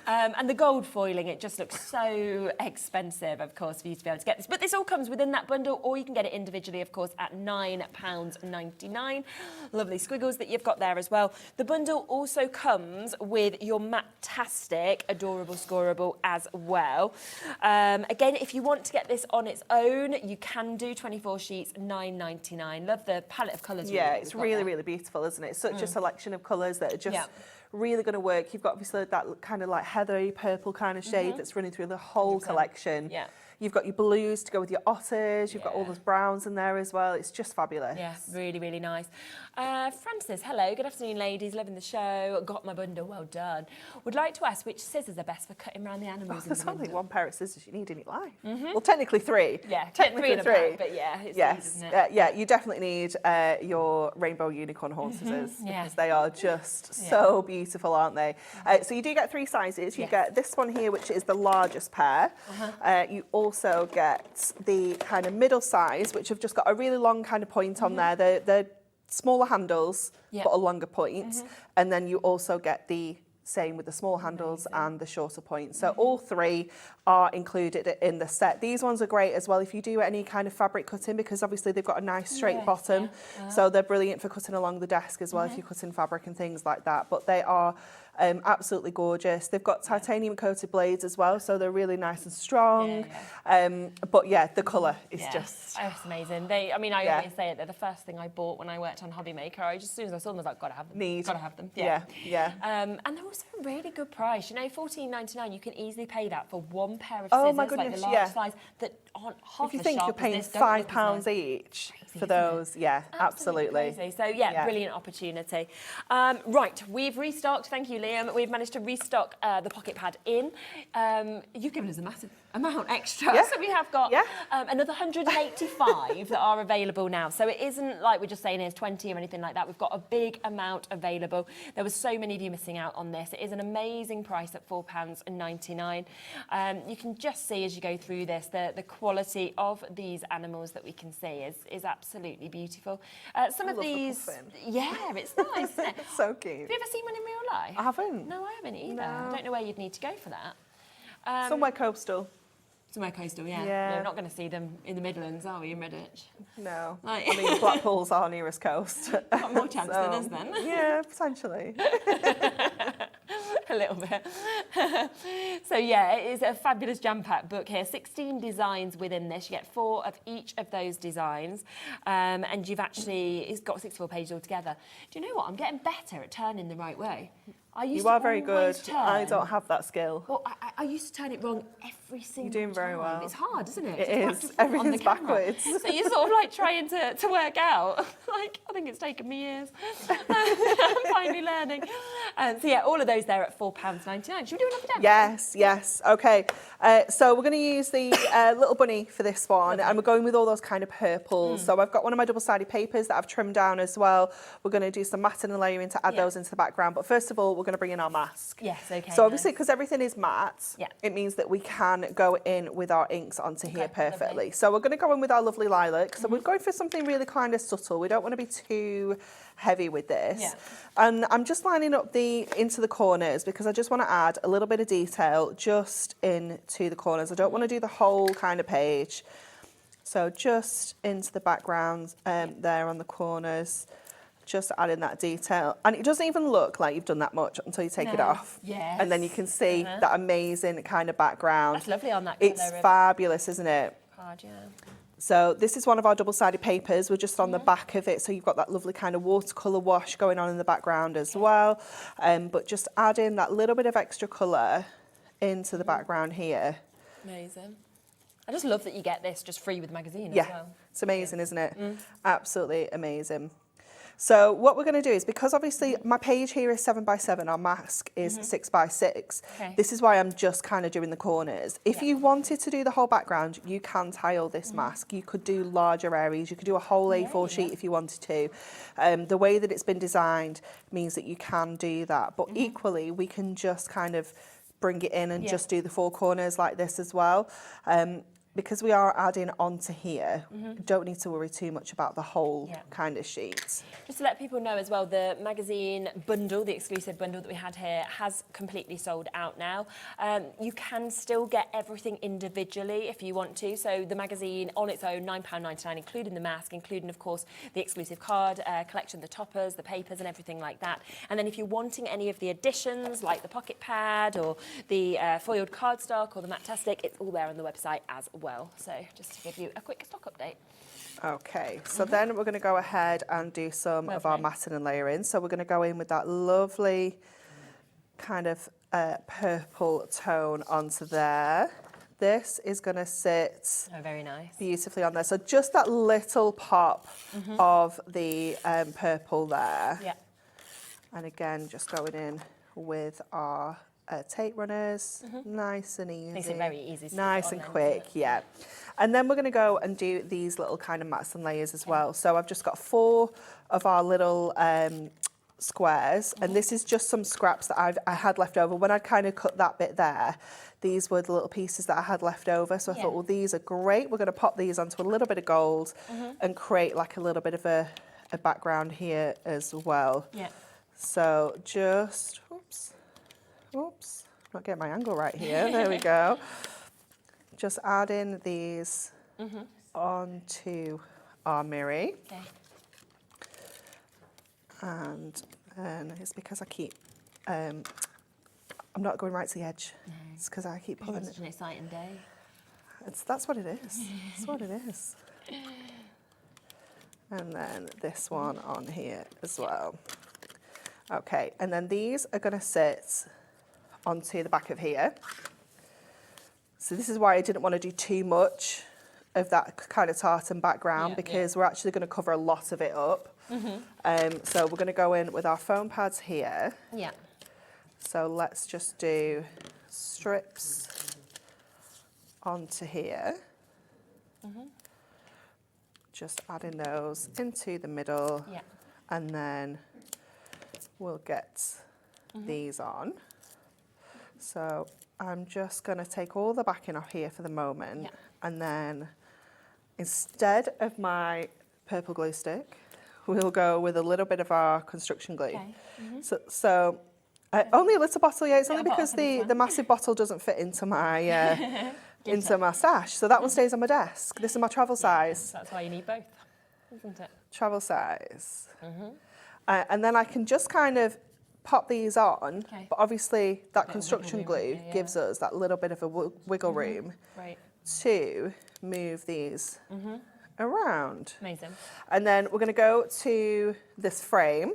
And the gold foiling, it just looks so expensive, of course, for you to be able to get this. But this all comes within that bundle, or you can get it individually, of course, at £9.99. Lovely squiggles that you've got there as well. The bundle also comes with your Matastic Adorable Scoreable as well. Again, if you want to get this on its own, you can do 24 sheets, £9.99. Love the palette of colours. Yeah, it's really, really beautiful, isn't it? It's such a selection of colours that are just really going to work. You've got obviously that kind of like heathery purple kind of shade that's running through the whole collection. Yeah. You've got your blues to go with your otters. You've got all those browns in there as well. It's just fabulous. Yeah, really, really nice. Francis, hello. Good afternoon, ladies. Loving the show. Got my bundle. Well done. Would like to ask which scissors are best for cutting around the animals. There's only one pair of scissors you need in your life. Well, technically 3. Yeah, technically 3. But yeah, it's yes, yeah. You definitely need your rainbow unicorn horn scissors because they are just so beautiful, aren't they? So you do get 3 sizes. You get this one here, which is the largest pair. You also get the kind of middle size, which have just got a really long kind of point on there. They're smaller handles, but a longer point. And then you also get the same with the small handles and the shorter point. So all 3 are included in the set. These ones are great as well if you do any kind of fabric cutting, because obviously they've got a nice straight bottom. So they're brilliant for cutting along the desk as well if you're cutting fabric and things like that. But they are absolutely gorgeous. They've got titanium coated blades as well, so they're really nice and strong. But yeah, the colour is just... Oh, it's amazing. I always say it, they're the first thing I bought when I worked on HobbyMaker. As soon as I saw them, I was like, gotta have them. Gotta have them. Yeah. And they're also a really good price. You know, £14.99, you can easily pay that for one pair of scissors, oh my goodness, like the large size, that aren't half if you as think sharp you're paying as this, £5 each for those, absolutely. Crazy. So brilliant opportunity. Right, we've restocked. Thank you, Liam. We've managed to restock the pocket pad in. You've given us a massive amount extra. So we have got another 185 that are available now. So it isn't like we're just saying here's 20 or anything like that. We've got a big amount available. There was so many of you missing out on this. It is an amazing price at £4.99. You can just see as you go through this, the quality of these animals that we can see is absolutely beautiful. Some of these, it's nice, isn't it? It's so cute. Have you ever seen one in real life? I haven't. No, I haven't either. I don't know where you'd need to go for that. Somewhere coastal. Somewhere coastal, yeah. We're not going to see them in the Midlands, are we, in Redditch? No. Like, I mean, Blackpool's our nearest coast. got more chance than us then. Yeah, potentially. A little bit. So yeah, it is a fabulous jam-packed book here. 16 designs within this. You get 4 of each of those designs. And it's got 64 pages altogether. Do you know what? I'm getting better at turning the right way. You are very good. Turn. I don't have that skill. Well, I used to turn it wrong every single time. You're doing very well. It's hard, isn't it? It is. Everything's backwards. So you're sort of like trying to work out. Like, I think it's taken me years. I'm finally learning. So yeah, all of those there at £4.99. Should we do another demo? Yes. Okay. So we're going to use the little bunny for this one, and we're going with all those kind of purples. So I've got one of my double-sided papers that I've trimmed down as well. We're going to do some matting and layering to add those into the background. But first of all, we're going to bring in our mask. Yes, okay. So obviously, because everything is matte, Yeah. it means that we can go in with our inks onto here perfectly. Lovely. So we're going to go in with our lovely lilac. So we're going for something really kind of subtle. We don't want to be too heavy with this. Yeah. And I'm just lining up into the corners because I just want to add a little bit of detail just into the corners. I don't want to do the whole kind of page. So just into the background there on the corners. Just adding that detail, and it doesn't even look like you've done that much until you take it off. Yes. And then you can see that amazing kind of background. That's lovely on that It's colour. fabulous, isn't it? Hard, yeah. So this is one of our double-sided papers. We're just on the back of it, so you've got that lovely kind of watercolour wash going on in the background as well. But just adding that little bit of extra colour into the background here. Amazing. I just love that you get this just free with the magazine Yeah, as well. it's amazing, isn't it? Absolutely amazing. So what we're going to do is, because obviously my page here is 7x7, our mask is 6x6. Okay. This is why I'm just kind of doing the corners. If you wanted to do the whole background, you can tile this mask. You could do larger areas. You could do a whole A4 sheet if you wanted to. The way that it's been designed means that you can do that. But equally, we can just kind of bring it in and just do the 4 corners like this as well. Because we are adding onto here, don't need to worry too much about the whole kind of sheet. Just to let people know as well, the magazine bundle, the exclusive bundle that we had here, has completely sold out now. You can still get everything individually if you want to. So the magazine on its own, £9.99, including the mask, including, of course, the exclusive card collection, the toppers, the papers and everything like that. And then if you're wanting any of the additions, like the pocket pad or the foiled cardstock or the Matastic, it's all there on the website as well. So just to give you a quick stock update. Okay, so then we're going to go ahead and do some of our matting and layering. So we're going to go in with that lovely kind of purple tone onto there. This is going to sit very nice, beautifully on there. So just that little pop of the purple there. Yeah. And again, just going in with our tape runners, nice and easy. Makes it very easy. Nice and quick, yeah. And then we're going to go and do these little kind of mats and layers as well. So I've just got 4 of our little squares, and this is just some scraps that I had left over. When I kind of cut that bit there, these were the little pieces that I had left over. So I thought, well, these are great. We're going to pop these onto a little bit of gold and create like a little bit of a background here as well. Yeah. So just, oops, not getting my angle right here. There we go. Just adding these onto our mirror. Okay. And then it's because I keep, I'm not going right to the edge. No. It's because I keep pulling it. It's such an exciting day. That's what it is. That's what it is. And then this one on here as well. Okay, and then these are going to sit onto the back of here. So this is why I didn't want to do too much of that kind of tartan background, because we're actually going to cover a lot of it up. So we're going to go in with our foam pads here. Yeah. So let's just do strips onto here. Just adding those into the middle. Yeah. And then we'll get these on. So I'm just going to take all the backing off here for the moment. And then instead of my purple glue stick, we'll go with a little bit of our construction glue. Okay. So only a little bottle, it's only because the massive bottle doesn't fit into my into my stash. So that one stays on my desk. This is my travel size. That's why you need both, isn't it? Travel size. And then I can just kind of pop these on, but obviously that construction glue gives us that little bit of a wiggle room to move these around. Amazing. And then we're going to go to this frame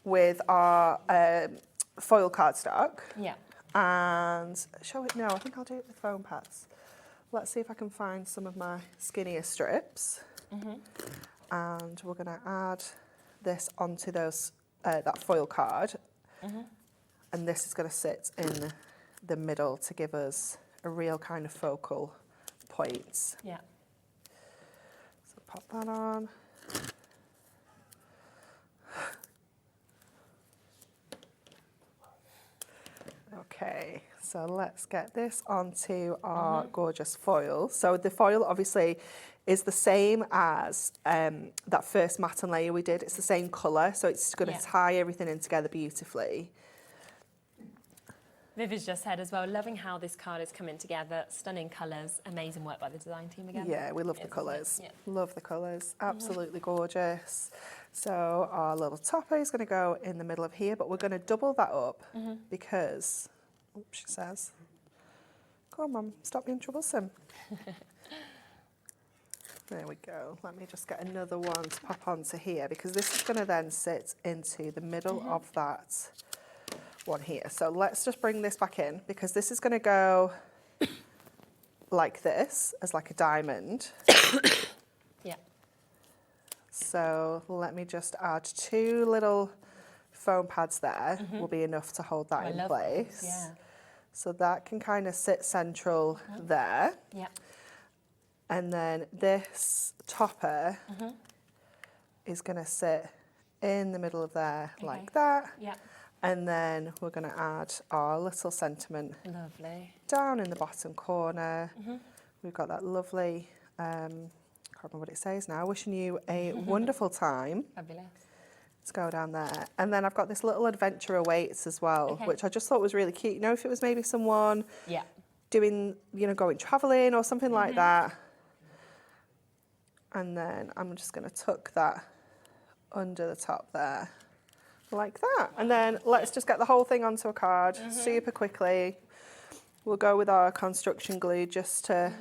with our foil cardstock. Yeah. And shall we? No, I think I'll do it with foam pads. Let's see if I can find some of my skinnier strips. And we're going to add this onto those that foil card. And this is going to sit in the middle to give us a real kind of focal point. Yeah. So pop that on. Okay, so let's get this onto our gorgeous foil. So the foil obviously is the same as that first matte layer we did. It's the same colour, so it's going to tie everything in together beautifully. Viv has just said as well, loving how this card is coming together. Stunning colours, amazing work by the design team again. Yeah, we love the colours. Yeah. Love the colours, absolutely gorgeous. So our little topper is going to go in the middle of here, but we're going to double that up because, oops, she says, go on, Mum, stop being troublesome. There we go. Let me just get another one to pop onto here because this is going to then sit into the middle of that one here. So let's just bring this back in because this is going to go like this, as like a diamond. Yeah. So let me just add 2 little foam pads there. Will be enough to hold that in place. Yeah. So that can kind of sit central there. Yeah. And then this topper is going to sit in the middle of there like that. Yeah. And then we're going to add our little sentiment down in the bottom corner. We've got that lovely, I can't remember what it says now, wishing you a wonderful time. Fabulous. Let's go down there. And then I've got this little adventure awaits as well, which I just thought was really cute. You know, if it was maybe someone doing, you know, going travelling or something like that. And then I'm just going to tuck that under the top there. Like that. And then let's just get the whole thing onto a card super quickly. We'll go with our construction glue just to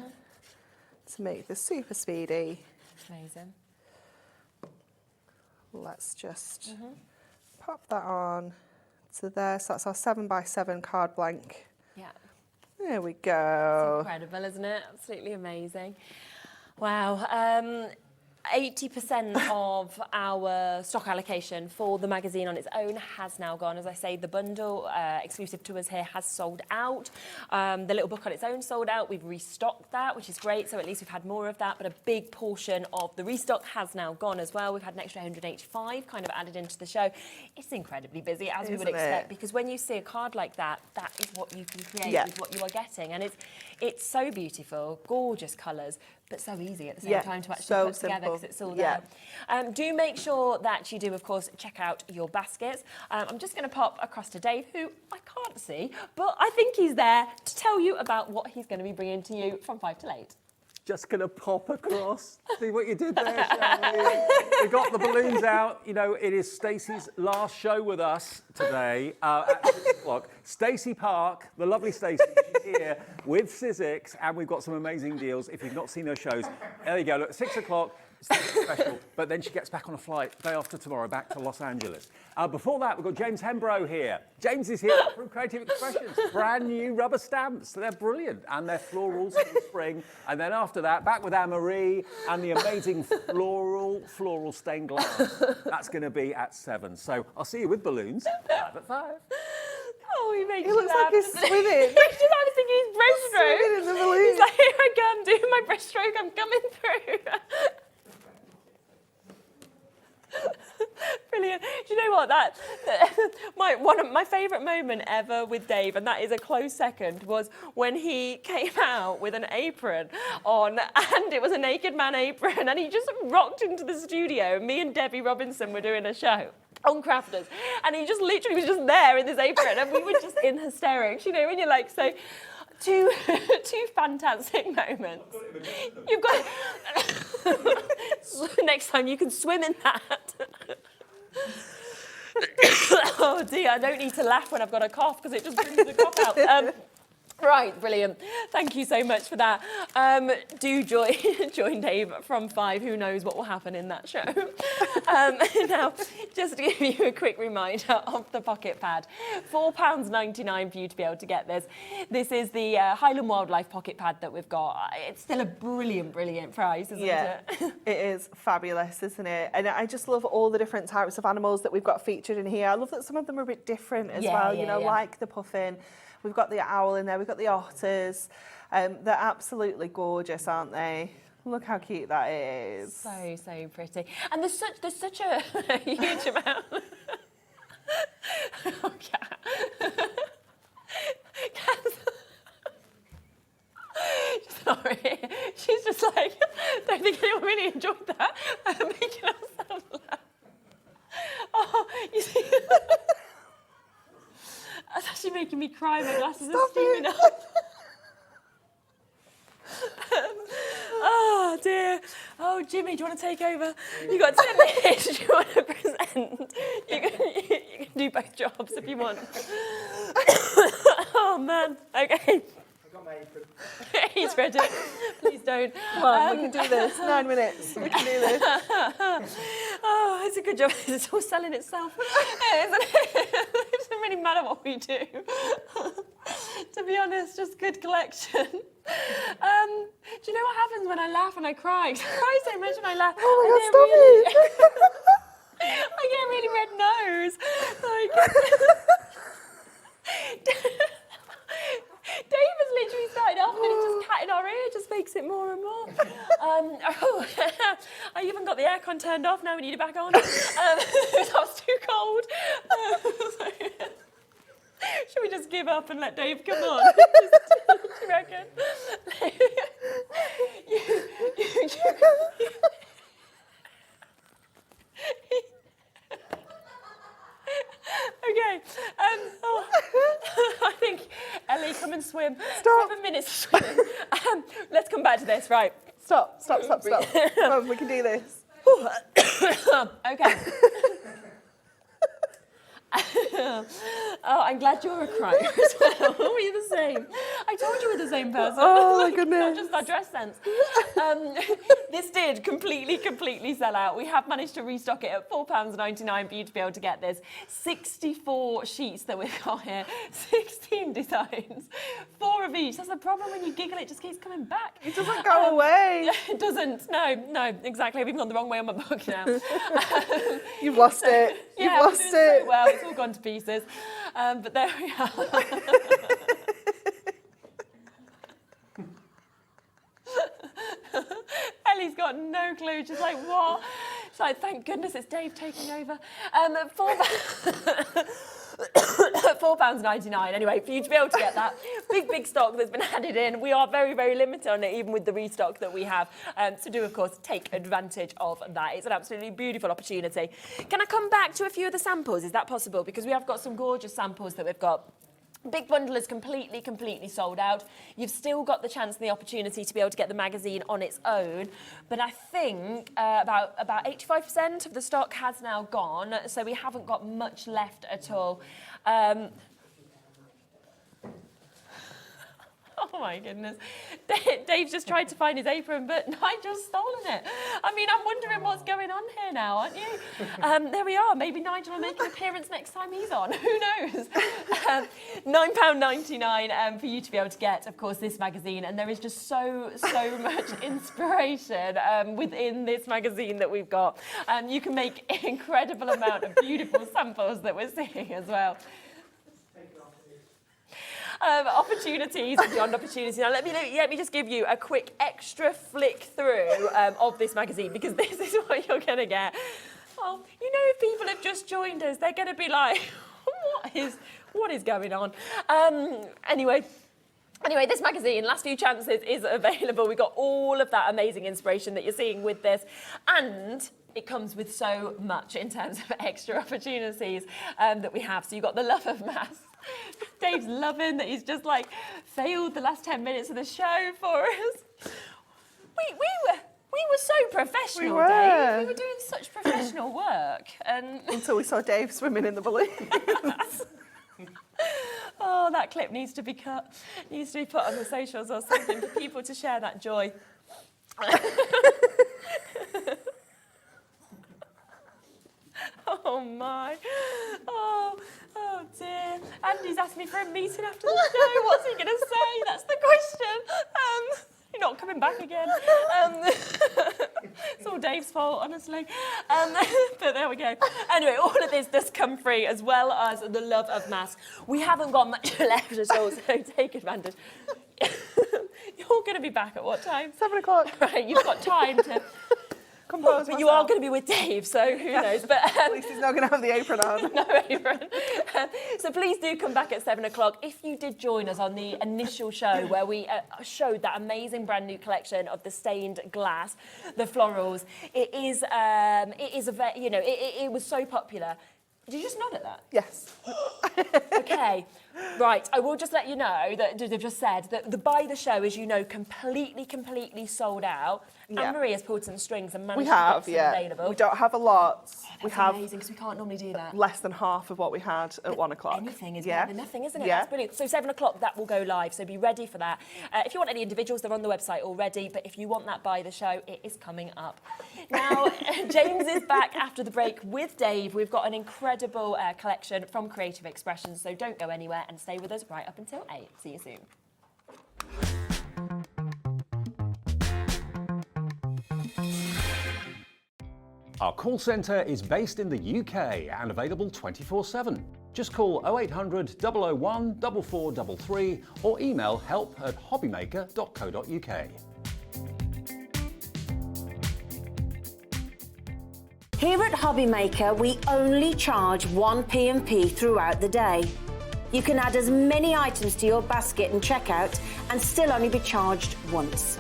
make this super speedy. Amazing. Let's just pop that on to there. So that's our 7x7 card blank. Yeah. There we go. It's incredible, isn't it? Absolutely amazing. Wow. 80% of our stock allocation for the magazine on its own has now gone. As I say, the bundle exclusive to us here has sold out. The little book on its own sold out. We've restocked that, which is great. So at least we've had more of that. But a big portion of the restock has now gone as well. We've had an extra 185 kind of added into the show. It's incredibly busy, as we would expect, because when you see a card like that, that is what you can create with what you are getting. And it's so beautiful, gorgeous colours, but so easy at the same time to actually put together because it's all there. Do make sure that you do, of course, check out your baskets. I'm just going to pop across to Dave, who I can't see, but I think he's there to tell you about what he's going to be bringing to you from 5 till 8. Just going to pop across. See what you did there, shall we? We got the balloons out. You know, it is Stacey's last show with us today at 6 o'clock. Stacey Park, the lovely Stacey, she's here with SIZZIX, and we've got some amazing deals. If you've not seen her shows, there you go. Look, 6 o'clock. Special, but then she gets back on a flight day after tomorrow back to Los Angeles. Before that, we've got James Hembrow here. James is here from Creative Expressions. Brand new rubber stamps. They're brilliant, and they're florals for the spring. And then after that, back with Anne-Marie and the amazing floral stained glass. That's going to be at 7. So I'll see you with balloons at 5. Oh, he makes He looks like he's swimming. I was thinking he's breaststroke. Swimming in the balloons. He's like, here I come, doing my breaststroke. I'm coming through. Brilliant. Do you know what? One of my favourite moment ever with Dave, and that is a close second, was when he came out with an apron on, and it was a naked man apron, and he just rocked into the studio. Me and Debbie Robinson were doing a show on Crafters, and he just literally was just there in this apron, and we were just in hysterics. You know, when you're like, so two fantastic moments. You've got next time you can swim in that. Oh dear, I don't need to laugh when I've got a cough because it just brings the cough out. Right, brilliant. Thank you so much for that. Do join Dave from 5. Who knows what will happen in that show. Now, just to give you a quick reminder of the pocket pad. £4.99 for you to be able to get this. This is the Highland Wildlife pocket pad that we've got. It's still a brilliant, brilliant price, isn't it? It is fabulous, isn't it? And I just love all the different types of animals that we've got featured in here. I love that some of them are a bit different as well, you know, like the puffin. We've got the owl in there, we've got the otters. They're absolutely gorgeous, aren't they? Look how cute that is. So, so pretty. And there's such a huge amount. Oh, cat. Sorry. She's just like, don't think anyone really enjoyed that. Making herself laugh. Oh, you see. That's actually making me cry. My glasses are steaming up. Oh dear. Oh, Jimmy, do you want to take over? You've got 10 minutes. Do you want to present? You can do both jobs if you want. Oh man. Okay. He's ready. Please don't. Come on, we can do this. 9 minutes. We can do this. Oh, it's a good job. It's all selling itself. Isn't it? It doesn't really matter what we do. To be honest, just good collection. Do you know what happens when I laugh and I cry? I cry so much when I laugh. Oh my God, stop it. I get a really red nose. Like, Dave has literally started off and it's just cat in our ear, just makes it more and more. I even got the aircon turned off, now we need it back on. That was too cold. Should we just give up and let Dave come on? Do you reckon? Okay. I think Ellie, come and swim. Stop. 7 minutes swimming. Let's come back to this. Right. Stop. Come on, we can do this. Okay. Oh, I'm glad you're a crier as well. We're the same. I told you we're the same person. Oh my goodness. Not just our dress sense. This did completely sell out. We have managed to restock it at £4.99 for you to be able to get this. 64 sheets that we've got here, 16 designs, 4 of each. That's the problem when you giggle, it just keeps coming back. It doesn't go away. It doesn't. No, exactly. I've even gone the wrong way on my book now. You've lost it. You've lost it. So well, it's all gone to pieces. But there we are. Ellie's got no clue. She's like, what? She's like, thank goodness it's Dave taking over. £4.99 anyway, for you to be able to get that big stock that's been added in. We are very limited on it, even with the restock that we have. So do, of course, take advantage of that. It's an absolutely beautiful opportunity. Can I come back to a few of the samples? Is that possible? Because we have got some gorgeous samples that we've got. Big bundle is completely sold out. You've still got the chance and the opportunity to be able to get the magazine on its own, but I think about 85% of the stock has now gone, so we haven't got much left at all. Oh my goodness. Dave's just tried to find his apron, but Nigel's stolen it. I mean, I'm wondering what's going on here now, aren't you? There we are. Maybe Nigel will make an appearance next time he's on. Who knows? £9.99 for you to be able to get, of course, this magazine. And there is just so much inspiration within this magazine that we've got. You can make an incredible amount of beautiful samples that we're seeing as well. Opportunities beyond opportunities. Now, let me just give you a quick extra flick through of this magazine, because this is what you're going to get. Oh, you know, if people have just joined us, they're going to be like, what is going on? Anyway, this magazine, last few chances, is available. We've got all of that amazing inspiration that you're seeing with this, and it comes with so much in terms of extra opportunities that we have. So you've got the love of maths. Dave's loving that he's just like failed the last 10 minutes of the show for us. We were so professional, We were. Dave. We were doing such professional work. And Until we saw Dave swimming in the balloons. oh, that clip needs to be cut. Needs to be put on the socials or something for people to share that joy. Oh my. Oh dear. Andy's asked me for a meeting after the show. What's he going to say? That's the question. You're not coming back again. It's all Dave's fault, honestly. But there we go. Anyway, all of this does come free, as well as the love of masks. We haven't got much left at all, so take advantage. You're going to be back at what time? 7 o'clock. Right, you've got time to Compose but you are myself. going to be with Dave, so who knows? But At least he's not going to have the apron on. no apron. So please do come back at 7 o'clock. If you did join us on the initial show where we showed that amazing brand new collection of the stained glass, the Florals, it is it was so popular. Did you just nod at that? Yes. Okay, right. I will just let you know that they've just said that the buy the show is, completely sold out. Yeah. Anne-Marie has pulled some strings and managed We to get have, some yeah. available. We don't have a lot. We That's have amazing, because we can't normally do that. less than half of what we had at 1 o'clock. Anything is yeah. better than nothing, isn't it? Yeah. That's brilliant. So 7 o'clock, that will go live, so be ready for that. If you want any individuals, they're on the website already, but if you want that by the show, it is coming up. Now, James is back after the break with Dave. We've got an incredible collection from Creative Expressions, so don't go anywhere and stay with us right up until 8. See you soon. Our call centre is based in the UK and available 24/7. Just call 0800 001 4433 or email help@hobbymaker.co.uk. Here at HobbyMaker, we only charge 1 P&P throughout the day. You can add as many items to your basket and checkout and still only be charged once.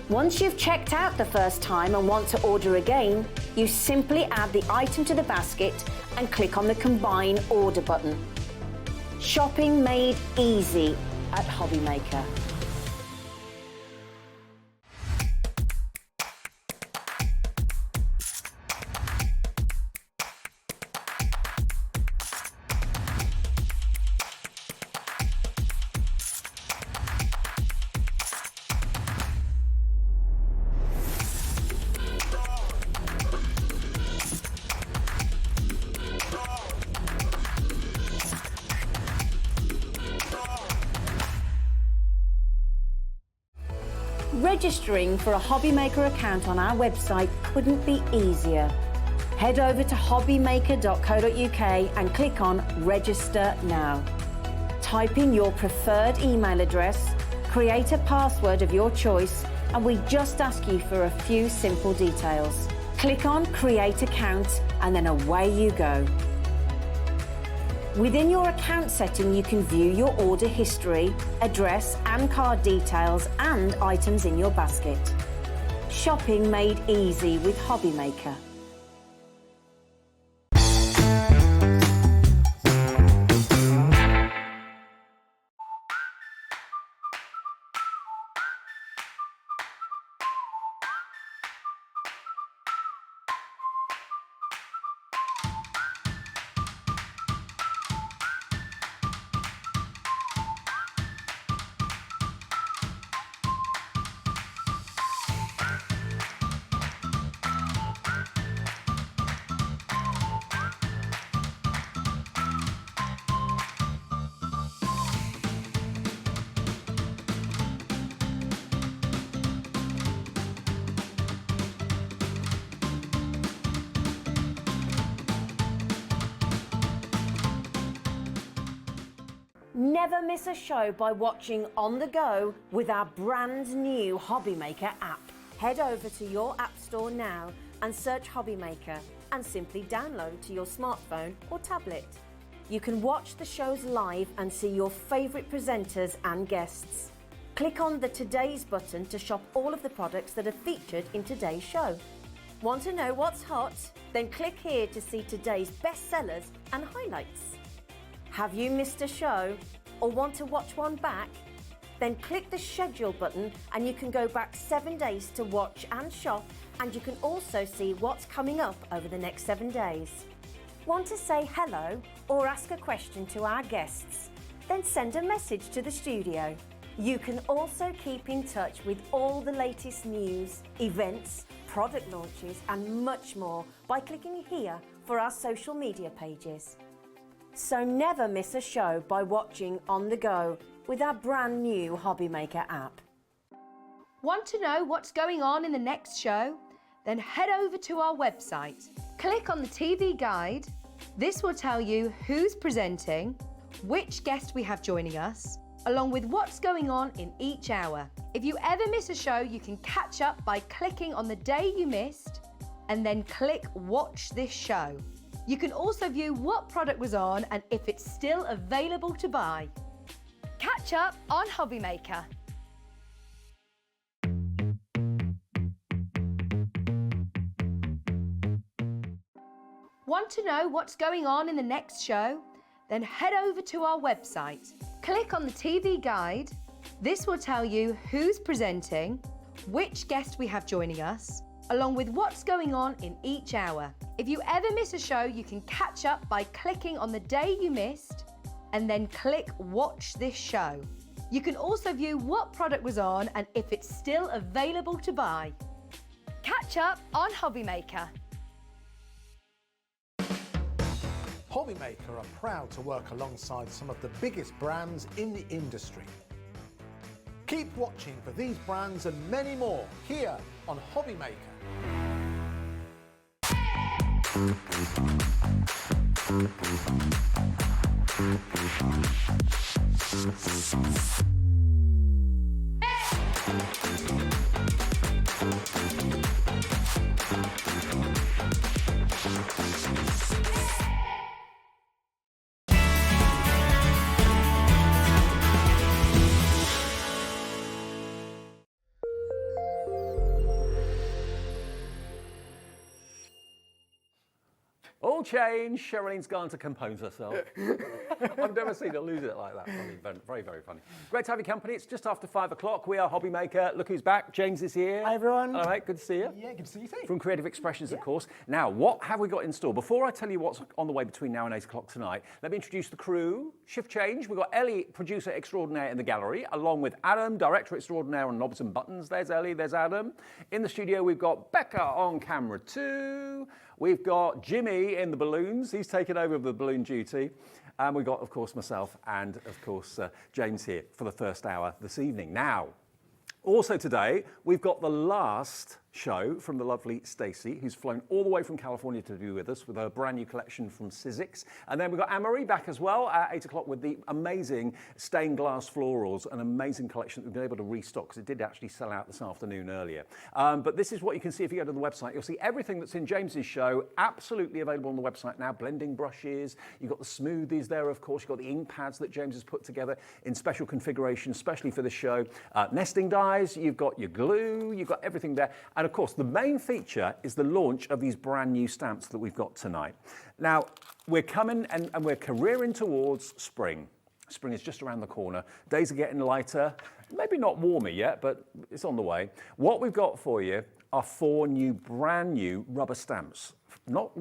Once you've checked out the first time and want to order again, you simply add the item to the basket and click on the Combine Order button. Shopping made easy at HobbyMaker. Registering for a HobbyMaker account on our website couldn't be easier. Head over to hobbymaker.co.uk and click on Register Now. Type in your preferred email address, create a password of your choice, and we just ask you for a few simple details. Click on Create Account and then away you go. Within your account setting, you can view your order history, address and card details, and items in your basket. Shopping made easy with HobbyMaker. Never miss a show by watching on the go with our brand new HobbyMaker app. Head over to your app store now and search HobbyMaker and simply download to your smartphone or tablet. You can watch the shows live and see your favourite presenters and guests. Click on the Today's button to shop all of the products that are featured in today's show. Want to know what's hot? Then click here to see today's bestsellers and highlights. Have you missed a show or want to watch one back? Then click the schedule button and you can go back 7 days to watch and shop, and you can also see what's coming up over the next 7 days. Want to say hello or ask a question to our guests? Then send a message to the studio. You can also keep in touch with all the latest news, events, product launches and much more by clicking here for our social media pages. So never miss a show by watching on the go with our brand new HobbyMaker app. Want to know what's going on in the next show? Then head over to our website. Click on the TV guide. This will tell you who's presenting, which guest we have joining us, along with what's going on in each hour. If you ever miss a show, you can catch up by clicking on the day you missed and then click Watch This Show. You can also view what product was on and if it's still available to buy. Catch up on HobbyMaker. Want to know what's going on in the next show? Then head over to our website. Click on the TV guide. This will tell you who's presenting, which guest we have joining us, along with what's going on in each hour. If you ever miss a show, you can catch up by clicking on the day you missed and then click Watch This Show. You can also view what product was on and if it's still available to buy. Catch up on HobbyMaker. HobbyMaker are proud to work alongside some of the biggest brands in the industry. Keep watching for these brands and many more here on HobbyMaker. All change. Sherilyn's gone to compose herself. I've never seen her lose it like that. Funny, very, very funny. Great to have your company. It's just after 5 o'clock. We are HobbyMaker. Look who's back. James is here. Hi, everyone. Hello, mate. Good to see you. Yeah, good to see you too. From Creative Expressions, of course. Now, what have we got in store? Before I tell you what's on the way between now and 8 o'clock tonight, let me introduce the crew. Shift change. We've got Ellie, producer extraordinaire in the gallery, along with Adam, director extraordinaire on Knobs and Buttons. There's Ellie, there's Adam. In the studio, we've got Becca on camera too. We've got Jimmy in the balloons. He's taken over the balloon duty. And we've got, of course, myself and, of course, James here for the first hour this evening. Now, also today, we've got the last show from the lovely Stacey, who's flown all the way from California to be with us with her brand new collection from SIZZIX. And then we've got Anne-Marie back as well at 8 o'clock with the amazing stained glass florals, an amazing collection that we've been able to restock because it did actually sell out this afternoon earlier. But this is what you can see if you go to the website. You'll see everything that's in James's show absolutely available on the website now. Blending brushes, you've got the smoothies there, of course. You've got the ink pads that James has put together in special configurations, especially for this show. Nesting dies, you've got your glue, you've got everything there. And of course, the main feature is the launch of these brand new stamps that we've got tonight. Now, we're coming and we're careering towards spring. Spring is just around the corner. Days are getting lighter, maybe not warmer yet, but it's on the way. What we've got for you are 4 brand new rubber stamps. Not the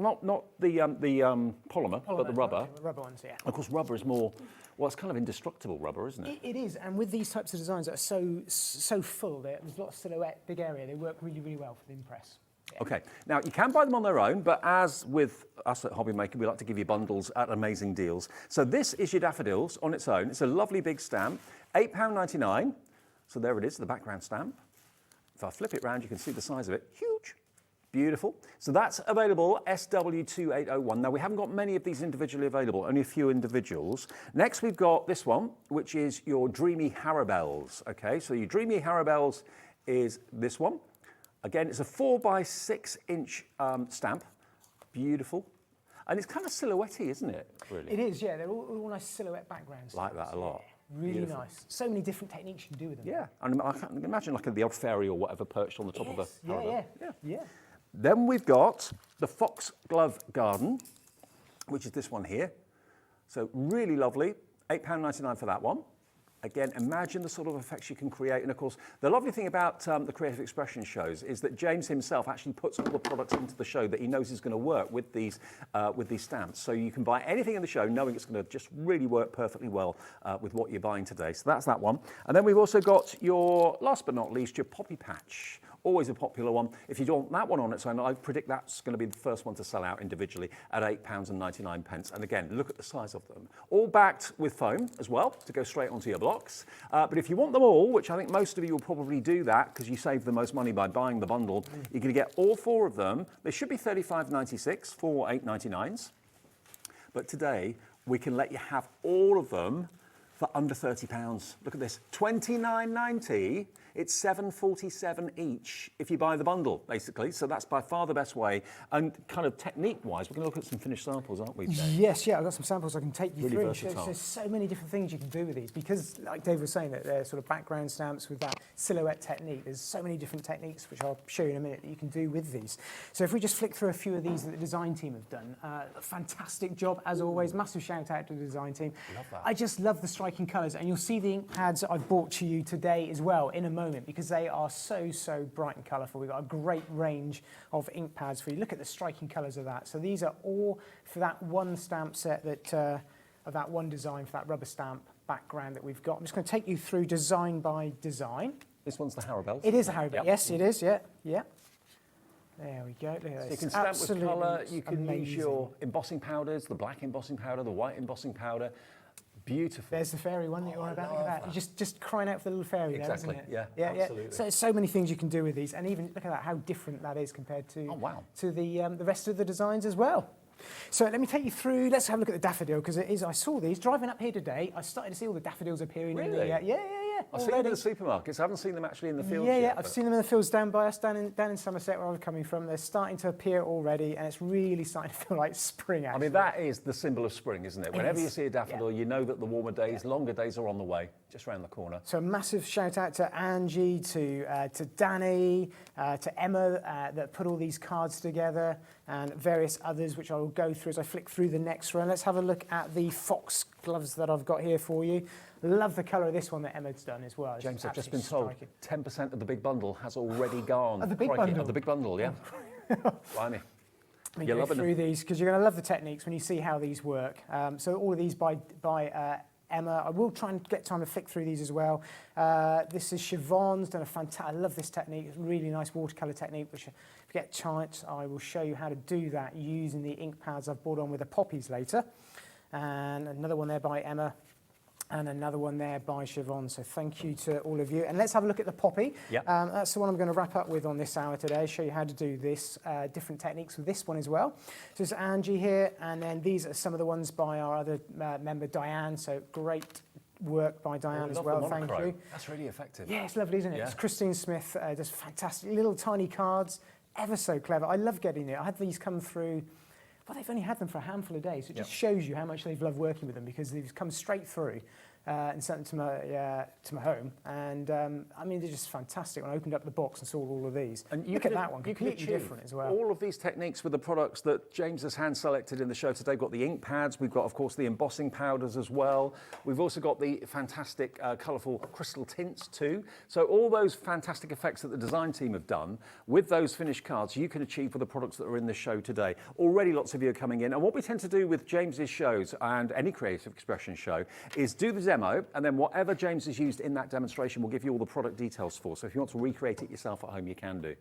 polymer, but the rubber. Okay, the rubber ones, yeah. Of course, rubber is more, well, it's kind of indestructible rubber, isn't it? It is, and with these types of designs that are so full, there's a lot of silhouette, big area, they work really, really well for the impress. Yeah. Okay, now you can buy them on their own, but as with us at HobbyMaker, we like to give you bundles at amazing deals. So this is your daffodils on its own. It's a lovely big stamp, £8.99. So there it is, the background stamp. If I flip it round, you can see the size of it. Huge. Beautiful. So that's available, SW2801. Now, we haven't got many of these individually available, only a few individuals. Next, we've got this one, which is your Dreamy Hurrah. Okay, so your Dreamy Hurrah is this one. Again, it's a 4x6 inch stamp. Beautiful. And it's kind of silhouette-y, isn't it, really? It is, yeah. They're all nice silhouette backgrounds. Like that a lot. Really Beautiful. nice. So many different techniques you can do with them. Yeah, and I can imagine like the old fairy or whatever perched on the top of a Hurrah. Yeah. Then we've got the Foxglove Garden, which is this one here. So really lovely, £8.99 for that one. Again, imagine the sort of effects you can create. And of course, the lovely thing about the Creative Expression shows is that James himself actually puts all the products into the show that he knows is going to work with these stamps. So you can buy anything in the show knowing it's going to just really work perfectly well with what you're buying today. So that's that one. And then we've also got your, last but not least, your Poppy Patch. Always a popular one. If you don't want that one on its own, I predict that's going to be the first one to sell out individually at £8.99. And again, look at the size of them. All backed with foam as well to go straight onto your blocks. But if you want them all, which I think most of you will probably do that because you save the most money by buying the bundle, you're going to get all 4 of them. They should be $35.96 for $8.99s. But today, we can let you have all of them for under £30. Look at this, $29.90. It's $7.47 each if you buy the bundle, basically. So that's by far the best way. And kind of technique-wise, we're going to look at some finished samples, aren't we, Jay? Yes, yeah, I've got some samples I can take you Really through. versatile. There's so many different things you can do with these because, like Dave was saying, that they're sort of background stamps with that silhouette technique. There's so many different techniques, which I'll show you in a minute, that you can do with these. So if we just flick through a few of these that the design team have done, a fantastic job, as always. Massive shout out to the design team. Love that. I just love the striking colours, and you'll see the ink pads that I've brought to you today as well in a moment because they are so bright and colourful. We've got a great range of ink pads for you. Look at the striking colours of that. So these are all for that one stamp set that of that one design for that rubber stamp background that we've got. I'm just going to take you through design by design. This one's the Hurrah. It is a Hurrah. Yep. Yes, it is. Yeah. There we go. So you can stamp with colour. You can use your embossing powders, the black embossing powder, the white embossing powder. Beautiful. There's the fairy one that you're on about. Look at that. You're just crying out for the little fairy exactly. there, isn't it? Yeah, absolutely. So there's so many things you can do with these, and even look at that, how different that is compared to to the rest of the designs as well. So let me take you through. Let's have a look at the daffodil because it is. I saw these driving up here today. I started to see all the daffodils appearing in the yeah. I've seen them in the supermarkets. I haven't seen them actually in the fields yet. yet. I've seen them in the fields down by us, down in Somerset, where I'm coming from. They're starting to appear already, and it's really starting to feel like spring, actually. I mean, that is the symbol of spring, isn't it? Whenever you see a daffodil, you know that the warmer days, longer days are on the way, just around the corner. So a massive shout out to Angie, to Danny, to Emma, that put all these cards together, and various others, which I will go through as I flick through the next row. Let's have a look at the fox gloves that I've got here for you. Love the colour of this one that Emma's done as well. James, I've just been told 10% of the big bundle has already gone. Of the big bundle? Of the big bundle, yeah. Blimey. Let me go through these because you're going to love the techniques when you see how these work. So all of these by Emma. I will try and get time to flick through these as well. This is Siobhan's done a fantastic. I love this technique. It's a really nice watercolour technique, which if you get a chance, I will show you how to do that using the ink pads I've brought on with the poppies later. And another one there by Emma. And another one there by Siobhan. So thank you to all of you. And let's have a look at the poppy. Yep. That's the one I'm going to wrap up with on this hour today, show you how to do this, different techniques with this one as well. So it's Angie here, and then these are some of the ones by our other member, Diane. So great work by Diane as well, thank you. That's really effective. Yeah, it's lovely, isn't it? Yeah. It's Christine Smith, does fantastic little tiny cards, ever so clever. I love getting it. I had these come through. Well, they've only had them for a handful of days. So it just shows you how much they've loved working with them because they've come straight through and sent them to my home. And I mean, they're just fantastic. When I opened up the box and saw all of these, and look at that one, completely different as well. All of these techniques with the products that James has hand selected in the show today. We've got the ink pads. We've got, of course, the embossing powders as well. We've also got the fantastic colourful crystal tints too. So all those fantastic effects that the design team have done with those finished cards, you can achieve with the products that are in the show today. Already lots of you are coming in. And what we tend to do with James's shows and any creative expression show is do the demo, and then whatever James has used in that demonstration, we'll give you all the product details for. So if you want to recreate it yourself at home, you can do.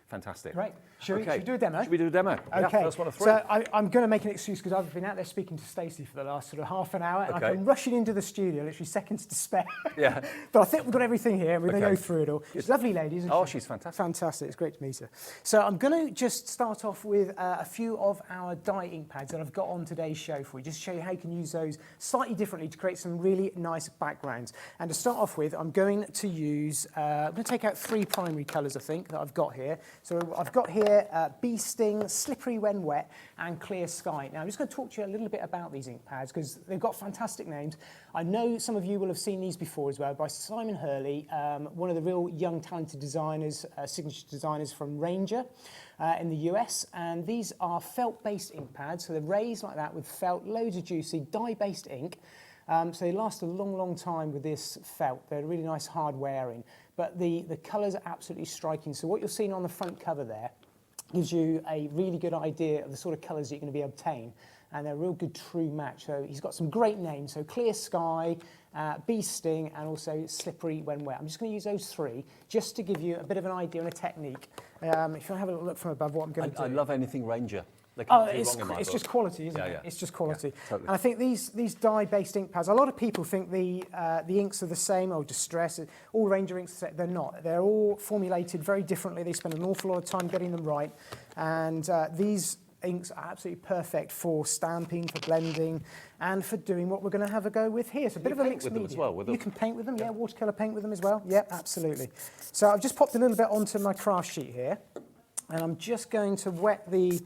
Fantastic. Right. Should we do a demo? Should we do a demo? Okay. Yeah, first one of three. So I'm going to make an excuse because I've been out there speaking to Stacey for the last sort of half an hour, and I've been rushing into the studio, literally seconds to spare. Yeah. But I think we've got everything here, and we're going to go through it all. She's a lovely lady, isn't she? Oh, she's fantastic. Fantastic. It's great to meet her. So I'm going to just start off with a few of our dye ink pads that I've got on today's show for you, just to show you how you can use those slightly differently to create some really nice backgrounds. And to start off with, I'm going to use, I'm going to take out 3 primary colours, I think, that I've got here. So I've got here Bee Sting, Slippery When Wet, and Clear Sky. Now I'm just going to talk to you a little bit about these ink pads because they've got fantastic names. I know some of you will have seen these before as well, by Simon Hurley, one of the real young talented designers, signature designers from Ranger in the US, and these are felt-based ink pads, so they're raised like that with felt, loads of juicy dye-based ink. So they last a long, long time with this felt. They're really nice hard wearing, but the colours are absolutely striking. So what you're seeing on the front cover there gives you a really good idea of the sort of colours that you're going to be able to obtain, and they're a real good true match. So he's got some great names, so Clear Sky, Bee Sting, and also Slippery When Wet. I'm just going to use those three just to give you a bit of an idea and a technique. If you want to have a little look from above what I'm going to do. I love anything Ranger. It's just quality, isn't it? It's just quality. Yeah, totally. And I think these dye-based ink pads, a lot of people think the inks are the same, or Distress, all Ranger inks, they're not. They're all formulated very differently. They spend an awful lot of time getting them right. And these inks are absolutely perfect for stamping, for blending, and for doing what we're going to have a go with here. It's a bit of a mixed media. You can paint with them, yeah, watercolour paint with them as well. Yeah, absolutely. So I've just popped a little bit onto my craft sheet here. And I'm just going to wet the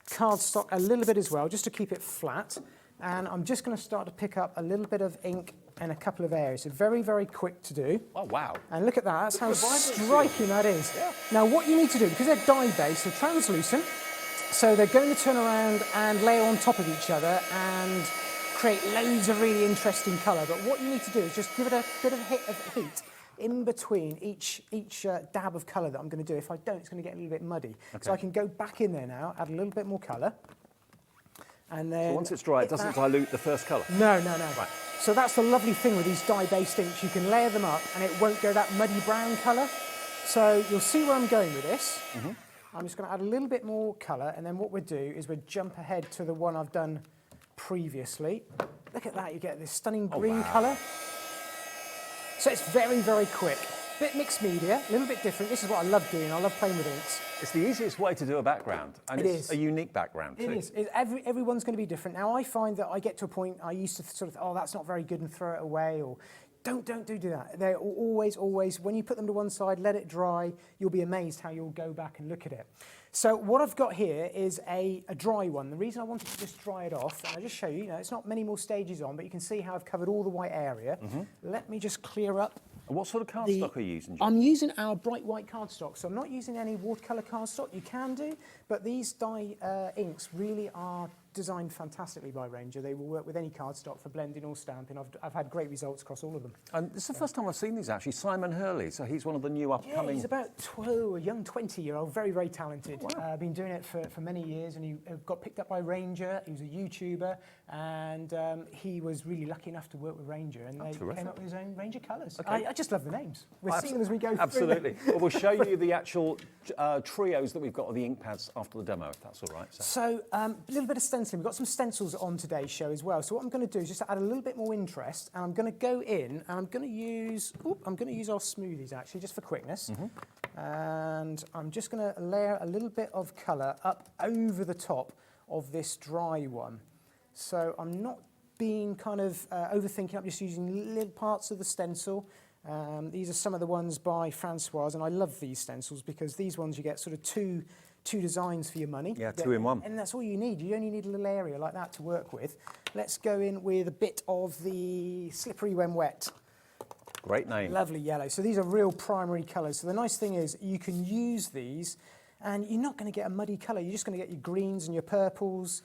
cardstock a little bit as well, just to keep it flat. And I'm just going to start to pick up a little bit of ink in a couple of areas. So very, very quick to do. Oh, wow. And look at that. That's how striking that is. Yeah. Now, what you need to do, because they're dye-based, they're translucent, so they're going to turn around and layer on top of each other and create loads of really interesting colour. But what you need to do is just give it a bit of a hit of heat in between each dab of colour that I'm going to do. If I don't, it's going to get a little bit muddy. Okay. So I can go back in there now, add a little bit more colour. And then... So once it's dry, it doesn't dilute the first colour? No, no, no. Right. So that's the lovely thing with these dye-based inks. You can layer them up and it won't go that muddy brown colour. So you'll see where I'm going with this. Mm-hmm. I'm just going to add a little bit more colour, and then what we'll do is we'll jump ahead to the one I've done previously. Look at that, you get this stunning green colour. So it's very, very quick. Bit mixed media, a little bit different. This is what I love doing. I love playing with inks. It's the easiest way to do a background, and it's a unique background too. It is. Everyone's going to be different. Now, I find that I get to a point, I used to sort of, oh, that's not very good, and throw it away, or don't do that. They're always, when you put them to one side, let it dry, you'll be amazed how you'll go back and look at it. So what I've got here is a dry one. The reason I wanted to just dry it off, and I'll just show you, it's not many more stages on, but you can see how I've covered all the white area. Mm-hmm. Let me just clear up. And what sort of cardstock are you using, Jim? I'm using our bright white cardstock, so I'm not using any watercolour cardstock. You can do, but these dye inks really are designed fantastically by Ranger. They will work with any cardstock for blending or stamping. I've had great results across all of them. And this is the first time I've seen these, actually. Simon Hurley, so he's one of the new upcoming... Yeah, he's about a young 20-year-old, very, very talented. Wow. Been doing it for many years, and he got picked up by Ranger. He was a YouTuber, and he was really lucky enough to work with Ranger, and they came up with his own Ranger colours. Okay. I just love the names. We'll see them as we go through. Absolutely. Well, we'll show you the actual trios that we've got of the ink pads after the demo, if that's all right. So a little bit of stenciling. We've got some stencils on today's show as well. So what I'm going to do is just add a little bit more interest, and I'm going to go in, and I'm going to use our smoothies actually, just for quickness. Mm-hmm. And I'm just going to layer a little bit of colour up over the top of this dry one. So I'm not being kind of overthinking. I'm just using little parts of the stencil. These are some of the ones by Francoise, and I love these stencils because these ones you get sort of two designs for your money. Yeah, two in one. And that's all you need. You only need a little area like that to work with. Let's go in with a bit of the Slippery When Wet. Great name. Lovely yellow. So these are real primary colours. So the nice thing is you can use these and you're not going to get a muddy colour. You're just going to get your greens and your purples.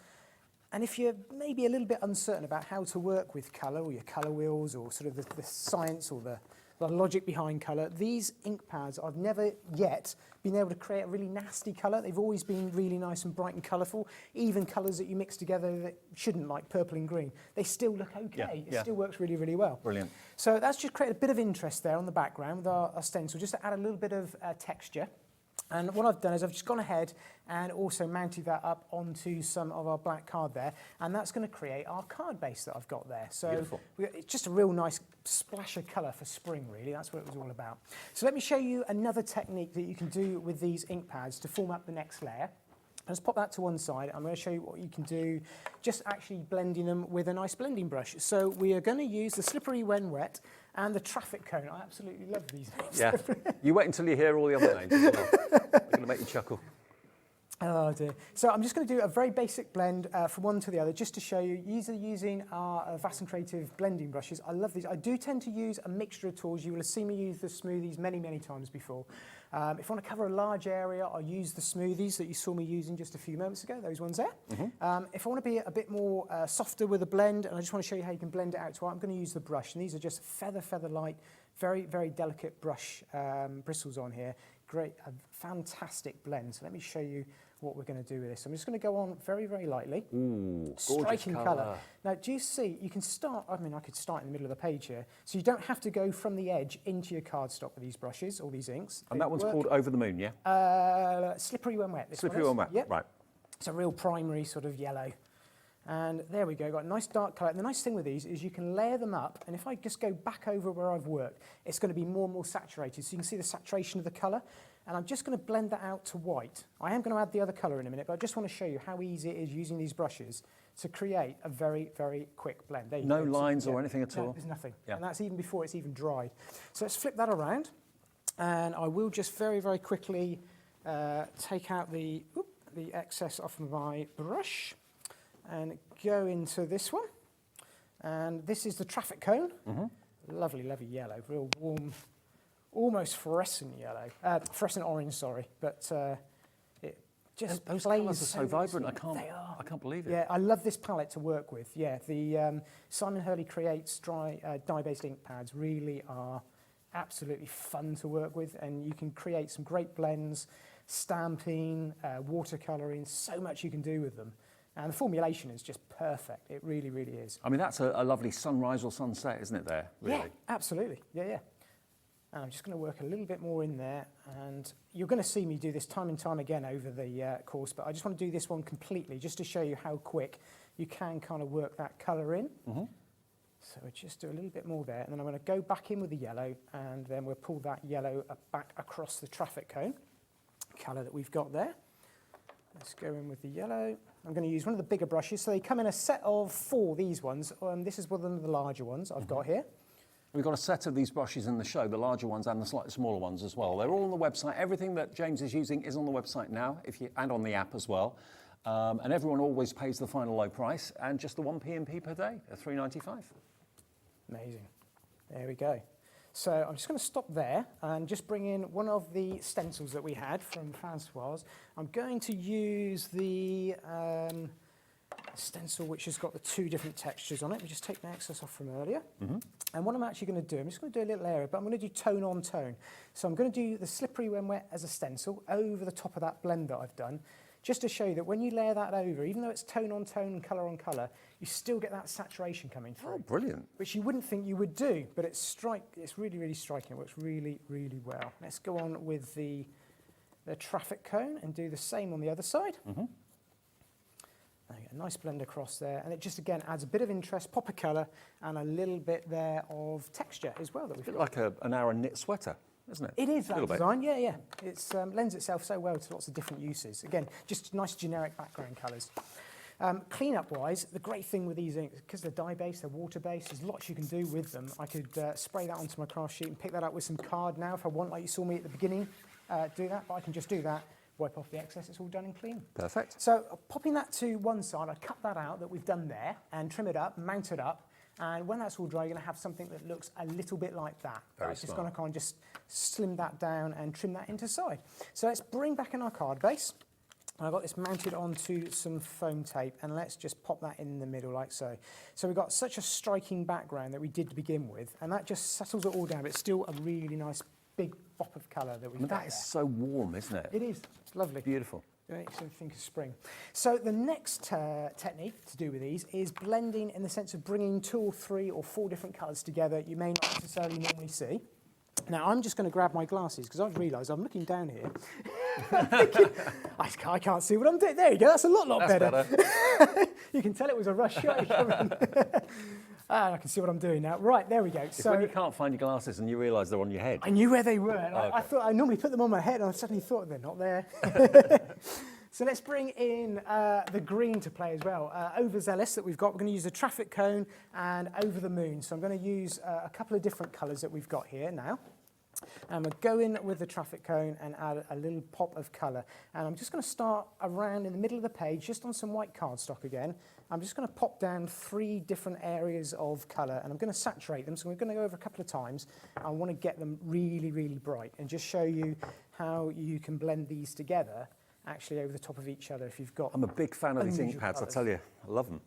And if you're maybe a little bit uncertain about how to work with colour, or your colour wheels, or sort of the science or the logic behind colour, these ink pads, I've never yet been able to create a really nasty colour. They've always been really nice and bright and colourful. Even colours that you mix together that shouldn't, like purple and green, they still look okay. It still works really, really well. Brilliant. So that's just created a bit of interest there on the background with our stencil, just to add a little bit of texture. And what I've done is I've just gone ahead and also mounted that up onto some of our black card there, and that's going to create our card base that I've got there. So it's just a real nice splash of colour for spring, really. That's what it was all about. So let me show you another technique that you can do with these ink pads to form up the next layer. Let's pop that to one side. I'm going to show you what you can do just actually blending them with a nice blending brush. So we are going to use the Slippery When Wet and the traffic cone. I absolutely love these names. Yeah. You wait until you hear all the other names as well. to make you chuckle. Oh dear. So I'm just going to do a very basic blend from one to the other, just to show you. Using our Vass & Creative blending brushes. I love these. I do tend to use a mixture of tools. You will have seen me use the smoothies many, many times before. If I want to cover a large area, I'll use the smoothies that you saw me using just a few moments ago, those ones there. If I want to be a bit more softer with a blend, and I just want to show you how you can blend it out to art, I'm going to use the brush. And these are just feather light, very, very delicate brush bristles on here. Great, a fantastic blend. So let me show you what we're going to do with this. I'm just going to go on very, very lightly. Ooh, striking colour. Now, do you see, you can start, I mean, I could start in the middle of the page here, so you don't have to go from the edge into your cardstock with these brushes or these inks. And that one's called Over the Moon, yeah? Slippery When Wet. Slippery When Wet, yep. right. It's a real primary sort of yellow. And there we go, got a nice dark colour. And the nice thing with these is you can layer them up, and if I just go back over where I've worked, it's going to be more and more saturated. So you can see the saturation of the colour. And I'm just going to blend that out to white. I am going to add the other colour in a minute, but I just want to show you how easy it is using these brushes to create a very, very quick blend. There you No go. lines or anything at all? No, there's nothing. Yeah. And that's even before it's even dried. So let's flip that around. And I will just very, very quickly take out the excess off of my brush and go into this one. And this is the traffic cone. Lovely, lovely yellow, real warm, almost fluorescent yellow, fluorescent orange, sorry, but it just those plays colours are so vibrant. I can't believe it. Yeah, I love this palette to work with. Yeah, the Simon Hurley Creates dye-based ink pads really are absolutely fun to work with, and you can create some great blends, stamping, watercolouring, so much you can do with them. And the formulation is just perfect. It really, really is. I mean, that's a lovely sunrise or sunset, isn't it, there, really? Yeah, absolutely. Yeah, yeah. And I'm just going to work a little bit more in there, and you're going to see me do this time and time again over the course, but I just want to do this one completely just to show you how quick you can kind of work that colour in. So we'll just do a little bit more there, and then I'm going to go back in with the yellow, and then we'll pull that yellow back across the traffic cone colour that we've got there. Let's go in with the yellow. I'm going to use one of the bigger brushes. So they come in a set of 4, these ones. This is one of the larger ones I've got here. We've got a set of these brushes in the show, the larger ones and the slightly smaller ones as well. They're all on the website. Everything that James is using is on the website now, and on the app as well. And everyone always pays the final low price, and just the 1 P&P per day at $3.95. Amazing. There we go. So I'm just going to stop there and just bring in one of the stencils that we had from Francoise. I'm going to use the stencil which has got the 2 different textures on it. Let me just take the excess off from earlier. And what I'm actually going to do, I'm just going to do a little area, but I'm going to do tone on tone. So I'm going to do the Slippery When Wet as a stencil over the top of that blend that I've done, just to show you that when you layer that over, even though it's tone on tone and colour on colour, you still get that saturation coming through. Oh, brilliant. Which you wouldn't think you would do, but it's really, really striking. It works really, really well. Let's go on with the traffic cone and do the same on the other side. A nice blend across there, and it just again adds a bit of interest, pop of colour, and a little bit there of texture as well that we've got. Like an Aran knit sweater, isn't it? It is that design, yeah, yeah. It lends itself so well to lots of different uses. Again, just nice generic background colours. Clean-up-wise, the great thing with these inks, because they're dye-based, they're water-based, there's lots you can do with them. I could spray that onto my craft sheet and pick that up with some card now if I want, like you saw me at the beginning, do that, but I can just do that. Wipe off the excess, it's all done and clean. Perfect. So popping that to one side, I cut that out that we've done there and trim it up, mount it up, and when that's all dry, you're going to have something that looks a little bit like that. Very just going to kind of just slim that down and trim that into side. So let's bring back in our card base. I've got this mounted onto some foam tape, and let's just pop that in the middle like so. So we've got such a striking background that we did to begin with, and that just settles it all down, but it's still a really nice big pop of colour that we've got That is so warm, isn't it? It is. It's lovely. Beautiful. It makes me think of spring. So the next technique to do with these is blending in the sense of bringing 2 or 3 or 4 different colours together you may not necessarily normally see. Now, I'm just going to grab my glasses because I've realised I'm looking down here. I can't see what I'm doing. There you go. That's a lot better. You can tell it was a rush shot. I can see what I'm doing now. Right, there we go. It's when you can't find your glasses and you realise they're on your head. I knew where they were. Okay. I thought I normally put them on my head, and I suddenly thought they're not there. So let's bring in the green to play as well. Overzealous that we've got. We're going to use a traffic cone and Over the Moon. So I'm going to use a couple of different colours that we've got here now. And we'll go in with the traffic cone and add a little pop of colour. And I'm just going to start around in the middle of the page, just on some white cardstock again. I'm just going to pop down 3 different areas of colour, and I'm going to saturate them. So we're going to go over a couple of times. I want to get them really, really bright and just show you how you can blend these together actually over the top of each other if you've got. I'm a big fan of these ink pads, I tell you. I love them.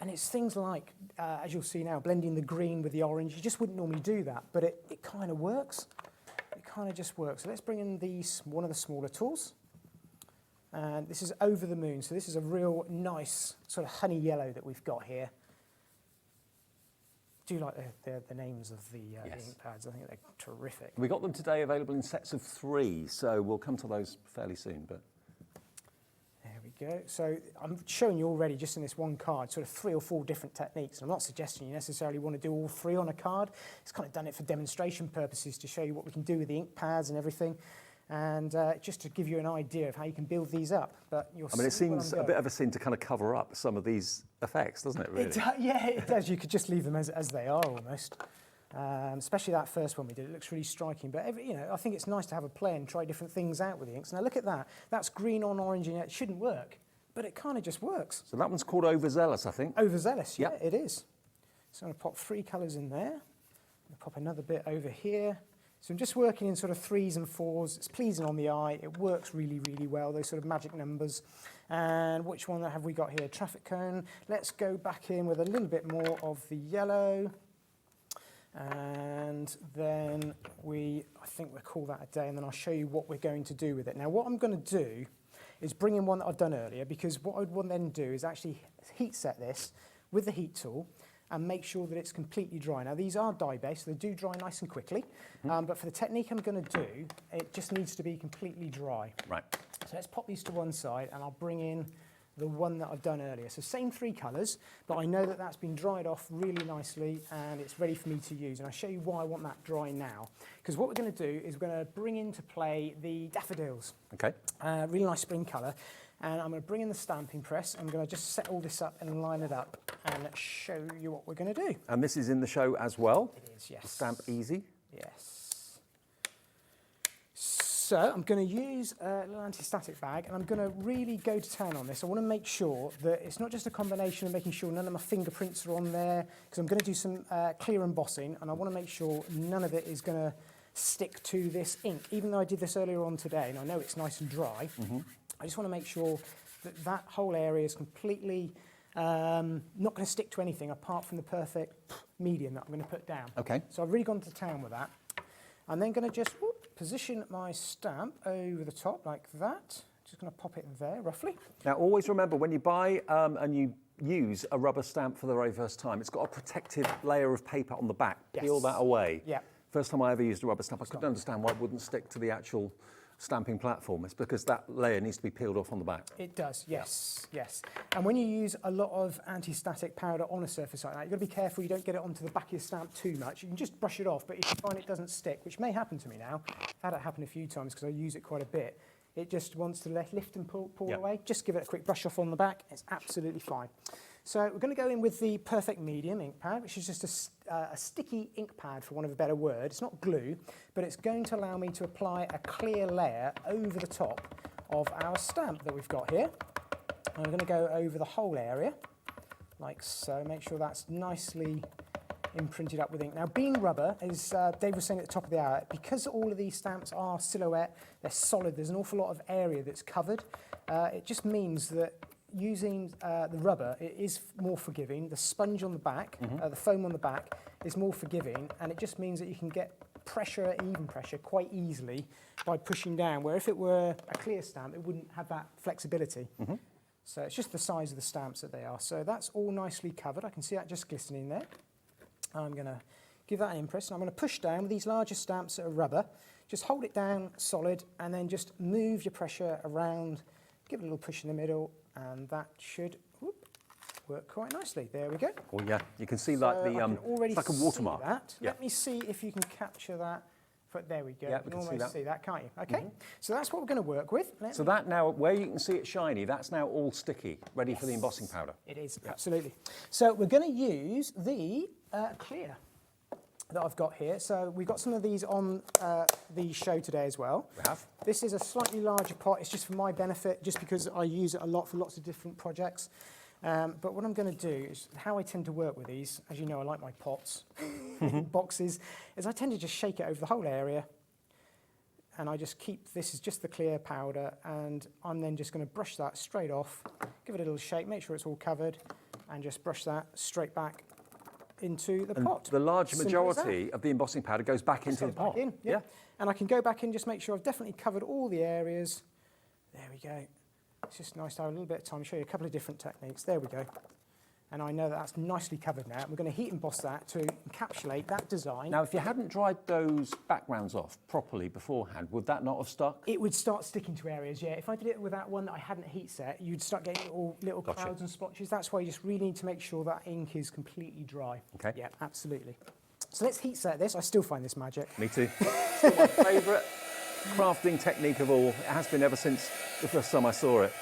And it's things like, as you'll see now, blending the green with the orange. You just wouldn't normally do that, but it kind of works. It kind of just works. So let's bring in one of the smaller tools. And this is Over the Moon. So this is a real nice sort of honey yellow that we've got here. Do you like the names of the ink pads? I think they're terrific. We got them today available in sets of 3, so we'll come to those fairly soon. But there we go. So I'm showing you already, just in this one card, sort of 3 or 4 different techniques. And I'm not suggesting you necessarily want to do all 3 on a card. It's kind of done it for demonstration purposes to show you what we can do with the ink pads and everything. And just to give you an idea of how you can build these up. But you'll it seems a bit of a sin to kind of cover up some of these effects, doesn't it, really? Yeah, it does. You could just leave them as they are almost. Especially that first one we did. It looks really striking. But I think it's nice to have a play and try different things out with the inks. Now look at that. That's green on orange, and it shouldn't work. But it kind of just works. So that one's called Overzealous, I think. Overzealous, yeah, it is. So I'm going to pop 3 colours in there. I'll pop another bit over here. So I'm just working in sort of 3s and 4s. It's pleasing on the eye. It works really, really well, those sort of magic numbers. And which one have we got here? Traffic cone. Let's go back in with a little bit more of the yellow. And then I think we'll call that a day, and then I'll show you what we're going to do with it. Now, what I'm going to do is bring in one that I've done earlier, because what I'd want to then do is actually heat set this with the heat tool and make sure that it's completely dry. Now, these are dye-based, so they do dry nice and quickly. But for the technique I'm going to do, it just needs to be completely dry. Right. So let's pop these to one side, and I'll bring in the one that I've done earlier. So same 3 colours, but I know that that's been dried off really nicely, and it's ready for me to use. And I'll show you why I want that dry now. Because what we're going to do is we're going to bring into play the daffodils. Okay. Really nice spring colour. And I'm going to bring in the stamping press. I'm going to just set all this up and line it up and show you what we're going to do. And this is in the show as well? It is, yes. Stamp Easy? Yes. So I'm going to use a little anti-static bag, and I'm going to really go to town on this. I want to make sure that it's not just a combination of making sure none of my fingerprints are on there, because I'm going to do some clear embossing, and I want to make sure none of it is going to stick to this ink. Even though I did this earlier on today, and I know it's nice and dry, I just want to make sure that that whole area is completely not going to stick to anything apart from the perfect medium that I'm going to put down. Okay. So I've really gone to town with that. I'm then going to just position my stamp over the top like that. Just going to pop it there, roughly. Now, always remember, when you buy and you use a rubber stamp for the very first time, it's got a protective layer of paper on the back. Yes. Peel that away. Yeah. First time I ever used a rubber stamp, I couldn't understand why it wouldn't stick to the actual stamping platform. It's because that layer needs to be peeled off on the back. It does, yes, yes. And when you use a lot of anti-static powder on a surface like that, you've got to be careful you don't get it onto the back of your stamp too much. You can just brush it off, but if you find it doesn't stick, which may happen to me now, I've had it happen a few times because I use it quite a bit, it just wants to lift and pull away. Just give it a quick brush off on the back, it's absolutely fine. So we're going to go in with the Perfect Medium ink pad, which is just a sticky ink pad, for want of a better word. It's not glue, but it's going to allow me to apply a clear layer over the top of our stamp that we've got here. I'm going to go over the whole area, like so. Make sure that's nicely imprinted up with ink. Now, being rubber, as Dave was saying at the top of the hour, because all of these stamps are silhouette, they're solid, there's an awful lot of area that's covered. It just means that using the rubber, it is more forgiving. The sponge on the back, the foam on the back, is more forgiving, and it just means that you can get pressure, even pressure, quite easily by pushing down, where if it were a clear stamp, it wouldn't have that flexibility. So it's just the size of the stamps that they are. So that's all nicely covered. I can see that just glistening there. I'm going to give that an impress, and I'm going to push down with these larger stamps that are rubber. Just hold it down solid, and then just move your pressure around, give it a little push in the middle, and that should work quite nicely. There we go. Oh yeah, you can see like the it's like a watermark. That. Yeah. Let me see if you can capture that. There we go. Yeah, you can almost see that, can't you? Okay. So that's what we're going to work with. So that now, where you can see it shiny, that's now all sticky, ready for the embossing powder. It is, absolutely. So we're going to use the clear. that I've got here. So we've got some of these on the show today as well. We have. This is a slightly larger pot. It's just for my benefit, just because I use it a lot for lots of different projects. But what I'm going to do is, how I tend to work with these, as you know, I like my pots, boxes, is I tend to just shake it over the whole area. And I just keep, this is just the clear powder, and I'm then just going to brush that straight off, give it a little shake, make sure it's all covered, and just brush that straight back into the pot. The large majority of the embossing powder goes back into the pot. Yeah. And I can go back in, just make sure I've definitely covered all the areas. There we go. It's just nice to have a little bit of time to show you a couple of different techniques. There we go. And I know that that's nicely covered now. We're going to heat emboss that to encapsulate that design. Now, if you hadn't dried those backgrounds off properly beforehand, would that not have stuck? It would start sticking to areas, yeah. If I did it with that one that I hadn't heat set, you'd start getting little clouds and splotches. That's why you just really need to make sure that ink is completely dry. Okay. Yeah, absolutely. So let's heat set this. I still find this magic. Me too. Still my favourite crafting technique of all. It has been ever since the first time I saw it.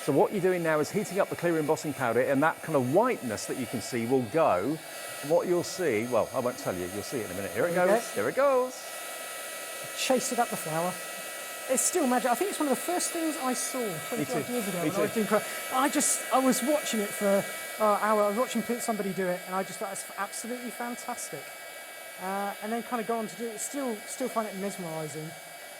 So what you're doing now is heating up the clear embossing powder, and that kind of whiteness that you can see will go. What you'll see, well, I won't tell you, you'll see it in a minute. Here it goes, here it goes. Chased it up the flower. It's still magic. I think it's one of the first things I saw 25 years ago when I was doing craft. I was watching it for an hour. I was watching somebody do it, and I just thought it's absolutely fantastic. And then kind of go on to do it. Still find it mesmerising.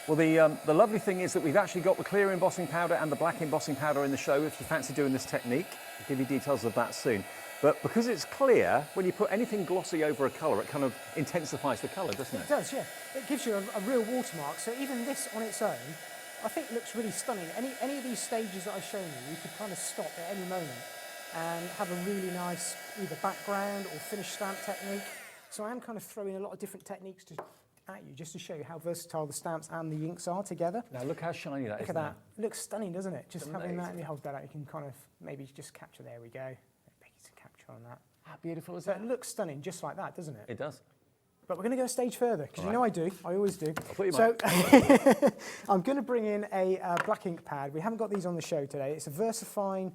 Well, the lovely thing is that we've actually got the clear embossing powder and the black embossing powder in the show if you fancy doing this technique. I'll give you details of that soon. But because it's clear, when you put anything glossy over a colour, it kind of intensifies the colour, doesn't it? It does, yeah. It gives you a real watermark. So even this on its own, I think looks really stunning. Any of these stages that I've shown you could kind of stop at any moment and have a really nice either background or finish stamp technique. So I am kind of throwing a lot of different techniques at you just to show you how versatile the stamps and the inks are together. Now look how shiny that is. Look at that. It looks stunning, doesn't it? Just It's having that, amazing. and you hold that out, you can kind of maybe just capture, there we go. Maybe to capture on that. How beautiful is So that? it looks stunning just like that, doesn't it? It does. But we're going to go a stage further, because you know I do. I always do. I thought you So I'm going to bring in a black ink pad. We haven't got these on the show today. It's a VersaFine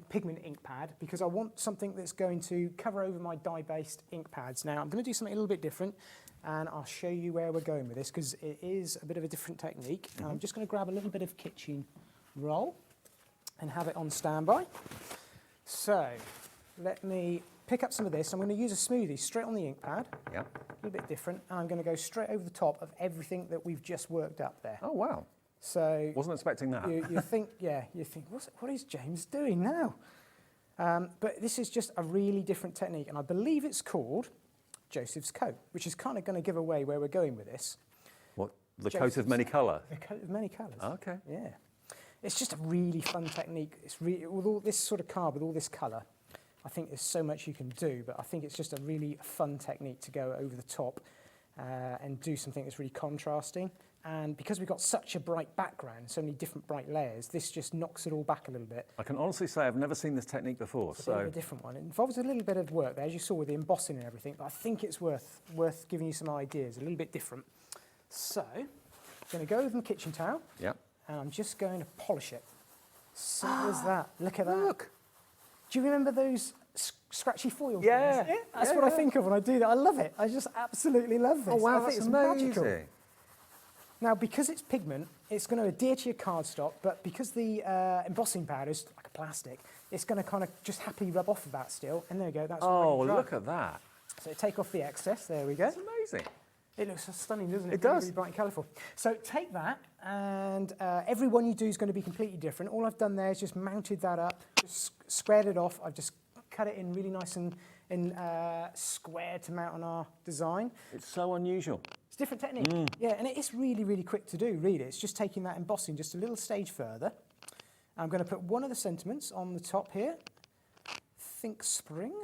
pigment ink pad, because I want something that's going to cover over my dye-based ink pads. Now, I'm going to do something a little bit different, and I'll show you where we're going with this, because it is a bit of a different technique. And I'm just going to grab a little bit of kitchen roll and have it on standby. So let me pick up some of this. I'm going to use a smoothie straight on the ink pad. Yeah. A little bit different. And I'm going to go straight over the top of everything that we've just worked up there. Oh, wow. So Wasn't expecting that. you think, what is James doing now? But this is just a really different technique, and I believe it's called Joseph's coat, which is kind of going to give away where we're going with this. What? The coat of many colour? The coat of many colours. Okay. Yeah. It's just a really fun technique. It's really, with all this sort of card, with all this colour, I think there's so much you can do, but I think it's just a really fun technique to go over the top and do something that's really contrasting. And because we've got such a bright background, so many different bright layers, this just knocks it all back a little bit. I can honestly say I've never seen this technique before. It's a bit of a different one. It involves a little bit of work there, as you saw with the embossing and everything, but I think it's worth giving you some ideas, a little bit different. So, I'm going to go with my kitchen towel, Yeah. and I'm just going to polish it. Simple as that. Look at that. Look. Do you remember those scratchy foil Yeah. things? That's Yeah, what I yeah. think of when I do that. I love it. I just absolutely love this. Oh, wow, I think that's it's amazing. magical. Now, because it's pigment, it's going to adhere to your cardstock, but because the embossing powder is like a plastic, it's going to kind of just happily rub off of that still. And there you go. That's Oh, already dry. look at that. So take off the excess. There we go. It's amazing. It looks so stunning, doesn't it? It does. Really bright and colourful. So take that, and every one you do is going to be completely different. All I've done there is just mounted that up, just squared it off. I've just cut it in really nice and square to mount on our design. It's so unusual. It's a different technique. Yeah, and it is really, really quick to do, really. It's just taking that embossing just a little stage further. I'm going to put one of the sentiments on the top here. Think spring.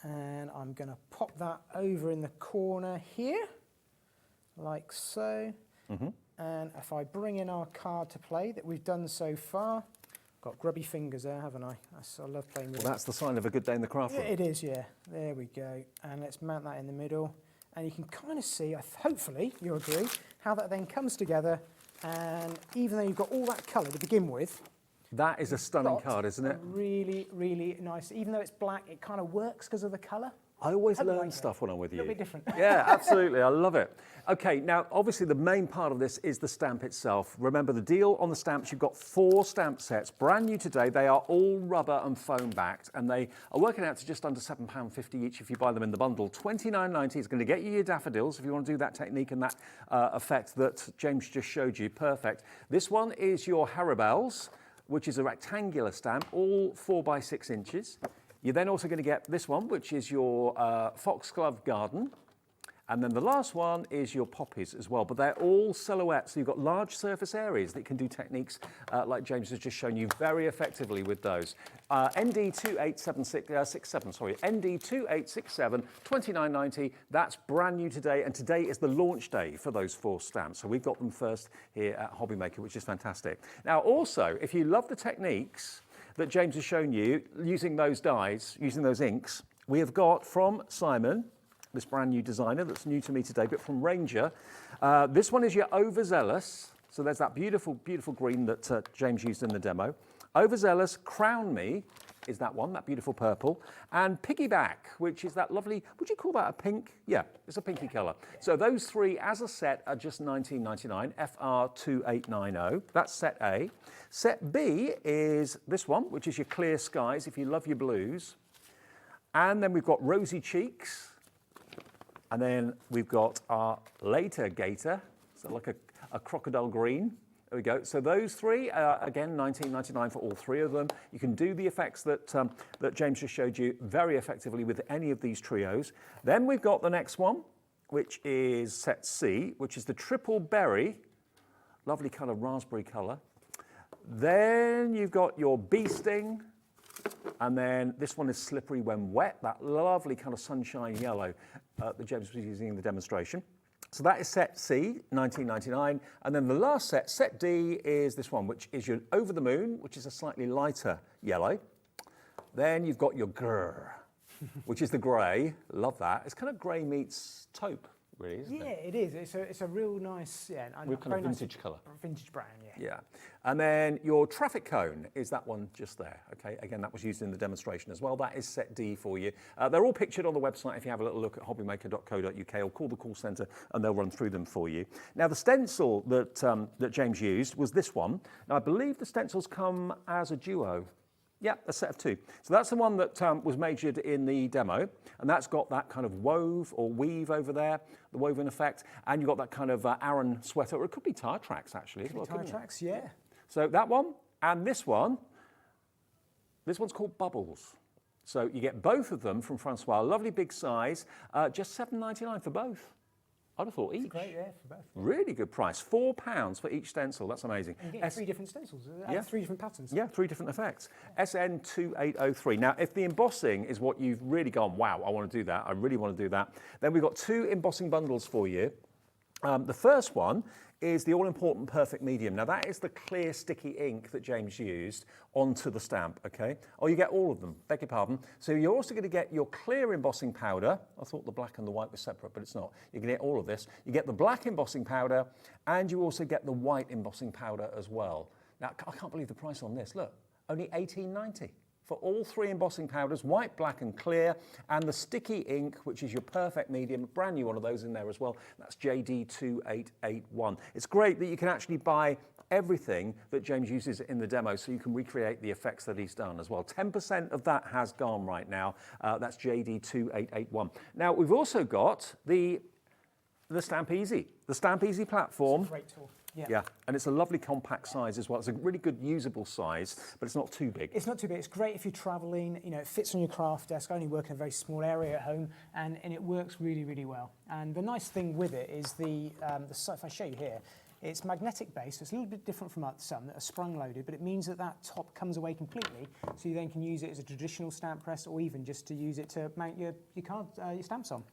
And I'm going to pop that over in the corner here, like so. And if I bring in our card to play that we've done so far, got grubby fingers there, haven't I? I love playing with Well, that's the sign of a good day in the craft room. it is, yeah. There we go. And let's mount that in the middle. And you can kind of see, hopefully you'll agree, how that then comes together. And even though you've got all that colour to begin with, That is a stunning card, isn't it? Really, really nice. Even though it's black, it kind of works because of the colour. I always learn stuff when I'm with you. A little bit different. Yeah, absolutely. I love it. Okay, now obviously the main part of this is the stamp itself. Remember the deal on the stamps, you've got 4 stamp sets, brand new today. They are all rubber and foam backed, and they are working out to just under £7.50 each if you buy them in the bundle. $29.90 is going to get you your daffodils if you want to do that technique and that effect that James just showed you. Perfect. This one is your Hurrah, which is a rectangular stamp, all 4 by 6 inches. You're then also going to get this one, which is your Foxglove Garden. And then the last one is your poppies as well, but they're all silhouettes. So you've got large surface areas that you can do techniques like James has just shown you very effectively with those. ND2867, sorry, ND2867, $29.90. That's brand new today, and today is the launch day for those 4 stamps. So we've got them first here at HobbyMaker, which is fantastic. Now, also, if you love the techniques that James has shown you using those dyes, using those inks, we have got from Simon, this brand new designer that's new to me today, but from Ranger. This one is your Overzealous. So there's that beautiful, beautiful green that James used in the demo. Overzealous, Crown Me is that one, that beautiful purple. And Piggyback, which is that lovely, would you call that a pink? Yeah, it's a pinky colour. So those 3 as a set are just $19.99, FR2890. That's set A. Set B is this one, which is your Clear Skies, if you love your blues. And then we've got Rosy Cheeks. And then we've got our Later Gator, so like a crocodile green. There we go. So those 3, again, $19.99 for all 3 of them. You can do the effects that, that James just showed you very effectively with any of these trios. Then we've got the next one, which is set C, which is the Triple Berry. Lovely kind of raspberry colour. Then you've got your Bee Sting. And then this one is Slippery When Wet, that lovely kind of sunshine yellow that James was using in the demonstration. So that is set C, $19.99. And then the last set, set D, is this one, which is your Over the Moon, which is a slightly lighter yellow. Then you've got your Grrr, which is the grey. Love that. It's kind of grey meets taupe, really, isn't it? Yeah, it is. It's a real nice, Real kind of vintage colour. Vintage brown, yeah. Yeah. And then your Traffic Cone is that one just there, okay? Again, that was used in the demonstration as well. That is set D for you. They're all pictured on the website if you have a little look at hobbymaker.co.uk or call the call centre and they'll run through them for you. Now, the stencil that, that James used was this one. Now, I believe the stencils come as a duo. Yeah, a set of 2. So that's the one that was majored in the demo, and that's got that kind of wove or weave over there, the woven effect, and you've got that kind of Aran sweater, or it could be tire tracks actually. As well, tire tracks, yeah. So that one and this one's called Bubbles. So you get both of them from Francois, lovely big size, just $7.99 for both. I'd have thought each. That's great, yeah, for both. Really good price. £4 for each stencil. That's amazing. And you get 3 different stencils. Yeah. 3 different patterns. Yeah, 3 different effects. SN2803. Now, if the embossing is what you've really gone, wow, I want to do that, I really want to do that, then we've got 2 embossing bundles for you. The first one is the all-important perfect medium. Now, that is the clear sticky ink that James used onto the stamp, okay? Oh, you get all of them, beg your pardon. So you're also going to get your clear embossing powder. I thought the black and the white were separate, but it's not. You're going to get all of this. You get the black embossing powder, and you also get the white embossing powder as well. Now, I can't believe the price on this. Look, only $18.90. For all 3 embossing powders, white, black and clear, and the sticky ink, which is your perfect medium, brand new one of those in there as well. That's JD2881. It's great that you can actually buy everything that James uses in the demo so you can recreate the effects that he's done as well. 10% of that has gone right now. That's JD2881. Now, we've also got the Stamp Easy. The Stamp Easy platform. It's a great tool. Yeah. Yeah, and it's a lovely compact size as well. It's a really good usable size, but it's not too big. It's not too big. It's great if you're travelling. You know, it fits on your craft desk. I only work in a very small area at home, and it works really, really well. And the nice thing with it is if I show you here, it's magnetic based. So it's a little bit different from some that are sprung loaded, but it means that that top comes away completely. So you then can use it as a traditional stamp press, or even just to use it to mount your stamps on.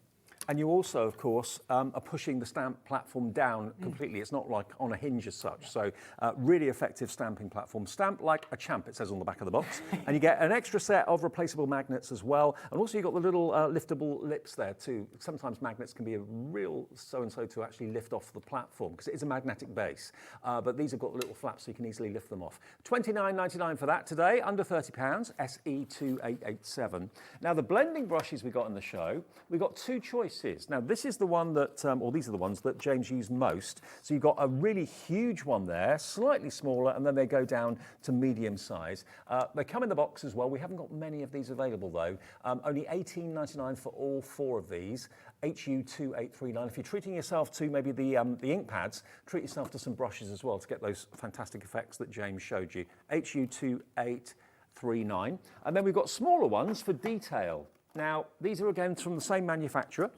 And you also, of course, are pushing the stamp platform down completely. It's not like on a hinge as such. So really effective stamping platform. Stamp like a champ, it says on the back of the box. And you get an extra set of replaceable magnets as well. And also you've got the little liftable lips there too. Sometimes magnets can be a real so-and-so to actually lift off the platform because it is a magnetic base. But these have got little flaps so you can easily lift them off. $29.99 for that today, under £30, SE2887. Now the blending brushes we got in the show, we got two choices. Now this is the one that, or these are the ones that James used most. So you've got a really huge one there, slightly smaller, and then they go down to medium size. They come in the box as well. We haven't got many of these available though. Only $18.99 for all four of these. HU2839. If you're treating yourself to maybe the ink pads, treat yourself to some brushes as well to get those fantastic effects that James showed you. HU2839. And then we've got smaller ones for detail. Now, these are again from the same manufacturer.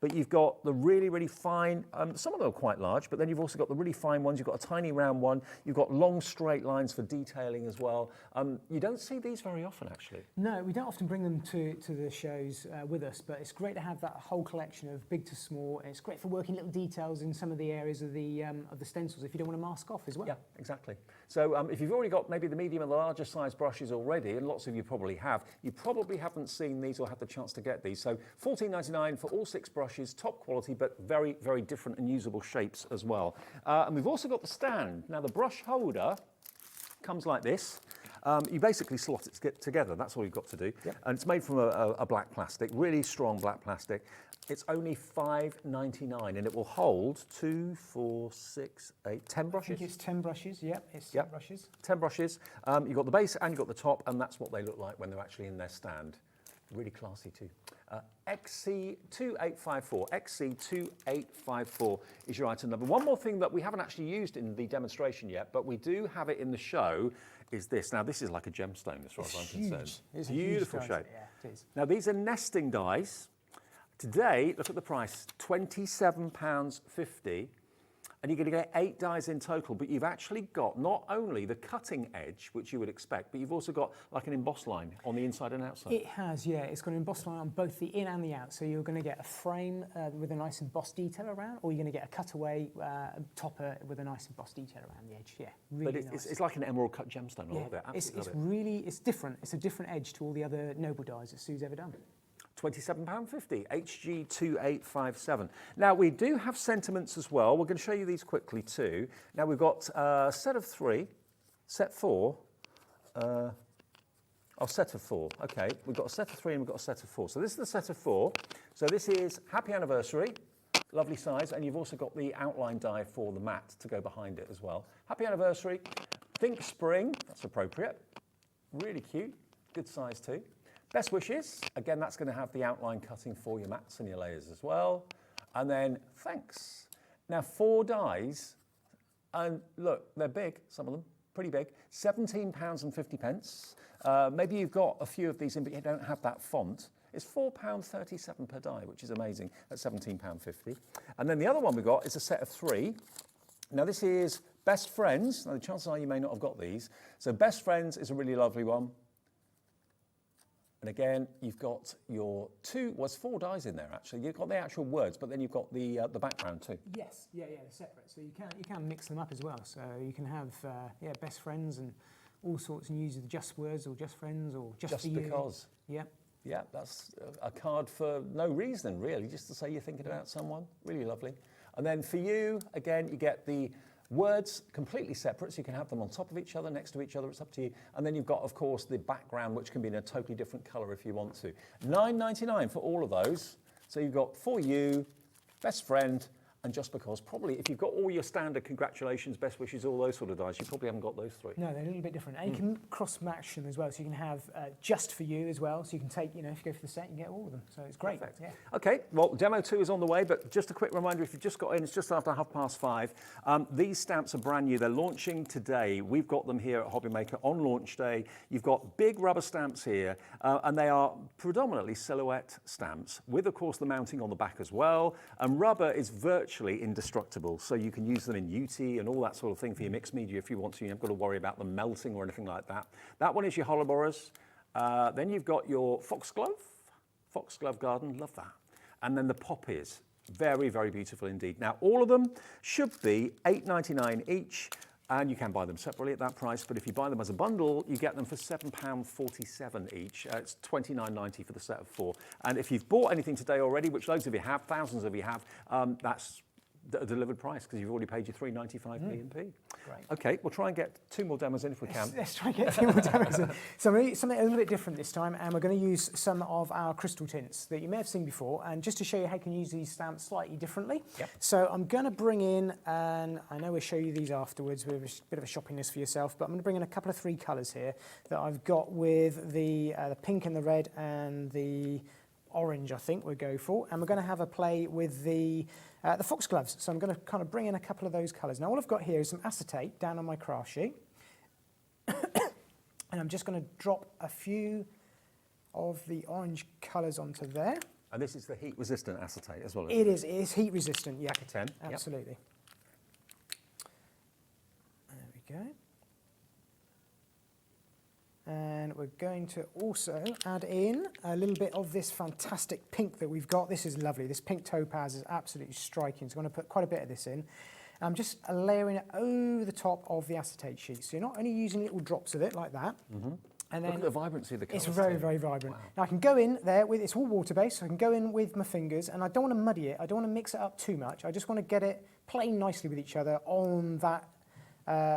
But you've got the really, really fine, some of them are quite large, but then you've also got the really fine ones. You've got a tiny round one. You've got long straight lines for detailing as well. You don't see these very often, actually. No, we don't often bring them to the shows with us, but it's great to have that whole collection of big to small. It's great for working little details in some of the areas of the stencils if you don't want to mask off as well. Yeah, exactly. So if you've already got maybe the medium and the larger size brushes already, and lots of you probably have, you probably haven't seen these or had the chance to get these. So $14.99 for all 6 brushes, top quality, but very, very different and usable shapes as well. And we've also got the stand. Now the brush holder comes like this. You basically slot it together, that's all you've got to do. Yep. And it's made from a black plastic, really strong black plastic. It's only $5.99 and it will hold 2, 4, 6, 8, 10 brushes. I think it's 10 brushes, yep, it's 10 brushes. 10 brushes. You've got the base and you've got the top, and that's what they look like when they're actually in their stand. Really classy too. XC2854. XC2854 is your item number. One more thing that we haven't actually used in the demonstration yet, but we do have it in the show, is this. Now this is like a gemstone as far as I'm concerned. It's beautiful huge shape. Yeah, it is. Now these are nesting dies. Today, look at the price, £27.50. And you're going to get 8 dies in total, but you've actually got not only the cutting edge, which you would expect, but you've also got like an emboss line on the inside and outside. It has, yeah. It's got an emboss line on both the in and the out. So you're going to get a frame with a nice embossed detail around, or you're going to get a cutaway topper with a nice embossed detail around the edge. Yeah, really nice. It's like an emerald cut gemstone. I love it. It's different. It's a different edge to all the other noble dies that Sue's ever done. £27.50, HG2857. Now, we do have sentiments as well. We're going to show you these quickly too. Now, we've got a set of 3, set 4, set of 4. Okay, we've got a set of 3 and we've got a set of 4. So this is the set of 4. So this is Happy Anniversary, lovely size, and you've also got the outline die for the mat to go behind it as well. Happy Anniversary, Think Spring, that's appropriate. Really cute, good size too. Best Wishes, again, that's going to have the outline cutting for your mats and your layers as well. And then Thanks. Now 4 dies, and look, they're big, some of them, pretty big. £17.50. Maybe you've got a few of these in, but you don't have that font. It's £4.37 per die, which is amazing at £17.50. And then the other one we got is a set of 3. Now this is Best Friends. Now the chances are you may not have got these. So Best Friends is a really lovely one. And again, you've got your 4 dies in there actually. You've got the actual words, but then you've got the background too. Yes, yeah, they're separate. So you can mix them up as well. So you can have best friends and all sorts, and use the just words or just friends or just for you. Just because. Yeah. Yeah, that's a card for no reason really, just to say you're thinking about someone. Really lovely. And then for you, again, you get the words completely separate, so you can have them on top of each other, next to each other, it's up to you. And then you've got, of course, the background, which can be in a totally different colour if you want to. $9.99 for all of those. So you've got For You, Best Friend, and Just Because. Probably, if you've got all your standard congratulations, best wishes, all those sort of dies, you probably haven't got those 3. No, they're a little bit different. And you can cross-match them as well, so you can have Just For You as well, so you can take, if you go for the set, you get all of them. So it's great. Perfect. Yeah. Okay, well, Demo 2 is on the way, but just a quick reminder, if you've just got in, it's just after 5:30. These stamps are brand new. They're launching today. We've got them here at HobbyMaker on launch day. You've got big rubber stamps here, and they are predominantly silhouette stamps, with, of course, the mounting on the back as well. And rubber is virtually indestructible, so you can use them in UT and all that sort of thing for your mixed media if you want to. You haven't got to worry about them melting or anything like that. That one is your hollow borers. Then you've got your foxglove garden, love that. and then the poppies. Very, very beautiful indeed. Now, all of them should be £8.99 each, and you can buy them separately at that price, but if you buy them as a bundle, you get them for £7.47 each. It's £29.90 for the set of 4. And if you've bought anything today already, which loads of you have, thousands of you have, that's a delivered price because you've already paid your £3.95 P&P. Great. Okay, we'll try and get 2 more demos in if we can. Let's try and get 2 more demos in. So I'm going to do something a little bit different this time, and we're going to use some of our crystal tints that you may have seen before, and just to show you how you can use these stamps slightly differently. Yep. So I'm going to bring in, and I know we'll show you these afterwards with a bit of a shopping list for yourself, but I'm going to bring in a couple of 3 colours here that I've got with the pink and the red and the orange, I think we'll go for, and we're going to have a play with the foxgloves. So I'm going to kind of bring in a couple of those colours. Now all I've got here is some acetate down on my craft sheet, and I'm just going to drop a few of the orange colours onto there. And this is the heat-resistant acetate as well? It is heat resistant, yeah. Pack of 10. Absolutely. Yep. There we go. And we're going to also add in a little bit of this fantastic pink that we've got. This is lovely. This pink topaz is absolutely striking. So I'm going to put quite a bit of this in. I'm just layering it over the top of the acetate sheet. So you're not only using little drops of it like that. And then look at the vibrancy of the colours. It's very, very vibrant. Wow. Now I can go in there with, it's all water-based, so I can go in with my fingers, and I don't want to muddy it. I don't want to mix it up too much. I just want to get it playing nicely with each other on that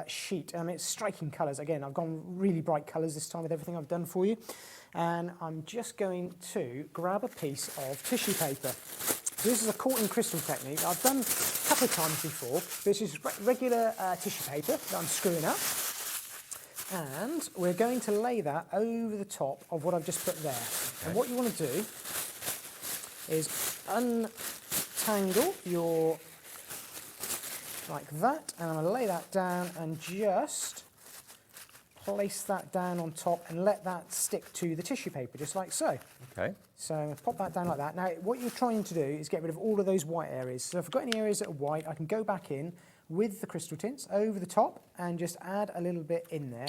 sheet. It's striking colours. Again, I've gone really bright colours this time with everything I've done for you. And I'm just going to grab a piece of tissue paper. This is a caught-in crystal technique I've done a couple of times before. This is regular tissue paper that I'm screwing up. And we're going to lay that over the top of what I've just put there. Okay. And what you want to do is untangle your, like that, and I'm going to lay that down and just place that down on top and let that stick to the tissue paper, just like so. Okay. So I'm going to pop that down like that. Now, what you're trying to do is get rid of all of those white areas. So if I've got any areas that are white, I can go back in with the crystal tints over the top and just add a little bit in there.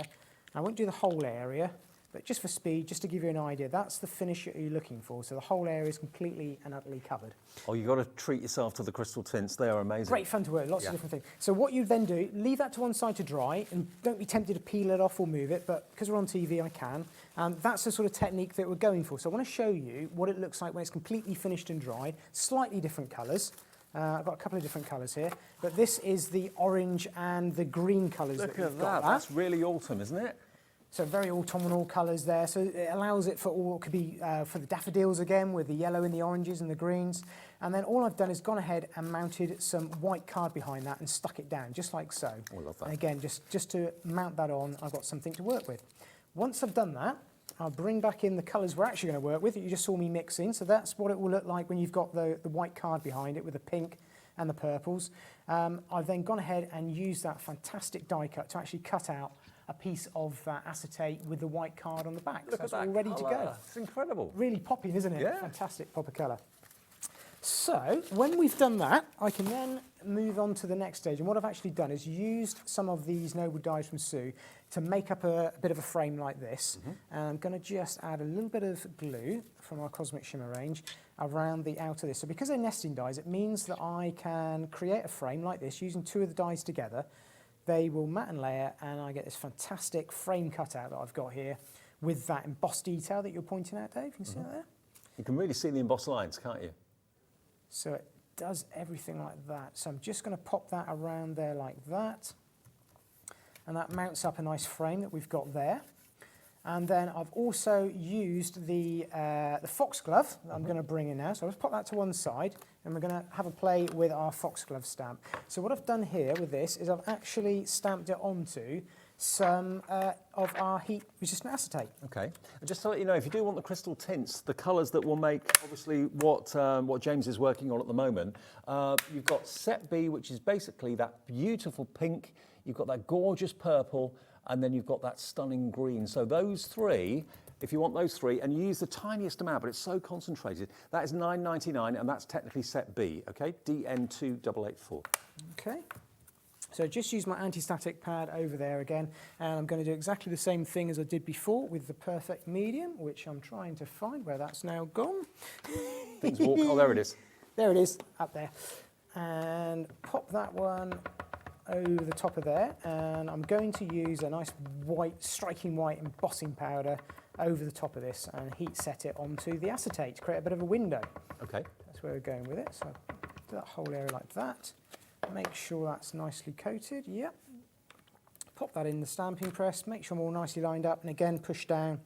I won't do the whole area, but just for speed, just to give you an idea, that's the finish that you're looking for. So the whole area is completely and utterly covered. Oh, you've got to treat yourself to the crystal tints. They are amazing. Great fun to work, lots of different things. So what you then do, leave that to one side to dry, and don't be tempted to peel it off or move it, but because we're on TV, I can. That's the sort of technique that we're going for. So I want to show you what it looks like when it's completely finished and dried. Slightly different colours. I've got a couple of different colours here, but this is the orange and the green colours that we've got. That's really autumn, isn't it? So very autumnal colours there. So it allows it for all, it could be for the daffodils again, with the yellow and the oranges and the greens. And then all I've done is gone ahead and mounted some white card behind that and stuck it down, just like so. Oh, I love that. And again, just to mount that on, I've got something to work with. Once I've done that, I'll bring back in the colours we're actually going to work with that you just saw me mixing. So that's what it will look like when you've got the white card behind it with the pink and the purples. I've then gone ahead and used that fantastic die cut to actually cut out a piece of acetate with the white card on the back. Look at that all ready to go. It's incredible. Really popping, isn't it? Yeah. Fantastic pop of colour. So when we've done that, I can then move on to the next stage. And what I've actually done is used some of these noble dyes from Sue to make up a bit of a frame like this. And I'm going to just add a little bit of glue from our Cosmic Shimmer range around the outer of this. So because they're nesting dyes, it means that I can create a frame like this using 2 of the dyes together. They will mat and layer, and I get this fantastic frame cutout that I've got here with that embossed detail that you're pointing out, Dave. You can see that there? You can really see the embossed lines, can't you? So it does everything like that. So I'm just going to pop that around there like that. And that mounts up a nice frame that we've got there. And then I've also used the foxglove that I'm going to bring in now. So I'll just pop that to one side, and we're going to have a play with our foxglove stamp. So what I've done here with this is I've actually stamped it onto some of our heat-resistant acetate. Okay. And just to let you know, if you do want the crystal tints, the colours that will make, obviously, what James is working on at the moment, you've got set B, which is basically that beautiful pink, you've got that gorgeous purple, and then you've got that stunning green. So those 3, if you want those 3, and you use the tiniest amount, but it's so concentrated, that is $9.99, and that's technically set B, okay? DN2884. Okay. So just use my anti-static pad over there again, and I'm going to do exactly the same thing as I did before with the perfect medium, which I'm trying to find where that's now gone. Things walk. Oh, there it is. There it is, up there. And pop that one over the top of there, and I'm going to use a nice white, striking white embossing powder over the top of this and heat set it onto the acetate to create a bit of a window. Okay. That's where we're going with it. So do that whole area like that. Make sure that's nicely coated, yep. Pop that in the stamping press, make sure I'm all nicely lined up, and again push down.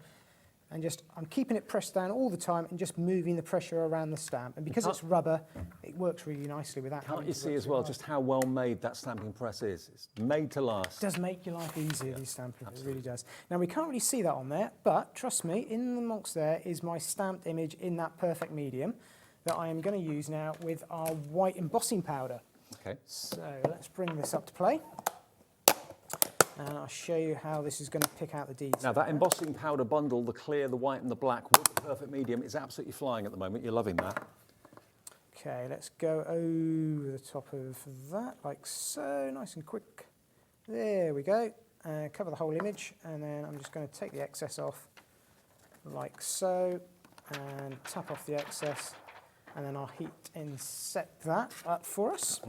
And just, I'm keeping it pressed down all the time and just moving the pressure around the stamp. And because it's rubber, it works really nicely with that. Can't you see as well just how well made that stamping press is? It's made to last. It does make your life easier, these stamping, it really does. Now we can't really see that on there, but trust me, in amongst there is my stamped image in that perfect medium that I am going to use now with our white embossing powder. Okay. So let's bring this up to play. And I'll show you how this is going to pick out the details. Now that embossing powder bundle, the clear, the white and the black with the perfect medium is absolutely flying at the moment. You're loving that. Okay, let's go over the top of that, like so, nice and quick. There we go. Cover the whole image, and then I'm just going to take the excess off, like so, and tap off the excess, and then I'll heat and set that up for us.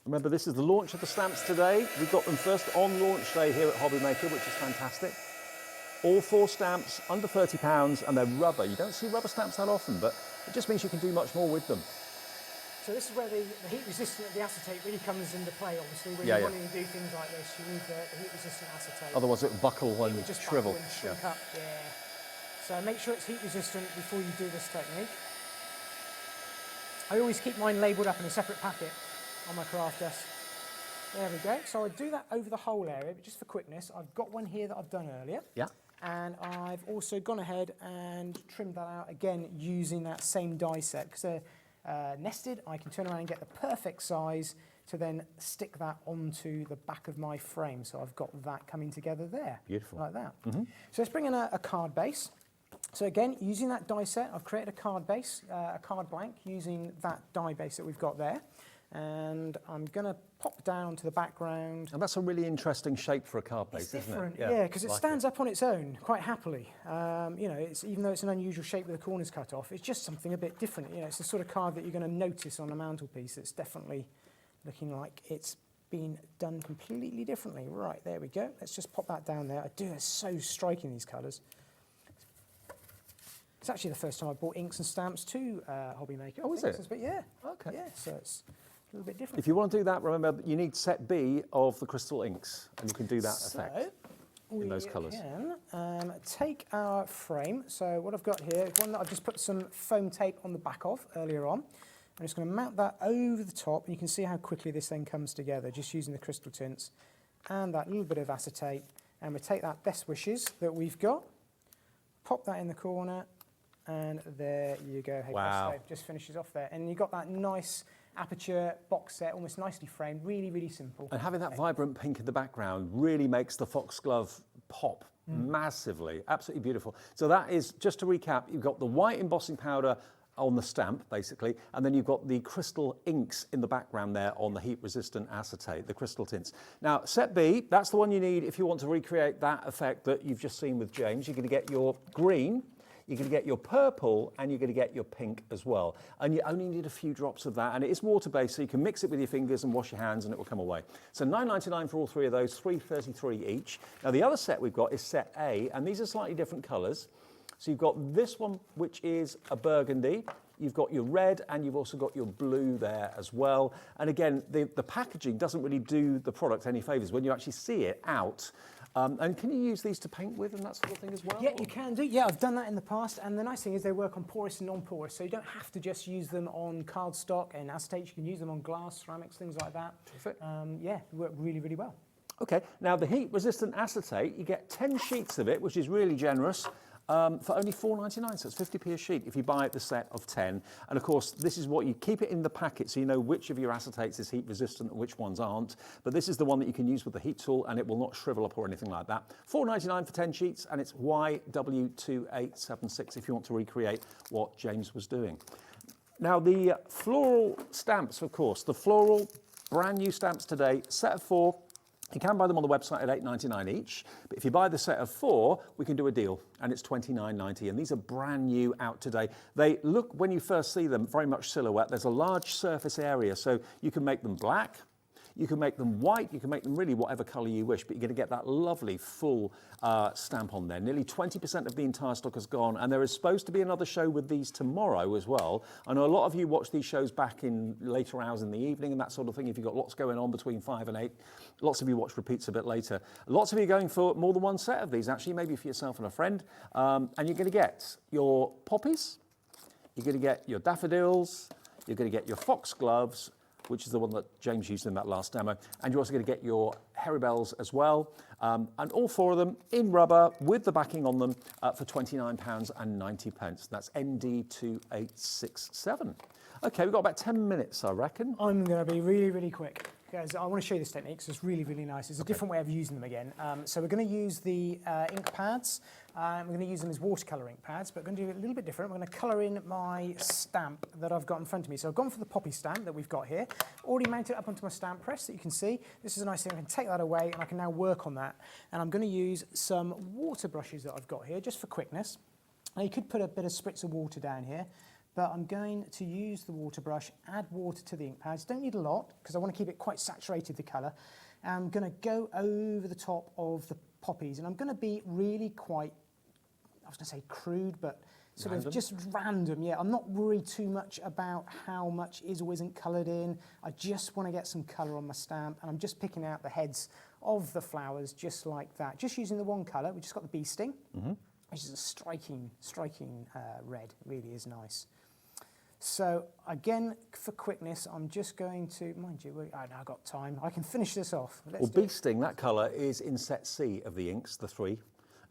Remember, this is the launch of the stamps today. We got them first on launch day here at HobbyMaker, which is fantastic. All 4 stamps, under £30, and they're rubber. You don't see rubber stamps that often, but it just means you can do much more with them. So this is where the heat resistant of the acetate really comes into play, obviously. When you're wanting to do things like this, you need the heat resistant acetate. Otherwise it would buckle and just shrivel. Buckle and shrink up, So make sure it's heat resistant before you do this technique. I always keep mine labelled up in a separate packet on my craft desk. There we go. So I do that over the whole area, but just for quickness, I've got one here that I've done earlier. Yeah. And I've also gone ahead and trimmed that out again using that same die set. Because they're nested, I can turn around and get the perfect size to then stick that onto the back of my frame. So I've got that coming together there. Beautiful. Like that. So let's bring in a card base. So again, using that die set, I've created a card base, a card blank, using that die base that we've got there. And I'm going to pop down to the background. And that's a really interesting shape for a card base, isn't it? It's different, yeah, because it stands up on its own quite happily. You know, even though it's an unusual shape with the corners cut off, it's just something a bit different. You know, it's the sort of card that you're going to notice on a mantelpiece. It's definitely looking like it's been done completely differently. Right, there we go. Let's just pop that down there. It's so striking, these colours. It's actually the first time I bought inks and stamps to HobbyMaker. Oh, is it? But yeah. Okay. Yeah, so it's a little bit different. If you want to do that, remember you need set B of the crystal inks, and you can do that effect in those colours. We can take our frame. So what I've got here is one that I've just put some foam tape on the back of earlier on. I'm just going to mount that over the top, and you can see how quickly this then comes together, just using the crystal tints and that little bit of acetate. And we take that Best Wishes that we've got, pop that in the corner, and there you go. Hey, wow. presto, just finishes off there. And you've got that nice aperture box set, almost nicely framed, really, really simple. And having that vibrant pink in the background really makes the foxglove pop massively. Absolutely beautiful. So that is, just to recap, you've got the white embossing powder on the stamp, basically, and then you've got the crystal inks in the background there on the heat-resistant acetate, the crystal tints. Now, set B, that's the one you need if you want to recreate that effect that you've just seen with James. You're going to get your green, you're going to get your purple, and you're going to get your pink as well. And you only need a few drops of that, and it is water-based, so you can mix it with your fingers and wash your hands, and it will come away. So $9.99 for all 3 of those, $3.33 each. Now, the other set we've got is set A, and these are slightly different colours. So you've got this one, which is a burgundy. You've got your red, and you've also got your blue there as well. And again, the packaging doesn't really do the product any favours when you actually see it out. And can you use these to paint with and that sort of thing as well? Yeah, you can do. Yeah, I've done that in the past. And the nice thing is they work on porous and non-porous. So you don't have to just use them on cardstock and acetate. You can use them on glass, ceramics, things like that. Perfect. Yeah, they work really, really well. OK, now the heat-resistant acetate, you get 10 sheets of it, which is really generous. For only $4.99, so it's 50p a sheet if you buy the set of 10. And of course, this is what you keep it in the packet so you know which of your acetates is heat resistant and which ones aren't. But this is the one that you can use with the heat tool and it will not shrivel up or anything like that. $4.99 for 10 sheets, and it's YW2876 if you want to recreate what James was doing. Now, the floral stamps, of course, the floral brand new stamps today, set of 4. You can buy them on the website at $8.99 each, but if you buy the set of 4, we can do a deal, and it's $29.90, and these are brand new out today. They look, when you first see them, very much silhouette. There's a large surface area, so you can make them black, you can make them white, you can make them really whatever colour you wish, but you're going to get that lovely full stamp on there. Nearly 20% of the entire stock has gone, and there is supposed to be another show with these tomorrow as well. I know a lot of you watch these shows back in later hours in the evening and that sort of thing, if you've got lots going on between 5 and 8. Lots of you watch repeats a bit later. Lots of you going for more than one set of these, actually, maybe for yourself and a friend. And you're going to get your poppies, you're going to get your daffodils, you're going to get your foxgloves, which is the one that James used in that last demo. And you're also going to get your Heribels as well. And all 4 of them in rubber with the backing on them for £29.90. That's ND2867. Okay, we've got about 10 minutes, I reckon. I'm going to be really, really quick, because I want to show you this technique, so it's really, really nice. It's a different way of using them again. So we're going to use the ink pads. We're going to use them as watercolour ink pads, but we're going to do it a little bit different. We're going to colour in my stamp that I've got in front of me. So I've gone for the poppy stamp that we've got here. Already mounted it up onto my stamp press that you can see. This is a nice thing. I can take that away and I can now work on that. And I'm going to use some water brushes that I've got here, just for quickness. Now you could put a bit of spritz of water down here, but I'm going to use the water brush, add water to the ink pads. Don't need a lot, because I want to keep it quite saturated, the colour. I'm going to go over the top of the poppies, and I'm going to be really quite, I was going to say crude, but sort of just random, yeah. I'm not worried too much about how much is or isn't coloured in. I just want to get some colour on my stamp, and I'm just picking out the heads of the flowers just like that. Just using the one colour. We just got the bee sting, which is a striking red. It really is nice. So again, for quickness, I'm just going to, mind you, I've got time. I can finish this off. Well, bee sting, that colour is in set C of the inks, the 3.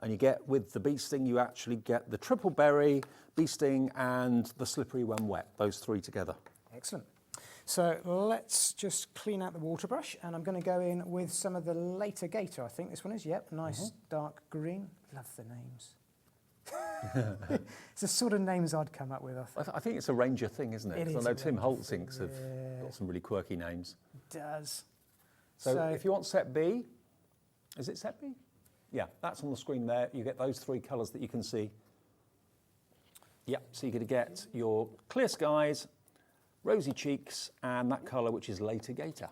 And you get, with the bee sting, you actually get the triple berry, bee sting, and the slippery when wet, those 3 together. Excellent. So let's just clean out the water brush, and I'm going to go in with some of the later Gator, I think this one is, yep, nice dark green. Love the names. It's the sort of names I'd come up with. I think it's a Ranger thing, isn't it? It is. I know Tim Holtz inks have got some really quirky names. It does. So if you want set B, is it set B? Yeah, that's on the screen there. You get those 3 colours that you can see. Yeah, so you're going to get your clear skies, rosy cheeks, and that colour which is later Gator.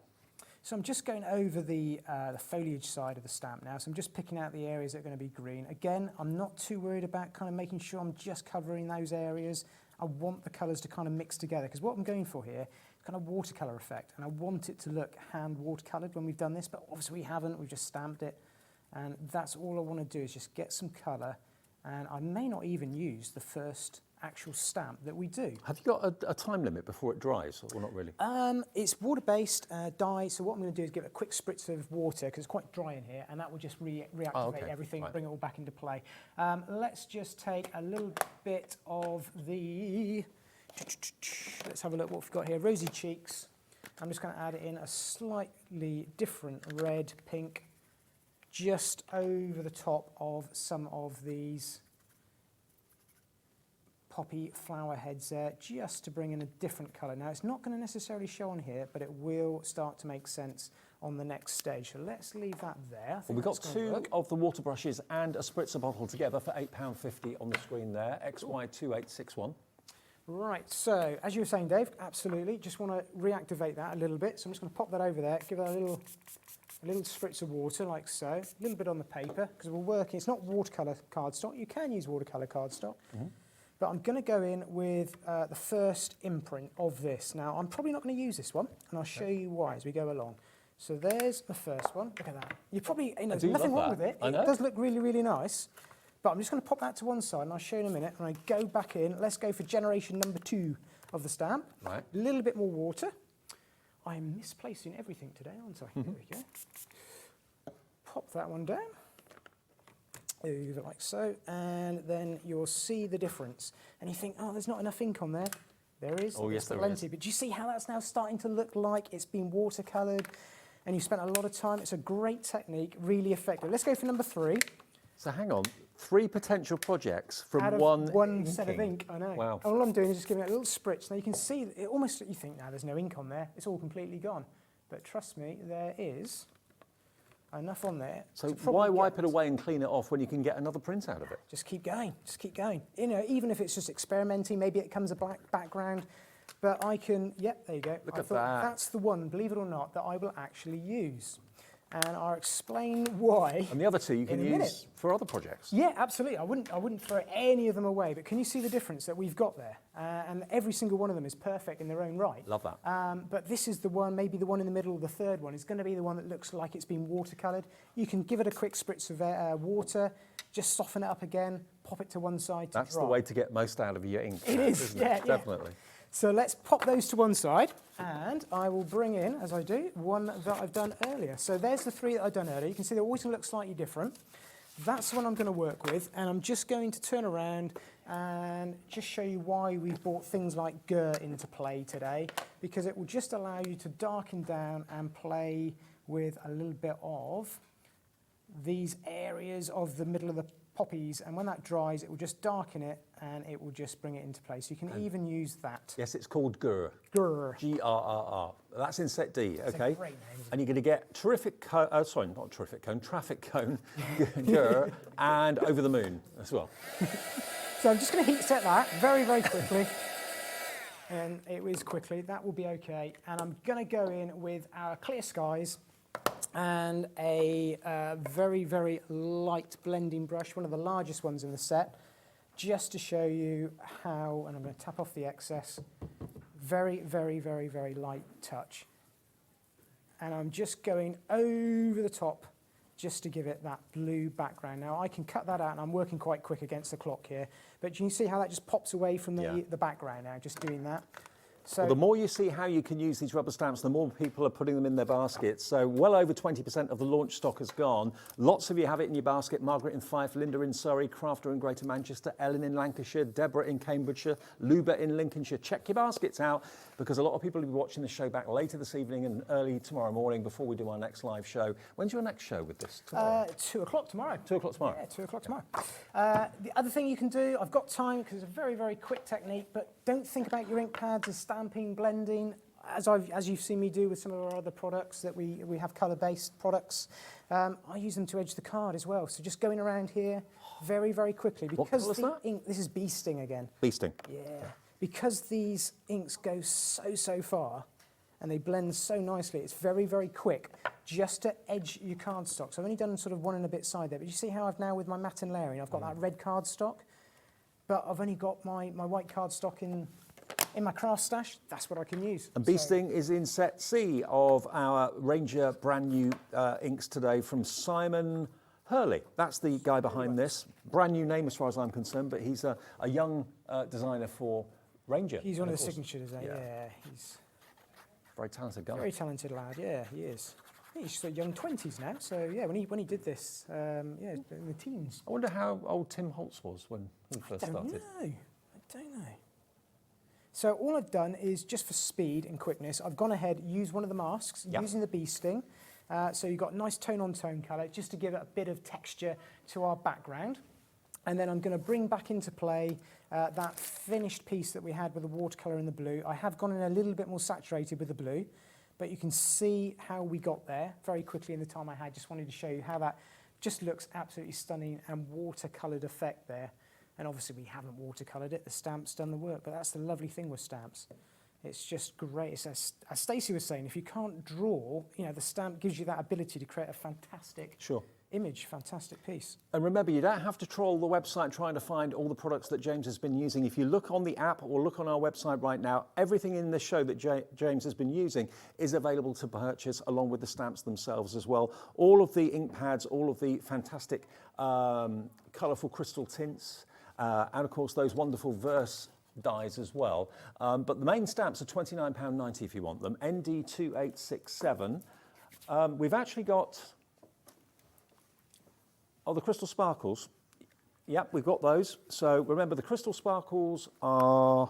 So I'm just going over the foliage side of the stamp now. So I'm just picking out the areas that are going to be green. Again, I'm not too worried about kind of making sure I'm just covering those areas. I want the colours to kind of mix together, because what I'm going for here is kind of watercolour effect, and I want it to look hand watercoloured when we've done this, but obviously we haven't. We've just stamped it, and that's all I want to do is just get some colour, and I may not even use the first actual stamp that we do. Have you got a time limit before it dries, or not really? It's water-based dye, so what I'm going to do is give it a quick spritz of water, because it's quite dry in here, and that will just reactivate everything, bring it all back into play. Let's just take a little bit of the, let's have a look what we've got here, rosy cheeks. I'm just going to add it in a slightly different red, pink, just over the top of some of these poppy flower heads there, just to bring in a different colour. Now, it's not going to necessarily show on here, but it will start to make sense on the next stage. So let's leave that there. Well, we've got 2 of the water brushes and a spritzer bottle together for £8.50 on the screen there, XY2861. Right, so as you were saying, Dave, absolutely. Just want to reactivate that a little bit. So I'm just going to pop that over there, give that a little spritz of water like so, a little bit on the paper, because we're working, it's not watercolour cardstock. You can use watercolour cardstock. But I'm going to go in with the first imprint of this. Now, I'm probably not going to use this one, and I'll show you why as we go along. So there's the first one. Look at that. You probably, there's nothing wrong with it. It does look really, really nice. But I'm just going to pop that to one side, and I'll show you in a minute. And I go back in. Let's go for generation number 2 of the stamp. Right. A little bit more water. I am misplacing everything today, aren't I? There we go. Pop that one down. Over like so, and then you'll see the difference. And you think, oh, there's not enough ink on there. There is. Oh, yes, there plenty. is. But do you see how that's now starting to look like it's been watercoloured? And you spent a lot of time. It's a great technique, really effective. Let's go for number 3. So hang on, 3 potential projects from out of one set of ink. I know. Wow. And all I'm doing is just giving it a little spritz. Now you can see, it almost, you think, now there's no ink on there. It's all completely gone. but trust me, there is enough on there. So to why probably wipe get- it away and clean it off when you can get another print out of it? Just keep going, just keep going. You know, even if it's just experimenting, maybe it comes a black background, but I can, yep, there you go. Look I at thought that. That's the one, believe it or not, that I will actually use. And I'll explain why. And the other two you can in a use minute. for other projects. Yeah, absolutely. I wouldn't throw any of them away, but can you see the difference that we've got there? And every single one of them is perfect in their own right. Love that. But this is the one, maybe the one in the middle, the third one, is going to be the one that looks like it's been watercoloured. You can give it a quick spritz of water, just soften it up again, pop it to one side to That's dry. the way to get most out of your ink. It is, isn't yeah, it? yeah. Definitely. So let's pop those to one side, and I will bring in, as I do, one that I've done earlier. So there's the three that I've done earlier. You can see they're always going to look slightly different. That's the one I'm going to work with, and I'm just going to turn around and just show you why we've brought things like Gur into play today, because it will just allow you to darken down and play with a little bit of these areas of the middle of the poppies, and when that dries it will just darken it and it will just bring it into place. You can even use that. Yes, it's called Gur. Gur. G-R-R-R. That's in set D, It's a okay? great name, isn't And you're going to get traffic cone, Gur, and Over the Moon as well. So I'm just going to heat set that very, very quickly. And it is quickly, that will be okay. And I'm going to go in with our Clear Skies and a very, very light blending brush, one of the largest ones in the set, just to show you how, and I'm going to tap off the excess, very, very, very, very light touch. And I'm just going over the top just to give it that blue background. Now I can cut that out, and I'm working quite quick against the clock here, but you can see how that just pops away from the background now, just doing that. So Well, the more you see how you can use these rubber stamps, the more people are putting them in their baskets. So well over 20% of the launch stock has gone. Lots of you have it in your basket. Margaret in Fife, Linda in Surrey, Crafter in Greater Manchester, Ellen in Lancashire, Deborah in Cambridgeshire, Luba in Lincolnshire. Check your baskets out, because a lot of people will be watching the show back later this evening and early tomorrow morning before we do our next live show. When's your next show with this? Tomorrow? 2 o'clock tomorrow. 2 o'clock tomorrow? Yeah, 2 o'clock tomorrow. The other thing you can do, I've got time because it's a very, very quick technique, but don't think about your ink pads as stamping, blending. As you've seen me do with some of our other products that we have colour-based products, I use them to edge the card as well. So just going around here very, very quickly. What Because colour's the that? ink, this is bee sting again. Bee sting. Yeah. Because these inks go so far and they blend so nicely, it's very, very quick just to edge your cardstock. So I've only done sort of 1 and a bit side there, but you see how I've now with my matte and layering, I've got that red cardstock, but I've only got my white cardstock in my craft stash. That's what I can use. And Bee Sting is in set C of our Ranger brand new inks today from Simon Hurley. That's the guy behind this. Brand new name as far as I'm concerned, but he's a young designer for Ranger. He's one of the course. signature designers. Yeah. Yeah, he's Very talented guy. a very talented lad. Yeah, he is. I think he's sort of young 20s now. So yeah, when he did this, yeah, in the teens. I wonder how old Tim Holtz was when he first started. I don't know. So all I've done is, just for speed and quickness, I've gone ahead, used one of the masks, Yep. using the bee sting. So you've got nice tone-on-tone colour, just to give it a bit of texture to our background. And then I'm going to bring back into play that finished piece that we had with the watercolour and the blue. I have gone in a little bit more saturated with the blue, but you can see how we got there very quickly in the time I had. Just wanted to show you how that just looks absolutely stunning and watercoloured effect there. And obviously we haven't watercoloured it, the stamp's done the work, but that's the lovely thing with stamps. It's just great. It's as Stacey was saying, if you can't draw, you know, the stamp gives you that ability to create a fantastic image, fantastic piece. And remember, you don't have to troll the website trying to find all the products that James has been using. If you look on the app or look on our website right now, everything in the show that James has been using is available to purchase, along with the stamps themselves as well. All of the ink pads, all of the fantastic colourful crystal tints, and of course those wonderful verse dies as well. But the main stamps are £29.90 if you want them. ND2867. We've actually got, the crystal sparkles. Yep, we've got those. So remember, the crystal sparkles are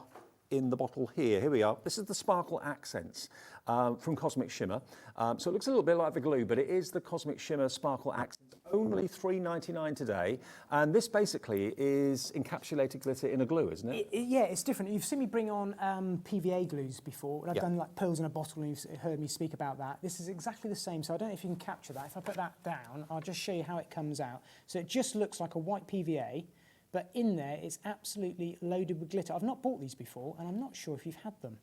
in the bottle here. Here we are. This is the Sparkle Accents from Cosmic Shimmer. So it looks a little bit like the glue, but it is the Cosmic Shimmer Sparkle Accents. Only $3.99 today. And this basically is encapsulated glitter in a glue, isn't it? Yeah, it's different. You've seen me bring on PVA glues before. I've done like pearls in a bottle, and you've heard me speak about that. This is exactly the same, so I don't know if you can capture that. If I put that down, I'll just show you how it comes out. So it just looks like a white PVA, but in there it's absolutely loaded with glitter. I've not bought these before, and I'm not sure if you've had them.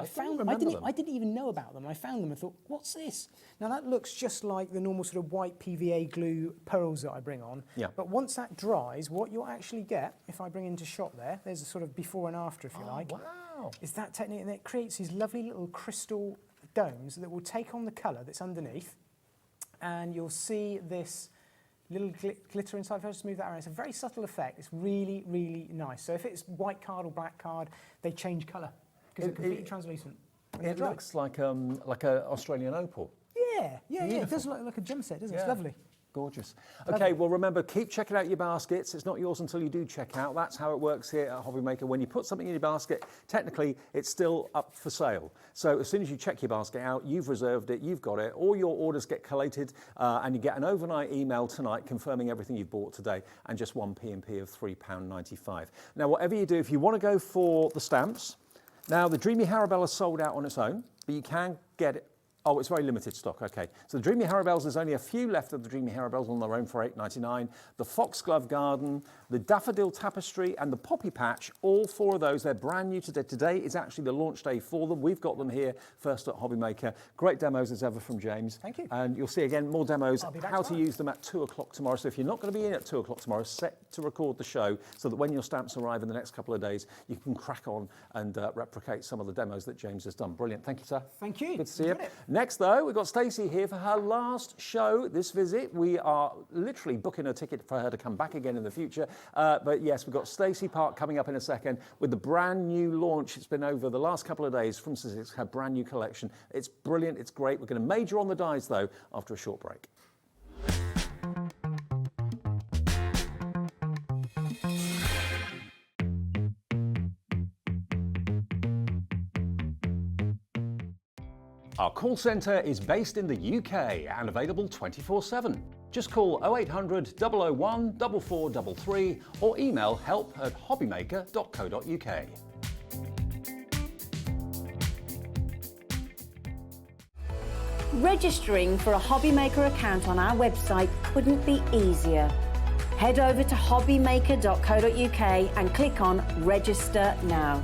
I didn't even know about them. I found them and thought, what's this? Now that looks just like the normal sort of white PVA glue pearls that I bring on. Yeah. But once that dries, what you'll actually get, if I bring into shot there's a sort of before and after, if you like. Wow. Is that technique, and it creates these lovely little crystal domes that will take on the colour that's underneath, and you'll see this little glitter inside. If I just move that around, it's a very subtle effect. It's really, really nice. So if it's white card or black card, they change colour. Because it's completely translucent. It looks like an Australian opal. Yeah. It does look like a gem set, doesn't it? It's lovely. Gorgeous. Okay, well remember, keep checking out your baskets. It's not yours until you do check out. That's how it works here at HobbyMaker. When you put something in your basket, technically it's still up for sale. So as soon as you check your basket out, you've reserved it, you've got it, all your orders get collated, and you get an overnight email tonight confirming everything you've bought today, and just one P&P of £3.95. Now, whatever you do, if you want to go for the stamps, now the Dreamy Harabelle is sold out on its own, but you can get it. Oh, it's very limited stock, okay. So the Dreamy Harabelles, there's only a few left of the Dreamy Harabelles on their own for $8.99. The Foxglove Garden, the Daffodil Tapestry, and the Poppy Patch, all four of those, they're brand new today. Today is actually the launch day for them. We've got them here first at HobbyMaker. Great demos as ever from James. Thank you. And you'll see again more demos, how to use them at 2 o'clock tomorrow. So if you're not going to be in at 2 o'clock tomorrow, set to record the show so that when your stamps arrive in the next couple of days, you can crack on and replicate some of the demos that James has done. Brilliant. Thank you, sir. Thank you. Good to see you. Next, though, we've got Stacey here for her last show this visit. We are literally booking a ticket for her to come back again in the future. But yes, we've got Stacey Park coming up in a second with the brand new launch. It's been over the last couple of days from SIZZIX, her brand new collection. It's brilliant, it's great. We're going to major on the dies, though, after a short break. Our call centre is based in the UK and available 24/7. Just call 0800 001 4433 or email help@hobbymaker.co.uk. Registering for a HobbyMaker account on our website couldn't be easier. Head over to hobbymaker.co.uk and click on Register Now.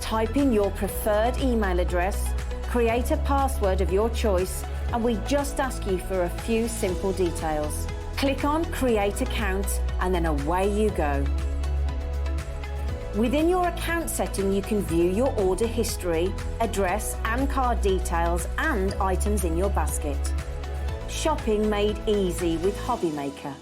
Type in your preferred email address, create a password of your choice, and we just ask you for a few simple details. Click on Create Account and then away you go. Within your account setting, you can view your order history, address and card details, and items in your basket. Shopping made easy with HobbyMaker.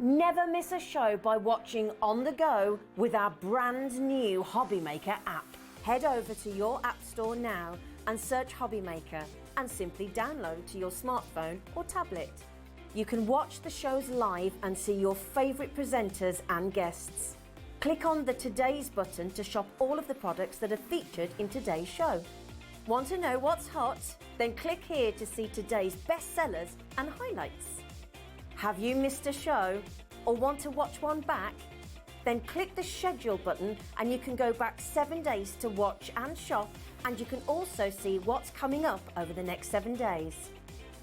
Never miss a show by watching on the go with our brand new HobbyMaker app. Head over to your app store now and search HobbyMaker and simply download to your smartphone or tablet. You can watch the shows live and see your favourite presenters and guests. Click on the Today's button to shop all of the products that are featured in today's show. Want to know what's hot? Then click here to see today's bestsellers and highlights. Have you missed a show or want to watch one back? Then click the schedule button and you can go back 7 days to watch and shop, and you can also see what's coming up over the next 7 days.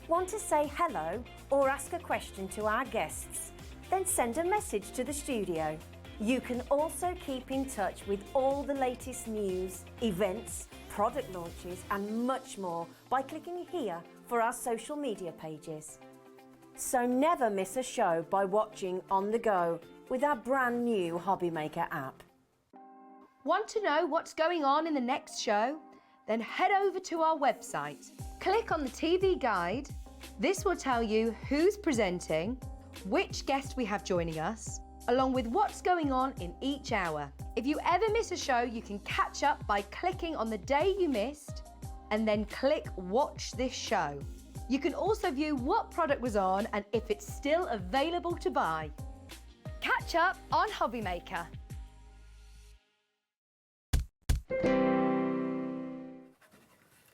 Want to say hello or ask a question to our guests? then send a message to the studio. You can also keep in touch with all the latest news, events, product launches and much more by clicking here for our social media pages. So never miss a show by watching on the go with our brand new HobbyMaker app. Want to know what's going on in the next show? Then head over to our website. Click on the TV guide. This will tell you who's presenting, which guest we have joining us, along with what's going on in each hour. If you ever miss a show, you can catch up by clicking on the day you missed and then click Watch This Show. You can also view what product was on and if it's still available to buy. Catch up on HobbyMaker.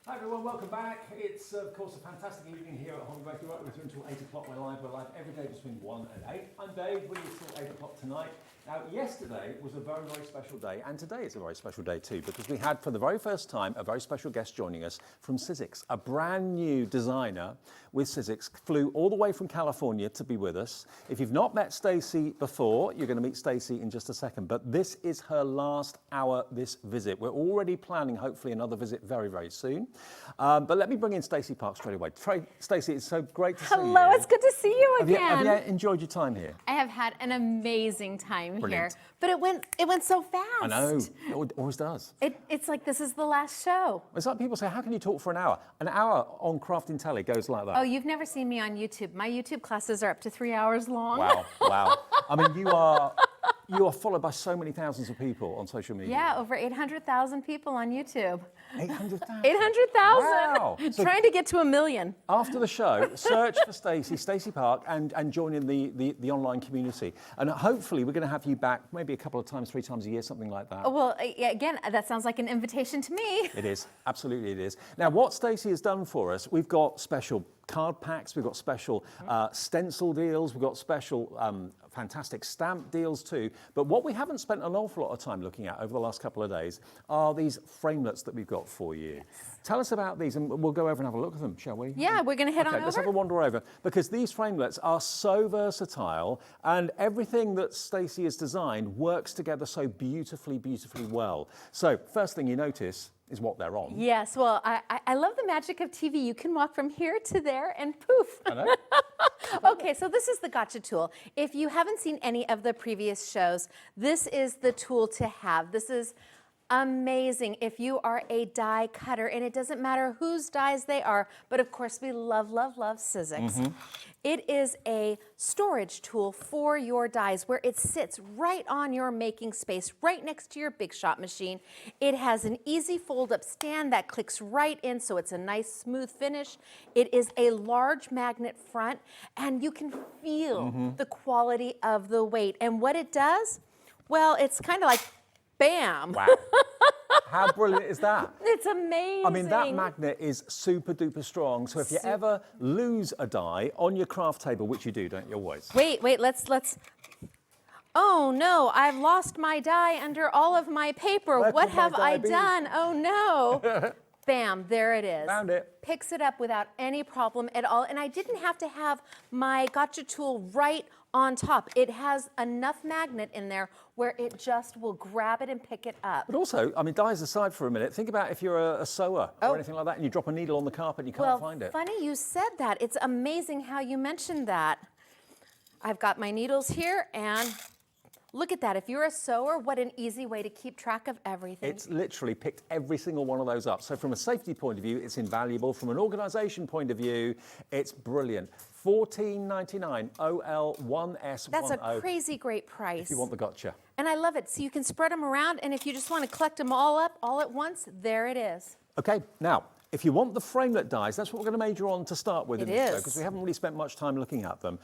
Hi everyone, welcome back. It's of course a fantastic evening here at HobbyMaker. Right with you until 8 o'clock. We're live every day between 1 and 8. I'm Dave, with you till 8 o'clock tonight. Now, yesterday was a very, very special day, and today is a very special day too, because we had for the very first time a very special guest joining us from SIZZIX, a brand new designer with SIZZIX, flew all the way from California to be with us. If you've not met Stacey before, you're going to meet Stacey in just a second, but this is her last hour, this visit. We're already planning, hopefully, another visit very, very soon. But let me bring in Stacey Park straight away. Stacey, it's so great to see you. Hello, it's good to see you again. Have you enjoyed your time here? I have had an amazing time Brilliant. here, but it went so fast. I know, it always does. It's like this is the last show. It's like people say, how can you talk for an hour? An hour on Crafting Telly goes like that. Oh, you've never seen me on YouTube. My YouTube classes are up to 3 hours long. Wow, wow. I mean, you are followed by so many thousands of people on social media. Yeah, over 800,000 people on YouTube. 800,000? 800,000. Wow. So trying to get to 1 million. After the show, search for Stacey Park, and join in the online community. And hopefully we're going to have you back maybe a couple of times, 3 times a year, something like that. Well, again, that sounds like an invitation to me. It is, absolutely it is. Now, what Stacey has done for us, we've got special card packs, we've got special stencil deals, we've got special fantastic stamp deals too. But what we haven't spent an awful lot of time looking at over the last couple of days are these framelets that we've got for you. Yes. Tell us about these, and we'll go over and have a look at them, shall we? Yeah, we're going to head on over. Let's have a wander over, because these framelets are so versatile, and everything that Stacey has designed works together so beautifully, beautifully well. So first thing you notice is what they're on. Yes, well, I love the magic of TV. You can walk from here to there and poof. I know. Okay, so this is the gotcha tool. If you haven't seen any of the previous shows, this is the tool to have. This is amazing if you are a die cutter, and it doesn't matter whose dies they are, but of course we love, love, love SIZZIX. Mm-hmm. It is a storage tool for your dies where it sits right on your making space, right next to your Big Shot machine. It has an easy fold-up stand that clicks right in, so it's a nice smooth finish. It is a large magnet front, and you can feel the quality of the weight. And what it does, well, it's kind of like bam. Wow. How brilliant is that? It's amazing. I mean, that magnet is super duper strong. So if you ever lose a die on your craft table, which you do, don't you always? Wait, let's. Oh no, I've lost my die under all of my paper. What have I done? Oh no. Bam, there it is. Found it. Picks it up without any problem at all. And I didn't have to have my gotcha tool right on top. It has enough magnet in there where it just will grab it and pick it up. But also, I mean, dies aside for a minute, think about if you're a sewer or anything like that and you drop a needle on the carpet and you can't find it. Funny you said that. It's amazing how you mentioned that. I've got my needles here, and look at that. If you're a sewer, what an easy way to keep track of everything. It's literally picked every single one of those up. So from a safety point of view, it's invaluable. From an organisation point of view, it's brilliant. $14.99 OL1S10. That's a crazy great price. If you want the gotcha. And I love it. So you can spread them around, and if you just want to collect them all up all at once, there it is. Okay, now, if you want the framelit dies, that's what we're going to major on to start with in this show, because we haven't really spent much time looking at them.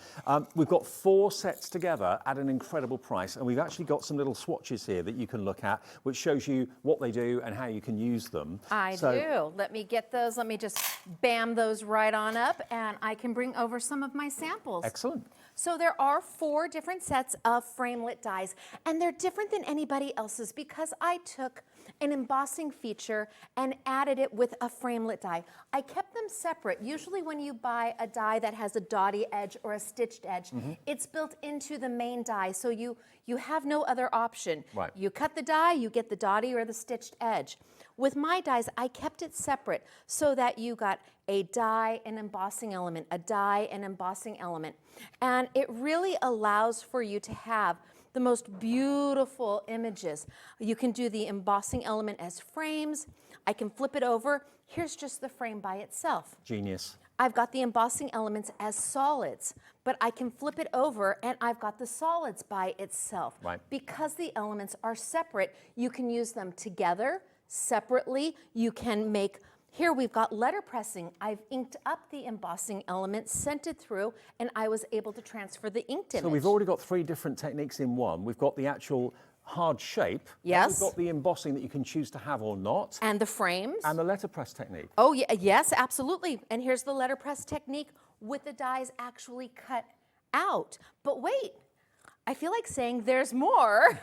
We've got 4 sets together at an incredible price, and we've actually got some little swatches here that you can look at, which shows you what they do and how you can use them. I do. Let me get those. Let me just bam those right on up, and I can bring over some of my samples. Excellent. So there are 4 different sets of framelit dies, and they're different than anybody else's because I took an embossing feature and added it with a framelit die. I kept them separate. Usually when you buy a die that has a dotty edge or a stitched edge, it's built into the main die, so you have no other option. Right. You cut the die, you get the dotty or the stitched edge. With my dies, I kept it separate so that you got a die and embossing element, a die and embossing element. And it really allows for you to have the most beautiful images. You can do the embossing element as frames. I can flip it over. Here's just the frame by itself. Genius. I've got the embossing elements as solids, but I can flip it over and I've got the solids by itself. Right. Because the elements are separate, you can use them together, separately. You can make, here we've got letter pressing. I've inked up the embossing element, sent it through, and I was able to transfer the inked image. So we've already got 3 different techniques in one. We've got the actual hard shape. Yes. We've got the embossing that you can choose to have or not. And the frames. And the letterpress technique. Oh, yeah, yes, absolutely. And here's the letterpress technique with the dies actually cut out. But wait, I feel like saying there's more.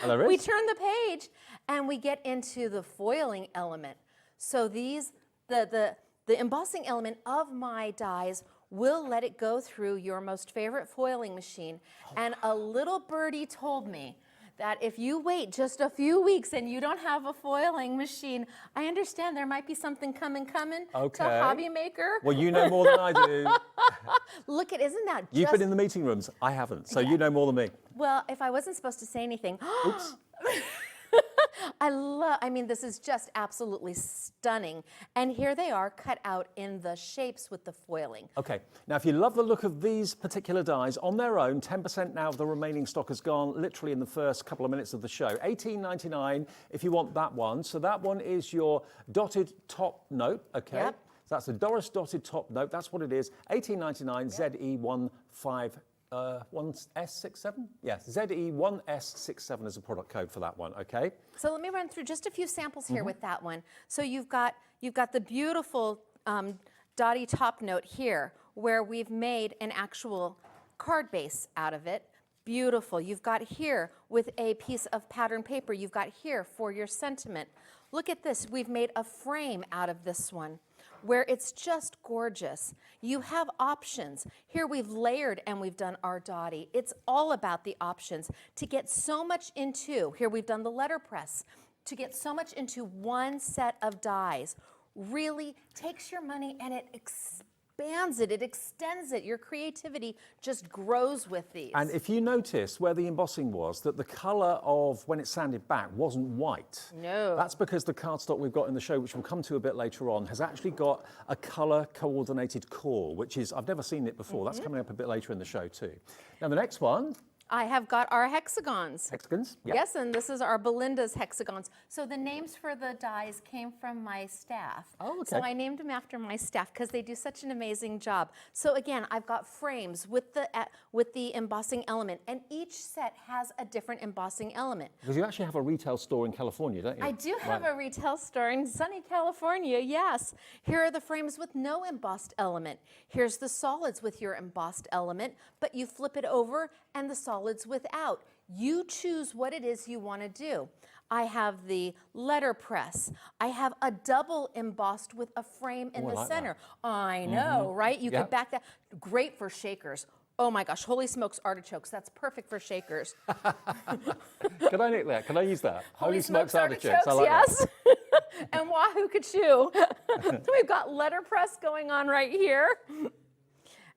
There is. We turn the page and we get into the foiling element. So these, the embossing element of my dies will let it go through your most favorite foiling machine. And a little birdie told me that if you wait just a few weeks and you don't have a foiling machine, I understand there might be something coming to HobbyMaker. Well, you know more than I do. Look at, isn't that You've been in the meeting rooms. I haven't, so you know more than me. Well, if I wasn't supposed to say anything. Oops. I mean, this is just absolutely stunning. And here they are cut out in the shapes with the foiling. Okay, now if you love the look of these particular dies on their own, 10% now of the remaining stock has gone literally in the first couple of minutes of the show. $18.99 if you want that one. So that one is your dotted top note, okay? Yep. So that's the Doris dotted top note, that's what it is. $18.99, ZE1S67? Yes, ZE1S67 is a product code for that one, okay? So let me run through just a few samples here with that one. So you've got the beautiful dotty top note here where we've made an actual card base out of it. Beautiful. You've got here with a piece of pattern paper. You've got here for your sentiment. Look at this. We've made a frame out of this one where it's just gorgeous. You have options. Here we've layered and we've done our dotty. It's all about the options. To get so much into, here we've done the letterpress, to get so much into one set of dies really takes your money and it expands it, it extends it. Your creativity just grows with these. And if you notice where the embossing was, that the colour of when it sanded back wasn't white. No. That's because the cardstock we've got in the show, which we'll come to a bit later on, has actually got a colour coordinated core, which is, I've never seen it before. That's coming up a bit later in the show too. Now the next one. I have got our hexagons. Hexagons? Yep. Yes, and this is our Belinda's hexagons. So the names for the dies came from my staff. Oh, okay. So I named them after my staff because they do such an amazing job. So again, I've got frames with the embossing element, and each set has a different embossing element. Because you actually have a retail store in California, don't you? I do have a retail store in sunny California, yes. Here are the frames with no embossed element. Here's the solids with your embossed element, but you flip it over and the solids without. You choose what it is you want to do. I have the letterpress. I have a double embossed with a frame in the center. I know, right? You could back that. Great for shakers. Oh my gosh, holy smokes artichokes. That's perfect for shakers. Can I nick that? Can I use that? Holy smokes artichokes, I like yes. And wahoo kachoo. We've got letterpress going on right here.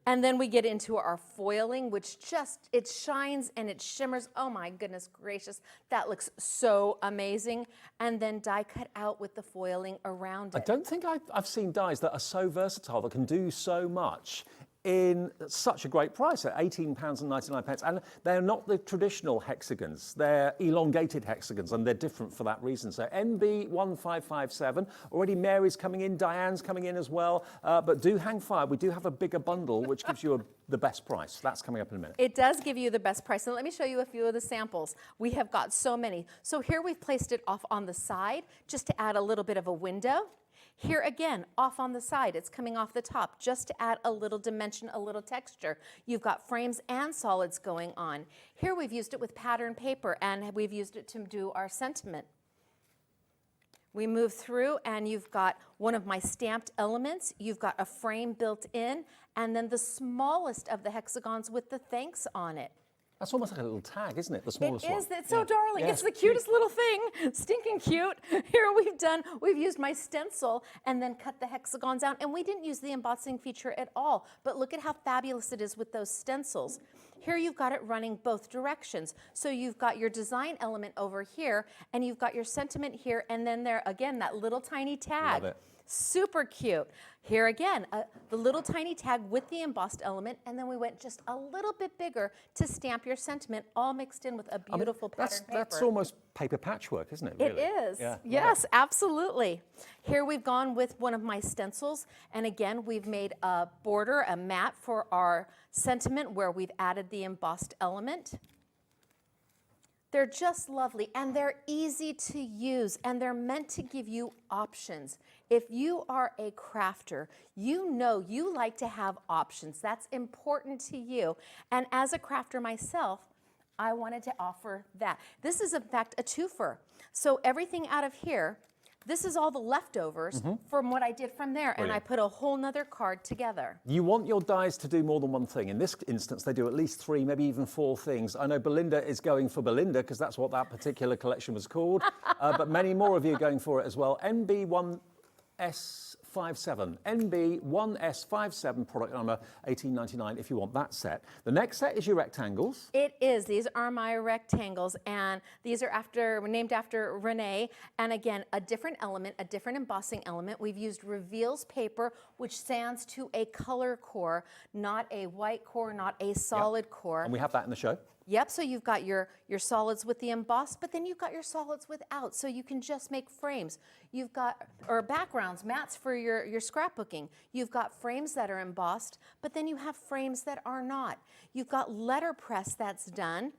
And then we get into our foiling, which just, it shines and it shimmers. Oh my goodness gracious, that looks so amazing. And then die cut out with the foiling around it. I don't think I've seen dies that are so versatile, that can do so much in such a great price at £18.99. And they're not the traditional hexagons, they're elongated hexagons, and they're different for that reason. So NB1557, already Mary's coming in, Diane's coming in as well, but do hang fire. We do have a bigger bundle, which gives you the best price. That's coming up in a minute. It does give you the best price. And let me show you a few of the samples. We have got so many. So here we've placed it off on the side, just to add a little bit of a window. Here again, off on the side, it's coming off the top just to add a little dimension, a little texture. You've got frames and solids going on. Here we've used it with pattern paper and we've used it to do our sentiment. We move through and you've got one of my stamped elements, you've got a frame built in, and then the smallest of the hexagons with the thanks on it. That's almost like a little tag, isn't it? The smallest one. It is. It's so darling. Yeah, it's the cutest little thing. Stinking cute. Here we've used my stencil and then cut the hexagons out. And we didn't use the embossing feature at all. But look at how fabulous it is with those stencils. Here you've got it running both directions. So you've got your design element over here and you've got your sentiment here. And then there, again, that little tiny tag. Love it. Super cute. Here again, the little tiny tag with the embossed element, and then we went just a little bit bigger to stamp your sentiment, all mixed in with a beautiful pattern paper. That's almost paper patchwork, isn't it, really? It is. Yeah, Yes, absolutely. Here we've gone with one of my stencils, and again, we've made a border, a mat for our sentiment where we've added the embossed element. They're just lovely, and they're easy to use, and they're meant to give you options. If you are a crafter, you know you like to have options. That's important to you. And as a crafter myself, I wanted to offer that. This is, in fact, a twofer. So everything out of here, this is all the leftovers from what I did from there, and I put a whole nother card together. You want your dies to do more than one thing. In this instance, they do at least 3, maybe even 4 things. I know Belinda is going for Belinda because that's what that particular collection was called, but many more of you are going for it as well. NB1S57, NB1S57, product number 18.99 if you want that set. The next set is your rectangles. It is. These are my rectangles, and these are named after Renee. And again, a different element, a different embossing element. We've used Reveals paper, which stands to a color core, not a white core, not a solid core. And we have that in the show. Yep, so you've got your solids with the embossed, but then you've got your solids without, so you can just make frames. You've got, or backgrounds, mats for your scrapbooking. You've got frames that are embossed, but then you have frames that are not. You've got letterpress that's done.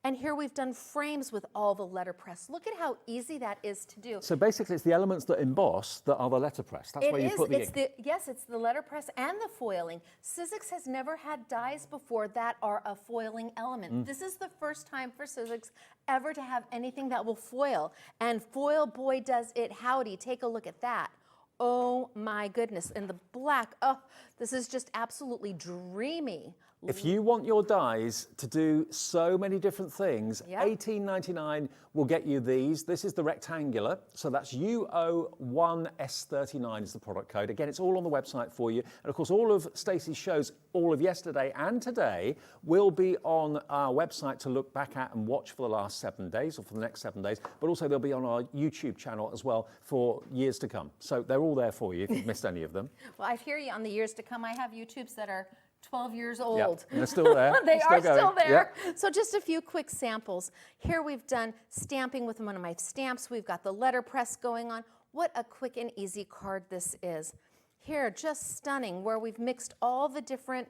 And here we've done frames with all the letterpress. Look at how easy that is to do. So basically, it's the elements that emboss that are the letterpress. That's where you put the ink. Yes, it's the letterpress and the foiling. SIZZIX has never had dies before that are a foiling element. This is the first time for SIZZIX ever to have anything that will foil. And foil, boy, does it howdy. Take a look at that. Oh my goodness. And the black, oh, this is just absolutely dreamy. If you want your dies to do so many different things, $18.99 will get you these. This is the rectangular, so that's UO1S39 is the product code. Again, it's all on the website for you. And of course, all of Stacey's shows, all of yesterday and today, will be on our website to look back at and watch for the last 7 days or for the next 7 days. But also they'll be on our YouTube channel as well for years to come. So they're all there for you if you've missed any of them. Well, I hear you on the years to come. I have YouTubes that are 12 years old. Yep, they're still there. They are still there. Yep. So just a few quick samples. Here we've done stamping with one of my stamps. We've got the letterpress going on. What a quick and easy card this is. Here, just stunning, where we've mixed all the different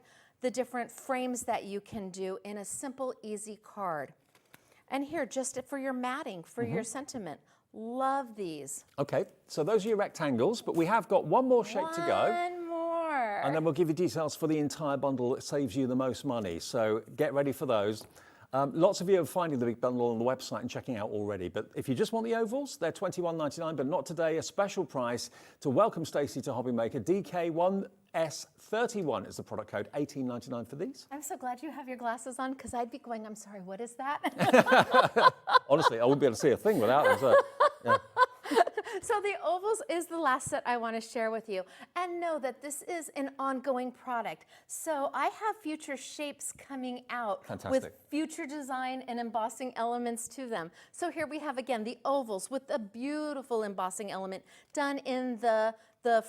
frames that you can do in a simple, easy card. And here, just for your matting, for your sentiment. Love these. Okay, so those are your rectangles, but we have got one more shape to go. One more. And then we'll give you details for the entire bundle that saves you the most money. So get ready for those. Lots of you are finding the big bundle on the website and checking out already. But if you just want the ovals, they're $21.99, but not today. A special price to welcome Stacey to HobbyMaker. DK1S31 is the product code, $18.99 for these. I'm so glad you have your glasses on, because I'd be going, I'm sorry, what is that? Honestly, I wouldn't be able to see a thing without them. So, yeah. So the ovals is the last set I want to share with you. And know that this is an ongoing product. So I have future shapes coming out with future design and embossing elements to them. So here we have, again, the ovals with a beautiful embossing element done in the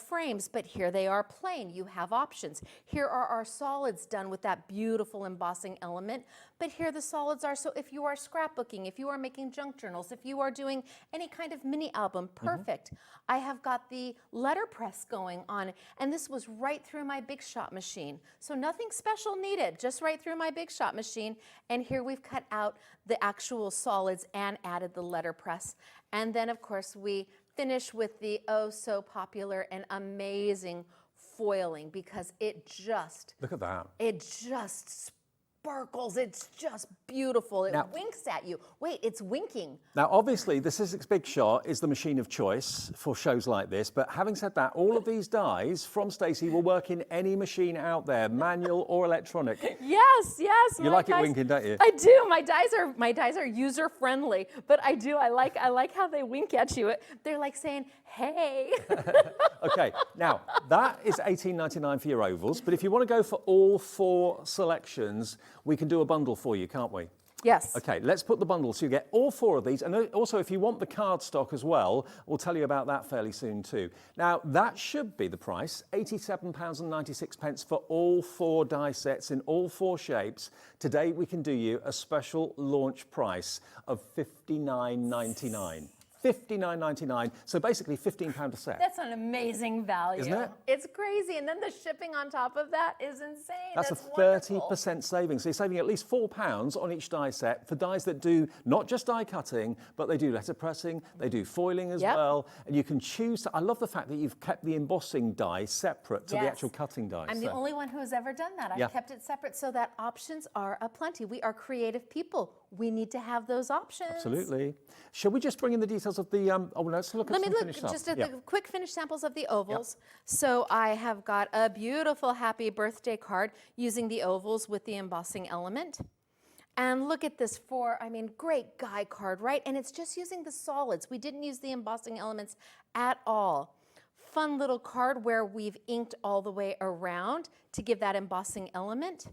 frames, but here they are plain. You have options. Here are our solids done with that beautiful embossing element, but here the solids are, so if you are scrapbooking, if you are making junk journals, if you are doing any kind of mini album, perfect. I have got the letterpress going on, and this was right through my Big Shot machine. So nothing special needed, just right through my Big Shot machine. And here we've cut out the actual solids and added the letterpress. And then, of course, we finish with the oh so popular and amazing foiling, because it just, look at that. It just sparkles. It's just beautiful. It winks at you. Wait, it's winking. Now, obviously, the SIZZIX Big Shot is the machine of choice for shows like this. But having said that, all of these dies from Stacey will work in any machine out there, manual or electronic. Yes, yes. You like it winking, don't you? I do. My dies are user friendly, but I do. I like how they wink at you. They're like saying, "Hey." Okay. Now that is $18.99 for your ovals. But if you want to go for all 4 selections, we can do a bundle for you, can't we? Yes. Okay, let's put the bundle so you get all 4 of these. And also, if you want the cardstock as well, we'll tell you about that fairly soon too. Now, that should be the price, £87.96 for all 4 die sets in all 4 shapes. Today, we can do you a special launch price of $59.99. $59.99, so basically £15 a set. That's an amazing value. Isn't it? It's crazy, and then the shipping on top of that is insane. That's a 30% savings. So you're saving at least £4 on each die set for dies that do not just die cutting, but they do letterpressing, they do foiling as well, and you can choose. I love the fact that you've kept the embossing die separate to the actual cutting die. I'm the only one who has ever done that. I've kept it separate so that options are aplenty. We are creative people. We need to have those options. Absolutely. Shall we just bring in the details of the, let's look at some finished stuff. Just at the quick finished samples of the ovals. So I have got a beautiful happy birthday card using the ovals with the embossing element. And look at this great guy card, right? And it's just using the solids. We didn't use the embossing elements at all. Fun little card where we've inked all the way around to give that embossing element.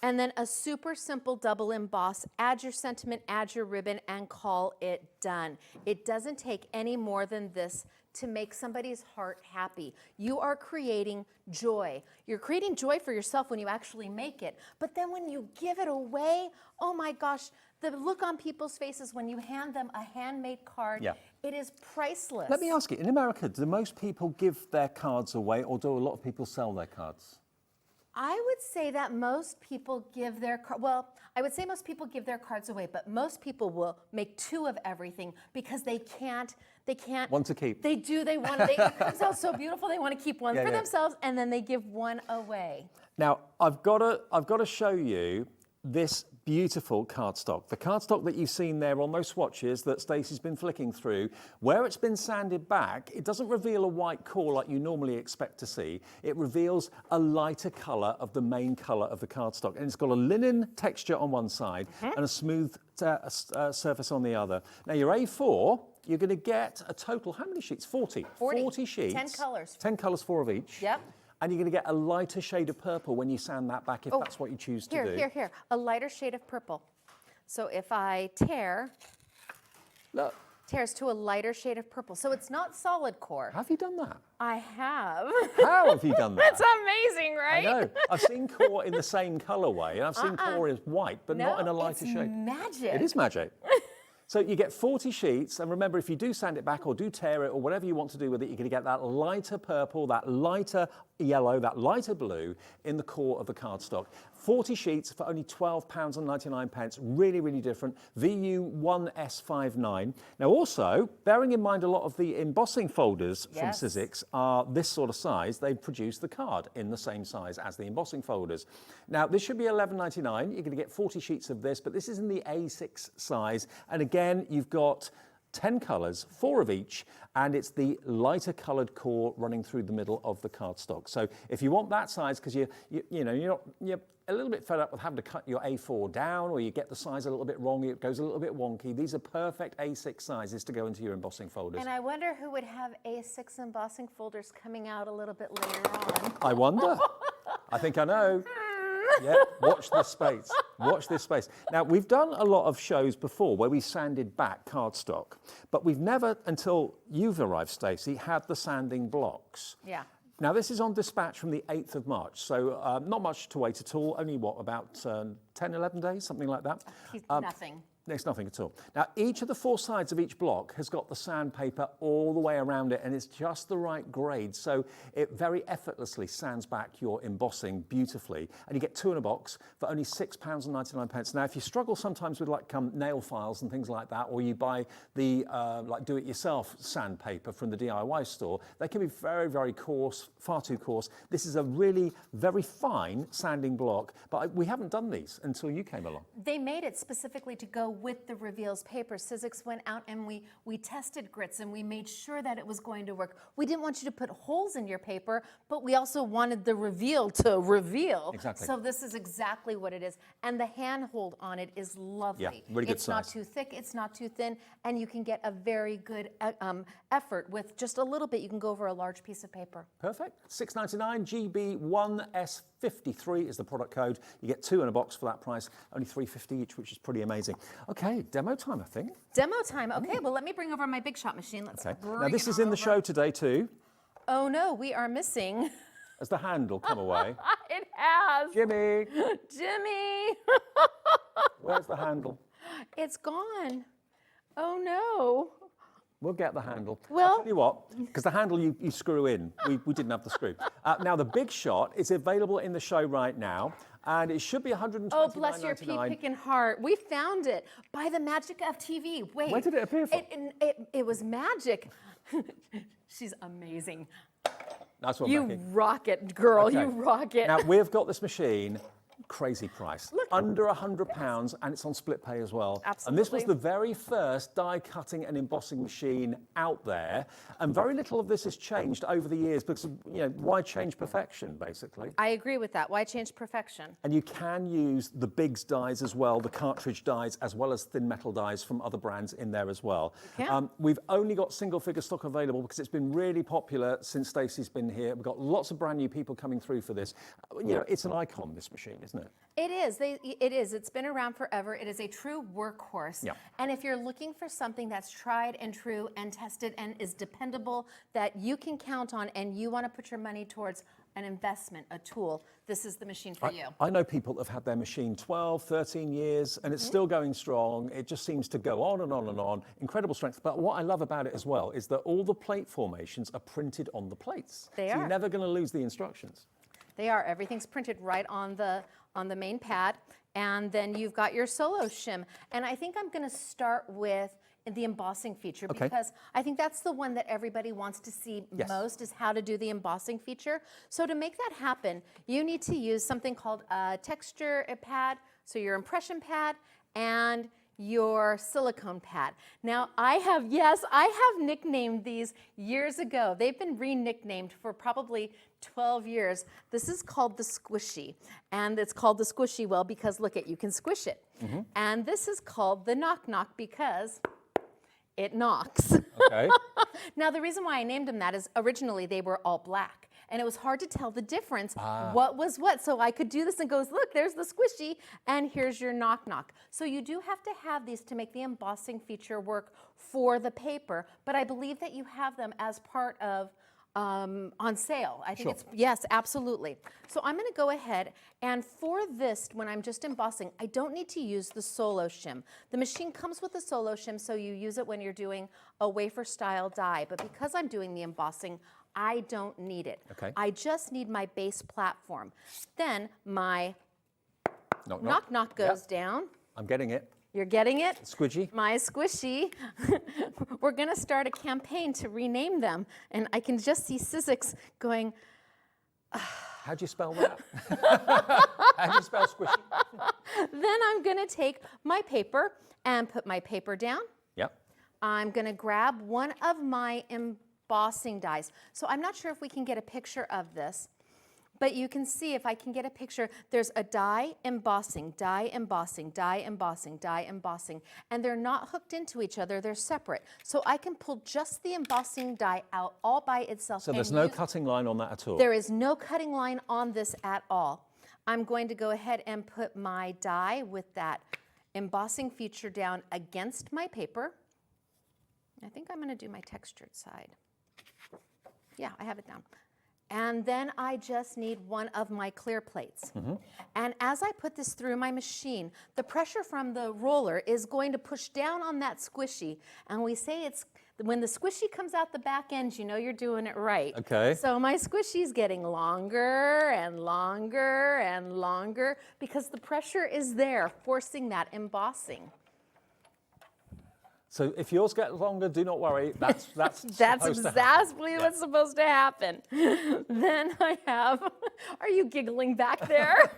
And then a super simple double emboss, add your sentiment, add your ribbon, and call it done. It doesn't take any more than this to make somebody's heart happy. You are creating joy. You're creating joy for yourself when you actually make it. But then when you give it away, oh my gosh, the look on people's faces when you hand them a handmade card, it is priceless. Let me ask you, in America, do most people give their cards away, or do a lot of people sell their cards? I would say that most people give their I would say most people give their cards away, but most people will make 2 of everything because they can't. One to keep. They do. They want. It comes out so beautiful. They want to keep one for themselves, and then they give 1 away. Now I've got to show you this beautiful cardstock. The cardstock that you've seen there on those swatches that Stacey's been flicking through, where it's been sanded back, it doesn't reveal a white core like you normally expect to see. It reveals a lighter colour of the main colour of the cardstock. And it's got a linen texture on one side and a smooth surface on the other. Now your A4, you're going to get a total, how many sheets? 40 sheets. 10 colours. 10 colours, 4 of each. Yep. And you're going to get a lighter shade of purple when you sand that back, if that's what you choose to do. Here. A lighter shade of purple. So if I tear, look, tears to a lighter shade of purple. So it's not solid core. Have you done that? I have. How have you done that? That's amazing, right? I know. I've seen core in the same colourway, and I've seen core as white, but not in a lighter shade. Magic. It is magic. So you get 40 sheets, and remember, if you do sand it back or do tear it or whatever you want to do with it, you're going to get that lighter purple, that lighter yellow, that lighter blue in the core of the cardstock. 40 sheets for only £12.99. Really, really different. VU1S59. Now also, bearing in mind a lot of the embossing folders from SIZZIX are this sort of size, they produce the card in the same size as the embossing folders. Now this should be £11.99. You're going to get 40 sheets of this, but this is in the A6 size. And again, you've got 10 colours, 4 of each, and it's the lighter coloured core running through the middle of the cardstock. So if you want that size, because you're a little bit fed up with having to cut your A4 down, or you get the size a little bit wrong, it goes a little bit wonky, these are perfect A6 sizes to go into your embossing folders. And I wonder who would have A6 embossing folders coming out a little bit later on. I wonder. I think I know. Yeah, watch this space. Watch this space. Now, we've done a lot of shows before where we sanded back cardstock, but we've never, until you've arrived, Stacey, had the sanding blocks. Yeah. Now, this is on dispatch from the 8th of March, so not much to wait at all, only, about 10, 11 days, something like that? Nothing. It's nothing at all. Now, each of the 4 sides of each block has got the sandpaper all the way around it, and it's just the right grade, so it very effortlessly sands back your embossing beautifully. And you get 2 in a box for only £6.99. Now, if you struggle sometimes with like nail files and things like that, or you buy the like do-it-yourself sandpaper from the DIY store, they can be very, very coarse, far too coarse. This is a really very fine sanding block, but we haven't done these until you came along. They made it specifically to go with the Reveals paper. SIZZIX went out and we tested grits and we made sure that it was going to work. We didn't want you to put holes in your paper, but we also wanted the reveal to reveal. Exactly. So this is exactly what it is. And the handhold on it is lovely. Yeah, really good It's not size. too thick, it's not too thin, and you can get a very good effort with just a little bit. You can go over a large piece of paper. Perfect. $6.99, GB1S53 is the product code. You get 2 in a box for that price, only $3.50 each, which is pretty amazing. Okay, demo time, I think. Demo time. Okay, well, let me bring over my Big Shot machine. Let's Okay. bring Now, this it is in the over. show today, too. Oh, no, we are missing. Has the handle come away? It has. Jimmy, Jimmy. where's the handle? It's gone. Oh, no. We'll get the handle. Well- I'll tell you what, because the handle you screw in, we didn't have the screw. Now, the Big Shot is available in the show right now, and it should be $129.99. Oh, bless your pea-picking heart. We found it by the magic of TV. Wait. Where did it appear from? It was magic. She's amazing. Nice one, You Becky. rock it, girl. Okay. You rock it. Now, we've got this machine, crazy price, under £100, and it's on split pay as well. And this was Absolutely. the very first die cutting and embossing machine out there, and very little of this has changed over the years because, why change perfection, basically? I agree with that. Why change perfection? And you can use the Biggs dies as well, the cartridge dies, as well as thin metal dies from other brands in there as well. You can. We've only got single figure stock available because it's been really popular since Stacey's been here. We've got lots of brand new people coming through for this. It's an icon, this machine, isn't it? It is. It is. It's been around forever. It is a true workhorse. Yeah. And if you're looking for something that's tried and true and tested and is dependable that you can count on and you want to put your money towards an investment, a tool, this is the machine for you. I know people have had their machine 12, 13 years, and it's still going strong. It just seems to go on and on and on. Incredible strength. But what I love about it as well is that all the plate formations are printed on the plates. They so are. You're never going to lose the instructions. They are. Everything's printed right on the main pad. And then you've got your solo shim. And I think I'm going to start with the embossing feature Okay. because I think that's the one that everybody wants to see Yes. most is how to do the embossing feature. So to make that happen, you need to use something called a texture pad, so your impression pad and your silicone pad. Now I have nicknamed these years ago. They've been re-nicknamed for probably 12 years. This is called the squishy, and it's called the squishy well because look you can squish it. And this is called the knock knock because it knocks. Okay. Now the reason why I named them that is originally they were all black and it was hard to tell the difference what was what. So I could do this and goes, look, there's the squishy and here's your knock knock. So you do have to have these to make the embossing feature work for the paper, but I believe that you have them as part of on sale. I think Sure. it's, yes, absolutely. So I'm going to go ahead and for this, when I'm just embossing, I don't need to use the solo shim. The machine comes with a solo shim, so you use it when you're doing a wafer style die, but because I'm doing the embossing, I don't need it. Okay. I just need my base platform. Then my Knock, knock knock goes down. I'm getting it. You're getting it? Squidgy. My squishy. We're going to start a campaign to rename them. And I can just see SIZZIX going, How do you spell that? How do you spell squishy? then I'm going to take my paper and put my paper down. Yep. I'm going to grab one of my embossing dies. So I'm not sure if we can get a picture of this, but you can see if I can get a picture, there's a die embossing, die embossing, die embossing, die embossing, and they're not hooked into each other, they're separate. So I can pull just the embossing die out all by itself. So there's and no use- cutting line on that at all? There is no cutting line on this at all. I'm going to go ahead and put my die with that embossing feature down against my paper. I think I'm going to do my textured side. Yeah, I have it down. And then I just need one of my clear plates. And as I put this through my machine, the pressure from the roller is going to push down on that squishy. And we say it's, when the squishy comes out the back end, you know you're doing it right. Okay. So my squishy's getting longer and longer and longer because the pressure is there, forcing that embossing. So if yours gets longer, do not worry. That's That's supposed to exactly happen. what's supposed to happen. Then I have, are you giggling back there?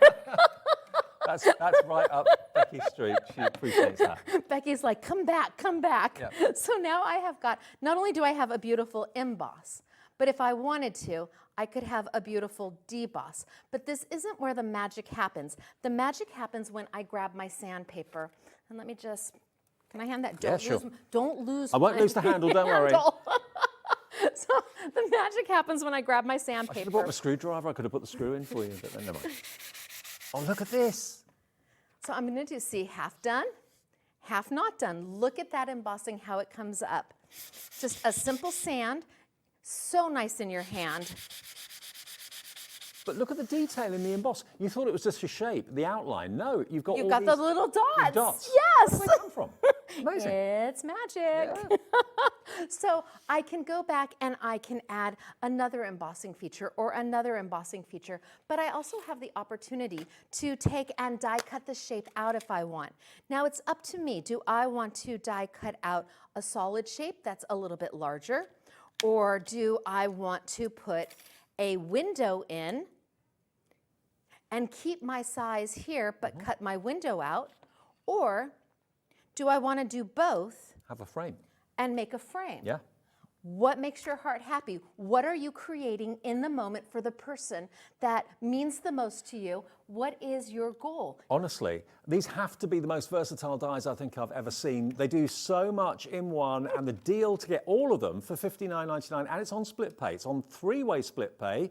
That's right up Becky's street. She appreciates that. Becky's like, come back, come back. Yep. So now I have got, not only do I have a beautiful emboss, but if I wanted to, I could have a beautiful deboss. But this isn't where the magic happens. The magic happens when I grab my sandpaper. And let me just, can I hand that? Yeah, sure. Don't lose I won't my lose the handle, don't worry. handle. So the magic happens when I grab my I should have sandpaper. brought my screwdriver. I could have put the screw in for you, but then never mind. Oh, look at this. So I'm going to do, see, half done, half not done. Look at that embossing, how it comes up. Just a simple sand, so nice in your hand. But look at the detail in the emboss. You thought it was just a shape, the outline. No, you've got You've all got these the little dots. dots. Yes. Where do they come from? Amazing. It's magic. Yeah. So I can go back and I can add another embossing feature or another embossing feature, but I also have the opportunity to take and die cut the shape out if I want. Now it's up to me. Do I want to die cut out a solid shape that's a little bit larger, or do I want to put a window in and keep my size here but cut my window out, or do I want to do both Have a frame. and make a frame? Yeah. What makes your heart happy? What are you creating in the moment for the person that means the most to you? What is your goal? Honestly, these have to be the most versatile dies I think I've ever seen. They do so much in one, and the deal to get all of them for $59.99, and it's on split pay. It's on three-way split pay.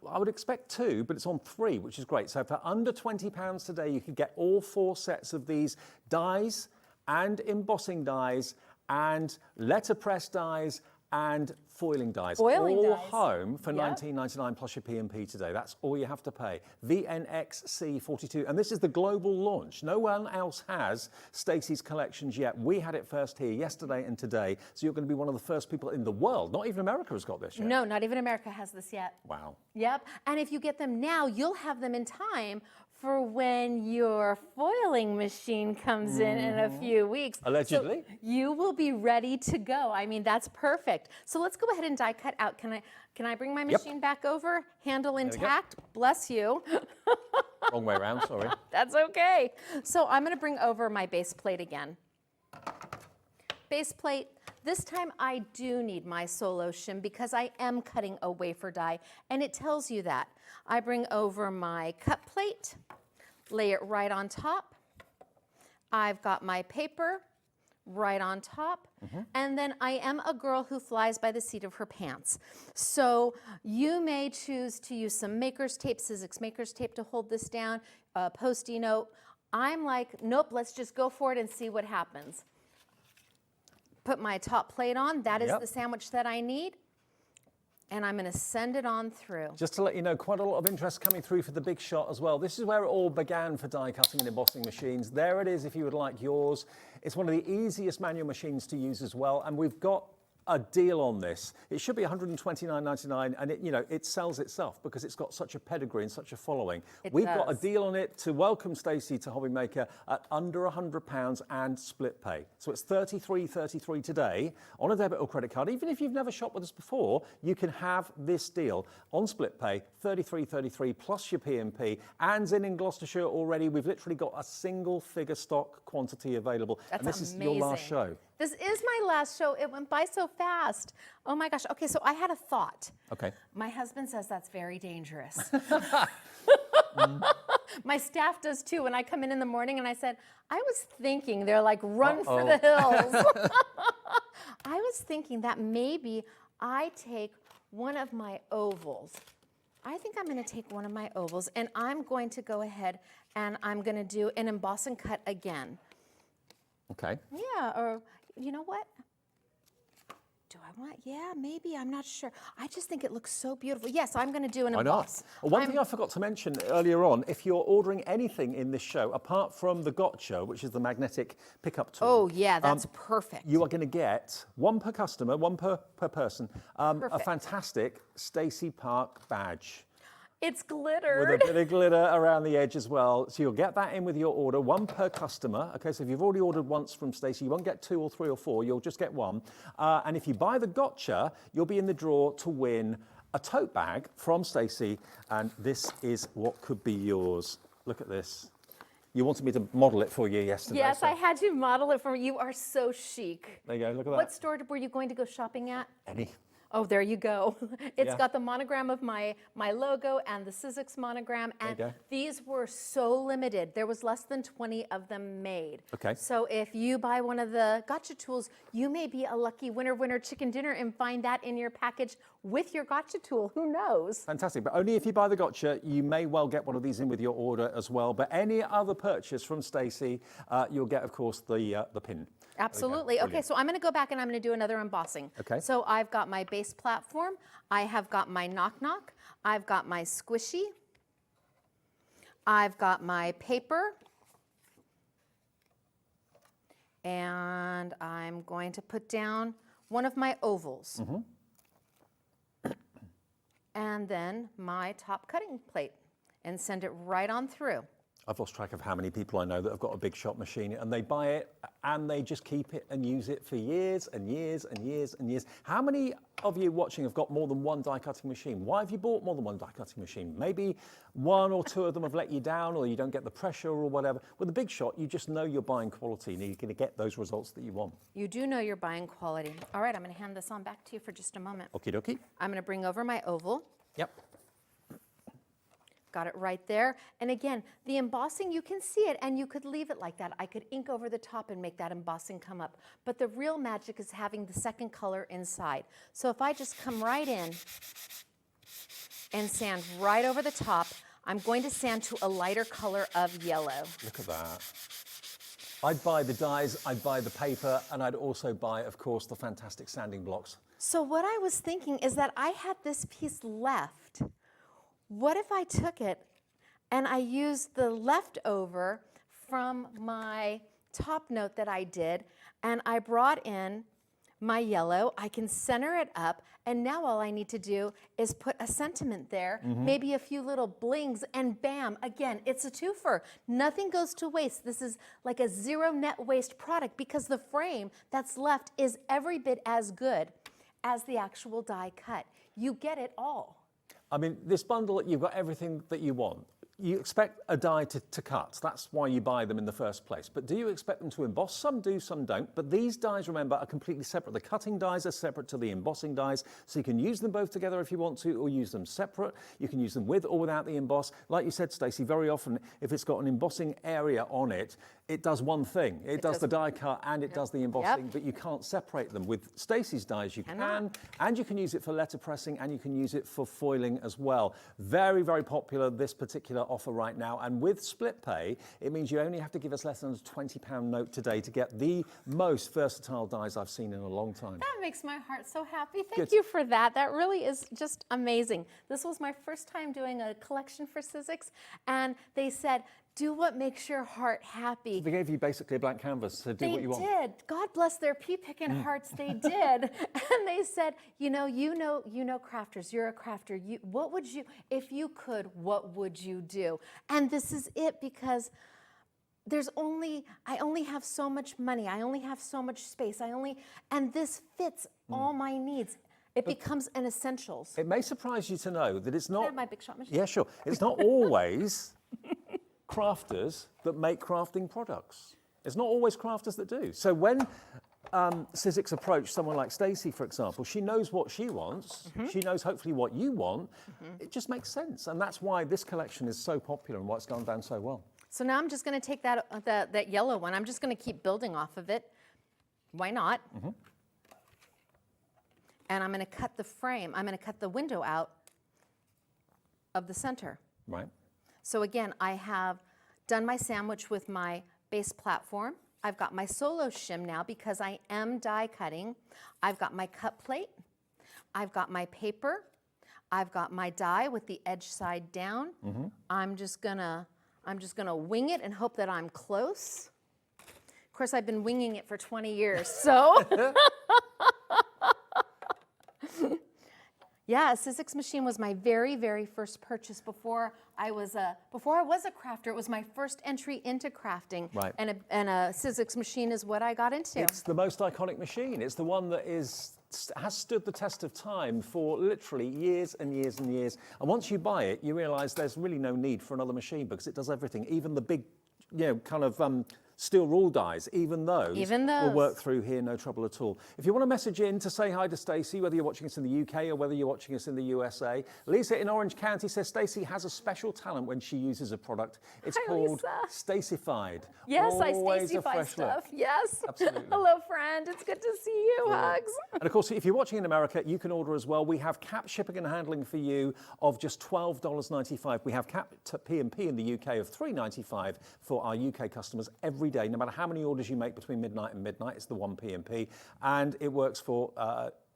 I would expect two, but it's on three, which is great. So for under £20 today, you can get all 4 sets of these dies and embossing dies and letterpress dies and foiling dies, Foiling all dies. home for Yep. $19.99 plus your P&P today. That's all you have to pay. VNXC42, and this is the global launch. No one else has Stacey's collections yet. We had it first here yesterday and today, so you're going to be one of the first people in the world. Not even America has got this yet. No, not even America has this yet. Wow. Yep. And if you get them now, you'll have them in time for when your foiling machine comes in a few weeks. Allegedly. So you will be ready to go. I mean, that's perfect. So let's go ahead and die cut out. Can I bring my machine back over? Handle intact. Bless you. Wrong way around, sorry. That's okay. So I'm going to bring over my base plate again. Base plate. This time I do need my solo shim because I am cutting a wafer die, and it tells you that. I bring over my cut plate, lay it right on top. I've got my paper right on top, and then I am a girl who flies by the seat of her pants. So you may choose to use some maker's tape, SIZZIX maker's tape to hold this down, a Post-it note. I'm like, nope, let's just go for it and see what happens. Put my top plate on. That is the sandwich that I need. And I'm going to send it on through. Just to let you know, quite a lot of interest coming through for the big shot as well. This is where it all began for die cutting and embossing machines. There it is if you would like yours. It's one of the easiest manual machines to use as well. And we've got a deal on this. It should be $129.99, and it sells itself because it's got such a pedigree and such a following. We've got a deal on it to welcome Stacey to HobbyMaker at under £100 and split pay. So it's $33.33 today on a debit or credit card. Even if you've never shopped with us before, you can have this deal on split pay, $33.33 plus your P&P. Anne's in Gloucestershire already. We've literally got a single figure stock quantity available. That's and this amazing. is your last show. This is my last show. It went by so fast. Oh my gosh. Okay, so I had a thought. Okay. My husband says that's very dangerous. My staff does too. When I come in the morning and I said, I was thinking, they're like, run for the hills. I was thinking that maybe I take one of my ovals. I think I'm going to take one of my ovals and I'm going to go ahead and I'm going to do an emboss and cut again. Okay. Yeah, or you know what? do I want? Yeah, maybe, I'm not sure. I just think it looks so beautiful. Yes, I'm gonna do an Why emboss. not? One thing I forgot to mention earlier on, if you're ordering anything in this show, apart from the Gotcha, which is the magnetic pickup tool. Oh yeah, that's perfect. You are going to get one per customer, one per person, a fantastic Stacey Park badge. It's glittered. With a bit of glitter around the edge as well. So you'll get that in with your order, one per customer. Okay, so if you've already ordered once from Stacey, you won't get 2 or 3 or 4, you'll just get one. And if you buy the Gotcha, you'll be in the draw to win a tote bag from Stacey, and this is what could be yours. Look at this. You wanted me to model it for you yesterday. Yes, so. I had you model it for me. You are so chic. There you go, look at that. What store were you going to go shopping at? Any. Oh, there you go. It's got the monogram of my logo and the SIZZIX monogram, and these were so limited. There was less than 20 of them made. Okay. So if you buy one of the Gotcha tools, you may be a lucky winner chicken dinner and find that in your package with your Gotcha tool. Who knows? Fantastic, but only if you buy the Gotcha. You may well get one of these in with your order as well. But any other purchase from Stacey, you'll get, of course, the pin. Absolutely. Okay, so I'm going to go back and I'm going to do another embossing. Okay. So I've got my base platform. I have got my knock knock. I've got my squishy. I've got my paper. And I'm going to put down one of my ovals. And then my top cutting plate and send it right on through. I've lost track of how many people I know that have got a big shot machine and they buy it and they just keep it and use it for years and years and years and years. How many of you watching have got more than one die cutting machine? Why have you bought more than one die cutting machine? Maybe 1 or 2 of them have let you down, or you don't get the pressure or whatever. With a big shot, you just know you're buying quality and you're going to get those results that you want. You do know you're buying quality. All right, I'm going to hand this on back to you for just a moment. Okie dokie. I'm going to bring over my oval. Yep. Got it right there. And again, the embossing, you can see it and you could leave it like that. I could ink over the top and make that embossing come up. But the real magic is having the second color inside. So if I just come right in and sand right over the top, I'm going to sand to a lighter color of yellow. Look at that. I'd buy the dies, I'd buy the paper, and I'd also buy, of course, the fantastic sanding blocks. So what I was thinking is that I had this piece left. What if I took it and I used the leftover from my top note that I did, and I brought in my yellow, I can center it up, and now all I need to do is put a sentiment there, maybe a few little blings, and bam, again, it's a twofer. Nothing goes to waste. This is like a zero net waste product because the frame that's left is every bit as good as the actual die cut. You get it all. I mean, this bundle, you've got everything that you want. You expect a die to cut. That's why you buy them in the first place. But do you expect them to emboss? Some do, some don't. But these dies, remember, are completely separate. The cutting dies are separate to the embossing dies. So you can use them both together if you want to, or use them separate. You can use them with or without the emboss. Like you said, Stacey, very often, if it's got an embossing area on it, it does one thing. It does the die cut and it does the embossing, but you can't separate them. With Stacey's dies, you can, and you can use it for letterpressing, and you can use it for foiling as well. Very, very popular, this particular offer right now. And with split pay, it means you only have to give us less than a £20 note today to get the most versatile dies I've seen in a long time. That makes my heart so happy. Thank you for that. That really is just amazing. This was my first time doing a collection for SIZZIX, and they said, do what makes your heart happy. They gave you basically a blank canvas to do what you want. They did. God bless their pea-picking hearts, they did. And they said, you know crafters, you're a crafter. What would you, if you could, what would you do? And this is it, because I only have so much money. I only have so much space. And this fits all my needs. It becomes an essentials. It may surprise you to know that it's not... Can I have my big shot machine? Yeah, sure. It's not always crafters that make crafting products. It's not always crafters that do. So when SIZZIX approached someone like Stacey, for example, she knows what she wants. She knows hopefully what you want. It just makes sense. And that's why this collection is so popular and why it's gone down so well. So now I'm just going to take that yellow one. I'm just going to keep building off of it. Why not? And I'm going to cut the frame. I'm going to cut the window out of the center. Right. So again, I have done my sandwich with my base platform. I've got my solo shim now because I am die cutting. I've got my cut plate. I've got my paper. I've got my die with the edge side down. I'm just gonna wing it and hope that I'm close. Of course, I've been winging it for 20 years, so. Yeah, a SIZZIX machine was my very, very first purchase before I was a crafter. It was my first entry into crafting. Right. And a SIZZIX machine is what I got into. It's the most iconic machine. It's the one that has stood the test of time for literally years and years and years. And once you buy it, you realise there's really no need for another machine because it does everything. Even the big, kind of steel rule dies, even those will work through here, no trouble at all. If you want to message in to say hi to Stacey, whether you're watching us in the UK or whether you're watching us in the USA, Lisa in Orange County says Stacey has a special talent when she uses a product. It's called Staceyfied. Yes, Always I a Staceyfy fresh stuff. look. Yes. Absolutely. Hello, friend. It's good to see you. Hugs. And of course, if you're watching in America, you can order as well. We have cap shipping and handling for you of just $12.95. We have cap P&P in the UK of $3.95 for our UK customers every day, no matter how many orders you make between midnight and midnight. It's the one P&P, and it works for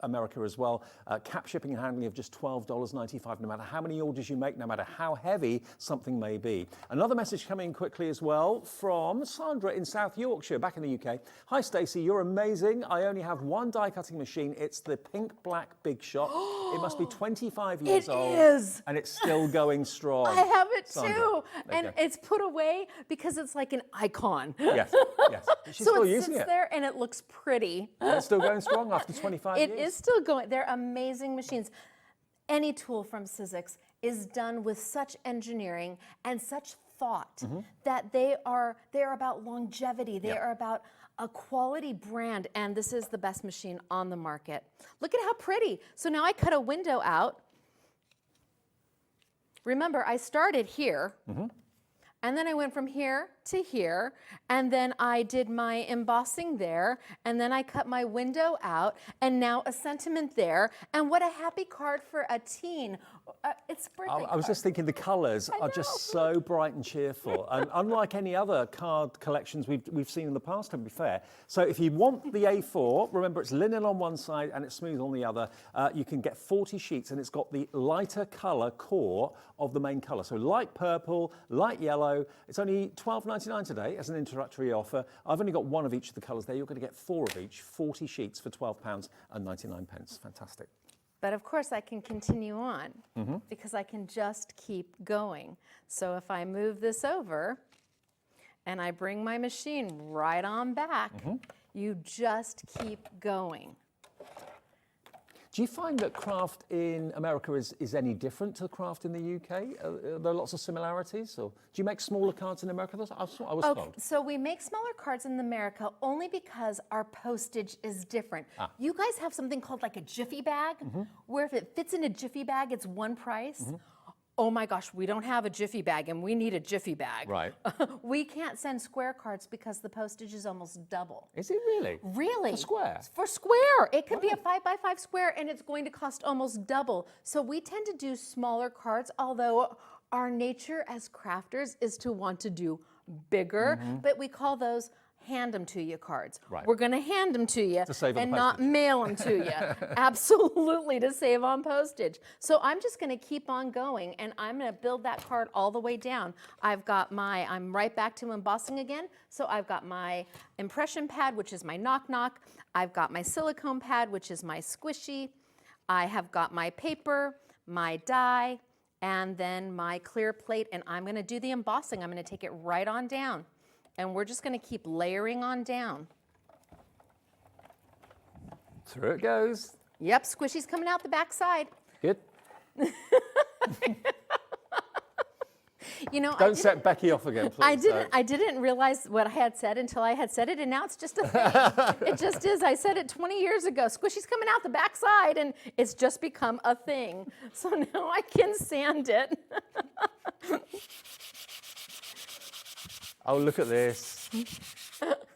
America as well. Cap shipping and handling of just $12.95, no matter how many orders you make, no matter how heavy something may be. Another message coming quickly as well from Sandra in South Yorkshire, back in the UK. Hi Stacey, you're amazing. I only have one die cutting machine. It's the Pink Black Big Shot. It must be 25 years old. It is. And it's still going strong. I have it Sandra, too. there you And go. it's put away because it's like an icon. Yes, yes. She's So still it using sits it. there and it looks pretty. And it's still going strong after 25 years. It is still going. They're amazing machines. Any tool from SIZZIX is done with such engineering and such thought that they are about longevity. They are about a quality brand, and this is the best machine on the market. Look at how pretty. So now I cut a window out. Remember, I started here. And then I went from here to here, and then I did my embossing there, and then I cut my window out, and now a sentiment there, and what a happy card for a teen. It's a birthday I was just thinking the colours are just so bright and cheerful, and unlike any other card collections we've seen in the past, to be fair. So if you want the A4, remember it's linen on one side and it's smooth on the other. You can get 40 sheets, and it's got the lighter colour core of the main colour. So light purple, light yellow. It's only $12.99 today as an introductory offer. I've only got one of each of the colours there. You're going to get 4 of each, 40 sheets for £12.99. Fantastic. But of course I can continue on because I can just keep going. So if I move this over and I bring my machine right on back, you just keep going. Do you find that craft in America is any different to craft in the UK? Are there lots of similarities? Or do you make smaller cards in America? I was told. So we make smaller cards in America only because our postage is different. You guys have something called like a jiffy bag, where if it fits in a jiffy bag, it's one price. Oh my gosh, we don't have a jiffy bag and we need a jiffy bag. Right. We can't send square cards because the postage is almost double. Is it really? Really? For square? For square. It could be a 5x5 square and it's going to cost almost double. So we tend to do smaller cards, although our nature as crafters is to want to do bigger, but we call those hand them to you cards. Right. We're going to hand them to you To save on and postage. not mail them to you. Absolutely, to save on postage. So I'm just going to keep on going, and I'm going to build that card all the way down. I'm right back to embossing again. So I've got my impression pad, which is my knock-knock. I've got my silicone pad, which is my squishy. I have got my paper, my die, and then my clear plate, and I'm going to do the embossing. I'm going to take it right on down. And we're just going to keep layering on down. Through it goes. Yep, squishy's coming out the back side. Good. You know, Don't set Becky off again, please. I didn't realize what I had said until I had said it, and now it's just a thing. It just is. I said it 20 years ago. Squishy's coming out the back side, and it's just become a thing. So now I can sand it. Oh, look at this.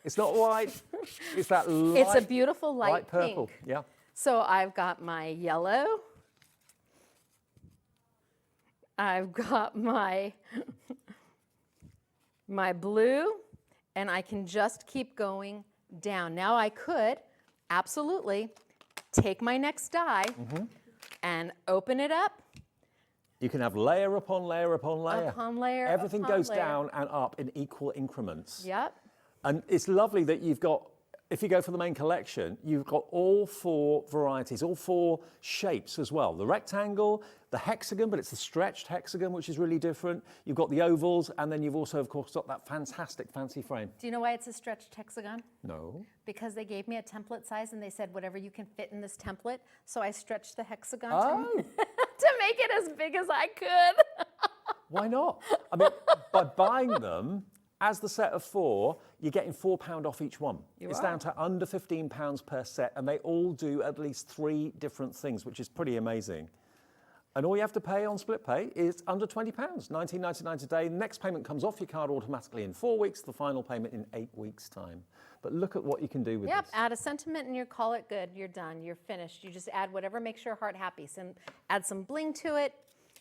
It's not white. It's that light. It's a beautiful light purple. pink. Yeah. So I've got my yellow. I've got my blue, and I can just keep going down. Now I could absolutely take my next die and open it up. You can have layer upon layer upon layer. Upon layer Everything upon goes layer. down and up in equal increments. Yep. And it's lovely that you've got, if you go for the main collection, you've got all 4 varieties, all 4 shapes as well. The rectangle, the hexagon, but it's the stretched hexagon, which is really different. You've got the ovals, and then you've also, of course, got that fantastic fancy frame. Do you know why it's a stretched hexagon? No. Because they gave me a template size and they said whatever you can fit in this template. So I stretched the hexagon Oh. to make it as big as I could. Why not? I mean, by buying them as the set of 4, you're getting £4 off each one. It's down to under £15 per set, and they all do at least 3 different things, which is pretty amazing. And all you have to pay on split pay is under £20, $19.99 today. The next payment comes off your card automatically in 4 weeks, the final payment in 8 weeks' time. But look at what you can do with Yep, this. add a sentiment and you call it good. You're done, you're finished. You just add whatever makes your heart happy. Add some bling to it,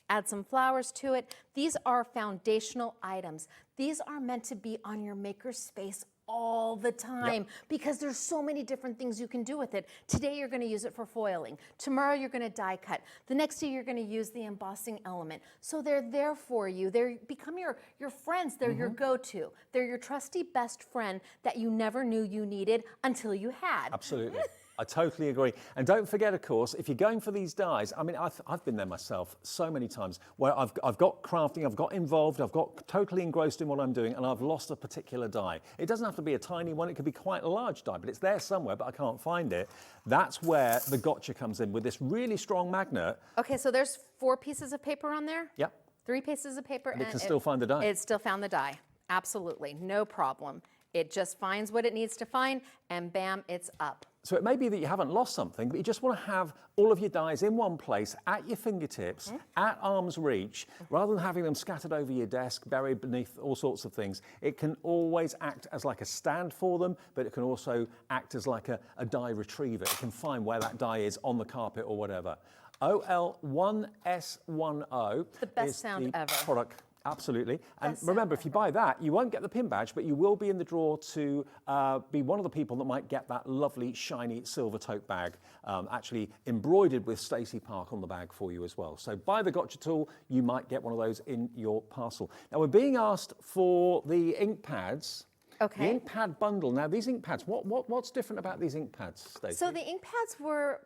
add some flowers to it. These are foundational items. These are meant to be on your maker space all the time because there's so many different things you can do with it. Today you're going to use it for foiling. Tomorrow you're going to die cut. The next day you're going to use the embossing element. So they're there for you. They become your friends. They're your go-to. They're your trusty best friend that you never knew you needed until you had. Absolutely. I totally agree. And don't forget, of course, if you're going for these dies, I mean, I've been there myself so many times where I've got crafting, I've got involved, I've got totally engrossed in what I'm doing, and I've lost a particular die. It doesn't have to be a tiny one, it could be quite a large die, but it's there somewhere, but I can't find it. That's where the gotcha comes in with this really strong magnet. Okay, so there's 4 pieces of paper on there? Yep. 3 pieces of paper. And it can still find the die. It still found the die. Absolutely, no problem. It just finds what it needs to find, and bam, it's up. So it may be that you haven't lost something, but you just want to have all of your dies in one place, at your fingertips, at arm's reach, rather than having them scattered over your desk, buried beneath all sorts of things. It can always act as like a stand for them, but it can also act as like a die retriever. It can find where that die is on the carpet or whatever. OL1S10 The best is sound the ever. product. Absolutely. And Best remember, sound if you buy that, you won't get the pin badge, but you will be in the draw to be one of the people that might get that lovely, shiny silver tote bag, actually embroidered with Stacey Park on the bag for you as well. So buy the gotcha tool, you might get one of those in your parcel. Now, we're being asked for the ink pads. Okay. The ink pad bundle. Now, these ink pads, what's different about these ink pads, Stacey? So the ink pads were,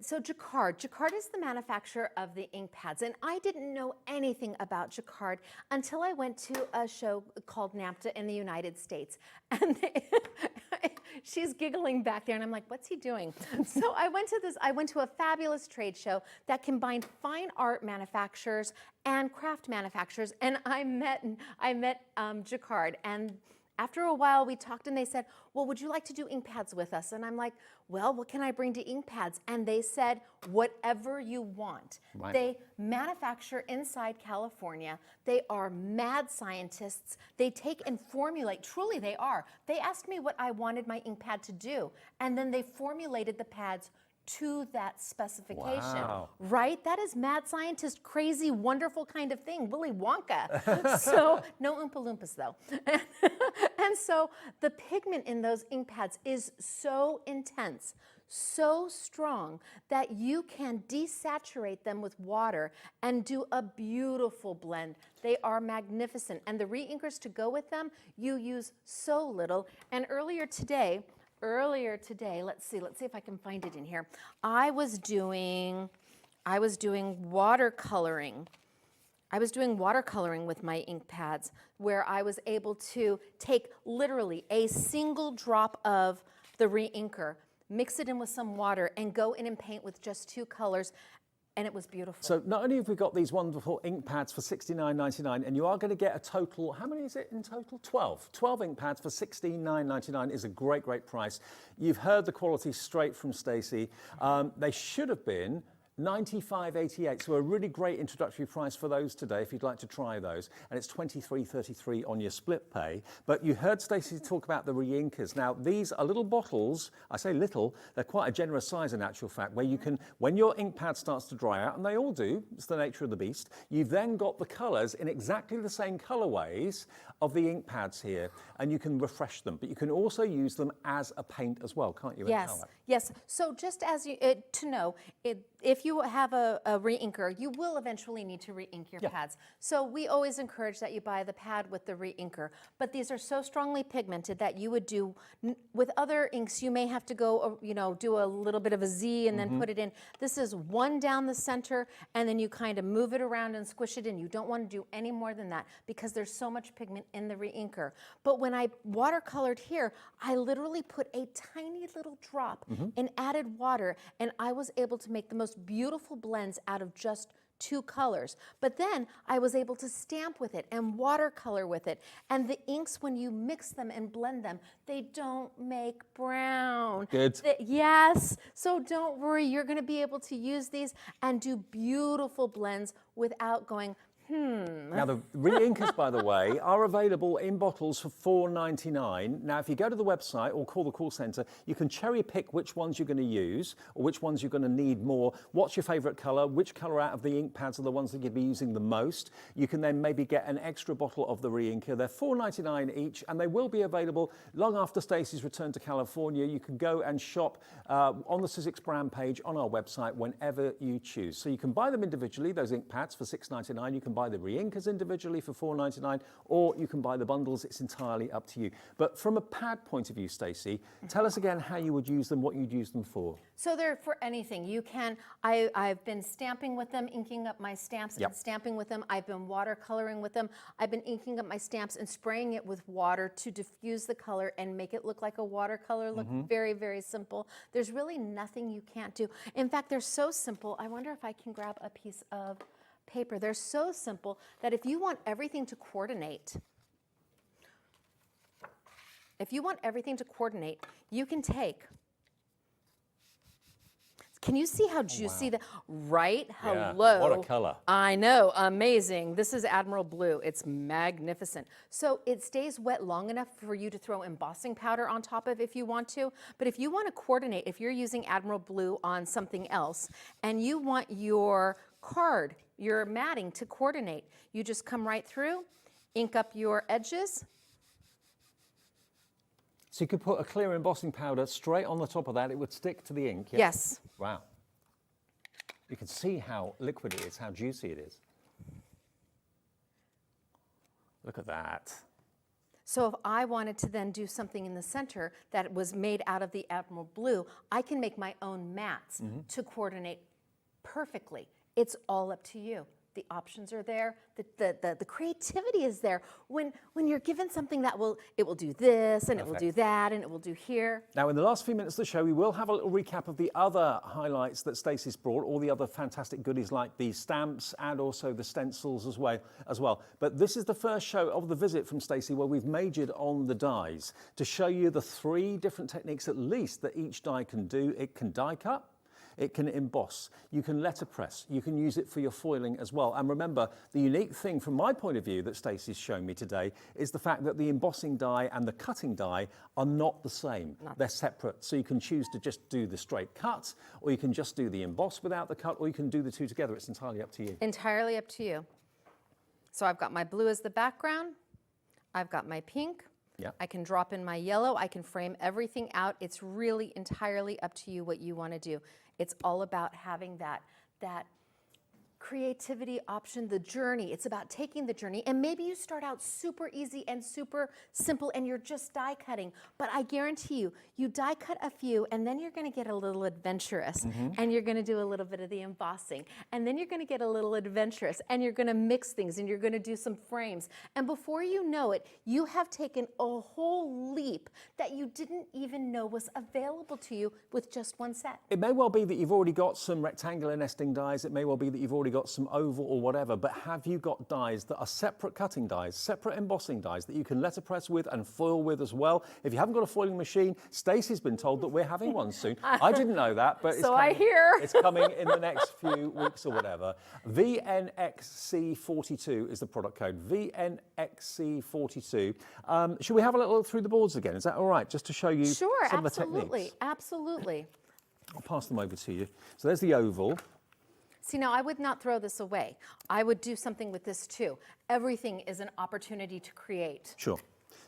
so Jacquard. Jacquard is the manufacturer of the ink pads, and I didn't know anything about Jacquard until I went to a show called NAMTA in the United States. And she's giggling back there, and I'm like, what's he doing? So I went to a fabulous trade show that combined fine art manufacturers and craft manufacturers, and I met Jacquard, and after a while, we talked and they said, well, would you like to do ink pads with us? And I'm like, well, what can I bring to ink pads? And they said, whatever you want. Right. They manufacture inside California. They are mad scientists. They take and formulate, truly they are. They asked me what I wanted my ink pad to do, and then they formulated the pads to that specification. Wow. Right? That is mad scientist, crazy, wonderful kind of thing, Willy Wonka. So, no Oompa Loompas though. And so the pigment in those ink pads is so intense, so strong, that you can desaturate them with water and do a beautiful blend. They are magnificent. And the re-inkers to go with them, you use so little. And earlier today, let's see if I can find it in here. I was doing watercoloring. I was doing watercoloring with my ink pads, where I was able to take literally a single drop of the re-inker, mix it in with some water, and go in and paint with just 2 colors. And it was beautiful. So not only have we got these wonderful ink pads for $69.99, and you are going to get a total, how many is it in total? 12. 12 ink pads for $69.99 is a great, great price. You've heard the quality straight from Stacey. They should have been 95.88, so a really great introductory price for those today if you'd like to try those, and it's $23.33 on your split pay. But you heard Stacey talk about the re-inkers. Now these are little bottles, I say little, they're quite a generous size in actual fact, where you can, when your ink pad starts to dry out, and they all do, it's the nature of the beast, you've then got the colours in exactly the same colourways of the ink pads here, and you can refresh them, but you can also use them as a paint as well, can't you? Yes, yes. So just as you, to know, if you have a re-inker, you will eventually need to re-ink your pads. So we always encourage that you buy the pad with the re-inker, but these are so strongly pigmented that you would do, with other inks, you may have to go, you know, do a little bit of a Z and then put it in. This is one down the center, and then you kind of move it around and squish it in. You don't want to do any more than that because there's so much pigment in the re-inker. But when I watercolored here, I literally put a tiny little drop in added water, and I was able to make the most beautiful blends out of just 2 colors. But then I was able to stamp with it and watercolor with it. And the inks, when you mix them and blend them, they don't make brown. Good. Yes. So don't worry, you're going to be able to use these and do beautiful blends without going, Now the re-inkers, by the way, are available in bottles for $4.99. Now if you go to the website or call the call centre, you can cherry pick which ones you're going to use or which ones you're going to need more. What's your favourite colour? Which colour out of the ink pads are the ones that you'll be using the most? You can then maybe get an extra bottle of the re-inker. They're $4.99 each, and they will be available long after Stacey's return to California. You can go and shop on the SIZZIX brand page on our website whenever you choose. So you can buy them individually, those ink pads, for $6.99. You can buy the re-inkers individually for $4.99, or you can buy the bundles. It's entirely up to you. But from a pad point of view, Stacey, tell us again how you would use them, what you'd use them for. So they're for anything. You can, I've been stamping with them, inking up my stamps and stamping with them. I've been watercoloring with them. I've been inking up my stamps and spraying it with water to diffuse the color and make it look like a watercolor, look very, very simple. There's really nothing you can't do. In fact, they're so simple. I wonder if I can grab a piece of paper. They're so simple that if you want everything to coordinate, you can take, can you see how juicy that, right? Hello. What a color. I know, amazing. This is Admiral Blue. It's magnificent. So it stays wet long enough for you to throw embossing powder on top of if you want to. But if you want to coordinate, if you're using Admiral Blue on something else and you want your card, your matting to coordinate, you just come right through, ink up your edges. So you could put a clear embossing powder straight on the top of that. It would stick to the ink. Yeah? Yes. Wow. You can see how liquid it is, how juicy it is. Look at that. So if I wanted to then do something in the center that was made out of the Admiral Blue, I can make my own mats to coordinate perfectly. It's all up to you. The options are there. The creativity is there. When you're given something that will do this and it will do that and it will do here. Now, in the last few minutes of the show, we will have a little recap of the other highlights that Stacey's brought, all the other fantastic goodies like the stamps and also the stencils as well. But this is the first show of the visit from Stacey where we've majored on the dies to show you the 3 different techniques at least that each die can do. It can die cut. It can emboss, you can letterpress, you can use it for your foiling as well. And remember, the unique thing from my point of view that Stacey's shown me today is the fact that the embossing die and the cutting die are not the same. They're separate. So you can choose to just do the straight cut, or you can just do the emboss without the cut, or you can do the 2 together. It's entirely up to you. Entirely up to you. So I've got my blue as the background. I've got my pink. I can drop in my yellow. I can frame everything out. It's really entirely up to you what you want to do. It's all about having that creativity option, the journey. It's about taking the journey. And maybe you start out super easy and super simple and you're just die cutting. But I guarantee you, you die cut a few and then you're going to get a little adventurous and you're going to do a little bit of the embossing. And then you're going to get a little adventurous and you're going to mix things and you're going to do some frames. And before you know it, you have taken a whole leap that you didn't even know was available to you with just one set. It may well be that you've already got some rectangular nesting dies. It may well be that you've already got some oval or whatever, but have you got dies that are separate cutting dies, separate embossing dies that you can letterpress with and foil with as well? If you haven't got a foiling machine, Stacey's been told that we're having one soon. I didn't know that, but So I hear. it's coming in the next few weeks or whatever. VNXC42 is the product code, VNXC42. Should we have a little look through the boards again? Is that all right, just to show you some of the techniques? Absolutely. I'll pass them over to you. So there's the oval. See, now I would not throw this away. I would do something with this too. Everything is an opportunity to create. Sure.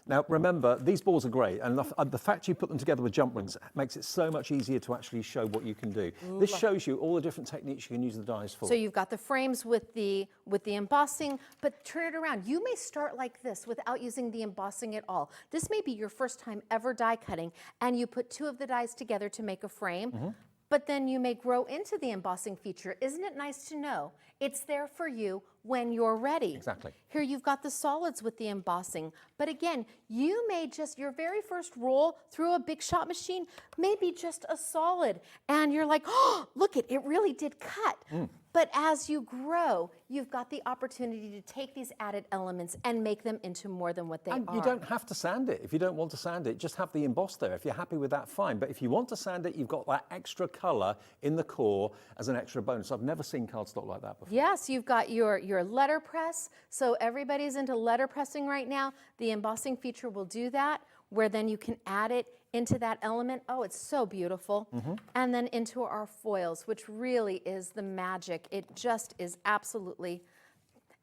Now, remember, these balls are great, and the fact you put them together with jump rings makes it so much easier to actually show what you can do. This shows you all the different techniques you can use the dies for. So you've got the frames with the embossing, but turn it around. You may start like this without using the embossing at all. This may be your first time ever die cutting, and you put two of the dies together to make a frame, but then you may grow into the embossing feature. Isn't it nice to know it's there for you when you're ready? Exactly. Here you've got the solids with the embossing, but again, you may just, your very first roll through a big shot machine may be just a solid, and you're like, oh, look, it really did cut. But as you grow, you've got the opportunity to take these added elements and make them into more than what they are. And you don't have to sand it. If you don't want to sand it, just have the emboss there. If you're happy with that, fine. But if you want to sand it, you've got that extra color in the core as an extra bonus. I've never seen cardstock like that before. Yes, you've got your letterpress. So everybody's into letterpressing right now. The embossing feature will do that, where then you can add it into that element. Oh, it's so beautiful. And then into our foils, which really is the magic. It just is absolutely,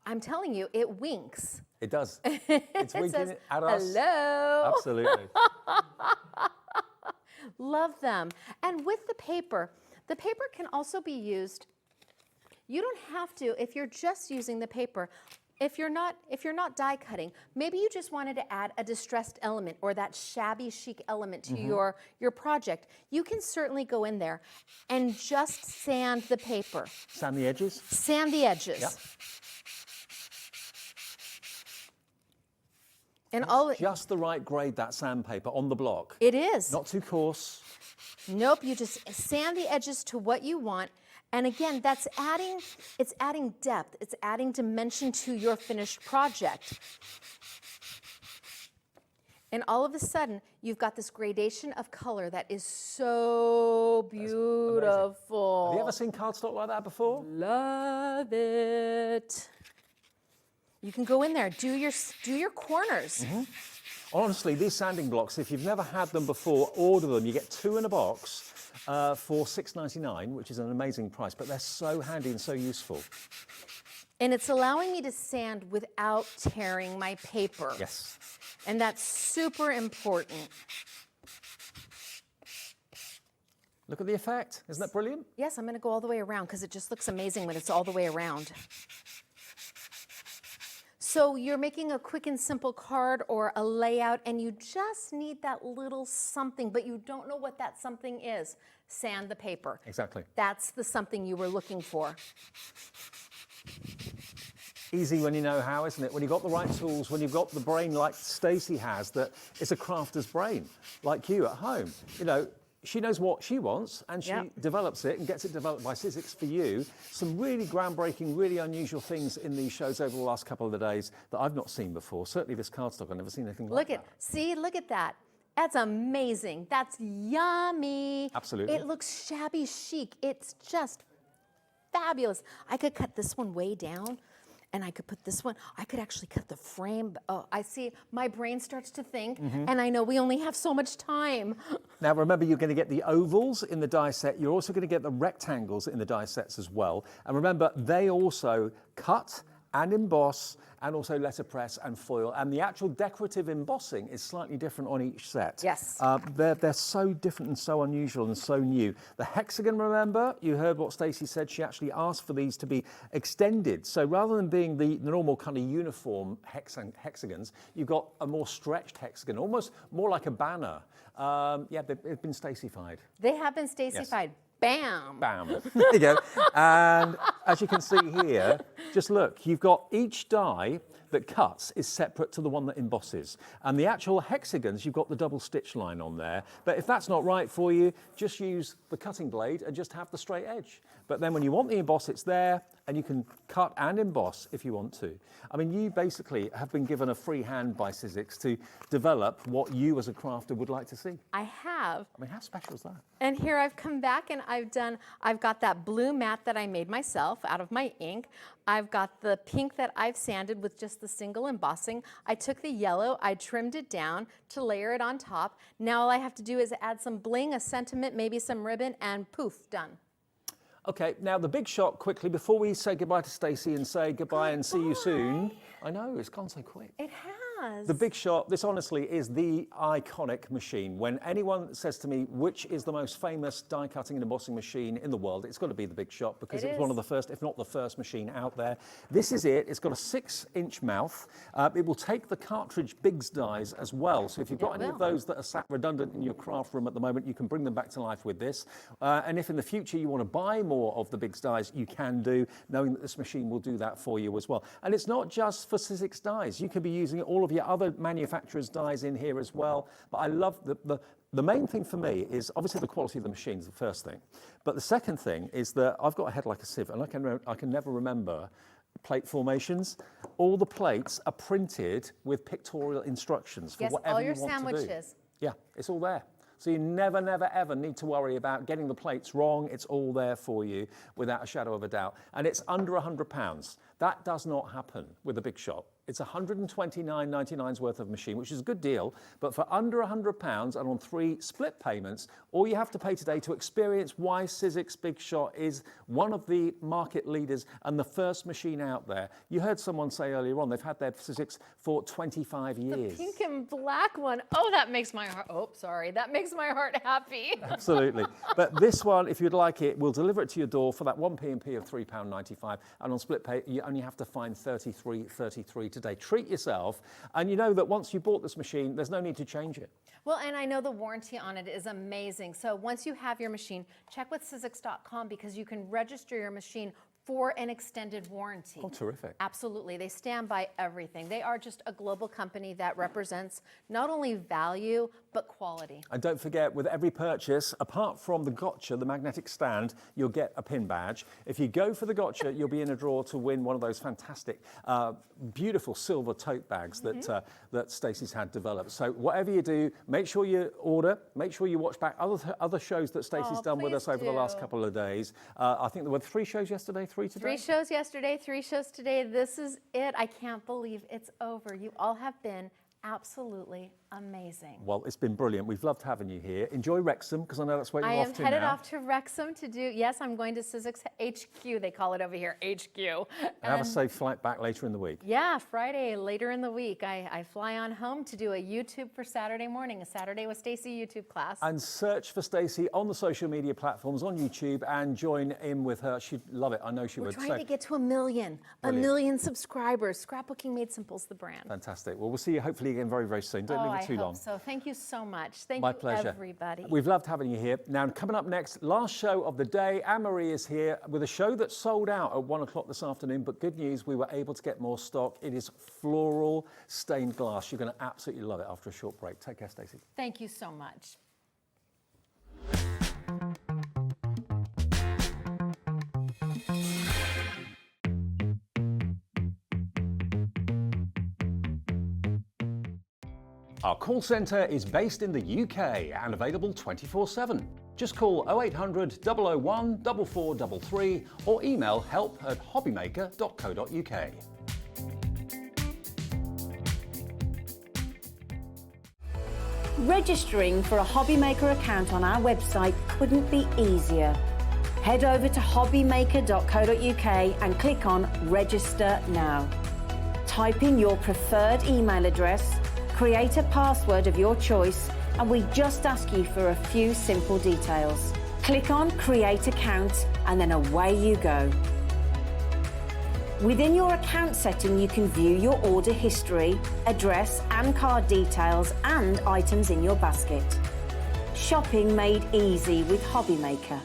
I'm telling you, it winks. It does. It's winking says, at us. hello. Absolutely. Love them. And with the paper can also be used, you don't have to, if you're just using the paper, if you're not die cutting, maybe you just wanted to add a distressed element or that shabby chic element to your project. You can certainly go in there and just sand the paper. Sand the edges? Sand the edges. Yep. And just the right grade, that sandpaper on the block. It is. Not too coarse. Nope, you just sand the edges to what you want. And again, it's adding depth, it's adding dimension to your finished project. And all of a sudden, you've got this gradation of color that is so beautiful. Have you ever seen cardstock like that before? Love it. You can go in there, do your corners. Honestly, these sanding blocks, if you've never had them before, order them. You get 2 in a box for $6.99, which is an amazing price, but they're so handy and so useful. And it's allowing me to sand without tearing my paper. Yes. And that's super important. Look at the effect. Isn't that brilliant? Yes, I'm going to go all the way around because it just looks amazing when it's all the way around. So you're making a quick and simple card or a layout, and you just need that little something, but you don't know what that something is. Sand the paper. Exactly. That's the something you were looking for. Easy when you know how, isn't it? When you've got the right tools, when you've got the brain like Stacey has, that it's a crafter's brain, like you at home. You know, she knows what she wants, and she develops it and gets it developed by SIZZIX for you. Some really groundbreaking, really unusual things in these shows over the last couple of days that I've not seen before. Certainly this cardstock, I've never seen anything like that. Look at that. That's amazing. That's yummy. Absolutely. It looks shabby chic. It's just fabulous. I could cut this one way down, and I could put this one, I could actually cut the frame. Oh, I see, my brain starts to think, and I know we only have so much time. Now remember, you're going to get the ovals in the die set. You're also going to get the rectangles in the die sets as well. And remember, they also cut and emboss and also letterpress and foil. And the actual decorative embossing is slightly different on each set. Yes. They're so different and so unusual and so new. The hexagon, remember, you heard what Stacey said. She actually asked for these to be extended. So rather than being the normal kind of uniform hexagons, you've got a more stretched hexagon, almost more like a banner. Yeah, they've been Stacey-fied. They have been Stacey-fied. Yes. Bam! Bam. There you go. And as you can see here, just look, you've got each die that cuts is separate to the one that embosses. And the actual hexagons, you've got the double stitch line on there. But if that's not right for you, just use the cutting blade and just have the straight edge. But then when you want the emboss, it's there. and you can cut and emboss if you want to. I mean, you basically have been given a free hand by SIZZIX to develop what you as a crafter would like to see. I have. I mean, how special is that? And here I've come back and I've got that blue mat that I made myself out of my ink. I've got the pink that I've sanded with just the single embossing. I took the yellow, I trimmed it down to layer it on top. Now all I have to do is add some bling, a sentiment, maybe some ribbon, and poof, done. Okay, now the big shot quickly, before we say goodbye to Stacey and say goodbye and see you soon. I know, it's gone so quick. It has. The big shot, this honestly is the iconic machine. When anyone says to me, which is the most famous die cutting and embossing machine in the world, it's got to be the Big Shot, because it's one of the first, if not the first machine out there. This is it. It's got a 6-inch mouth. It will take the cartridge Biggs dies as well. So if you've got any of those that are sat redundant in your craft room at the moment, you can bring them back to life with this. And if in the future you want to buy more of the Biggs dies, you can do, knowing that this machine will do that for you as well. And it's not just for SIZZIX dies. You could be using all of your other manufacturers' dies in here as well. But I love the main thing for me is obviously the quality of the machine is the first thing. But the second thing is that I've got a head like a sieve, and I can never remember plate formations. All the plates are printed with pictorial instructions for whatever you want to do. Yes, all your sandwiches. Yeah, it's all there. So you never, never, ever need to worry about getting the plates wrong. It's all there for you without a shadow of a doubt. And it's under £100. That does not happen with a Big Shot. It's $129.99's worth of machine, which is a good deal, but for under £100 and on 3 split payments, all you have to pay today to experience why SIZZIX Big Shot is one of the market leaders and the first machine out there. You heard someone say earlier on, they've had their SIZZIX for 25 years. The pink and black one, oh, that makes my heart, that makes my heart happy. Absolutely. But this one, if you'd like it, we'll deliver it to your door for that 1 P&P of £3.95, and on split pay, you only have to find 33 today. Treat yourself, and you know that once you bought this machine, there's no need to change it. Well, and I know the warranty on it is amazing. So once you have your machine, check with SIZZIX.com, because you can register your machine for an extended warranty. Oh, terrific. Absolutely. They stand by everything. They are just a global company that represents not only value, but quality. And don't forget, with every purchase, apart from the gotcha, the magnetic stand, you'll get a pin badge. If you go for the gotcha, you'll be in a draw to win one of those fantastic, beautiful silver tote bags that Stacey's had developed. So whatever you do, make sure you order, make sure you watch back other shows that Stacey's done with us over the last couple of days. I think there were 3 shows yesterday, 3 today? 3 shows yesterday, 3 shows today. This is it. I can't believe it's over. You all have been absolutely amazing. Well, it's been brilliant. We've loved having you here. Enjoy Wrexham, because I know that's where you're off to now. I am headed off to Wrexham to do, yes, I'm going to SIZZIX HQ. They call it over here, HQ. And have a safe flight back later in the week. Yeah, Friday, later in the week. I fly on home to do a YouTube for Saturday morning, a Saturday with Stacey YouTube class. And search for Stacey on the social media platforms, on YouTube, and join in with her. She'd love it. I know she would. We're trying to get to 1 million. Brilliant. 1 million subscribers. Scrapbooking Made Simple's the brand. Fantastic. Well, we'll see you hopefully again very, very soon. Don't leave it too long. So thank you so much. Thank My you, pleasure. everybody. We've loved having you here. Now, coming up next, last show of the day. Anne-Marie is here with a show that sold out at 1 o'clock this afternoon, but good news, we were able to get more stock. It is floral stained glass. You're going to absolutely love it after a short break. Take care, Stacey. Thank you so much. Our call centre is based in the UK and available 24/7. Just call 0800 001 4433 or email help@hobbymaker.co.uk. Registering for a HobbyMaker account on our website couldn't be easier. Head over to hobbymaker.co.uk and click on Register Now. Type in your preferred email address, create a password of your choice, and we just ask you for a few simple details. Click on Create Account and then away you go. Within your account setting, you can view your order history, address and card details, and items in your basket. Shopping made easy with HobbyMaker.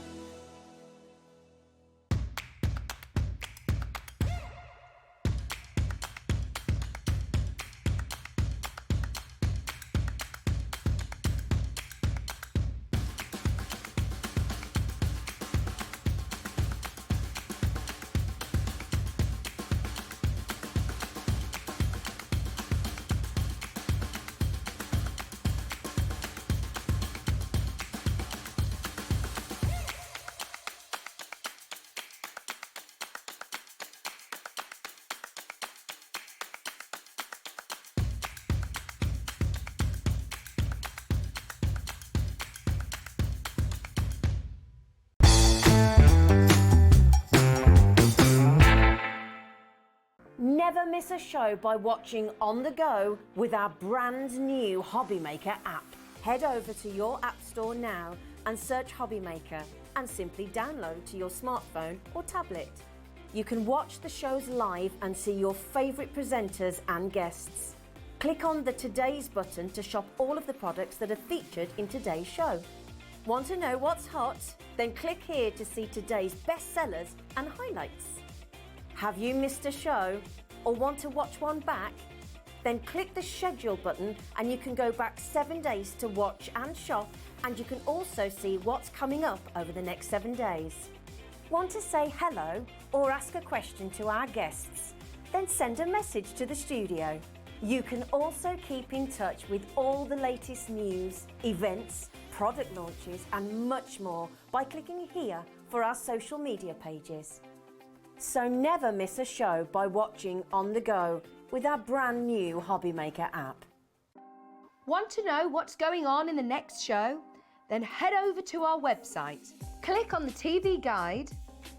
never miss a show by watching on the go with our brand new HobbyMaker app. Head over to your app store now and search HobbyMaker and simply download to your smartphone or tablet. You can watch the shows live and see your favourite presenters and guests. Click on the Today's button to shop all of the products that are featured in today's show. Want to know what's hot? Then click here to see today's bestsellers and highlights. Have you missed a show or want to watch one back? Then click the schedule button and you can go back 7 days to watch and shop, and you can also see what's coming up over the next 7 days. Want to say hello or ask a question to our guests? Then send a message to the studio. You can also keep in touch with all the latest news, events, product launches and much more by clicking here for our social media pages. So never miss a show by watching on the go with our brand new HobbyMaker app. Want to know what's going on in the next show? Then head over to our website. Click on the TV guide.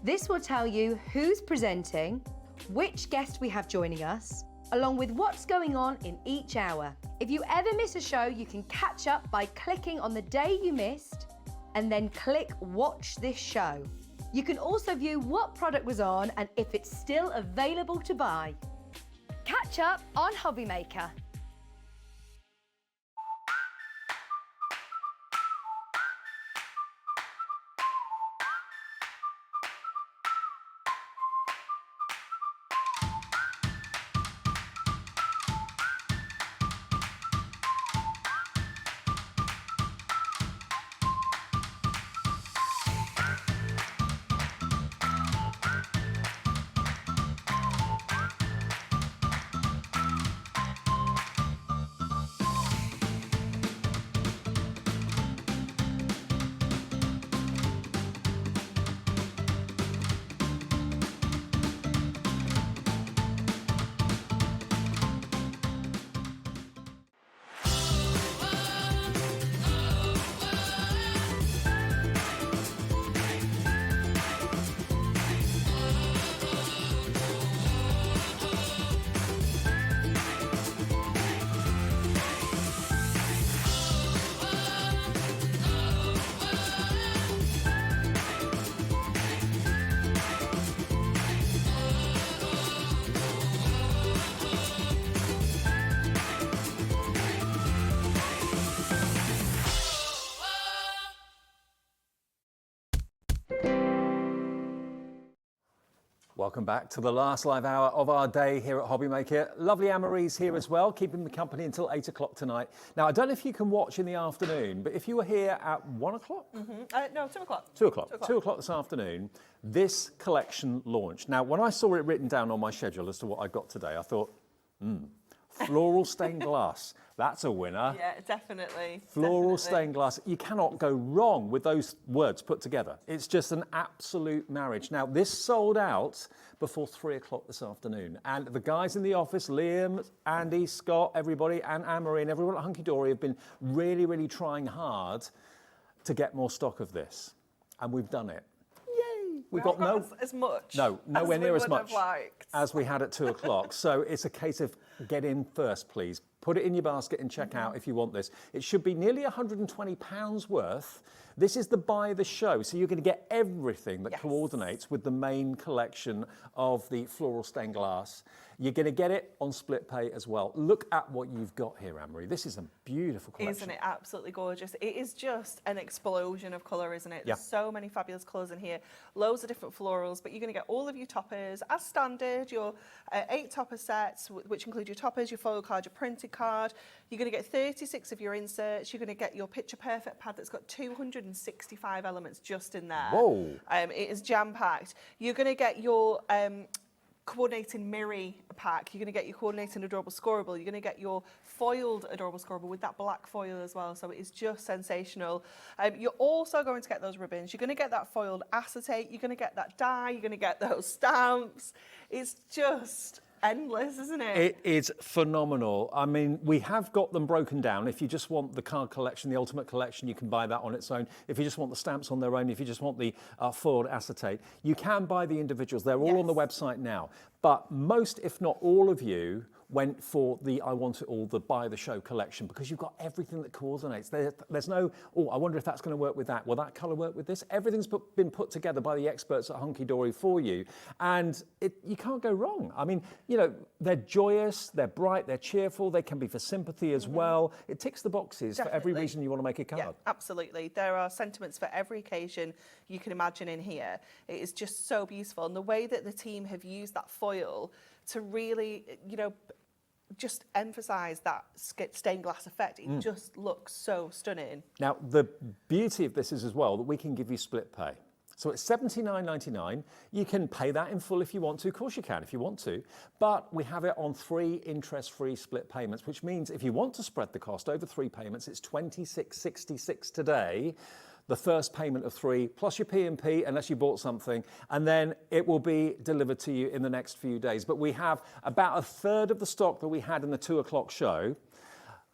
This will tell you who's presenting, which guest we have joining us, along with what's going on in each hour. If you ever miss a show, you can catch up by clicking on the day you missed and then click Watch This Show. You can also view what product was on and if it's still available to buy. Catch up on HobbyMaker. Welcome back to the last live hour of our day here at HobbyMaker. Lovely Anne-Marie's here as well, keeping me company until 8 o'clock tonight. Now, I don't know if you can watch in the afternoon, but if you were here at 1 o'clock? No, 2 o'clock. 2 o'clock. 2 o'clock this afternoon, this collection launched. Now, when I saw it written down on my schedule as to what I got today, I thought, floral stained glass. That's a winner. Yeah, definitely. Floral stained glass. You cannot go wrong with those words put together. It's just an absolute marriage. Now, this sold out before 3 o'clock this afternoon. And the guys in the office, Liam, Andy, Scott, everybody, and Anne-Marie and everyone at Hunkydory have been really, really trying hard to get more stock of this. And we've done it. Yay! We've got no as much. No, nowhere near as much liked. as we had at 2 o'clock. So it's a case of get in first, please. Put it in your basket and check out if you want this. It should be nearly £120 worth. This is the buy the show, so you're going to get everything that coordinates with the main collection of the floral stained glass. You're going to get it on split pay as well. Look at what you've got here, Anne-Marie. This is a beautiful collection. Isn't it absolutely gorgeous? It is just an explosion of colour, isn't it? There's so many fabulous colours in here. Loads of different florals, but you're going to get all of your toppers as standard, your 8 topper sets, which include your toppers, your foil card, your printed card. You're going to get 36 of your inserts. You're going to get your picture perfect pad that's got 265 elements just in there. Whoa. It is jam-packed. You're going to get your coordinating mirror pack. You're going to get your coordinating adorable scoreable. You're going to get your foiled adorable scoreable with that black foil as well. So it is just sensational. You're also going to get those ribbons. You're going to get that foiled acetate. You're going to get that die. You're going to get those stamps. It's just endless, isn't it? It is phenomenal. I mean, we have got them broken down. If you just want the card collection, the ultimate collection, you can buy that on its own. If you just want the stamps on their own, if you just want the foiled acetate, you can buy the individuals. They're all on the website now. But most, if not all of you, went for the I Want It All, the Buy the Show collection, because you've got everything that coordinates. There's no, oh, I wonder if that's going to work with that. Will that colour work with this? Everything's been put together by the experts at Hunkydory for you, and you can't go wrong. I mean, you know, they're joyous, they're bright, they're cheerful, they can be for sympathy as well. It ticks the boxes for every reason you want to make a card. Yeah, absolutely. There are sentiments for every occasion you can imagine in here. It is just so beautiful, and the way that the team have used that foil to really, you know, just emphasise that stained glass effect. It just looks so stunning. Now, the beauty of this is as well that we can give you split pay. So it's $79.99. You can pay that in full if you want to. Of course you can if you want to. But we have it on 3 interest-free split payments, which means if you want to spread the cost over 3 payments, it's $26.66 today. The first payment of 3 plus your P&P unless you bought something, and then it will be delivered to you in the next few days. But we have about a third of the stock that we had in the 2 o'clock show,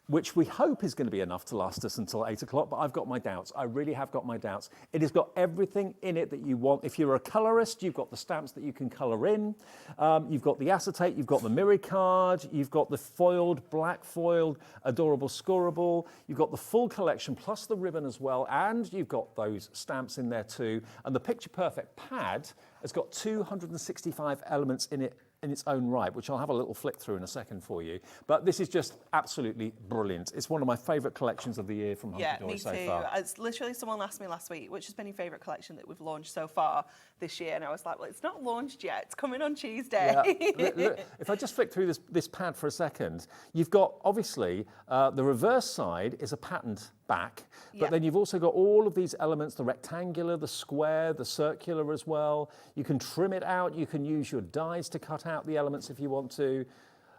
which we hope is going to be enough to last us until 8 o'clock, but I've got my doubts. I really have got my doubts. It has got everything in it that you want. If you're a colorist, you've got the stamps that you can color in. You've got the acetate, you've got the mirror card, you've got the foiled, black foiled, adorable scorable. You've got the full collection plus the ribbon as well, and you've got those stamps in there too. And the Picture Perfect pad has got 265 elements in it in its own right, which I'll have a little flick through in a second for you. But this is just absolutely brilliant. It's one of my favourite collections of the year from Hunkydory so far. Yeah, me too. It's literally, someone asked me last week, which has been your favourite collection that we've launched so far this year? And I was like, well, it's not launched yet. It's coming on Tuesday. Yeah. Look, if I just flick through this pad for a second, you've got, obviously, the reverse side is a patterned back, but then you've also got all of these elements, the rectangular, the square, the circular as well. You can trim it out. You can use your dies to cut out the elements if you want to.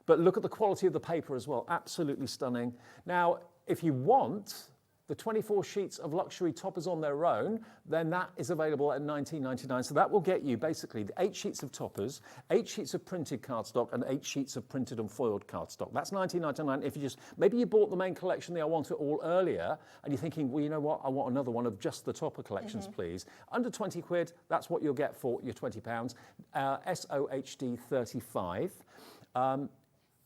But look at the quality of the paper as well. Absolutely stunning. Now, if you want the 24 sheets of luxury toppers on their own, then that is available at $19.99. So that will get you basically the 8 sheets of toppers, 8 sheets of printed cardstock, and 8 sheets of printed and foiled cardstock. That's $19.99. If you just, maybe you bought the main collection, the I Want It All earlier, and you're thinking, well, you know what, I want another one of just the topper collections, please. Under 20 quid, that's what you'll get for your £20. SOHD 35.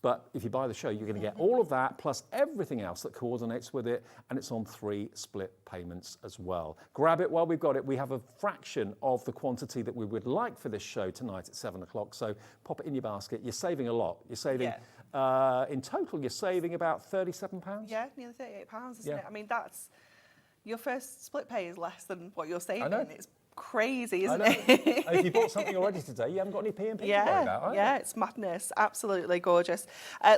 But if you buy the show, you're going to get all of that plus everything else that coordinates with it, and it's on 3 split payments as well. Grab it while we've got it. We have a fraction of the quantity that we would like for this show tonight at 7 o'clock, so pop it in your basket. You're saving a lot. You're saving, in total, you're saving about £37. Yeah, nearly £38, isn't it? I mean, that's, your first split pay is less than what you're saving. I know. It's crazy, isn't it? If you bought something already today, you haven't got any P&P to worry about, have you? Yeah, it's madness. Absolutely gorgeous.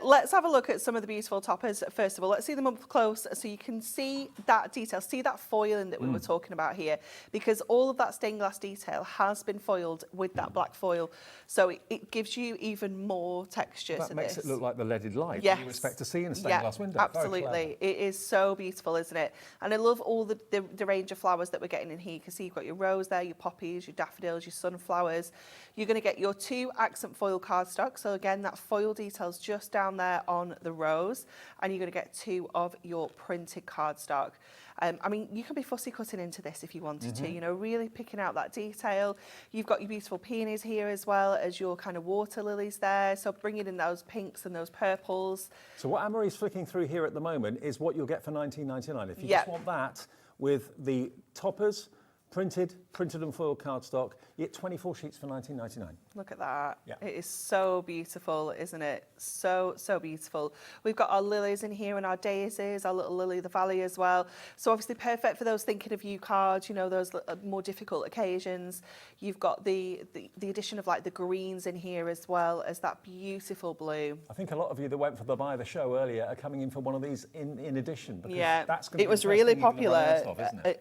Let's have a look at some of the beautiful toppers. First of all, let's see them up close so you can see that detail, see that foiling that we were talking about here, because all of that stained glass detail has been foiled with that black foil, so it gives you even more texture that to makes this. It look like the leaded light you expect to see in a stained glass window. Absolutely. It is so beautiful, isn't it? And I love all the range of flowers that we're getting in here. You can see you've got your rose there, your poppies, your daffodils, your sunflowers. You're going to get your 2 accent foil cardstock. So again, that foil detail's just down there on the rose. And you're going to get 2 of your printed cardstock. I mean, you can be fussy cutting into this if you wanted to, you know, really picking out that detail. You've got your beautiful peonies here as well as your kind of water lilies there. So bringing in those pinks and those purples. So what Anne-Marie's flicking through here at the moment is what you'll get for $19.99. If you just want that with the toppers, printed and foiled cardstock, you get 24 sheets for $19.99. Look at that. Yeah. It is so beautiful, isn't it? So, so beautiful. We've got our lilies in here and our daisies, our little lily of the valley as well. So obviously perfect for those thinking of you cards, you know, those more difficult occasions. You've got the addition of like the greens in here as well as that beautiful blue. I think a lot of you that went for the Buy the Show earlier are coming in for one of these in addition. Because that's going to it was really popular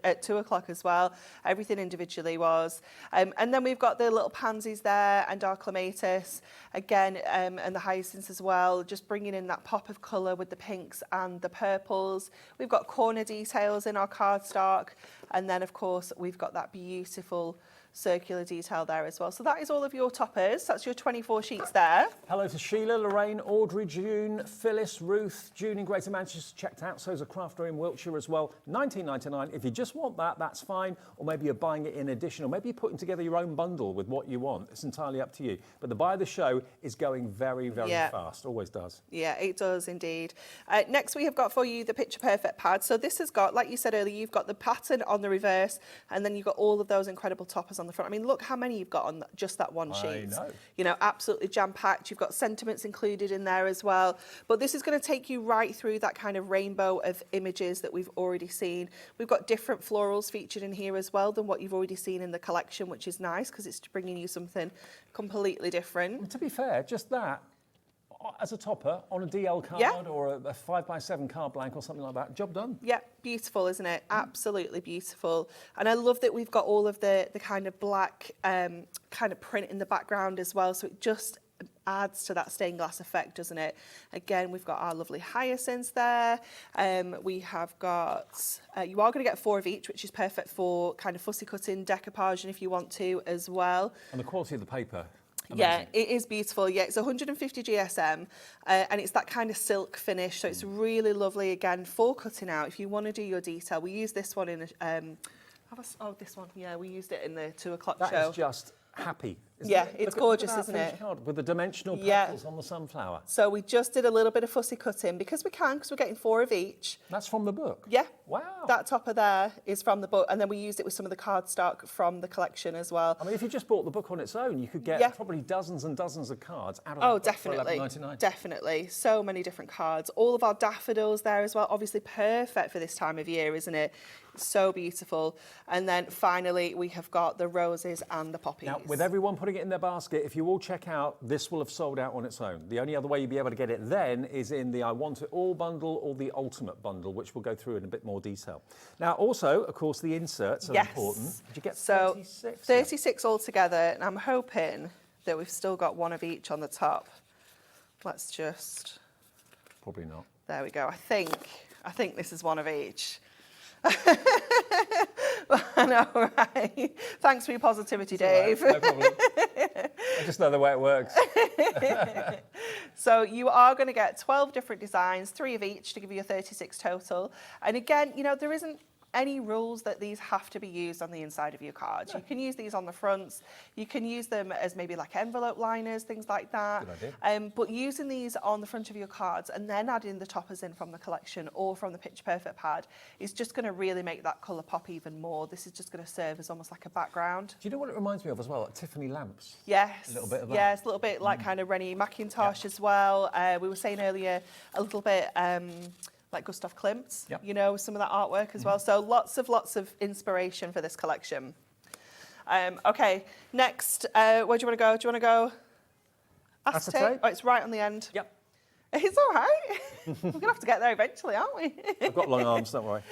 at 2 o'clock as well. Everything individually was. And then we've got the little pansies there and our clematis again, and the hyacinths as well, just bringing in that pop of colour with the pinks and the purples. We've got corner details in our cardstock. And then of course we've got that beautiful circular detail there as well. So that is all of your toppers. That's your 24 sheets there. Hello to Sheila, Lorraine, Audrey, June, Phyllis, Ruth, June in Greater Manchester checked out. So is a crafter in Wiltshire as well. $19.99. If you just want that, that's fine. Or maybe you're buying it in addition, or maybe you're putting together your own bundle with what you want. It's entirely up to you. But the buy the show is going very, very fast. Always does. Yeah, it does indeed. Next we have got for you the Picture Perfect pad. So this has got, like you said earlier, you've got the pattern on the reverse, and then you've got all of those incredible toppers on the front. I mean, look how many you've got on just that one sheet. I know. You know, absolutely jam-packed. You've got sentiments included in there as well. But this is going to take you right through that kind of rainbow of images that we've already seen. We've got different florals featured in here as well than what you've already seen in the collection, which is nice because it's bringing you something completely different. To be fair, just that, as a topper on a DL card or a 5x7 card blank or something like that, job done. Yeah, beautiful, isn't it? Absolutely beautiful. And I love that we've got all of the kind of black kind of print in the background as well, so it just adds to that stained glass effect, doesn't it? Again, we've got our lovely hyacinths there. We have got, you are going to get 4 of each, which is perfect for kind of fussy cutting, decoupage, and if you want to as well. And the quality of the paper. Amazing. Yeah, it is beautiful. Yeah, it's 150 GSM and it's that kind of silk finish. So it's really lovely, again, for cutting out. If you want to do your detail, we use this one in, this one. Yeah, we used it in the 2 o'clock show. That is just happy. Yeah, it's gorgeous, isn't it? Card with the dimensional petals on the sunflower. So we just did a little bit of fussy cutting because we're getting 4 of each. That's from the book? Yeah. Wow. That topper there is from the book, and then we used it with some of the cardstock from the collection as well. I mean, if you just bought the book on its own, you could get probably dozens and dozens of cards out of that book for $11.99. Definitely. So many different cards. All of our daffodils there as well. Obviously perfect for this time of year, isn't it? So beautiful. And then finally, we have got the roses and the poppies. Now, with everyone putting it in their basket, if you all check out, this will have sold out on its own. The only other way you'll be able to get it then is in the I Want It All bundle or the Ultimate bundle, which we'll go through in a bit more detail. Now, also, of course, the inserts are important. Did you get 36? 36 altogether, and I'm hoping that we've still got 1 of each on the top. Let's just... Probably not. There we go. I think this is 1 of each. I know, right? Thanks for your positivity, Dave. Right, no problem. I just know the way it works. So you are going to get 12 different designs, 3 of each to give you a 36 total. And again, you know, there isn't any rules that these have to be used on the inside of your cards. You can use these on the fronts. You can use them as maybe like envelope liners, things like that. Good idea. But using these on the front of your cards and then adding the toppers in from the collection or from the Picture Perfect pad is just going to really make that colour pop even more. This is just going to serve as almost like a background. Do you know what it reminds me of as well? Like Tiffany lamps. Yes. A little bit of that. Yes, a little bit like kind of Rennie McIntosh as well. We were saying earlier a little bit... like Gustav Klimt's, you know, some of that artwork as well. So lots of inspiration for this collection. Okay, next, where do you want to go? Do you want to go acetate? Oh, it's right on the end. Yep. It's all right. We're going to have to get there eventually, aren't we? I've got long arms, don't worry.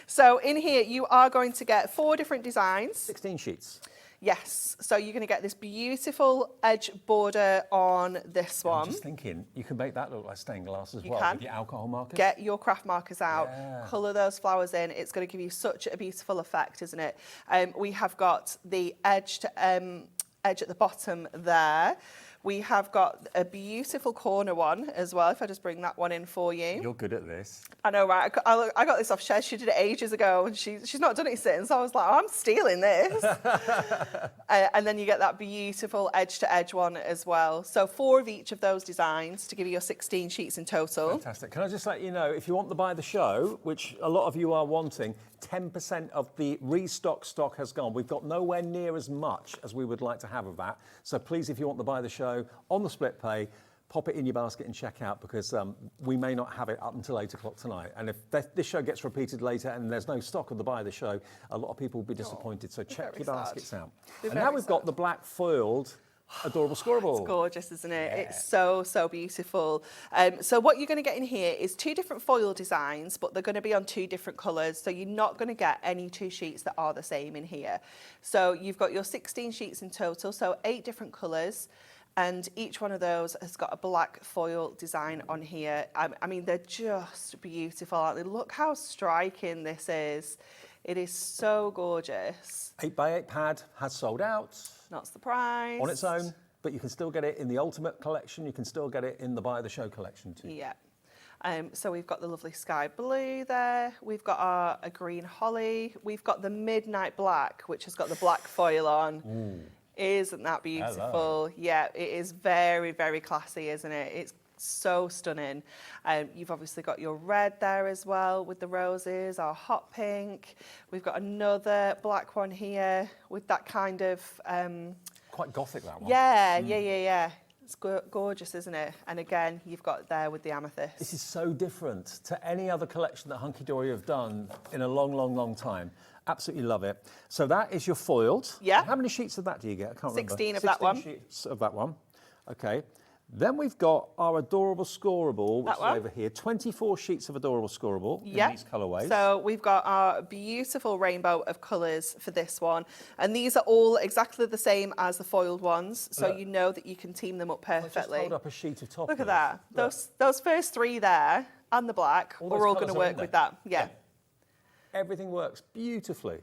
So in here, you are going to get 4 different designs. 16 sheets. Yes, so you're going to get this beautiful edge border on this one. I'm just thinking, you could make that look like stained glass as You well can. with your alcohol markers. Get your craft markers out, Yeah. colour those flowers in. It's going to give you such a beautiful effect, isn't it? We have got the edge at the bottom there. We have got a beautiful corner one as well, if I just bring that one in for you. You're good at this. I know, right? I got this off Shez. She did it ages ago, and she's not done it since. So I was like, oh, I'm stealing this. And then you get that beautiful edge-to-edge one as well. So 4 of each of those designs to give you your 16 sheets in total. Fantastic. Can I just let you know, if you want to buy the show, which a lot of you are wanting, 10% of the restock stock has gone. We've got nowhere near as much as we would like to have of that. So please, if you want to buy the show on the split pay, pop it in your basket and check out, because we may not have it up until 8 o'clock tonight. And if this show gets repeated later and there's no stock of the buy the show, a lot of people will be disappointed. So check your baskets out. And now we've got the black foiled adorable scorable. It's gorgeous, isn't it? Yeah. It's so beautiful. So what you're going to get in here is 2 different foil designs, but they're going to be on 2 different colours. So you're not going to get any 2 sheets that are the same in here. So you've got your 16 sheets in total, so 8 different colours. And each one of those has got a black foil design on here. I mean, they're just beautiful, aren't they? Look how striking this is. It is so gorgeous. 8x8 pad has sold out. Not surprised. On its own, but you can still get it in the Ultimate collection. You can still get it in the Buy the Show collection too. Yeah. So we've got the lovely sky blue there. We've got a green holly. We've got the midnight black, which has got the black foil on. Ooh. Isn't that beautiful? Hello. Yeah, it is very, very classy, isn't it? It's so stunning. You've obviously got your red there as well with the roses, our hot pink. We've got another black one here with that kind of... Quite gothic, that one. Yeah. It's gorgeous, isn't it? And again, you've got there with the amethyst. This is so different to any other collection that Hunkydory have done in a long, long, long time. Absolutely love it. So that is your foiled. Yeah. How many sheets of that do you get? I can't remember. 16 of that one. 16 sheets of that one. Okay. Then we've got our adorable scoreable, which is over here. 24 sheets of adorable scoreable in these colourways. So we've got our beautiful rainbow of colours for this one. And these are all exactly the same as the foiled ones. So you know that you can team them up perfectly. Just hold up a sheet of top. Look at that. Those first three there and the black are all going to work with that. Yeah. Everything works beautifully.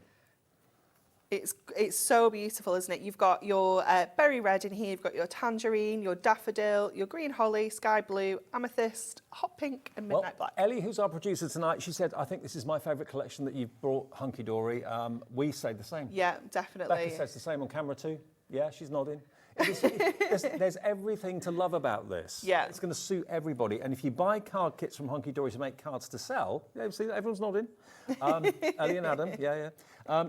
It's so beautiful, isn't it? You've got your berry red in here, you've got your tangerine, your daffodil, your green holly, sky blue, amethyst, hot pink and midnight black. Ellie, who's our producer tonight, she said, I think this is my favourite collection that you've brought, Hunkydory. We say the same. Yeah, definitely. Becky says the same on camera too. Yeah, she's nodding. There's everything to love about this. Yeah. It's going to suit everybody. And if you buy card kits from Hunkydory to make cards to sell, see, everyone's nodding. Ellie and Adam,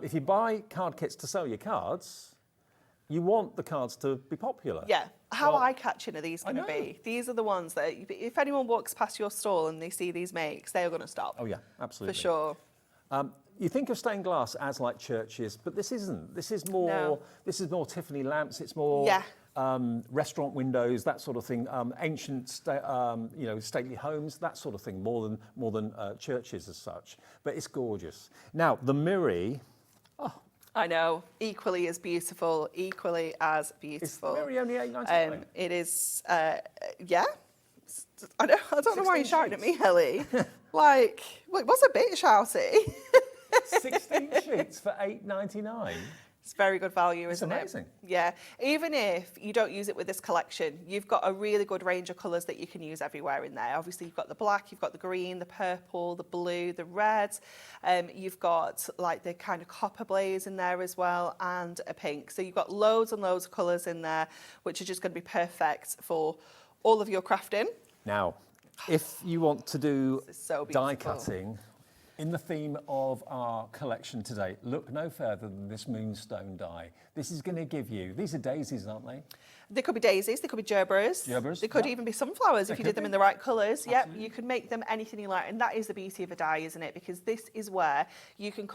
if you buy card kits to sell your cards, you want the cards to be popular. Yeah. How eye-catching are these going to be? These are the ones that, if anyone walks past your stall and they see these makes, they're going to stop. Oh, yeah, absolutely. For sure. You think of stained glass as like churches, but this isn't. This is more. This is more Tiffany lamps. It's more restaurant windows, that sort of thing. Ancient, stately homes, that sort of thing. More than churches as such. But it's gorgeous. Now the Miri. Oh, I know. Equally as beautiful. Equally as beautiful. Is the Miri only $8.99? It is. Yeah. I don't know why you're shouting at me, Ellie. Like, well, it was a bit shouty. 16 sheets for $8.99. It's very good value, isn't it? It's amazing. Yeah. Even if you don't use it with this collection, you've got a really good range of colours that you can use everywhere in there. Obviously, you've got the black, you've got the green, the purple, the blue, the red. You've got like the kind of copper blaze in there as well, and a pink. So you've got loads and loads of colours in there, which are just going to be perfect for all of your crafting. Now, if you want to do so die cutting in the theme of our collection today, look no further than this moonstone die. This is going to give you, these are daisies, aren't they? They could be daisies, they could be gerberas. They could even be sunflowers if you did them in the right colours. Yep, you could make them anything you like. And that is the beauty of a die, isn't it? Because this is where you can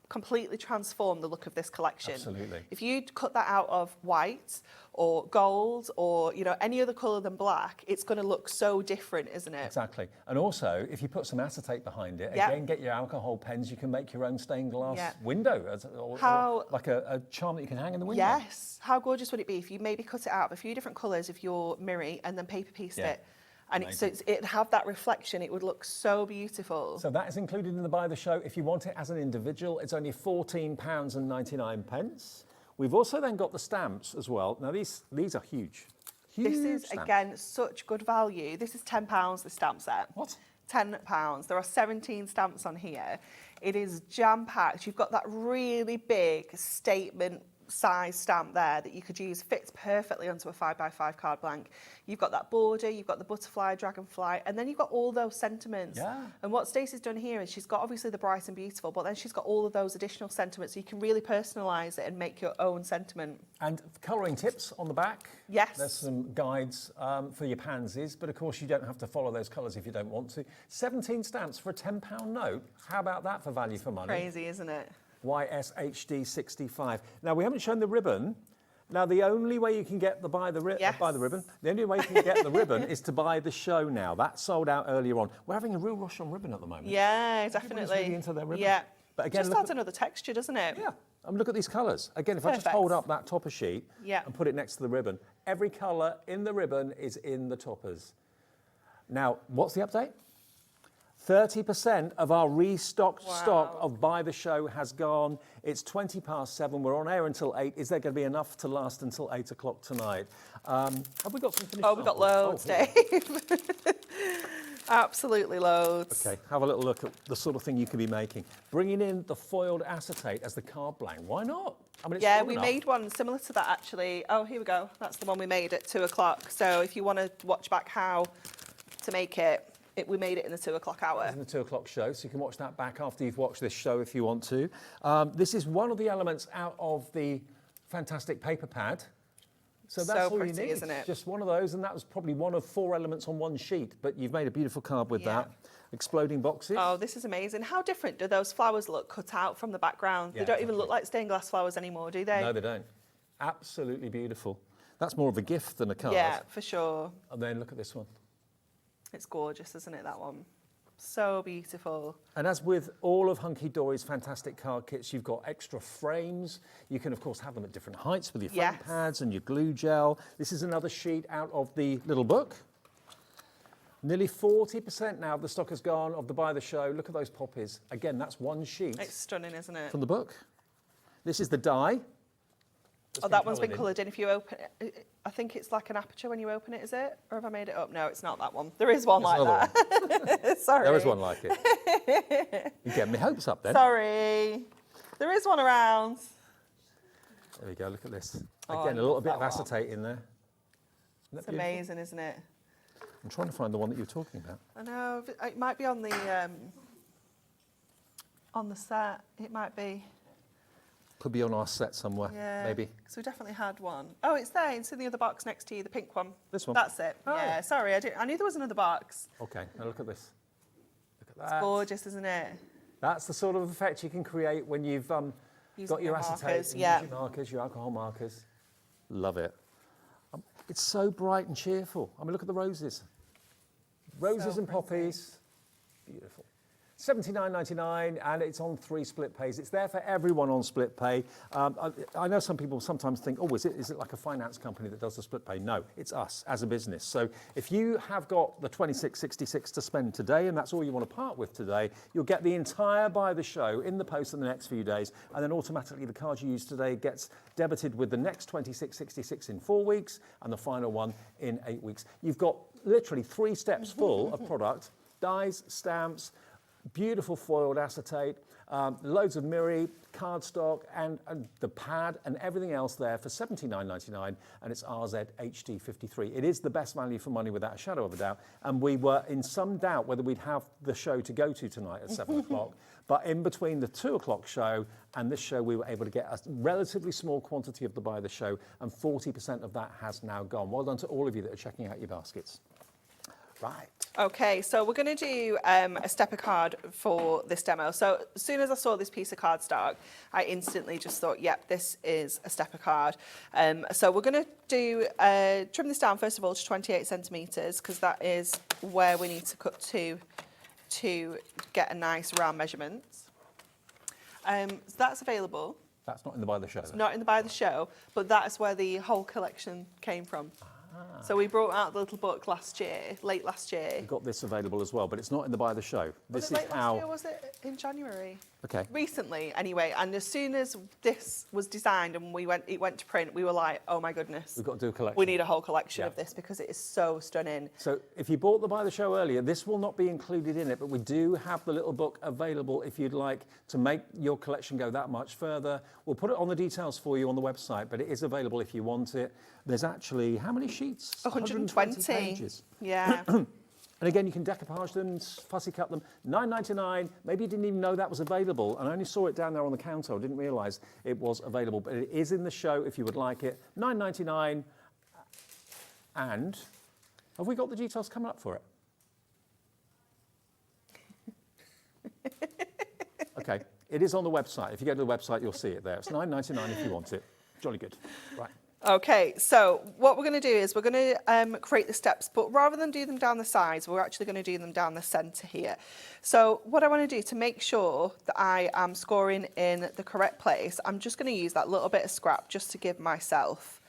completely transform the look of this collection. Absolutely. If you cut that out of white or gold or any other colour than black, it's going to look so different, isn't it? Exactly. And also, if you put some acetate behind it, again, get your alcohol pens, you can make your own stained glass window, or like a charm that you can hang in the window. Yes. How gorgeous would it be if you maybe cut it out of a few different colours of your Miri and then paper pieced it? And it'd have that reflection. It would look so beautiful. So that is included in the Buy the Show. If you want it as an individual, it's only £14.99. We've also then got the stamps as well. Now these are huge. This is stamps. Again such good value. This is £10. The stamp set. What? £10. There are 17 stamps on here. It is jam packed. You've got that really big statement size stamp there that you could use, fits perfectly onto a 5x5 card blank. You've got that border, you've got the butterfly, dragonfly, and then you've got all those sentiments. Yeah. And what Stacey's done here is she's got obviously the bright and beautiful, but then she's got all of those additional sentiments, so you can really personalise it and make your own sentiment. And colouring tips on the back. Yes. There's some guides for your pansies, but of course you don't have to follow those colours if you don't want to. 17 stamps for a £10 note. How about that for value for money? Crazy, isn't it? YSHD65. Now, we haven't shown the ribbon. Now, the only way you can get buy the ribbon, the only way you can get the ribbon is to buy the show now. That sold out earlier on. We're having a real rush on ribbon at the moment. Yeah, definitely. Really into their ribbon. Yeah. But again, just adds another texture, doesn't it? Yeah. And look at these colours. Again, if I just hold up that topper sheet and put it next to the ribbon, every colour in the ribbon is in the toppers. Now, what's the update? 30% of our restocked stock of Buy the Show has gone. It's 7:20. We're on air until 8. Is there going to be enough to last until 8 o'clock tonight? Have we got some finished? Oh, we've got loads, Dave. Absolutely loads. Okay, have a little look at the sort of thing you could be making. Bringing in the foiled acetate as the card blank. Why not? I mean, it's yeah, cool we enough. made one similar to that actually. Oh, here we go. That's the one we made at 2 o'clock. So if you want to watch back how to make it, we made it in the 2 o'clock hour. It's in the 2 o'clock show, so you can watch that back after you've watched this show if you want to. This is one of the elements out of the fantastic paper pad. So that's all pretty, you need, isn't it? Just one of those, and that was probably one of 4 elements on one sheet, but you've made a beautiful card with that. Exploding boxes. Oh, this is amazing. How different do those flowers look cut out from the background? They don't even look like stained glass flowers anymore, do they? No, they don't. Absolutely beautiful. That's more of a gift than a card. Yeah, for sure. And then look at this one. It's gorgeous, isn't it, that one? So beautiful. And as with all of Hunkydory's fantastic card kits, you've got extra frames. You can, of course, have them at different heights with your front pads and your glue gel. This is another sheet out of the little book. Nearly 40% now of the stock has gone of the Buy the Show. Look at those poppies. Again, that's one sheet. It's stunning, isn't it? From the book. This is the die. Oh, that one's been coloured in. If you open it, I think it's like an aperture when you open it, is it? Or have I made it up? No, it's not that one. There is one like that. Sorry. There is one like it. You get me hopes up then. Sorry. There is one around. There we go, look at this. Again, a little bit of acetate in there. It's amazing, isn't it? I'm trying to find the one that you're talking about. I know, it might be on the set. It might be. Could be on our set somewhere, maybe. Because we definitely had one. Oh, it's there. It's in the other box next to you, the pink one. This one? That's it. Oh. Yeah, sorry, I knew there was another box. Okay, now look at this. Look at that. It's gorgeous, isn't it? That's the sort of effect you can create when you've got your acetate, markers, your markers, your alcohol markers. Love it. It's so bright and cheerful. I mean, look at the roses. Roses and poppies. Beautiful. $79.99, and it's on 3 split pays. It's there for everyone on split pay. I know some people sometimes think, oh, is it like a finance company that does the split pay? No, it's us as a business. So if you have got the $26.66 to spend today, and that's all you want to part with today, you'll get the entire Buy the Show in the post in the next few days, and then automatically the card you use today gets debited with the next $26.66 in 4 weeks, and the final one in 8 weeks. You've got literally 3 steps full of product, dies, stamps, beautiful foiled acetate, loads of Miri, cardstock, and the pad and everything else there for $79.99, and it's RZ HD53. It is the best value for money without a shadow of a doubt, and we were in some doubt whether we'd have the show to go to tonight at 7 o'clock, but in between the 2 o'clock show and this show, we were able to get a relatively small quantity of the Buy the Show, and 40% of that has now gone. Well done to all of you that are checking out your baskets. Right. Okay, so we're going to do a stepper card for this demo. So as soon as I saw this piece of cardstock, I instantly just thought, yep, this is a stepper card. So we're going to do trim this down first of all to 28 centimetres, because that is where we need to cut to get a nice round measurement. So that's available. That's not in the Buy the Show. It's not in the Buy the Show, but that's where the whole collection came from. So we brought out the little book late last year. We've got this available as well, but it's not in the Buy the Show. Was it late last year, was it in January? Okay. Recently, anyway, and as soon as this was designed and it went to print, we were like, oh my goodness. We've got to do a collection. We need a whole collection of this because it is so stunning. So if you bought the Buy the Show earlier, this will not be included in it, but we do have the little book available if you'd like to make your collection go that much further. We'll put it on the details for you on the website, but it is available if you want it. There's actually, how many sheets? 120 pages. Yeah. And again, you can decoupage them, fussy cut them. $9.99. Maybe you didn't even know that was available, and I only saw it down there on the counter. I didn't realise it was available, but it is in the show if you would like it. $9.99. And have we got the details coming up for it? Okay, it is on the website. If you go to the website, you'll see it there. It's $9.99 if you want it. Jolly good. Right. Okay, so what we're going to do is we're going to create the steps, but rather than do them down the sides, we're actually going to do them down the centre here. So what I want to do to make sure that I am scoring in the correct place, I'm just going to use that little bit of scrap just to give myself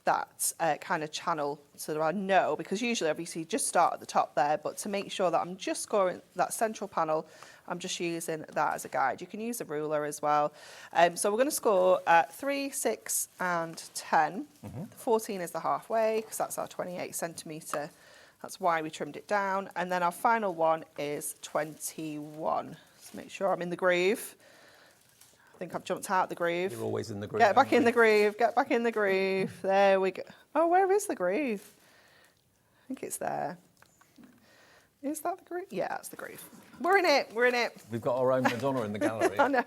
that kind of channel so that I know, because usually obviously you just start at the top there, but to make sure that I'm just scoring that central panel, I'm just using that as a guide. You can use a ruler as well. So we're going to score at 3, 6 and 10. 14 is the halfway because that's our 28 centimetre. That's why we trimmed it down. And then our final one is 21. Let's make sure I'm in the groove. I think I've jumped out the groove. You're always in the groove. Get back in the groove, get back in the groove. There we go. Oh, where is the groove? I think it's there. Is that the groove? Yeah, that's the groove. We're in it, we're in it. We've got our own Madonna in the gallery. I know.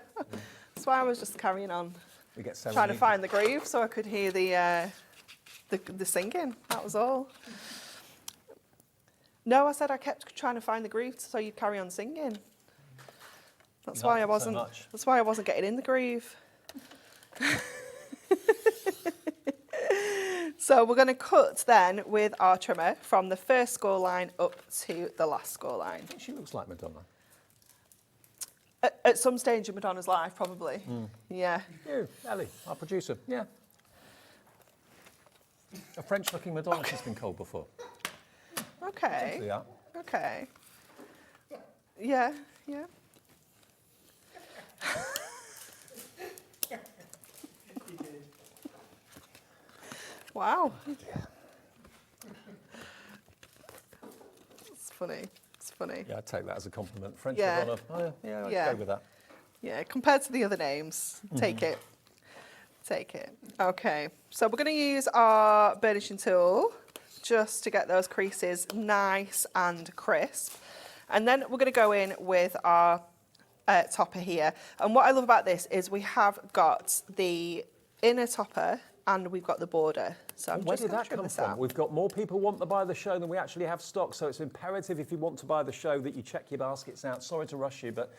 That's why I was just carrying on. We get so trying to find the groove so I could hear the singing. That was all. No, I said I kept trying to find the groove so you'd carry on singing. That's why I wasn't. That's why I wasn't getting in the groove. So we're going to cut then with our trimmer from the first score line up to the last score line. I think she looks like Madonna. At some stage in Madonna's life, probably. Yeah. You, Ellie, our producer. Yeah. A French-looking Madonna, she's been called before. Okay. Yeah. Okay. Yeah. Yeah. Wow. It's funny. It's funny. Yeah, I'd take that as a compliment. French Yeah. Madonna. Oh, yeah, I'd Yeah. go with that. Yeah, compared to the other names, take it. Take it. Okay, so we're going to use our burnishing tool just to get those creases nice and crisp. And then we're going to go in with our topper here. And what I love about this is we have got the inner topper and we've got the border. So I'm Where just did going that to trim come this from? out. We've got more people want to buy the show than we actually have stock, so it's imperative if you want to buy the show that you check your baskets out. Sorry to rush you, but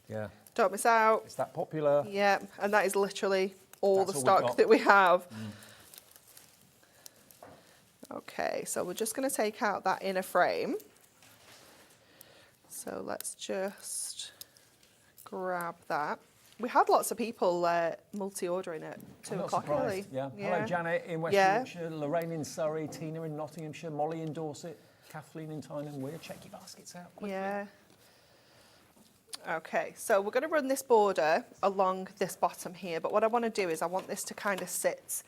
yeah. Don't miss out. It's that popular. Yeah, and that is literally all That's the all we've stock got. that we have. Okay, so we're just going to take out that inner frame. So let's just grab that. We had lots of people multi-ordering at 2 I'm not o'clock surprised. early. Yeah. Hello, Janet in West Yorkshire, Lorraine in Surrey, Tina in Nottinghamshire, Molly in Dorset, Kathleen in Tyne Weir. Check your baskets out quickly. Yeah. Okay, so we're going to run this border along this bottom here, but what I want to do is I want this to kind of sit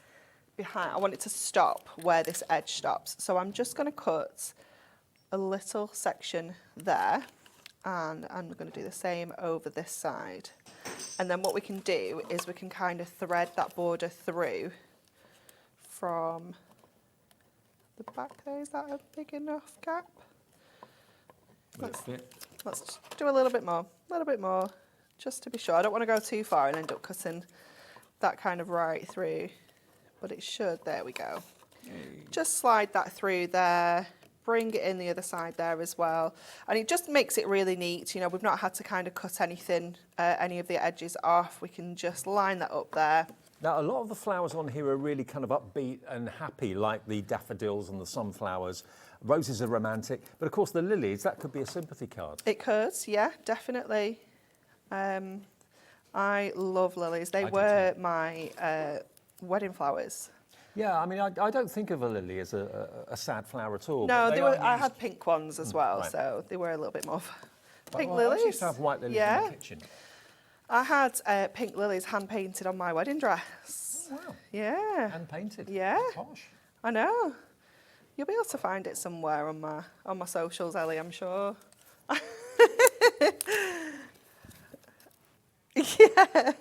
behind, I want it to stop where this edge stops. So I'm just going to cut a little section there, and I'm going to do the same over this side. And then what we can do is we can kind of thread that border through from the back there. Is that a big enough gap? Let's do a little bit more, just to be sure. I don't want to go too far and end up cutting that kind of right through, but it should. There we go. Just slide that through there, bring it in the other side there as well. And it just makes it really neat. You know, we've not had to kind of cut anything, any of the edges off. We can just line that up there. Now, a lot of the flowers on here are really kind of upbeat and happy, like the daffodils and the sunflowers. Roses are romantic, but of course the lilies, that could be a sympathy card. It could, yeah, definitely. I love lilies. They were my wedding flowers. Yeah, I mean, I don't think of a lily as a sad flower at all. No, but I had pink ones as well, right. So they were a little bit more pink I lilies. used to have white lilies in the kitchen. I had pink lilies hand painted on my wedding dress. Oh, wow. Yeah. Hand painted. Yeah. Posh. I know. You'll be able to find it somewhere on my socials, Ellie, I'm sure. Yeah.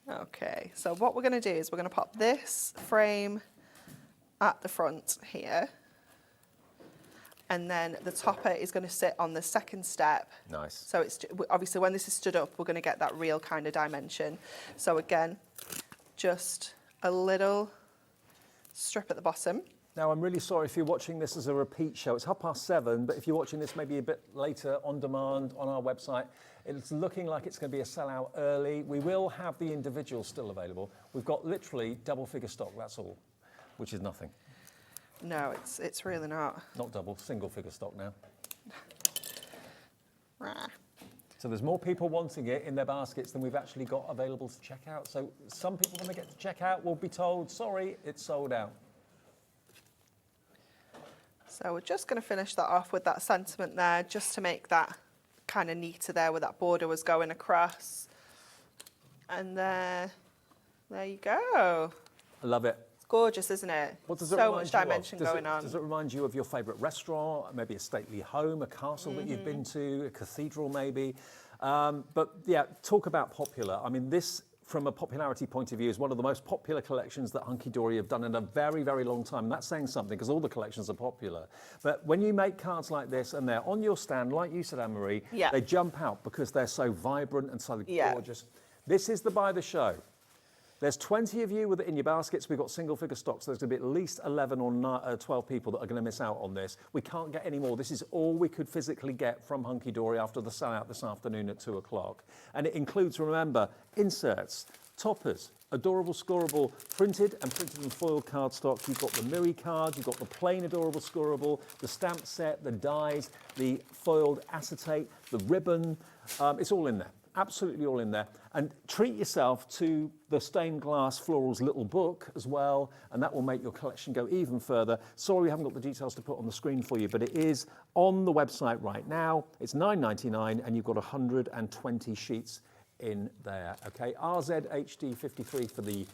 Okay, so what we're going to do is we're going to pop this frame at the front here, and then the topper is going to sit on the second step. Nice. So it's obviously when this is stood up, we're going to get that real kind of dimension. So again, just a little strip at the bottom. Now, I'm really sorry if you're watching this as a repeat show. It's 7:30, but if you're watching this maybe a bit later on demand on our website, it's looking like it's going to be a sellout early. We will have the individuals still available. We've got literally double figure stock, that's all, which is nothing. No, it's really not. Not double, single figure stock now. Rah. So there's more people wanting it in their baskets than we've actually got available to check out. So some people, when they get to check out, will be told, sorry, it's sold out. So we're just going to finish that off with that sentiment there, just to make that kind of neater there where that border was going across. And there you go. I love it. It's gorgeous, isn't it? What does it so remind much you of? dimension going on. Does it remind you of your favourite restaurant, maybe a stately home, a castle that you've been to, a cathedral maybe? But yeah, talk about popular. I mean, this, from a popularity point of view, is one of the most popular collections that Hunkydory have done in a very, very long time. And that's saying something, because all the collections are popular. But when you make cards like this and they're on your stand, like you said, Anne-Marie, they jump out because they're so vibrant and so gorgeous. This is the buy the show. There's 20 of you with it in your baskets. We've got single figure stocks. There's going to be at least 11 or 12 people that are going to miss out on this. We can't get any more. This is all we could physically get from Hunkydory after the sellout this afternoon at 2 o'clock. And it includes, remember, inserts, toppers, adorable scoreable printed and foiled cardstock. You've got the Miri card, you've got the plain adorable scoreable, the stamp set, the dies, the foiled acetate, the ribbon. It's all in there. Absolutely all in there. And treat yourself to the stained glass Florals little book as well, and that will make your collection go even further. Sorry we haven't got the details to put on the screen for you, but it is on the website right now. It's $9.99 and you've got 120 sheets in there. Okay, RZHD53 for the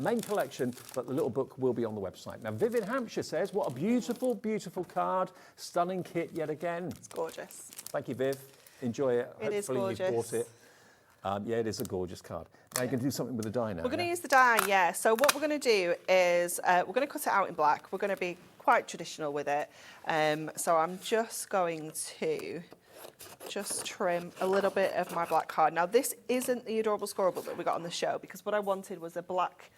main collection, but the little book will be on the website. Now, Vivid Hampshire says, what a beautiful, beautiful card. Stunning kit yet again. It's gorgeous. Thank you, Viv. Enjoy it. It is Hopefully gorgeous. you've bought it. Yeah, it is a gorgeous card. Now you're going to do something with the die now. We're going to use the die, yeah. So what we're going to do is we're going to cut it out in black. We're going to be quite traditional with it. So I'm just going to trim a little bit of my black card. Now this isn't the adorable scoreable that we got on the show, because what I wanted was a black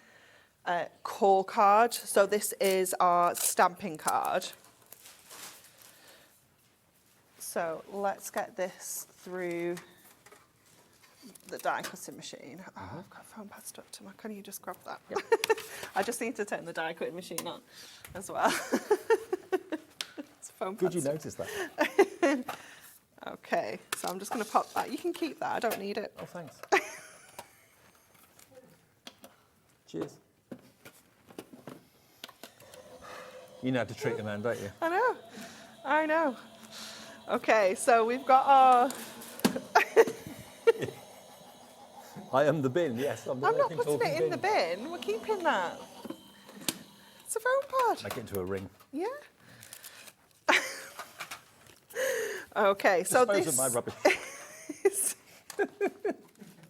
core card. So this is our stamping card. So let's get this through the die cutting machine. Oh, I've got a foam pad stuck to my, can you just grab that? Yep. I just need to turn the die cutting machine on as well. It's foam Good pad you stuck. noticed that. Okay, so I'm just going to pop that. You can keep that, I don't need it. Oh, thanks. Cheers. You know how to treat a man, don't you? I know. Okay, so we've got our... I am the bin, yes. I'm not putting it in the bin. We're keeping that. It's a foam pod. Make it into a ring. Yeah. Okay, so Dispose this... of my rubbish.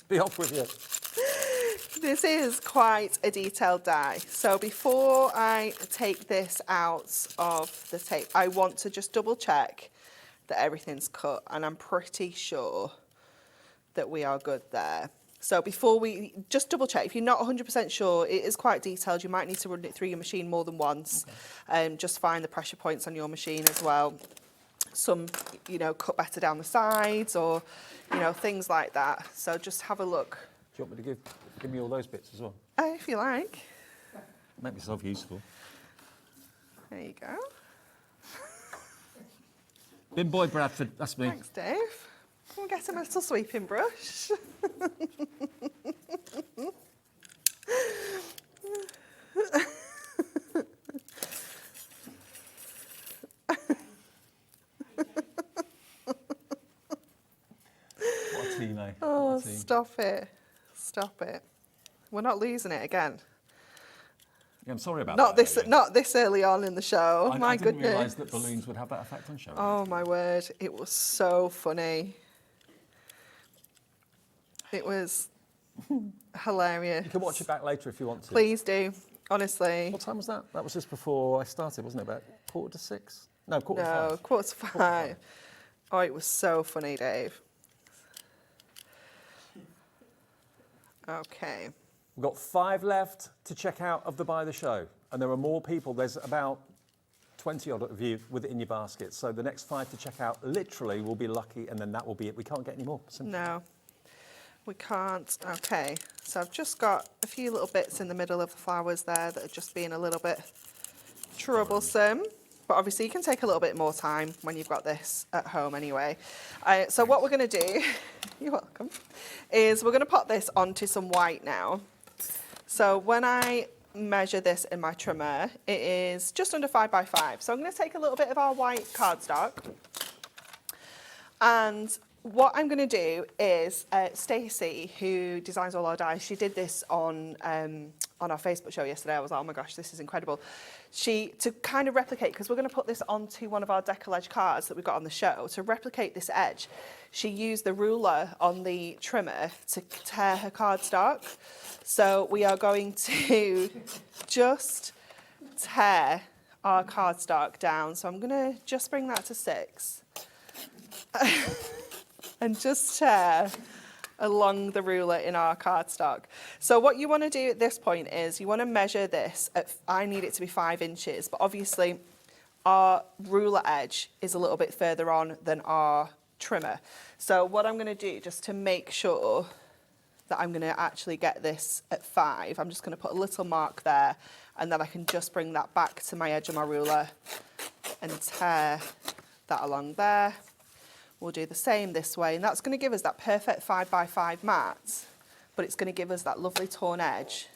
Be off with you. This is quite a detailed die. So before I take this out of the tape, I want to just double check that everything's cut, and I'm pretty sure that we are good there. So before we, just double check. If you're not 100% sure, it is quite detailed. You might need to run it through your machine more than once. Just find the pressure points on your machine as well. Some, you know, cut better down the sides, or, you know, things like that. So just have a look. Do you want me to give me all those bits as well? If you like. Make myself useful. There you go. Bin Boy Bradford, that's me. Thanks, Dave. Can we get a little sweeping brush? What a team, eh? Oh, What a team. stop it. Stop it. We're not losing it again. Yeah, I'm sorry about Not that. this, not this early on in the show. My I didn't goodness. realise that balloons would have that effect on show. Oh my word, it was so funny. It was hilarious. You can watch it back later if you want to. Please do, honestly. What time was that? That was just before I started, wasn't it? About 6:45? No, 5:45. No, 4:45. Oh, it was so funny, Dave. Okay. We've got 5 left to check out of the Buy the Show. And there are more people. There's about 20 odd of you with it in your basket. So the next 5 to check out literally will be lucky, and then that will be it. We can't get any more. Simple. No, we can't. Okay, so I've just got a few little bits in the middle of the flowers there that are just being a little bit troublesome. but obviously you can take a little bit more time when you've got this at home anyway. So what we're going to do, you're welcome, is we're going to pop this onto some white now. So when I measure this in my trimmer, it is just under 5 by 5. So I'm going to take a little bit of our white cardstock, and what I'm going to do is, Stacey, who designs all our dies, she did this on our Facebook show yesterday. I was like, oh my gosh, this is incredible. To kind of replicate, because we're going to put this onto one of our decollage cards that we've got on the show, to replicate this edge, she used the ruler on the trimmer to tear her cardstock. So we are going to just tear our cardstock down. So I'm going to just bring that to 6. And just tear along the ruler in our cardstock. So what you want to do at this point is you want to measure this I need it to be 5 inches, but obviously our ruler edge is a little bit further on than our trimmer. So what I'm going to do, just to make sure that I'm going to actually get this at 5, I'm just going to put a little mark there, and then I can just bring that back to my edge of my ruler and tear that along there. We'll do the same this way, and that's going to give us that perfect 5 by 5 mat, but it's going to give us that lovely torn edge,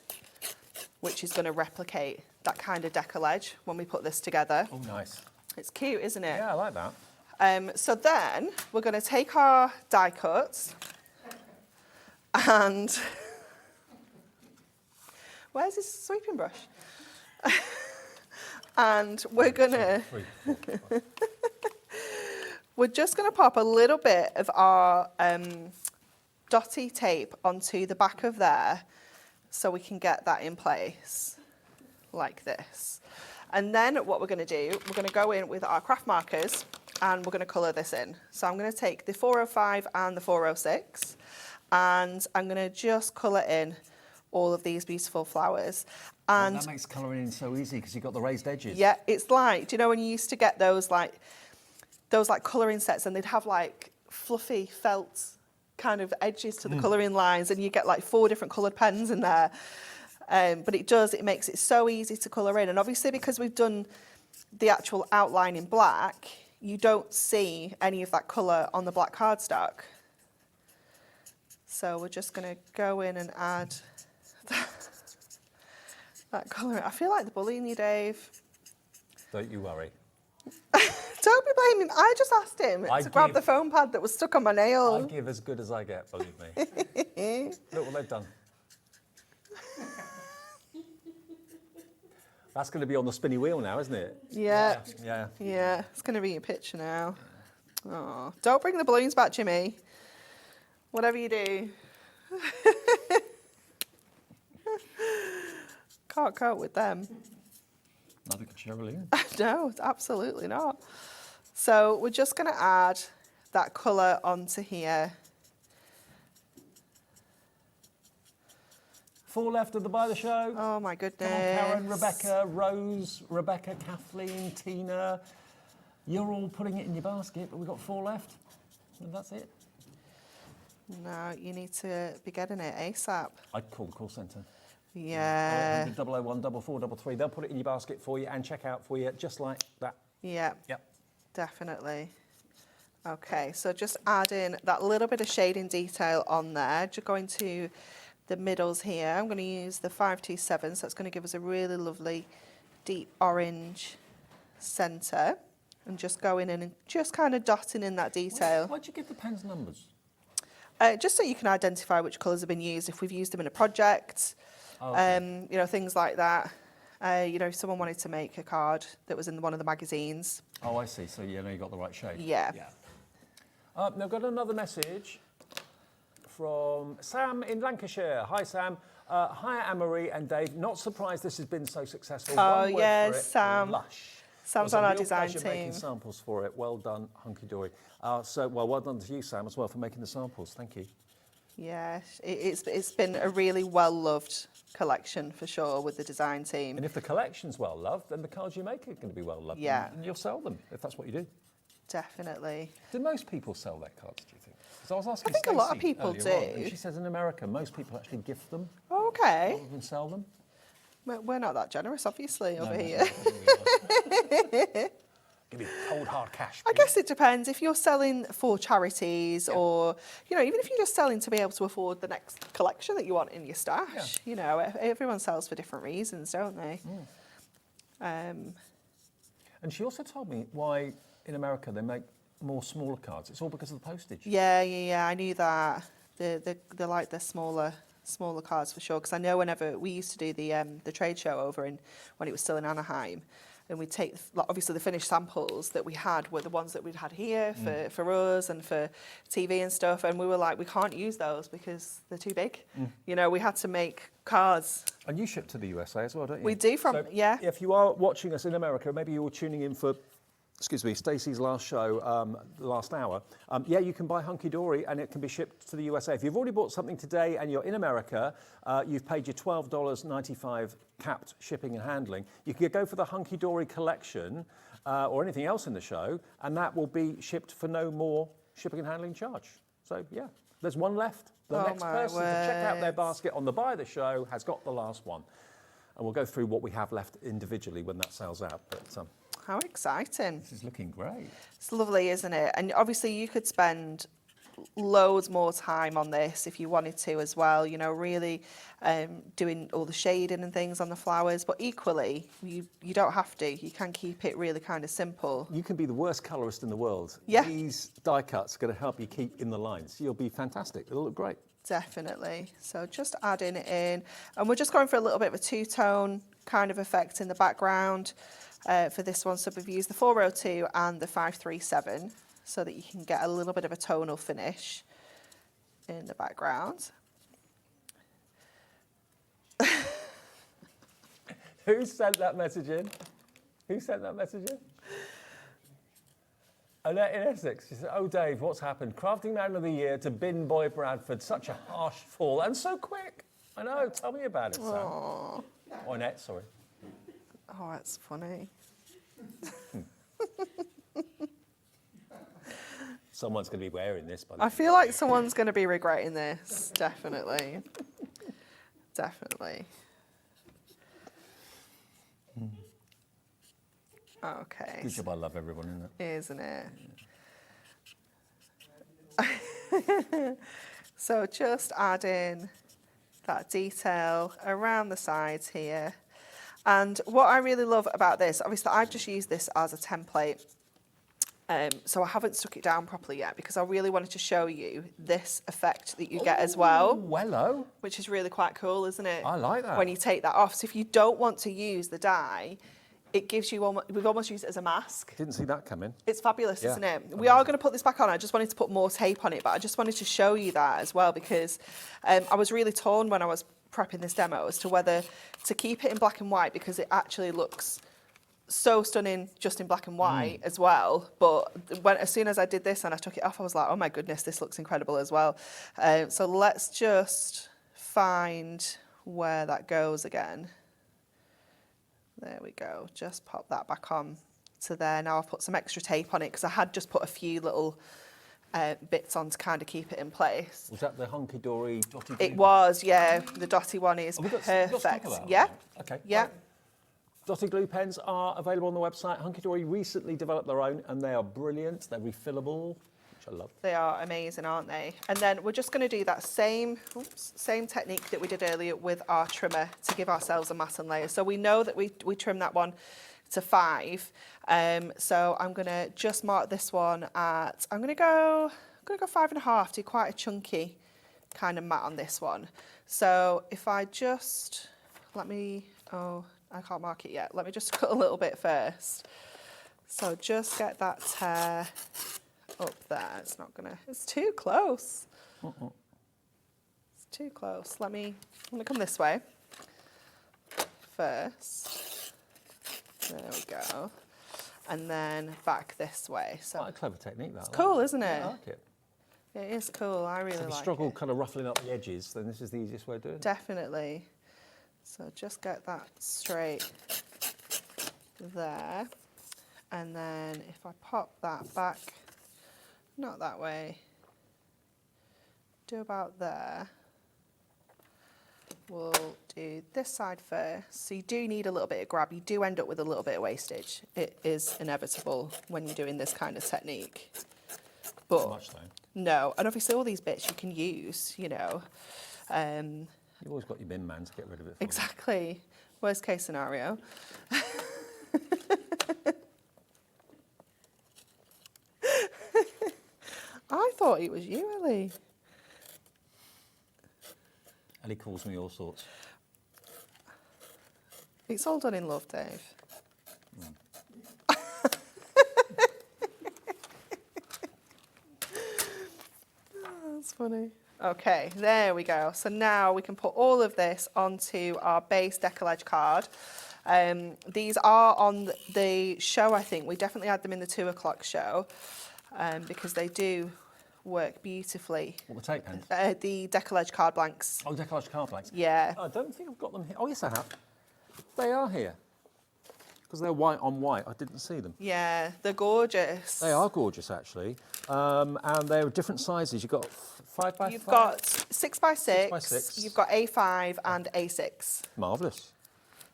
which is going to replicate that kind of decollage when we put this together. Oh, nice. It's cute, isn't it? Yeah, I like that. So then we're going to take our die cuts and where's this sweeping brush? And we're going to we're just going to pop a little bit of our dotty tape onto the back of there so we can get that in place like this. And then what we're going to do, we're going to go in with our craft markers and we're going to colour this in. So I'm going to take the 405 and the 406 and I'm going to just colour in all of these beautiful flowers. And that makes colouring in so easy because you've got the raised edges. Yeah, it's like, do you know when you used to get those colouring sets and they'd have like fluffy felt kind of edges to the colouring lines, and you get like 4 different coloured pens in there. But it makes it so easy to colour in. And obviously because we've done the actual outline in black, you don't see any of that colour on the black cardstock. So we're just going to go in and add that colour. I feel like the bullying you, Dave. Don't you worry. Don't be blaming. I just asked him to grab the foam pad that was stuck on my nail. I give as good as I get, believe me. Look what they've done. That's going to be on the spinny wheel now, isn't it? Yeah. Yeah. Yeah. It's going to be a picture now. Oh, don't bring the balloons back, Jimmy. Whatever you do. Can't cope with them. Neither could Sherilyn. No, absolutely not. So we're just going to add that colour onto here. 4 left of the By the Show. Oh my goodness. Come on, Karen, Rebecca, Rose, Rebecca, Kathleen, Tina. You're all putting it in your basket, but we've got 4 left. And that's it. No, you need to be getting it ASAP. I'd call the call centre. Yeah. 001 4433. They'll put it in your basket for you and check out for you just like that. Yeah. Yep. Definitely. Okay, so just add in that little bit of shading detail on there. Just going to the middles here. I'm going to use the 527, so it's going to give us a really lovely deep orange centre. And just going in and just kind of dotting in that detail. Why'd you give the pens numbers? Just so you can identify which colours have been used, if we've used them in a project, okay. You know, things like that. You know, if someone wanted to make a card that was in one of the magazines. Oh, I see. So you know you got the right shade. Yeah. Now I've got another message from Sam in Lancashire. Hi, Sam. Hi, Anne-Marie and Dave. Not surprised this has been so successful. Oh, One word yes, for it, Sam. Lush. Sam's on our design team. team. Making samples for it. Well done, Hunkydory. Well done to you, Sam, as well, for making the samples. Thank you. Yeah, it's been a really well-loved collection for sure with the design team. And if the collection's well-loved, then the cards you make are going to be well-loved. Yeah. And you'll sell them, if that's what you do. Definitely. Do most people sell their cards, do you think? Because I was asking I think a lot of Stacey people earlier on, do. and she says in America, most people actually gift them Okay. rather than sell them. We're not that generous, obviously, over here. Give me cold hard cash. I guess it depends. If you're selling for charities or, you know, even if you're just selling to be able to afford the next collection that you want in your stash, you know, everyone sells for different reasons, don't they? And she also told me why in America they make more smaller cards. It's all because of the postage. Yeah, I knew that. They're like the smaller cards for sure. Because I know whenever we used to do the trade show over when it was still in Anaheim, and we'd take, obviously the finished samples that we had were the ones that we'd had here for us and for TV and stuff, and we were like, we can't use those because they're too big. You know, we had to make cards. And you ship to the USA as well, don't you? We do If you are watching us in America, maybe you're tuning in for, Stacey's last show, the last hour. You can buy Hunkydory and it can be shipped to the USA. If you've already bought something today and you're in America, you've paid your $12.95 capped shipping and handling. You can go for the Hunkydory collection or anything else in the show, and that will be shipped for no more shipping and handling charge. So, yeah, there's one left. The next person to check out their basket on the buy of the show has got the last one. And we'll go through what we have left individually when that sells out. But how exciting. This is looking great. It's lovely, isn't it? And obviously you could spend loads more time on this if you wanted to as well, you know, really doing all the shading and things on the flowers, but equally you don't have to. You can keep it really kind of simple. You can be the worst colourist in the world. Yeah. These die cuts are going to help you keep in the lines. You'll be fantastic. It'll look great. Definitely. So just adding it in, and we're just going for a little bit of a two-tone kind of effect in the background for this one. So we've used the 402 and the 537 so that you can get a little bit of a tonal finish in the background. Who sent that message in? Who sent that message in? Annette in Essex. She said, oh, Dave, what's happened? Crafting Man of the Year to Bin Boy Bradford. Such a harsh fall and so quick. I know. Tell me about it, Sam. Aww. Oh, Annette, sorry. Oh, that's funny. Someone's going to be wearing this, by the way. I feel like someone's going to be regretting this. Definitely. Definitely. Okay. Good job. I love everyone, isn't it? Isn't it? So just adding that detail around the sides here. And what I really love about this, obviously I've just used this as a template. So I haven't stuck it down properly yet because I really wanted to show you this effect that you get as well. Wello. Which is really quite cool, isn't it? I like that. When you take that off. So if you don't want to use the dye, it gives you, we've almost used it as a mask. Didn't see that coming. It's fabulous, isn't it? We are going to put this back on. I just wanted to put more tape on it, but I just wanted to show you that as well because I was really torn when I was prepping this demo as to whether to keep it in black and white because it actually looks so stunning just in black and white as well. But as soon as I did this and I took it off, I was like, oh my goodness, this looks incredible as well. So let's just find where that goes again. There we go. Just pop that back on to there. Now I've put some extra tape on it because I had just put a few little bits on to kind of keep it in place. Was that the Hunkydory dotty? It was, yeah. The dotty one is perfect. Yeah. Okay. Yeah. Right. Dotty glue pens are available on the website. Hunkydory recently developed their own and they are brilliant. They're refillable, which I love. They are amazing, aren't they? And then we're just going to do that same technique that we did earlier with our trimmer to give ourselves a matte and layer. So we know that we trimmed that one to 5. So I'm going to just mark this one at, I'm going to go 5.5, do quite a chunky kind of matte on this one. So if I just, I can't mark it yet. Let me just cut a little bit first. So just get that tear up there. It's too close. It's too close. Let me come this way first. There we go. And then back this way. So quite a clever technique, that. It's cool, isn't it? I like it. It is cool. I really like it. If you struggle kind of ruffling up the edges, then this is the easiest way of doing it. Definitely. So just get that straight there. And then if I pop that back, not that way, do about there. we'll do this side first. So you do need a little bit of grab. You do end up with a little bit of wastage. It is inevitable when you're doing this kind of technique. But Not much though. no, and obviously all these bits you can use, you know. You've always got your bin man to get rid of it. Exactly. Worst case scenario. I thought it was you, Ellie. Ellie calls me all sorts. It's all done in love, Dave. Oh, that's funny. Okay, there we go. So now we can put all of this onto our base decollage card. These are on the show, I think. We definitely had them in the 2 o'clock show because they do work beautifully. What, the tape pens? The decollage card blanks. Oh, decollage card blanks. Yeah. I don't think I've got them here. Oh, yes, I have. They are here. Because they're white on white. I didn't see them. Yeah, they're gorgeous. They are gorgeous, actually. And they're different sizes. You've got 5 by 5. You've got 6 by 6, 6x6. You've got A5 and A6. Marvellous.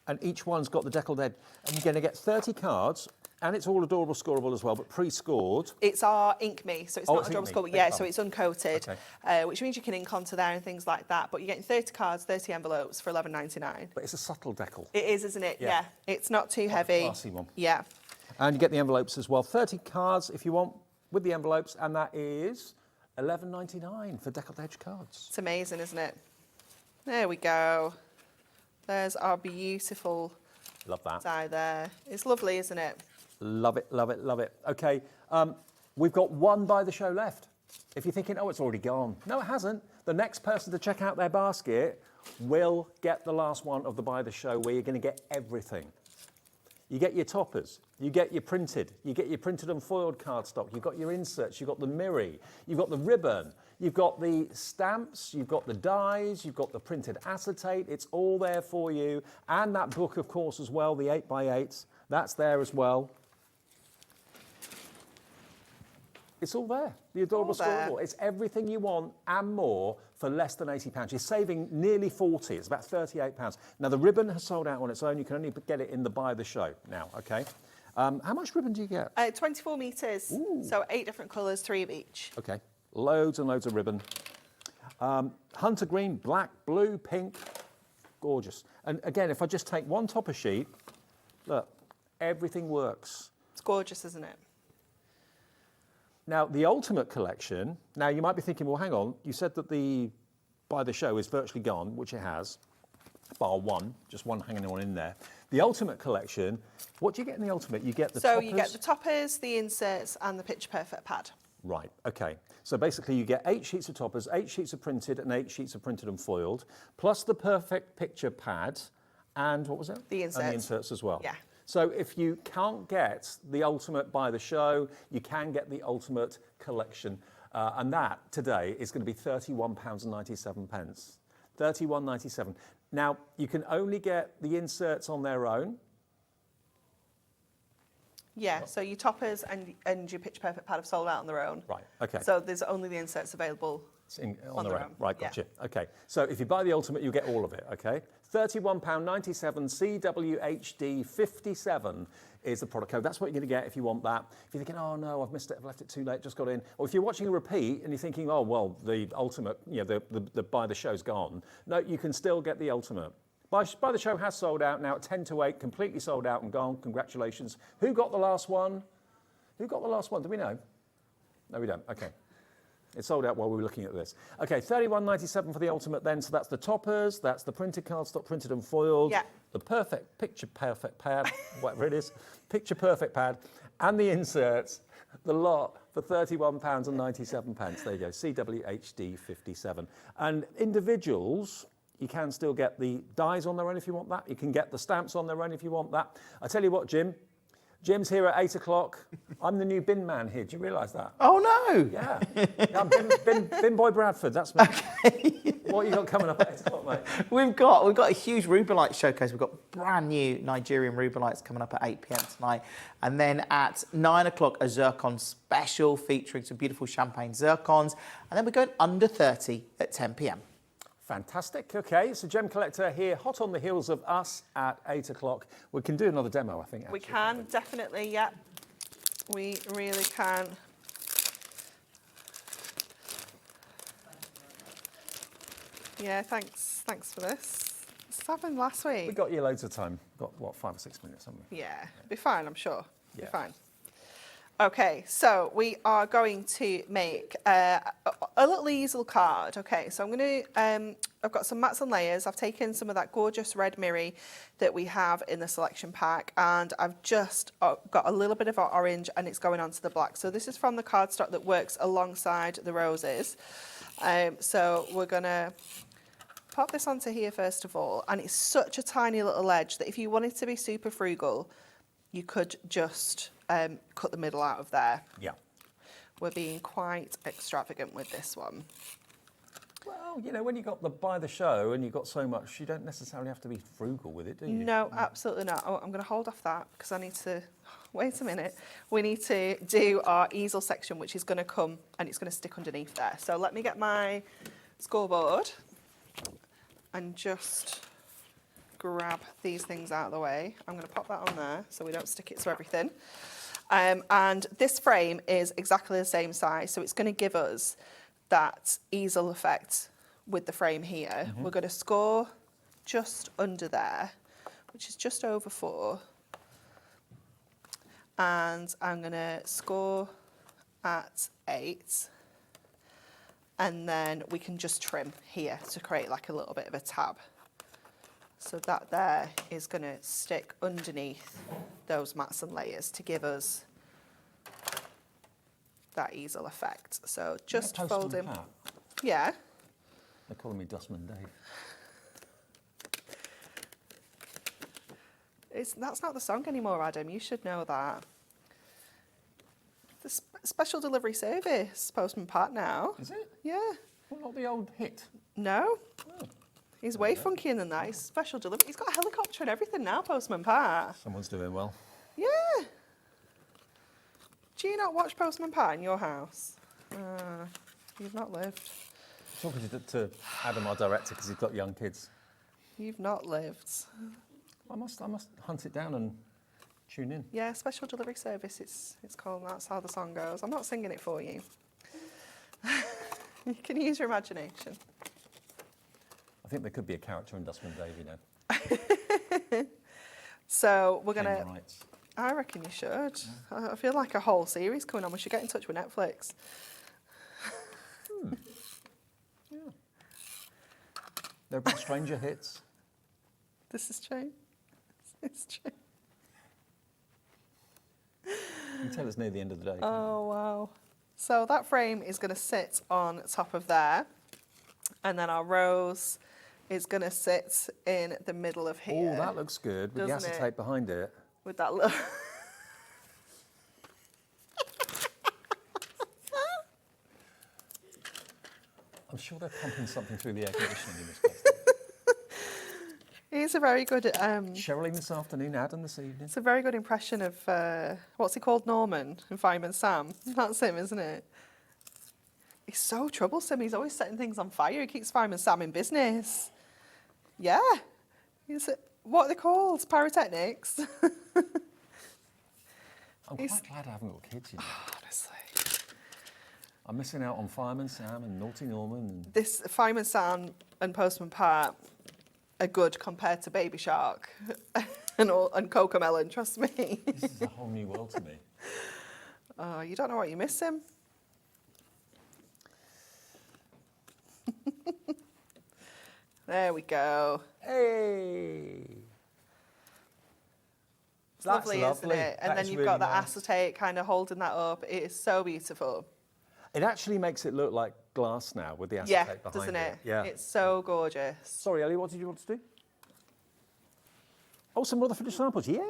And each one's got the deckled edge. And you're going to get 30 cards, and it's all adorable scoreable as well, but pre-scored. It's our Ink Me, so it's not adorable Ink Me. scoreable. Yeah, so it's uncoated, Okay. which means you can ink onto there and things like that. But you're getting 30 cards, 30 envelopes for $11.99. But it's a subtle decal. It is, isn't it? Yeah. Yeah. It's not too heavy. Classy one. Yeah. And you get the envelopes as well. 30 cards if you want with the envelopes, and that is $11.99 for deckled edge cards. It's amazing, isn't it? There we go. There's our beautiful Love that. die there. It's lovely, isn't it? Love it, love it, love it. Okay, we've got one by the show left. If you're thinking, oh, it's already gone. No, it hasn't. The next person to check out their basket will get the last one of the by the show, where you're going to get everything. You get your toppers, you get your printed and foiled cardstock, you've got your inserts, you've got the mirror, you've got the ribbon, you've got the stamps, you've got the dies, you've got the printed acetate. It's all there for you. And that book, of course, as well, the 8x8s, that's there as well. It's all there, the adorable scoreable. It's everything you want and more for less than £80. You're saving nearly 40, it's about £38. Now, the ribbon has sold out on its own. You can only get it in the by the show now, okay? How much ribbon do you get? 24 metres, so 8 different colours, 3 of each. Okay, loads and loads of ribbon. Hunter green, black, blue, pink, gorgeous. And again, if I just take one topper sheet, look, everything works. It's gorgeous, isn't it? Now, the Ultimate collection, now you might be thinking, well, hang on, you said that the by the show is virtually gone, which it has, bar one, just one hanging on in there. The Ultimate collection, what do you get in the Ultimate? You get the toppers. So you get the toppers, the inserts, and the picture perfect pad. Right, okay. So basically you get 8 sheets of toppers, 8 sheets of printed, and 8 sheets of printed and foiled, plus the perfect picture pad, and what was it? The inserts. And the inserts as well. Yeah. So if you can't get the Ultimate by the show, you can get the Ultimate collection. And that today is going to be £31.97. £31.97. Now, you can only get the inserts on their own. Yeah, so your toppers and your picture perfect pad have sold out on their own. Right, okay. So there's only the inserts available on their own. Right, gotcha. Yeah. Okay, so if you buy the Ultimate, you'll get all of it, okay? £31.97 CWHD 57 is the product code. That's what you're going to get if you want that. If you're thinking, oh no, I've missed it, I've left it too late, just got in. Or if you're watching a repeat and you're thinking, oh, well, the Ultimate, you know, the by the show's gone. No, you can still get the Ultimate. By the show has sold out now at 10 to 8, completely sold out and gone. Congratulations. Who got the last one? Who got the last one? Do we know? No, we don't. Okay. It sold out while we were looking at this. Okay, £31.97 for the Ultimate then. So that's the toppers, that's the printed cardstock, printed and foiled. Yeah. The perfect picture perfect pad, whatever it is, picture perfect pad, and the inserts, the lot for £31.97. There you go, CWHD 57. And individuals, you can still get the dies on their own if you want that. You can get the stamps on their own if you want that. I tell you what, Jim's here at 8 o'clock. I'm the new bin man here. Do you realise that? Oh, no. Yeah. I'm bin boy Bradford. That's me. Okay. What you got coming up at 8 o'clock, mate? We've got a huge Rubelite showcase. We've got brand new Nigerian Rubelites coming up at 8 p.m. tonight. And then at 9 o'clock, a zircon special featuring some beautiful champagne zircons. And then we're going under 30 at 10 p.m. Fantastic. Okay, so Gem Collector here, hot on the heels of us at 8 o'clock. We can do another demo, I think. Actually. We can, definitely, yeah. We really can. Yeah, thanks for this. This happened last week. We got you loads of time. Got, what, 5 or 6 minutes, haven't we? Yeah, be fine, I'm sure. Yeah. Be fine. Okay, so we are going to make a little easel card. Okay, so I'm going to, I've got some mats and layers. I've taken some of that gorgeous red mirri that we have in the selection pack, and I've just got a little bit of orange, and it's going onto the black. So this is from the cardstock that works alongside the roses. So we're going to pop this onto here first of all, and it's such a tiny little edge that if you wanted to be super frugal, you could just cut the middle out of there. Yeah. We're being quite extravagant with this one. Well, you know, when you got the by the show and you've got so much, you don't necessarily have to be frugal with it, do you? No, absolutely not. Oh, I'm going to hold off that because I need to, wait a minute. We need to do our easel section, which is going to come and it's going to stick underneath there. So let me get my scoreboard and just grab these things out of the way. I'm going to pop that on there so we don't stick it to everything. And this frame is exactly the same size, so it's going to give us that easel effect with the frame here. Mm-hmm. We're going to score just under there, which is just over 4. And I'm going to score at 8. And then we can just trim here to create like a little bit of a tab. So that there is going to stick underneath those mats and layers to give us that easel effect. So just fold in. Yeah. They're calling me Dustman Dave. That's not the song anymore, Adam. You should know that. The special delivery service, Postman Pat now. Is it? Yeah. Well, not the old hit. No. Oh. He's way funkier than that. He's special delivery. He's got a helicopter and everything now, Postman Pat. Someone's doing well. Yeah. Do you not watch Postman Pat in your house? You've not lived. I'm talking to Adam, our director, because he's got young kids. You've not lived. I must hunt it down and tune in. Yeah, special delivery service. It's called. That's how the song goes. I'm not singing it for you. You can use your imagination. I think there could be a character in Dustman Dave, you know. So we're going to... Claim rights. I reckon you should. Yeah. I feel like a whole series coming on. We should get in touch with Netflix. Yeah. There have been stranger hits. This is true. It's true. You can tell it's near the end of the day. Oh, wow. So that frame is going to sit on top of there. And then our rose is going to sit in the middle of here. Oh, that looks good with the acetate behind it. With that little... I'm sure they're pumping something through the air conditioning in this place. He's a very good... Sherilyn this afternoon, Adam this evening. It's a very good impression of... what's he called? Norman in Fireman Sam. That's him, isn't it? He's so troublesome. He's always setting things on fire. He keeps Fireman Sam in business. Yeah. What are they called? Pyrotechnics? I'm quite glad I haven't got kids, you know. Honestly. I'm missing out on Fireman Sam and Naughty Norman. And... This Fireman Sam and Postman Pat are good compared to Baby Shark and Cocomelon, trust me. This is a whole new world to me. Oh, you don't know what you're missing. There we go. Hey! It's lovely, isn't it? And then you've got the acetate kind of holding that up. It is so beautiful. It actually makes it look like glass now with the acetate behind it. Doesn't it? Yeah. It's so gorgeous. Sorry, Ellie, what did you want to do? Oh, some other finished samples. Yeah.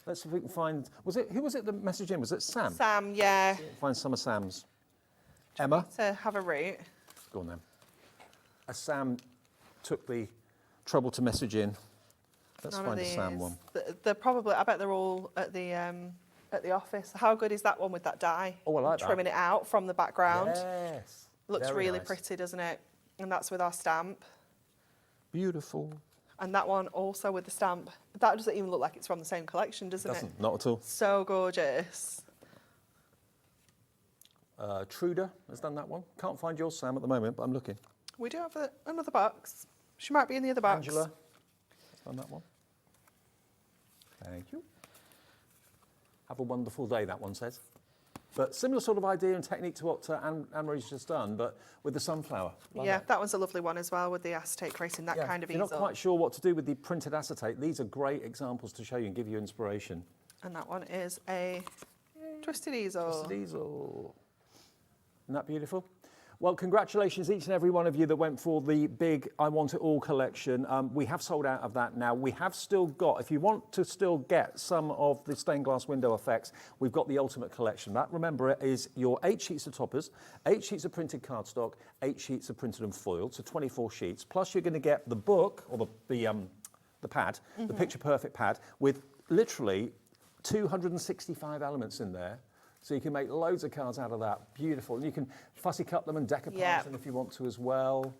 Let's see if we can find... Who was it that messaged in? Was it Sam? Sam, yeah. Find some of Sam's. Emma? To have a root. Go on then. As Sam took the trouble to message in, let's find a Sam one. They're probably, I bet they're all at the office. How good is that one with that dye? Oh, I like that. Trimming it out from the background. Yes. Looks Very really nice. pretty, doesn't it? And that's with our stamp. Beautiful. And that one also with the stamp. That doesn't even look like it's from the same collection, doesn't it? Doesn't, not at all. So gorgeous. Truda has done that one. Can't find yours, Sam, at the moment, but I'm looking. We do have another box. She might be in the other box. Angela has done that one. Thank you. Have a wonderful day, that one says. But similar sort of idea and technique to what Anne-Marie's just done, but with the sunflower. Yeah, that one's a lovely one as well, with the acetate creating that kind of easel. If you're not quite sure what to do with the printed acetate, these are great examples to show you and give you inspiration. And that one is a twisted easel. Twisted easel. Isn't that beautiful? Well, congratulations each and every one of you that went for the big I Want It All collection. We have sold out of that now. We have still got, if you want to still get some of the stained glass window effects, we've got the Ultimate Collection. That, remember, it is your 8 sheets of toppers, 8 sheets of printed cardstock, 8 sheets of printed and foiled, so 24 sheets. Plus you're going to get the book, or the pad, the Picture Perfect pad, with literally 265 elements in there. So you can make loads of cards out of that. Beautiful. And you can fussy cut them and decoupage them if you want to as well.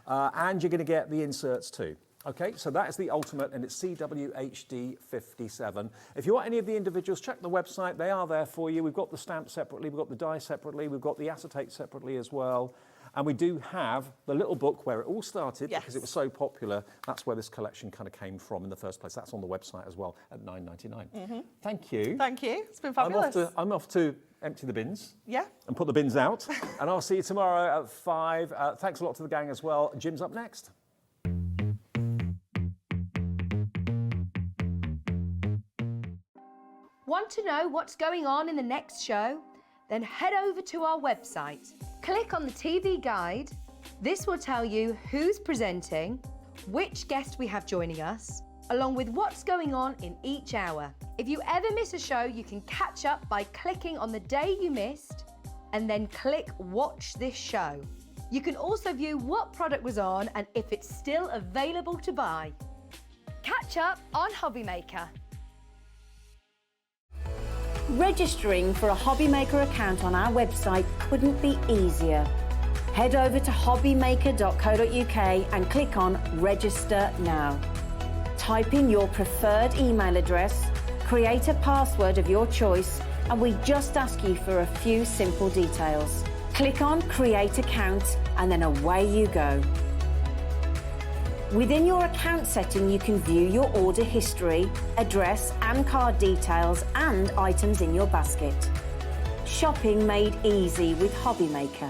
And you're going to get the inserts too. Okay, so that is the Ultimate, and it's CWHD 57. If you want any of the individuals, check the website. They are there for you. We've got the stamp separately. We've got the die separately. We've got the acetate separately as well. And we do have the little book where it all started because it was so popular. That's where this collection kind of came from in the first place. That's on the website as well at $9.99. Thank you. Thank you. It's been fabulous. I'm off to empty the bins. Yeah. And put the bins out. And I'll see you tomorrow at 5. Thanks a lot to the gang as well. Jim's up next. Want to know what's going on in the next show? Then head over to our website. Click on the TV guide. This will tell you who's presenting, which guest we have joining us, along with what's going on in each hour. If you ever miss a show, you can catch up by clicking on the day you missed and then click Watch This Show. You can also view what product was on and if it's still available to buy. Catch up on HobbyMaker. Registering for a HobbyMaker account on our website couldn't be easier. Head over to hobbymaker.co.uk and click on Register Now. Type in your preferred email address, create a password of your choice, and we just ask you for a few simple details. Click on Create Account and then away you go. Within your account setting, you can view your order history, address and card details, and items in your basket. Shopping made easy with HobbyMaker.